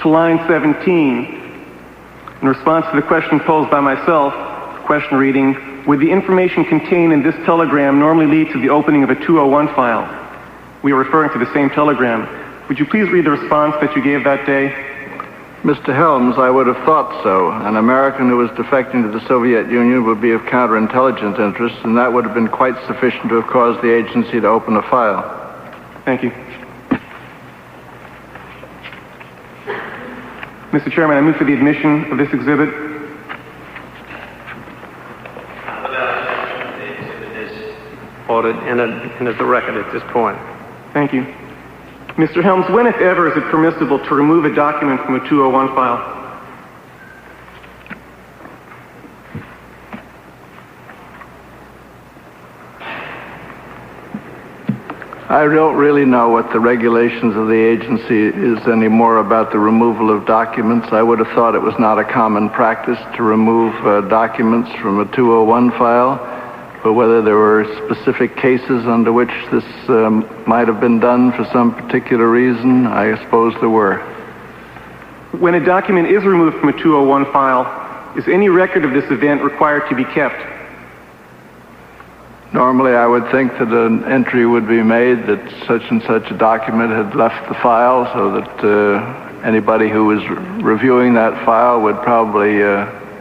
to line 17, in response to the question posed by myself, question reading, would the information contained in this telegram normally lead to the opening of a 201 file? We are referring to the same telegram. Would you please read the response that you gave that day? Mr. Helms, I would have thought so. An American who was defecting to the Soviet Union would be of counterintelligence interest, and that would have been quite sufficient to have caused the agency to open a file. Thank you. Mr. Chairman, I move for the admission of this exhibit. Ordered into the record at this point. Thank you. Mr. Helms, when, if ever, is it permissible to remove a document from a 201 file? I don't really know what the regulations of the agency is anymore about the removal of documents. I would have thought it was not a common practice to remove documents from a 201 file, but whether there were specific cases under which this might have been done for some particular reason, I suppose there were. When a document is removed from a 201 file, is any record of this event required to be kept? Normally, I would think that an entry would be made that such and such a document had left the file, so that anybody who was reviewing that file would probably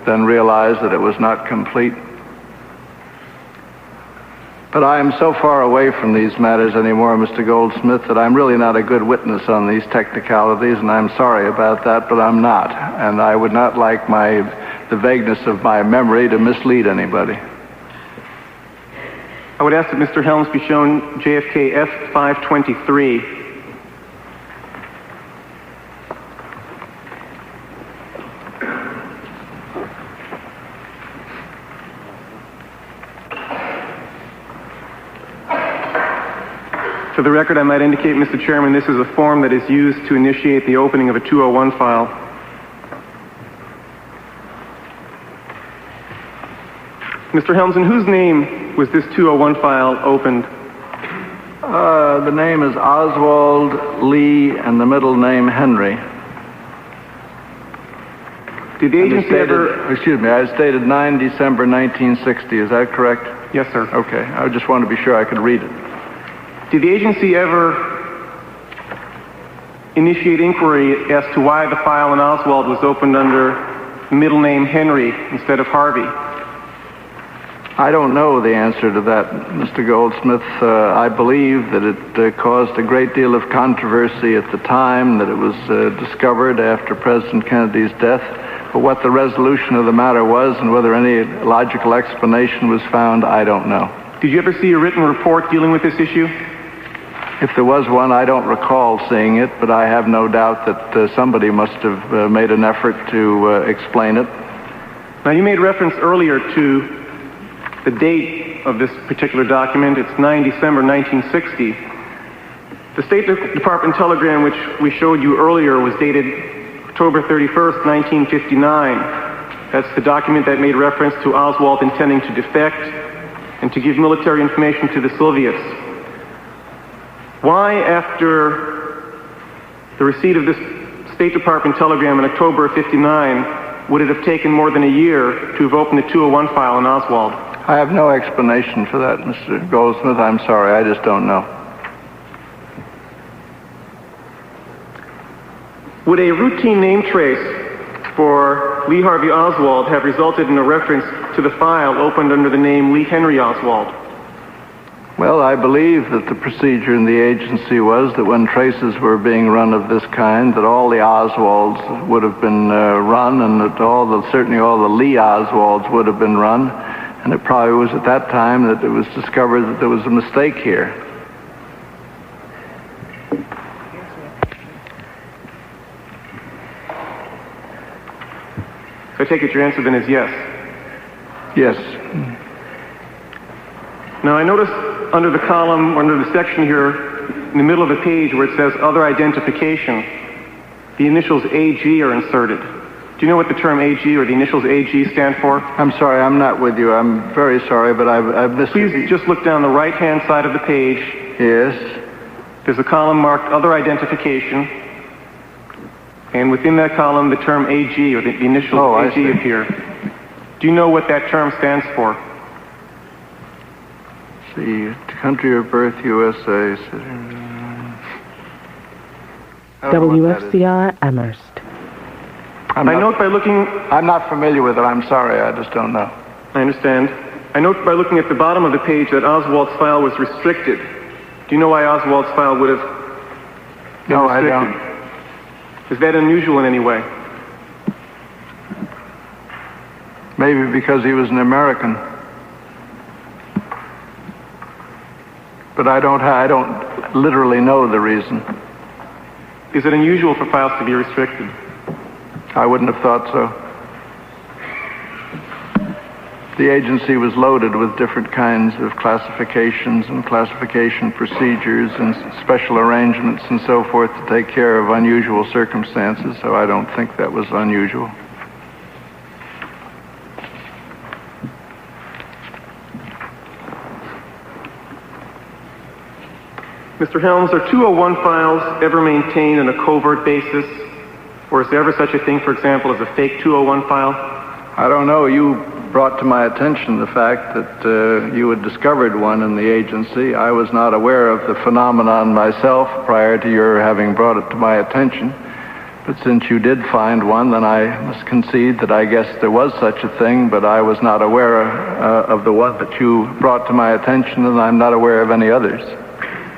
then realize that it was not complete. But I am so far away from these matters anymore, Mr. Goldsmith, that I'm really not a good witness on these technicalities, and I'm sorry about that, but I'm not. And I would not like the vagueness of my memory to mislead anybody. I would ask that Mr. Helms be shown JFK F523. For the record, I might indicate, Mr. Chairman, this is a form that is used to initiate the opening of a 201 file. Mr. Helms, in whose name was this 201 file opened? The name is Oswald Lee, and the middle name Henry. Did the agency ever... Excuse me, I stated 9 December 1960. Is that correct? Yes, sir. Okay, I just wanted to be sure I could read it. Did the agency ever initiate inquiry as to why the file in Oswald was opened under the middle name Henry instead of Harvey? I don't know the answer to that, Mr. Goldsmith. I believe that it caused a great deal of controversy at the time that it was discovered after President Kennedy's death. But what the resolution of the matter was and whether any logical explanation was found, I don't know. Did you ever see a written report dealing with this issue? If there was one, I don't recall seeing it, but I have no doubt that somebody must have made an effort to explain it. Now, you made reference earlier to the date of this particular document. It's 9 December 1960. The State Department telegram, which we showed you earlier, was dated October 31st, 1959. That's the document that made reference to Oswald intending to defect and to give military information to the Soviets. Why, after the receipt of this State Department telegram in October of 59, would it have taken more than a year to have opened the 201 file in Oswald? I have no explanation for that, Mr. Goldsmith. I'm sorry, I just don't know. Would a routine name trace for Lee Harvey Oswald have resulted in a reference to the file opened under the name Lee Henry Oswald? Well, I believe that the procedure in the agency was that when traces were being run of this kind, that all the Oswalds would have been run, and that certainly all the Lee Oswalds would have been run. And it probably was at that time that it was discovered that there was a mistake here. So I take it your answer then is yes? Yes. Now, I noticed under the column, under the section here, in the middle of the page where it says Other Identification, the initials AG are inserted. Do you know what the term AG or the initials AG stand for? I'm sorry, I'm not with you. I'm very sorry, but I've missed... Please just look down the right-hand side of the page. Yes. There's a column marked Other Identification, and within that column, the term AG or the initials AG appear. Do you know what that term stands for? The country of birth, USA. WFCR Amherst. I note by looking... I'm not familiar with it. I'm sorry. I just don't know. I understand. I note by looking at the bottom of the page that Oswald's file was restricted. Do you know why Oswald's file would have been No, restricted? I don't. Is that unusual in any way? Maybe because he was an American. But I don't literally know the reason. Is it unusual for files to be restricted? I wouldn't have thought so. The agency was loaded with different kinds of classifications and classification procedures and special arrangements and so forth to take care of unusual circumstances, so I don't think that was unusual. Mr. Helms, are 201 files ever maintained on a covert basis? Or is there ever such a thing, for example, as a fake 201 file? I don't know. You brought to my attention the fact that you had discovered one in the agency. I was not aware of the phenomenon myself prior to your having brought it to my attention. But since you did find one, then I must concede that I guess there was such a thing, but I was not aware of the one that you brought to my attention, and I'm not aware of any others.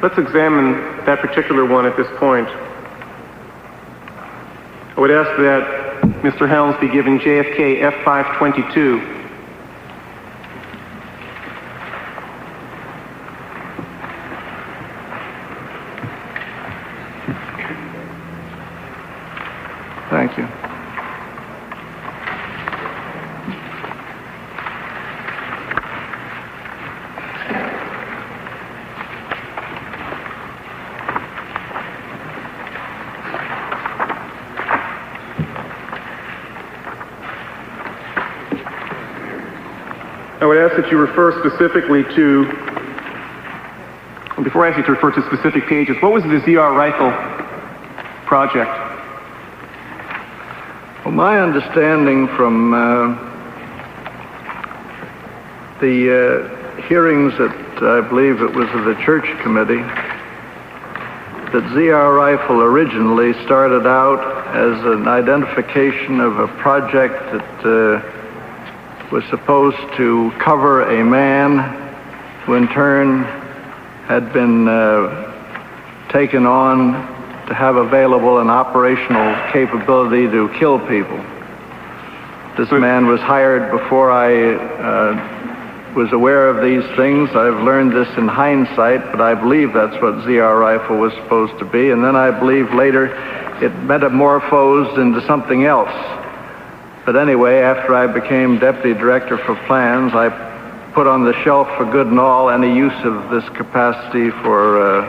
Let's examine that particular one at this point. I would ask that Mr. Helms be given Jfk F522. Thank you. I would ask that you refer specifically to, before I ask you to refer to specific pages, what was the ZR rifle project? Well, my understanding from the hearings at, I believe it was of the Church Committee, that ZR rifle originally started out as an identification of a project that was supposed to cover a man who in turn had been taken on to have available an operational capability to kill people. This man was hired before I was aware of these things. I've learned this in hindsight, but I believe that's what ZR rifle was supposed to be. And then I believe later it metamorphosed into something else. But anyway, after I became Deputy Director for Plans, I put on the shelf for good and all any use of this capacity for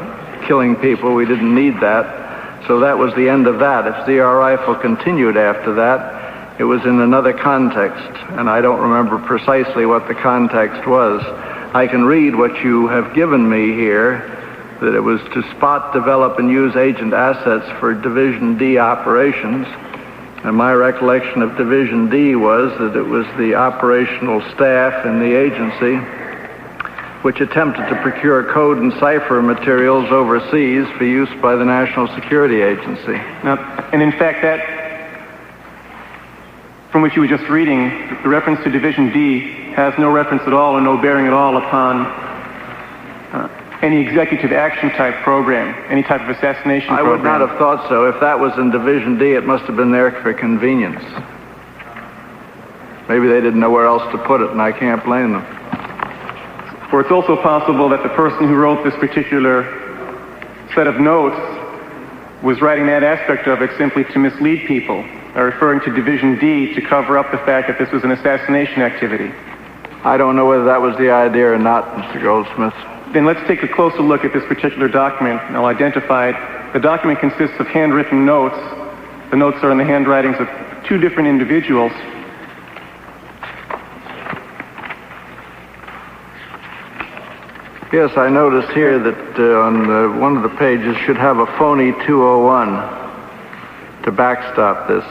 killing people. We didn't need that. So that was the end of that. If ZR rifle continued after that, it was in another context, and I don't remember precisely what the context was. I can read what you have given me here, that it was to spot, develop, and use agent assets for Division D operations. And my recollection of Division D was that it was the operational staff in the agency which attempted to procure code and cipher materials overseas for use by the National Security Agency. Now, and in fact, that, from which you were just reading, the reference to Division D has no reference at all or no bearing at all upon any executive action type program, any type of assassination program. I would not have thought so. If that was in Division D, it must have been there for convenience. Maybe they didn't know where else to put it, and I can't blame them. Or it's also possible that the person who wrote this particular set of notes was writing that aspect of it simply to mislead people, by referring to Division D to cover up the fact that this was an assassination activity. I don't know whether that was the idea or not, Mr. Goldsmith. Then let's take a closer look at this particular document, and I'll identify it. The document consists of handwritten notes. The notes are in the handwritings of two different individuals. Yes, I noticed here that on one of the pages should have a phony 201 to backstop this.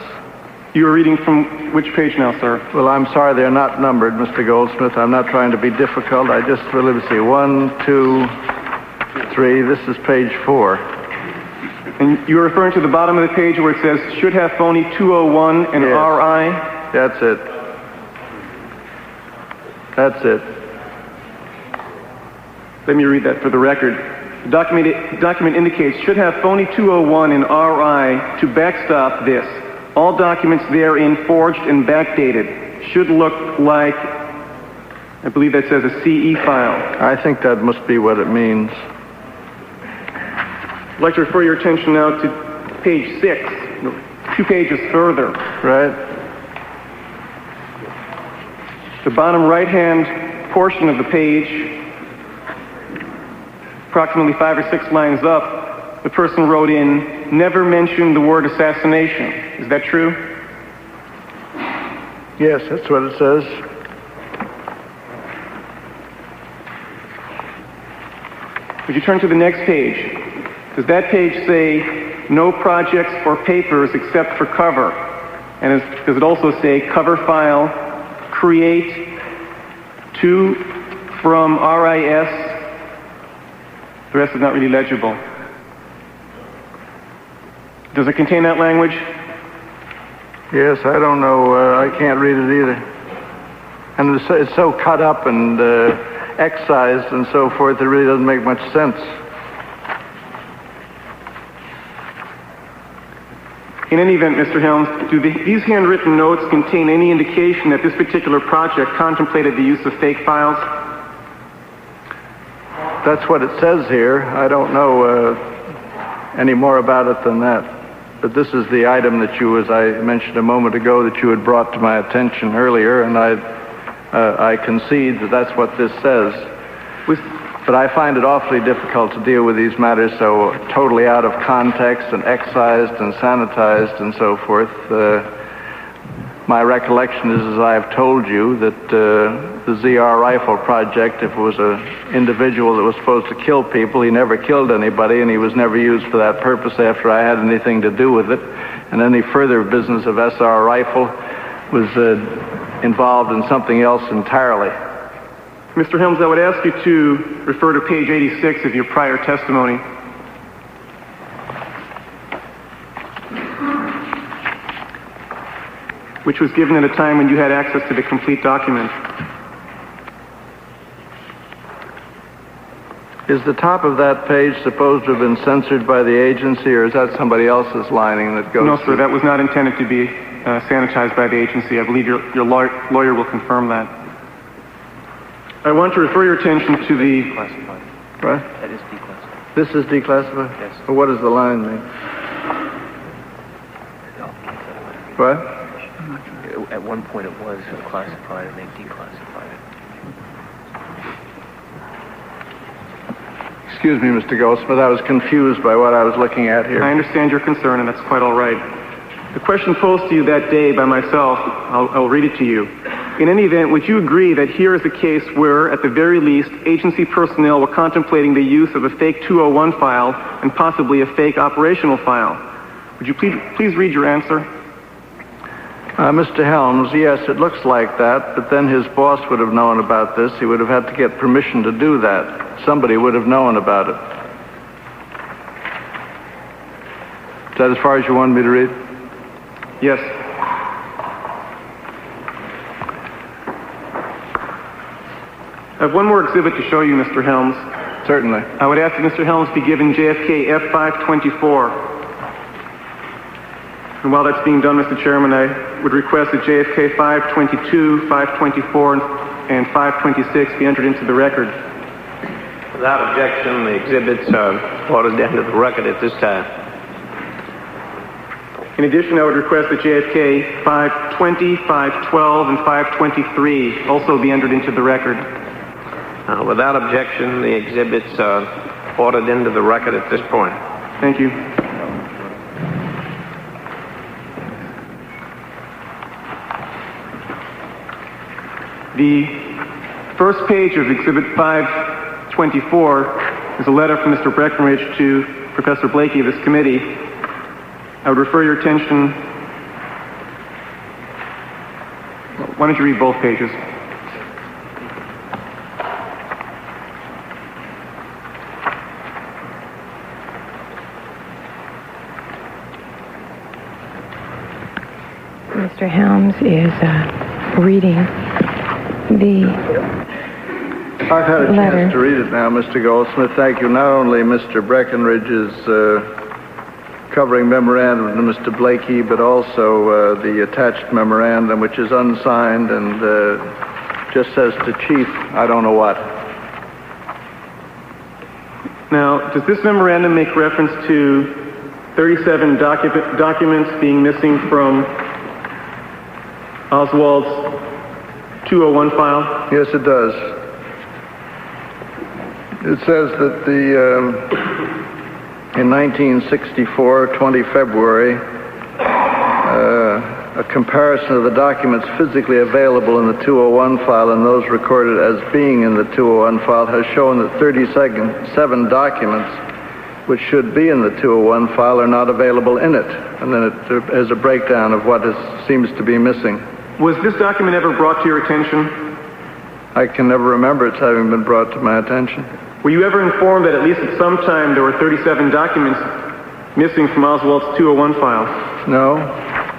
You are reading from which page now, sir? Well, I'm sorry, they're not numbered, Mr. Goldsmith. I'm not trying to be difficult. I just really let's see. 1, 2, 3. This is page 4. And you're referring to the bottom of the page where it says, should have phony 201 and yes. RI? That's it. That's it. Let me read that for the record. The document indicates, should have phony 201 and RI to backstop this. All documents therein forged and backdated. Should look like, I believe that says a CE file. I think that must be what it means. I'd like to refer your attention now to page 6, 2 pages further. Right. The bottom right-hand portion of the page, approximately 5 or 6 lines up, the person wrote in, never mentioned the word assassination. Is that true? Yes, that's what it says. Would you turn to the next page? Does that page say, no projects or papers except for cover? And does it also say, cover file create to, from, RIS. The rest is not really legible. Does it contain that language? Yes, I don't know. I can't read it either. And it's so cut up and excised and so forth, it really doesn't make much sense. In any event, Mr. Helms, do these handwritten notes contain any indication that this particular project contemplated the use of fake files? That's what it says here. I don't know any more about it than that. But this is the item that you, as I mentioned a moment ago, that you had brought to my attention earlier, and I concede that that's what this says. But I find it awfully difficult to deal with these matters so totally out of context and excised and sanitized and so forth. My recollection is, as I have told you, that the ZR rifle project, if it was an individual that was supposed to kill people, he never killed anybody, and he was never used for that purpose after I had anything to do with it. And any further business of SR rifle was involved in something else entirely. Mr. Helms, I would ask you to refer to page 86 of your prior testimony. Which was given at a time when you had access to the complete document. Is the top of that page supposed to have been censored by the agency, or is that somebody else's lining that goes? No, sir, that was not intended to be sanitized by the agency. I believe your lawyer will confirm that. I want to refer your attention to the... Declassified. What? That is declassified. This is declassified? Yes. Well, what does the line mean? What? At one point it was classified and they declassified it. Excuse me, Mr. Goldsmith, I was confused by what I was looking at here. I understand your concern, and that's quite all right. The question posed to you that day by myself, I'll read it to you. In any event, would you agree that here is a case where, at the very least, agency personnel were contemplating the use of a fake 201 file and possibly a fake operational file? Would you please read your answer? Mr. Helms, yes, it looks like that, but then his boss would have known about this. He would have had to get permission to do that. Somebody would have known about it. Is that as far as you wanted me to read? Yes. I have one more exhibit to show you, Mr. Helms. Certainly. I would ask that Mr. Helms be given Jfk F524. And while that's being done, Mr. Chairman, I would request that Jfk 522, 524, and 526 be entered into the record. Without objection, the exhibits are ordered into the record at this time. In addition, I would request that Jfk 520, 512, and 523 also be entered into the record. Without objection, the exhibits are ordered into the record at this point. Thank you. The first page of Exhibit 524 is a letter from Mr. Breckenridge to Professor Blakey of this committee. I would refer your attention... Why don't you read both pages? Mr. Helms is reading the I've had a letter. chance to read it now, Mr. Goldsmith. Thank you. Not only Mr. Breckenridge's covering memorandum to Mr. Blakey, but also the attached memorandum, which is unsigned and just says to Chief, I don't know what. Now, does this memorandum make reference to 37 documents being missing from Oswald's 201 file? Yes, it does. It says that in 1964, 20 February, a comparison of the documents physically available in the 201 file and those recorded as being in the 201 file has shown that 37 documents which should be in the 201 file are not available in it. And then it has a breakdown of what seems to be missing. Was this document ever brought to your attention? I can never remember it having been brought to my attention. Were you ever informed that at least at some time there were 37 documents missing from Oswald's 201 file? No,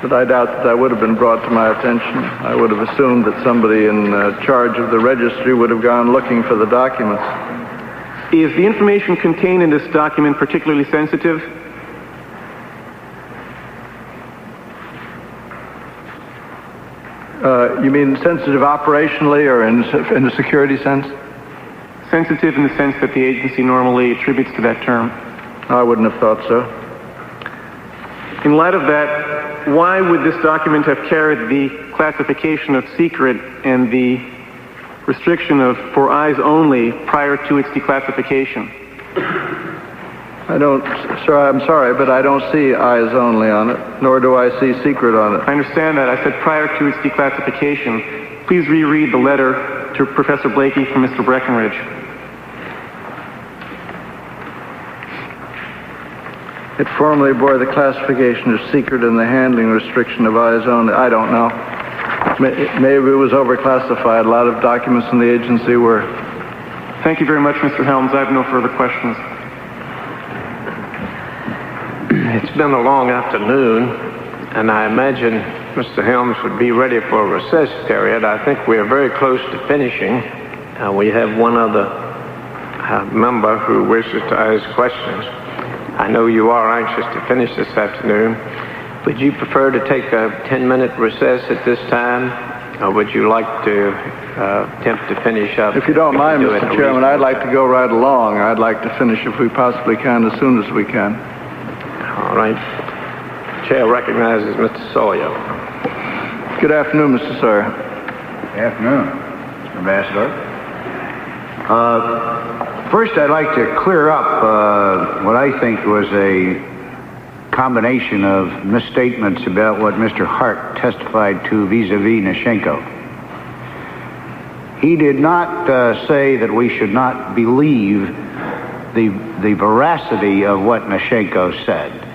but I doubt that would have been brought to my attention. I would have assumed that somebody in charge of the registry would have gone looking for the documents. Is the information contained in this document particularly sensitive? You mean sensitive operationally or in the security sense? Sensitive in the sense that the agency normally attributes to that term. I wouldn't have thought so. In light of that, why would this document have carried the classification of secret and the restriction of for eyes only prior to its declassification? Sir, I'm sorry, but I don't see eyes only on it, nor do I see secret on it. I understand that. I said prior to its declassification. Please reread the letter to Professor Blakey from Mr. Breckenridge. It formerly bore the classification of secret and the handling restriction of eyes only. I don't know. Maybe it was overclassified. A lot of documents in the agency were. Thank you very much, Mr. Helms. I have no further questions. It's been a long afternoon, and I imagine Mr. Helms would be ready for a recess period. I think we are very close to finishing. We have one other member who wishes to ask questions. I know you are anxious to finish this afternoon. Would you prefer to take a 10-minute recess at this time, or would you like to attempt to finish up? If you don't mind, Mr. Chairman, I'd like to go right along. I'd like to finish if we possibly can as soon as we can. All right. The chair recognizes Mr. Sawyer. Good afternoon, Mr. Sawyer. Good afternoon, Mr. Ambassador. First, I'd like to clear up what I think was a combination of misstatements about what Mr. Hart testified to vis-a-vis Nasinko. He did not say that we should not believe the veracity of what Nasinko said.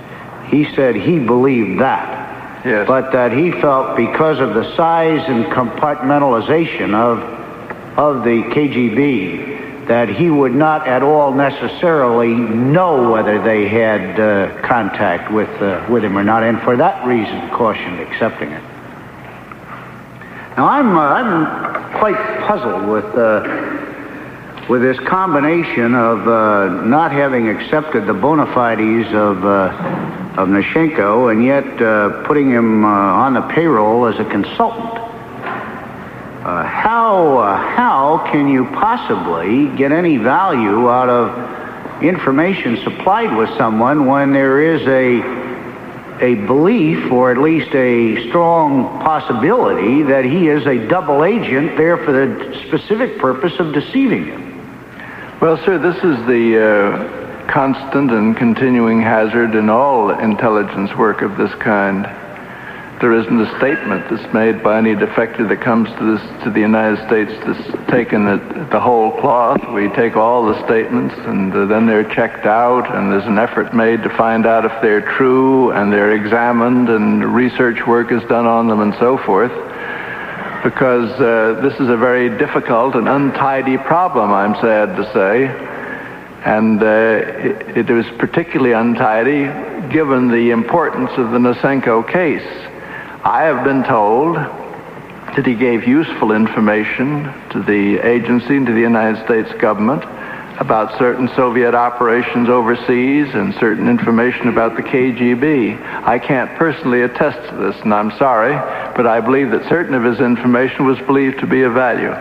He said he believed that. Yes. But that he felt because of the size and compartmentalization of the KGB that he would not at all necessarily know whether they had contact with him or not, and for that reason cautioned accepting it. Now I'm quite puzzled with this combination of not having accepted the bona fides of Nasinko and yet putting him on the payroll as a consultant. How can you possibly get any value out of information supplied with someone when there is a belief, or at least a strong possibility, that he is a double agent there for the specific purpose of deceiving him? Well, sir, this is the constant and continuing hazard in all intelligence work of this kind. There isn't a statement that's made by any defector that comes to the United States that's taken the whole cloth. We take all the statements, and then they're checked out, and there's an effort made to find out if they're true, and they're examined, and research work is done on them, and so forth. Because this is a very difficult and untidy problem, I'm sad to say. And it was particularly untidy given the importance of the Nasinko case. I have been told that he gave useful information to the agency and to the United States government about certain Soviet operations overseas and certain information about the KGB. I can't personally attest to this, and I'm sorry, but I believe that certain of his information was believed to be of value.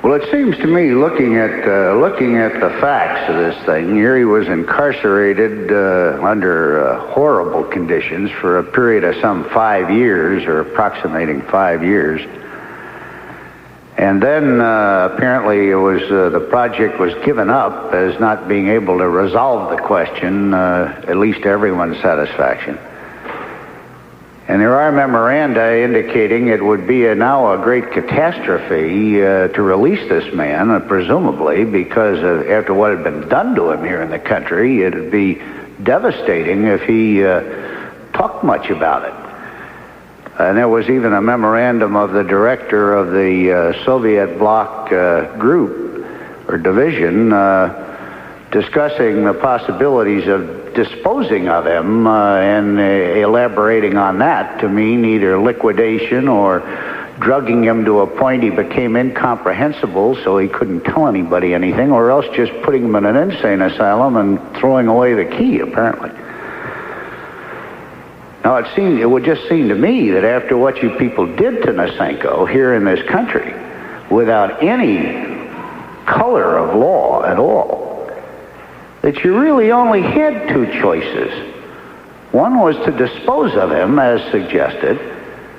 Well, it seems to me, looking at the facts of this thing, here he was incarcerated under horrible conditions for a period of some 5 years, or approximating 5 years. And then apparently it was the project was given up as not being able to resolve the question, at least to everyone's satisfaction. And there are memoranda indicating it would be now a great catastrophe to release this man, presumably, because after what had been done to him here in the country, it would be devastating if he talked much about it. And there was even a memorandum of the director of the Soviet bloc group or division discussing the possibilities of disposing of him and elaborating on that to mean either liquidation or drugging him to a point he became incomprehensible so he couldn't tell anybody anything, or else just putting him in an insane asylum and throwing away the key, apparently. Now, it would just seem to me that after what you people did to Nasinko here in this country, without any color of law at all, that you really only had two choices. One was to dispose of him, as suggested.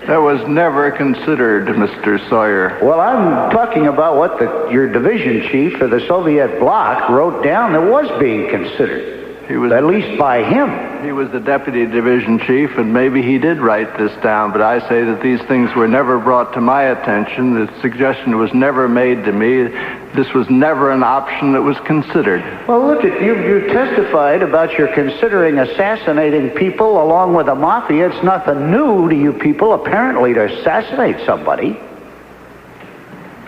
That was never considered, Mr. Sawyer. Well, I'm talking about what your division chief for the Soviet bloc wrote down that was being considered. He was, at least by him. He was the deputy division chief, and maybe he did write this down, but I say that these things were never brought to my attention. The suggestion was never made to me. This was never an option that was considered. Well, look, you testified about your considering assassinating people along with the mafia. It's nothing new to you people, apparently, to assassinate somebody.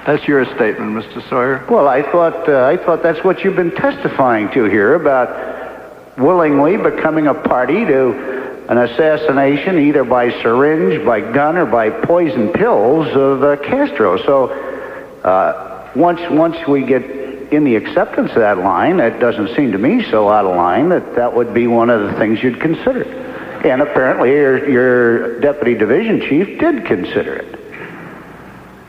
That's your statement, Mr. Sawyer. Well, I thought that's what you've been testifying to here, about willingly becoming a party to an assassination either by syringe, by gun, or by poison pills of Castro. So once we get in the acceptance of that line, it doesn't seem to me so out of line that would be one of the things you'd consider. And apparently your deputy division chief did consider it.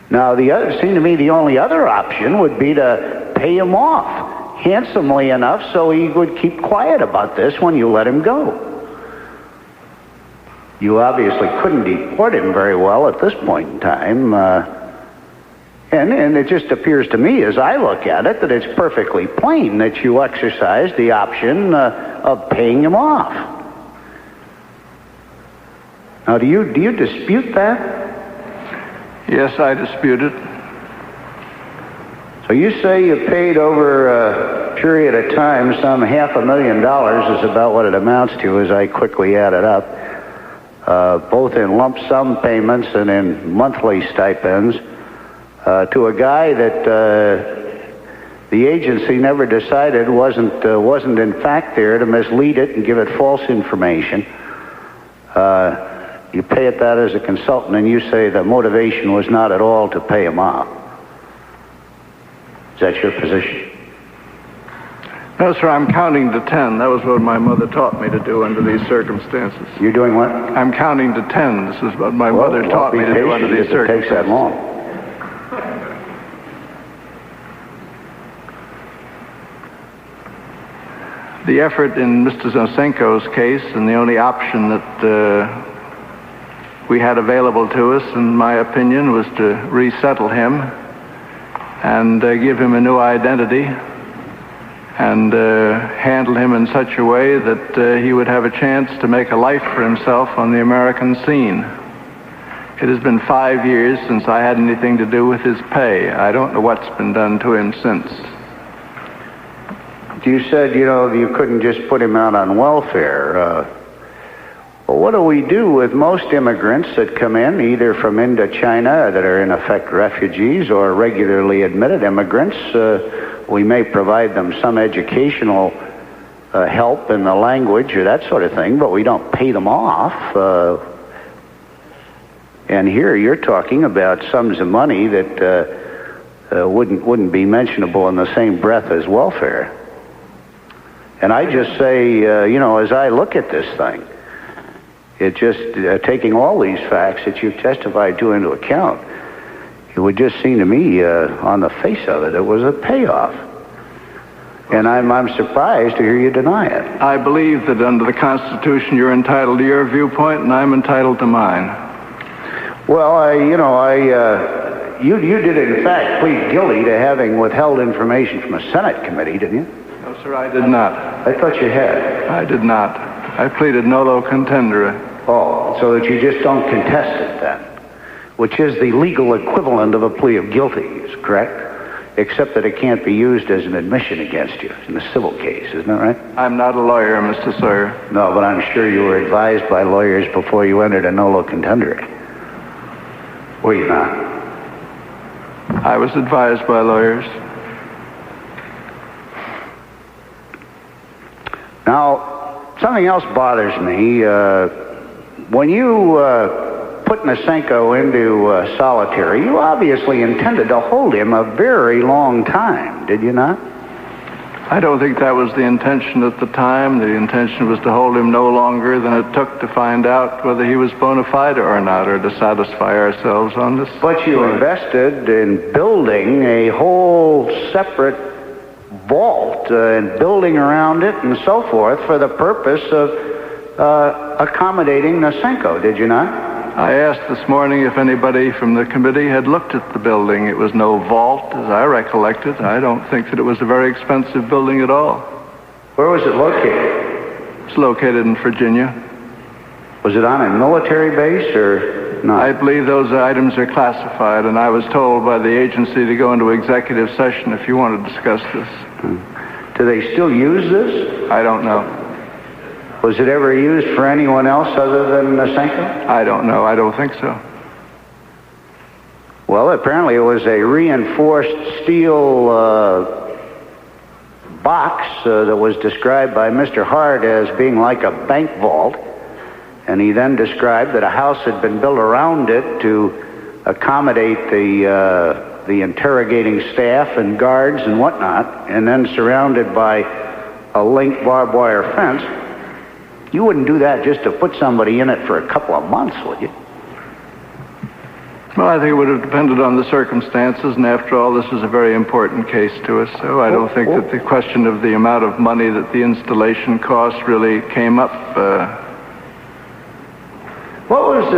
Now, it seemed to me the only other option would be to pay him off handsomely enough so he would keep quiet about this when you let him go. You obviously couldn't deport him very well at this point in time. And it just appears to me, as I look at it, that it's perfectly plain that you exercised the option of paying him off. Now, do you dispute that? Yes, I dispute it. So you say you paid over a period of time some $500,000 is about what it amounts to, as I quickly added up, both in lump sum payments and in monthly stipends, to a guy that the agency never decided wasn't in fact there to mislead it and give it false information. You pay it that as a consultant, and you say the motivation was not at all to pay him off. Is that your position? No, sir, I'm counting to 10. That was what my mother taught me to do under these circumstances. You're doing what? I'm counting to 10. This is what my mother taught me to do under these circumstances. It takes that long. The effort in Mr. Nasinko's case, and the only option that we had available to us, in my opinion, was to resettle him and give him a new identity and handle him in such a way that he would have a chance to make a life for himself on the American scene. It has been 5 years since I had anything to do with his pay. I don't know what's been done to him since. You said, you couldn't just put him out on welfare. Well, what do we do with most immigrants that come in, either from Indochina, that are in effect refugees, or regularly admitted immigrants? We may provide them some educational help in the language or that sort of thing, but we don't pay them off. And here you're talking about sums of money that wouldn't be mentionable in the same breath as welfare. And I just say, as I look at this thing, it just, taking all these facts that you've testified to into account, it would just seem to me, on the face of it, it was a payoff. And I'm surprised to hear you deny it. I believe that under the Constitution you're entitled to your viewpoint, and I'm entitled to mine. Well, you did in fact plead guilty to having withheld information from a Senate committee, didn't you? No, sir, I did not. I thought you had. I did not. I pleaded nolo contendere. Oh, so that you just don't contest it then, which is the legal equivalent of a plea of guilty, is correct? Except that it can't be used as an admission against you in a civil case, isn't that right? I'm not a lawyer, Mr. Sawyer. No, but I'm sure you were advised by lawyers before you entered a nolo contendere. Were you not? I was advised by lawyers. Now, something else bothers me. When you put Nasinko into solitary, you obviously intended to hold him a very long time, did you not? I don't think that was the intention at the time. The intention was to hold him no longer than it took to find out whether he was bona fide or not, or to satisfy ourselves on this. But you invested in building a whole separate vault and building around it and so forth for the purpose of accommodating Nasinko, did you not? I asked this morning if anybody from the committee had looked at the building. It was no vault, as I recollect it. I don't think that it was a very expensive building at all. Where was it located? It's located in Virginia. Was it on a military base or not? I believe those items are classified, and I was told by the agency to go into executive session if you want to discuss this. Do they still use this? I don't know. Was it ever used for anyone else other than Nasinko? I don't know. I don't think so. Well, apparently it was a reinforced steel box that was described by Mr. Hart as being like a bank vault. And he then described that a house had been built around it to accommodate the interrogating staff and guards and whatnot, and then surrounded by a link barbed wire fence. You wouldn't do that just to put somebody in it for a couple of months, would you? Well, I think it would have depended on the circumstances, and after all, this is a very important case to us, so I don't think that the question of the amount of money that the installation cost really came up. What was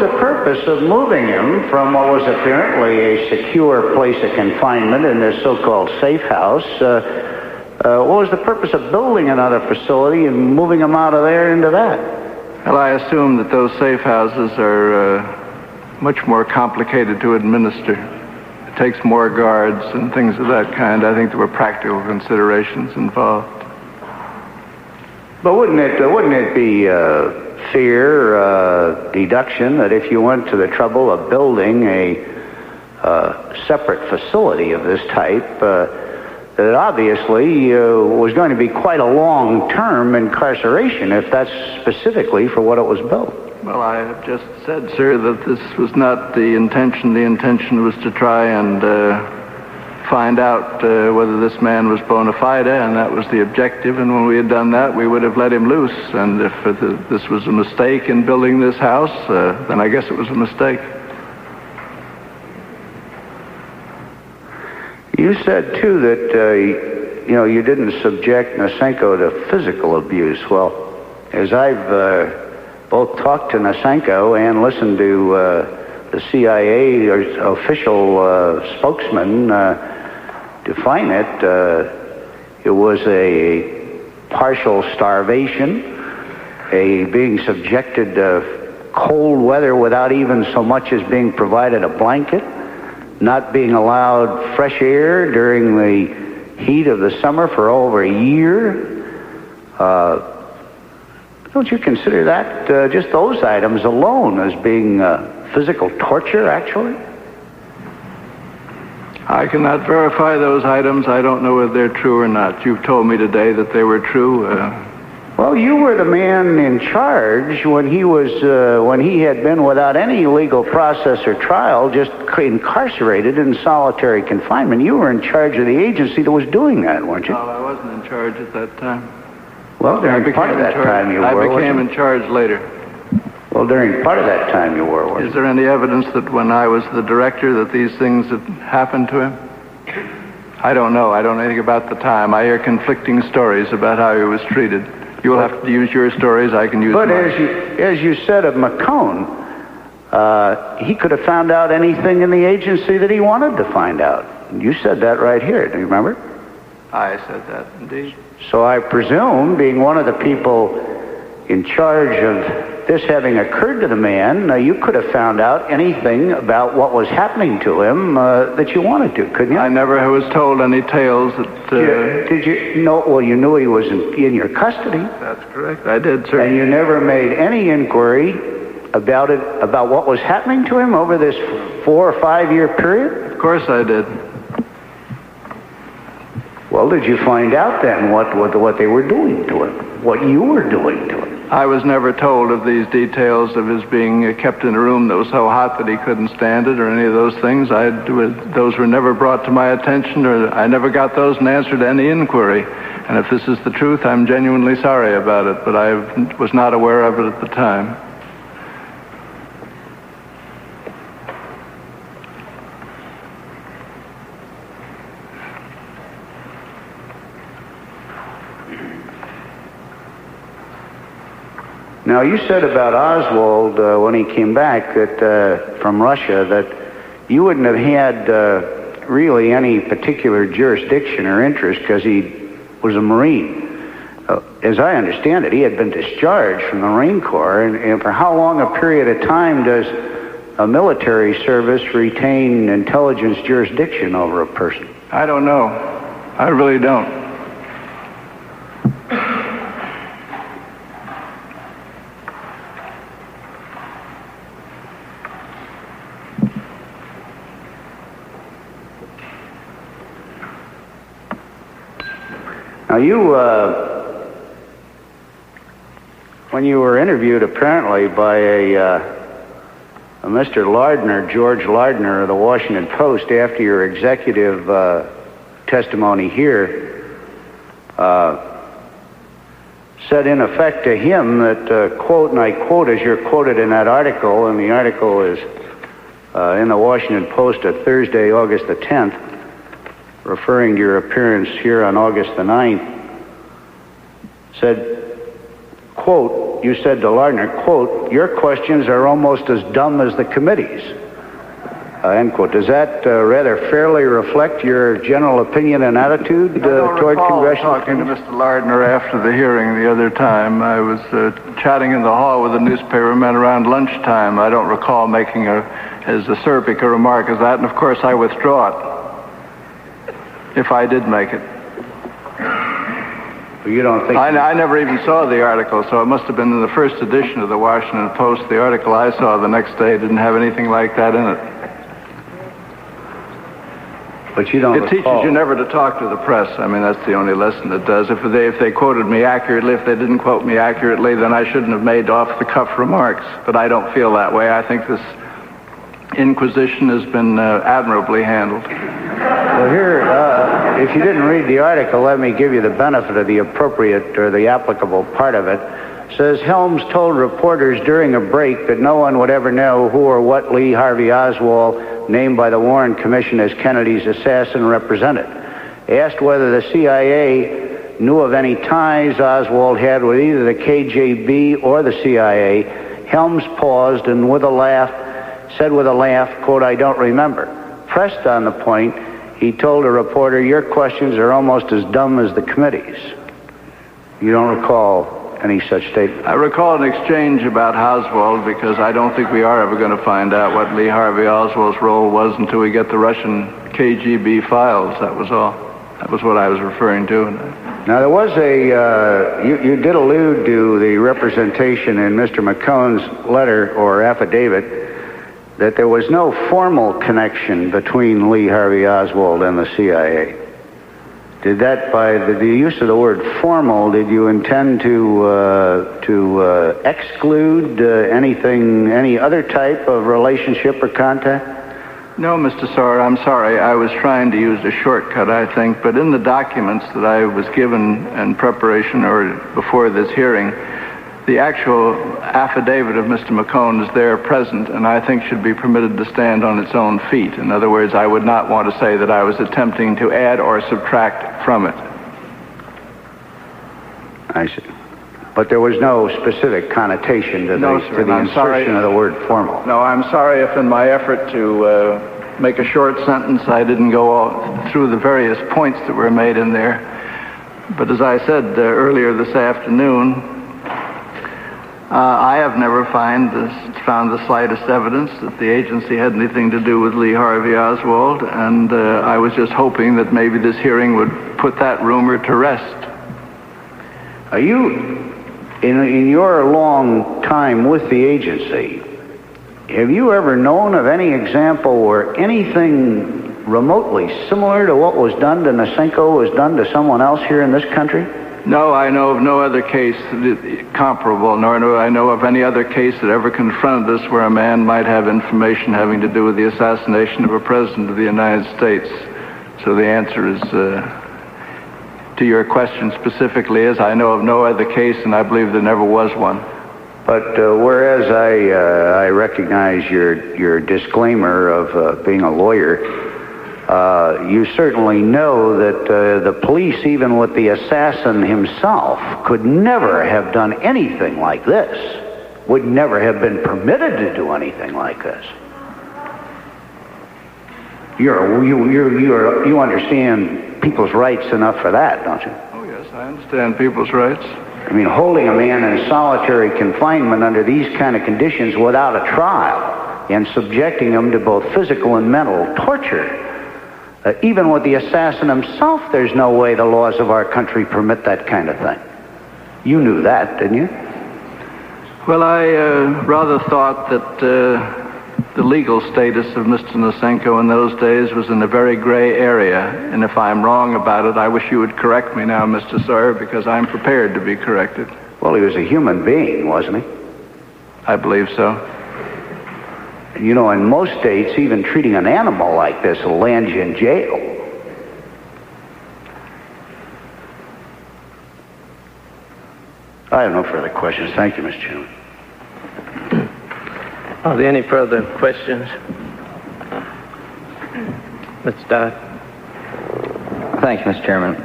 the purpose of moving him from what was apparently a secure place of confinement in this so-called safe house? What was the purpose of building another facility and moving him out of there into that? Well, I assume that those safe houses are much more complicated to administer. It takes more guards and things of that kind. I think there were practical considerations involved. But wouldn't it be fair deduction that if you went to the trouble of building a separate facility of this type, that it obviously was going to be quite a long-term incarceration if that's specifically for what it was built? Well, I have just said, sir, that this was not the intention. The intention was to try and find out whether this man was bona fide, and that was the objective. And when we had done that, we would have let him loose. And if this was a mistake in building this house, then I guess it was a mistake. You said, too, that, you didn't subject Nasinko to physical abuse. Well, as I've both talked to Nasinko and listened to the CIA official spokesman define it, it was a partial starvation, a being subjected to cold weather without even so much as being provided a blanket, not being allowed fresh air during the heat of the summer for over a year. Don't you consider that, just those items alone, as being physical torture, actually? I cannot verify those items. I don't know whether they're true or not. You've told me today that they were true. Well, you were the man in charge when he had been without any legal process or trial, just incarcerated in solitary confinement. You were in charge of the agency that was doing that, weren't you? Well, I wasn't in charge at that time. Well, during part of that time you were. I became in charge later. Well, during part of that time you were, weren't you? Is there any evidence that when I was the director that these things had happened to him? I don't know. I don't know anything about the time. I hear conflicting stories about how he was treated. You'll have to use your stories. I can use mine. But as you said of McCone, he could have found out anything in the agency that he wanted to find out. You said that right here. Do you remember? I said that, indeed. So I presume, being one of the people in charge of this having occurred to the man, you could have found out anything about what was happening to him that you wanted to, couldn't you? I never was told any tales that... Did you know? Well, you knew he was in your custody. That's correct. I did, sir. And you never made any inquiry about what was happening to him over this 4 or 5 year period? Of course I did. Well, did you find out then what they were doing to him? What you were doing to him? I was never told of these details of his being kept in a room that was so hot that he couldn't stand it or any of those things. Those were never brought to my attention, or I never got those in answer to any inquiry. And if this is the truth, I'm genuinely sorry about it, but I was not aware of it at the time. Now, you said about Oswald when he came back from Russia that you wouldn't have had really any particular jurisdiction or interest because he was a Marine. As I understand it, he had been discharged from the Marine Corps, and for how long a period of time does a military service retain intelligence jurisdiction over a person? I don't know. I really don't. Now, when you were interviewed apparently by a Mr. Lardner, George Lardner of the Washington Post, after your executive testimony here, said in effect to him that, quote, and I quote as you're quoted in that article, and the article is in the Washington Post of Thursday, August the 10th, referring to your appearance here on August the 9th, said, quote, you said to Lardner, quote, your questions are almost as dumb as the committee's, end quote. Does that rather fairly reflect your general opinion and attitude toward congressional talking to Mr. Lardner after the hearing the other time. I was chatting in the hall with a newspaperman around lunchtime. I don't recall making as acerbic a remark as that, and of course I withdraw it. If I did make it. You don't think... I never even saw the article, so it must have been in the first edition of the Washington Post. The article I saw the next day didn't have anything like that in it. But you don't It teaches you never to talk to the press. I mean, that's the only lesson it does. If they quoted me accurately, if they didn't quote me accurately, then I shouldn't have made off-the-cuff remarks. But I don't feel that way. I think this inquisition has been admirably handled. Well, here, if you didn't read the article, let me give you the benefit of the appropriate or the applicable part of it. It says, Helms told reporters during a break that no one would ever know who or what Lee Harvey Oswald, named by the Warren Commission as Kennedy's assassin, represented. Asked whether the CIA knew of any ties Oswald had with either the KGB or the CIA, Helms paused and said with a laugh, quote, I don't remember. Pressed on the point, he told a reporter, your questions are almost as dumb as the committee's. You don't recall any such statement? I recall an exchange about Oswald because I don't think we are ever going to find out what Lee Harvey Oswald's role was until we get the Russian KGB files. That was all. That was what I was referring to. Now, there was you did allude to the representation in Mr. McCone's letter or affidavit that there was no formal connection between Lee Harvey Oswald and the CIA. Did that, by the use of the word formal, did you intend to exclude any other type of relationship or contact? No, Mr. Sauer, I'm sorry. I was trying to use a shortcut, I think, but in the documents that I was given in preparation or before this hearing, the actual affidavit of Mr. McCone is there present, and I think should be permitted to stand on its own feet. In other words, I would not want to say that I was attempting to add or subtract from it. I see. But there was no specific connotation to the insertion of the word formal. No, I'm sorry if in my effort to make a short sentence I didn't go all through the various points that were made in there. But as I said earlier this afternoon, I have never found the slightest evidence that the agency had anything to do with Lee Harvey Oswald, and I was just hoping that maybe this hearing would put that rumor to rest. In your long time with the agency, have you ever known of any example where anything remotely similar to what was done to Nasinko was done to someone else here in this country? No, I know of no other case comparable, nor do I know of any other case that ever confronted us where a man might have information having to do with the assassination of a president of the United States. So the answer is, to your question specifically, is I know of no other case, and I believe there never was one. But whereas I recognize your disclaimer of being a lawyer, you certainly know that the police, even with the assassin himself, could never have done anything like this, would never have been permitted to do anything like this. You understand people's rights enough for that, don't you? Oh, yes, I understand people's rights. I mean, holding a man in solitary confinement under these kind of conditions without a trial and subjecting him to both physical and mental torture, even with the assassin himself, there's no way the laws of our country permit that kind of thing. You knew that, didn't you? Well, I rather thought that the legal status of Mr. Nasinko in those days was in a very gray area, and if I'm wrong about it, I wish you would correct me now, Mr. Sawyer, because I'm prepared to be corrected. Well, he was a human being, wasn't he? I believe so. You know, in most states, even treating an animal like this will land you in jail. I have no further questions. Thank you, Mr. Chairman. Are there any further questions? Mr. Dodd. Thanks, Mr. Chairman.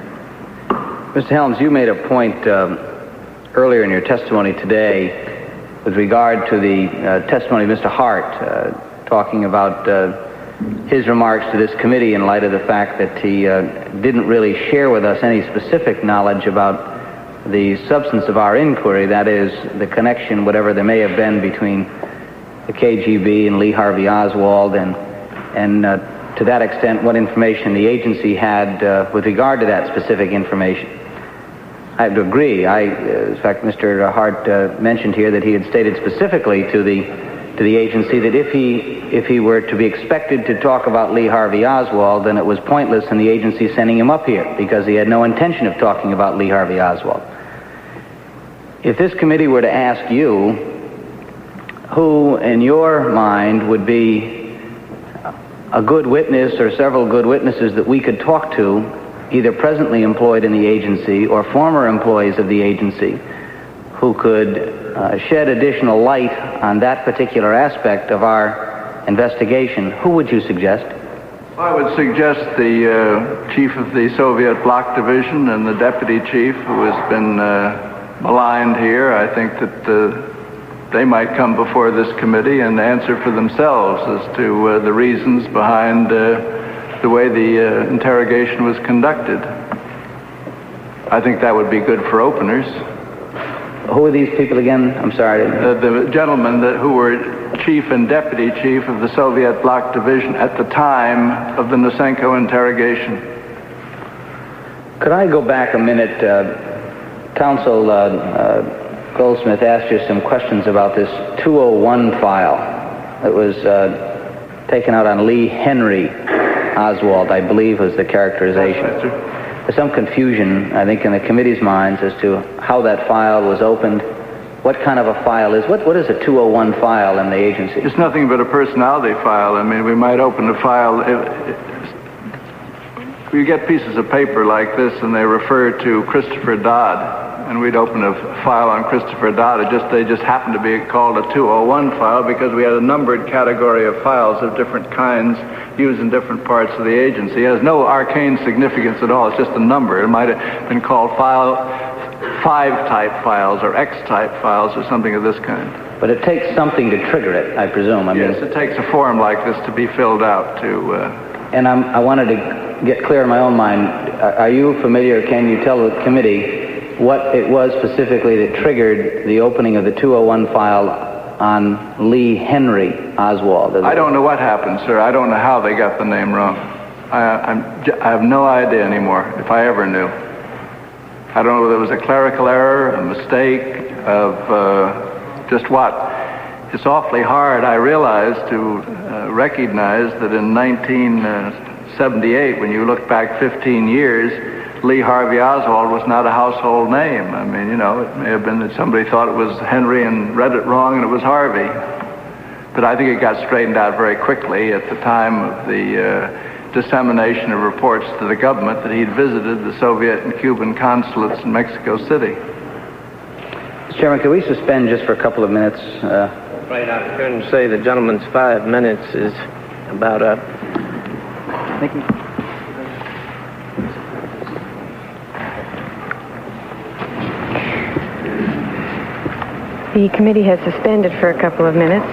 Mr. Helms, you made a point earlier in your testimony today with regard to the testimony of Mr. Hart, talking about his remarks to this committee in light of the fact that he didn't really share with us any specific knowledge about the substance of our inquiry, that is, the connection, whatever there may have been, between the KGB and Lee Harvey Oswald, and to that extent, what information the agency had with regard to that specific information. I have to agree. In fact, Mr. Hart mentioned here that he had stated specifically to the agency that if he were to be expected to talk about Lee Harvey Oswald, then it was pointless in the agency sending him up here because he had no intention of talking about Lee Harvey Oswald. If this committee were to ask you, who in your mind would be a good witness or several good witnesses that we could talk to, either presently employed in the agency or former employees of the agency, who could shed additional light on that particular aspect of our investigation, who would you suggest? I would suggest the chief of the Soviet Bloc Division and the deputy chief who has been maligned here. I think that they might come before this committee and answer for themselves as to the reasons behind the way the interrogation was conducted. I think that would be good for openers. Who are these people again? I'm sorry. The gentlemen who were chief and deputy chief of the Soviet Bloc Division at the time of the Nasinko interrogation. Could I go back a minute? Counsel Goldsmith asked you some questions about this 201 file that was taken out on Lee Henry Oswald, I believe was the characterization. There's some confusion, I think, in the committee's minds as to how that file was opened, what kind of a file is. What is a 201 file in the agency? It's nothing but a personality file. I mean, we might open a file. You get pieces of paper like this and they refer to Christopher Dodd, and we'd open a file on Christopher Dodd. They just happened to be called a 201 file because we had a numbered category of files of different kinds used in different parts of the agency. It has no arcane significance at all. It's just a number. It might have been called file 5-type files or X-type files or something of this kind. But it takes something to trigger it, I presume. Yes, it takes a form like this to be filled out to... And I wanted to get clear in my own mind. Are you familiar, can you tell the committee what it was specifically that triggered the opening of the 201 file on Lee Henry Oswald? I don't know what happened, sir. I don't know how they got the name wrong. I have no idea anymore, if I ever knew. I don't know whether it was a clerical error, a mistake. of just what? It's awfully hard, I realize, to recognize that in 1978, when you look back 15 years, Lee Harvey Oswald was not a household name. I mean, you know, it may have been that somebody thought it was Henry and read it wrong and it was Harvey. But I think it got straightened out very quickly at the time of the dissemination of reports to the government that he'd visited the Soviet and Cuban consulates in Mexico City. Mr. Chairman, could we suspend just for a couple of minutes? Right, I was going to say the gentleman's 5 minutes is about up. Thank you. The committee has suspended for a couple of minutes.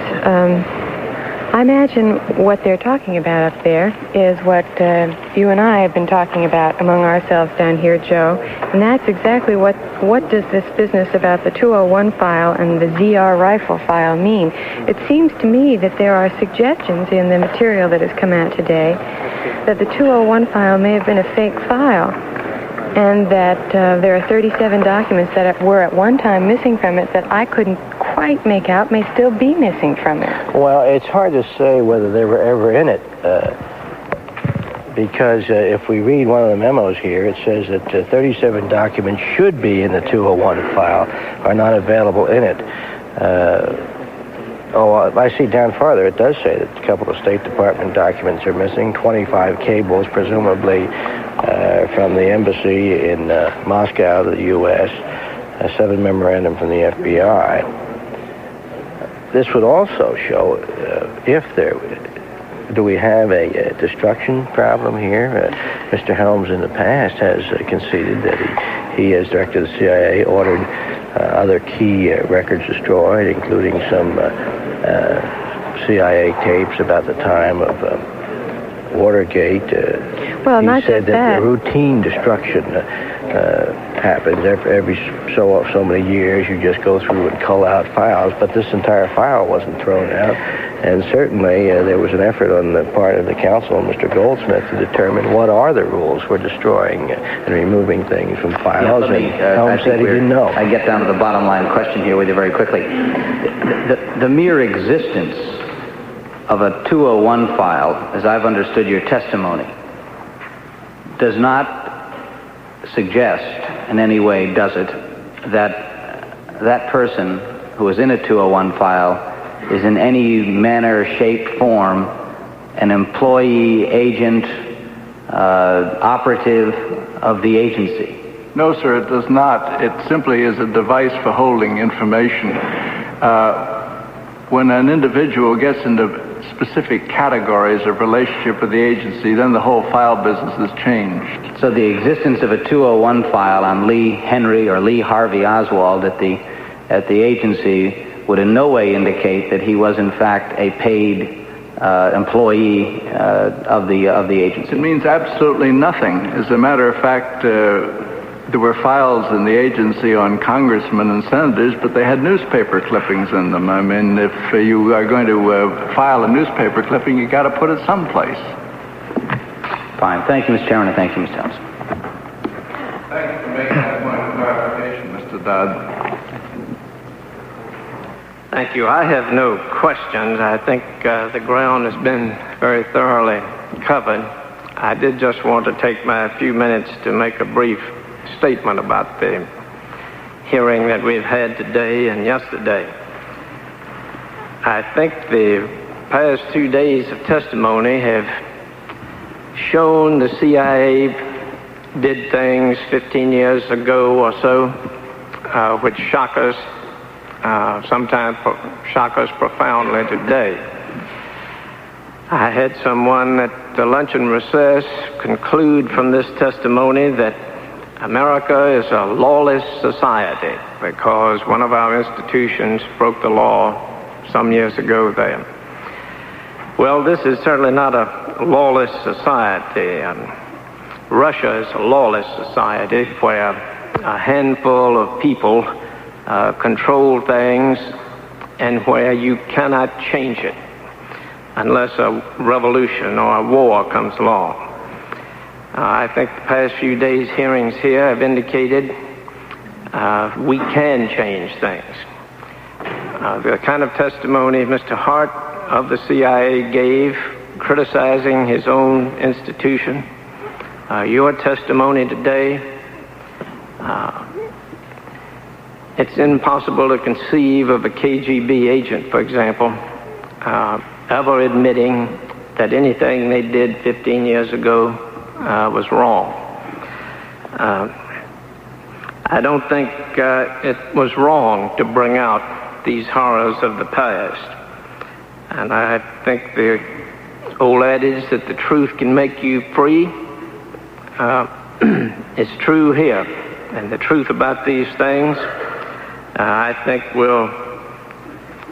I imagine what they're talking about up there is what you and I have been talking about among ourselves down here, Joe, and that's exactly what does this business about the 201 file and the ZR rifle file mean? It seems to me that there are suggestions in the material that has come out today that the 201 file may have been a fake file, and that there are 37 documents that were at one time missing from it that I couldn't quite make out may still be missing from it. Well, it's hard to say whether they were ever in it, because if we read one of the memos here, it says that 37 documents should be in the 201 file, are not available in it. I see down farther, it does say that a couple of State Department documents are missing, 25 cables, presumably from the embassy in Moscow to the U.S., 7 memorandum from the FBI. This would also show do we have a destruction problem here? Mr. Helms in the past has conceded that he, as director of the CIA, ordered other key records destroyed, including some CIA tapes about the time of Watergate. Well, he not said just that. Routine destruction happens every so many years. You just go through and cull out files, but this entire file wasn't thrown out. And certainly there was an effort on the part of the counsel, Mr. Goldsmith, to determine what are the rules for destroying and removing things from files. Yeah, and Helms said he didn't know. I get down to the bottom line question here with you very quickly. The mere existence of a 201 file, as I've understood your testimony, does not suggest in any way, does it, that person who is in a 201 file is in any manner, shape, form an employee, agent, operative of the agency? No, sir, it does not. It simply is a device for holding information. When an individual gets into specific categories of relationship with the agency, then the whole file business is changed. So the existence of a 201 file on Lee Henry or Lee Harvey Oswald at the agency would in no way indicate that he was in fact a paid employee of the agency. It means absolutely nothing. As a matter of fact, there were files in the agency on congressmen and senators, but they had newspaper clippings in them. I mean, if you are going to file a newspaper clipping, you got to put it someplace. Fine. Thank you, Mr. Chairman, and thank you, Mr. Helms. Thank you for making that point of clarification, Mr. Dodd. Thank you. I have no questions. I think the ground has been very thoroughly covered. I did just want to take my few minutes to make a brief statement about the hearing that we've had today and yesterday. I think the past 2 days of testimony have shown the CIA did things 15 years ago or so which shock us, sometimes shock us profoundly today. I had someone at the luncheon recess conclude from this testimony that America is a lawless society because one of our institutions broke the law some years ago there. Well, this is certainly not a lawless society. Russia is a lawless society where a handful of people control things and where you cannot change it unless a revolution or a war comes along. I think the past few days' hearings here have indicated we can change things. The kind of testimony Mr. Hart of the CIA gave, criticizing his own institution, your testimony today, it's impossible to conceive of a KGB agent, for example, ever admitting that anything they did 15 years ago was wrong. I don't think it was wrong to bring out these horrors of the past. And I think the old adage that the truth can make you free is true here. And the truth about these things, I think, will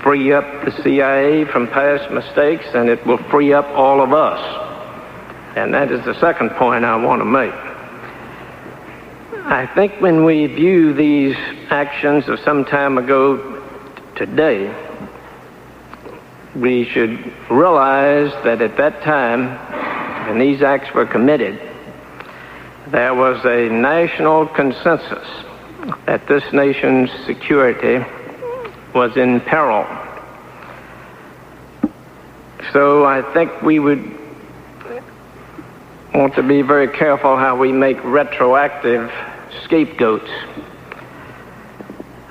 free up the CIA from past mistakes, and it will free up all of us. And that is the second point I want to make. I think when we view these actions of some time ago today, we should realize that at that time, when these acts were committed, there was a national consensus that this nation's security was in peril. So I think we would want to be very careful how we make retroactive scapegoats.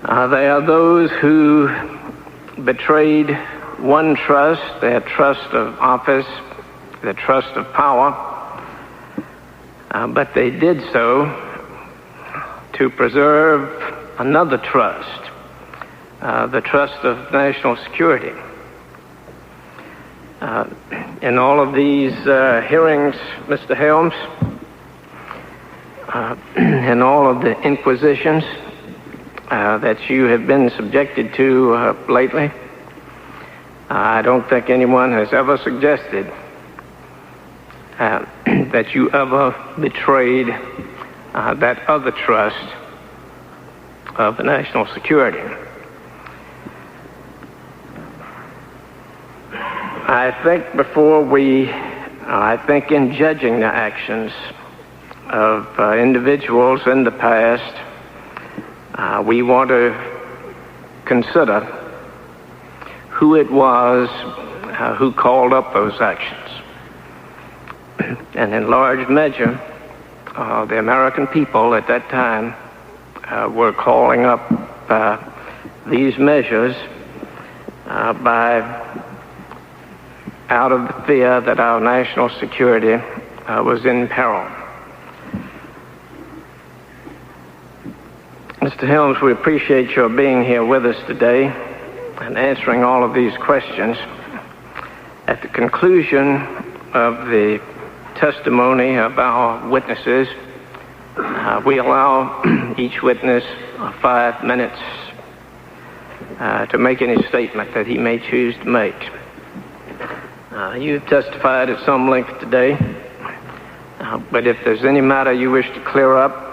There are those who betrayed one trust, their trust of office, their trust of power, but they did so to preserve another trust, the trust of national security. In all of these hearings, Mr. Helms, in all of the inquisitions that you have been subjected to lately, I don't think anyone has ever suggested that you ever betrayed that other trust of the national security. I think in judging the actions of individuals in the past, we want to consider who it was who called up those actions. And in large measure, the American people at that time were calling up these measures out of the fear that our national security was in peril. Mr. Helms, we appreciate your being here with us today and answering all of these questions. At the conclusion of the testimony of our witnesses, we allow each witness 5 minutes to make any statement that he may choose to make. You've testified at some length today, but if there's any matter you wish to clear up,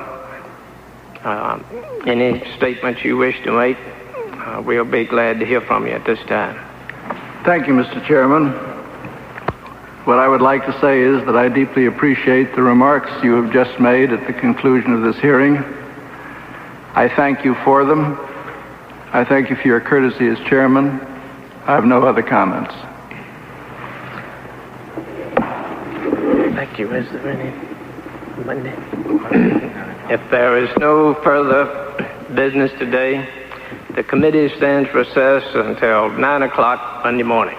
any statement you wish to make, we'll be glad to hear from you at this time. Thank you, Mr. Chairman. What I would like to say is that I deeply appreciate the remarks you have just made at the conclusion of this hearing. I thank you for them. I thank you for your courtesy as chairman. I have no other comments. Thank you. Is there any Monday? If there is no further business today, the committee stands recessed until 9 o'clock Monday morning.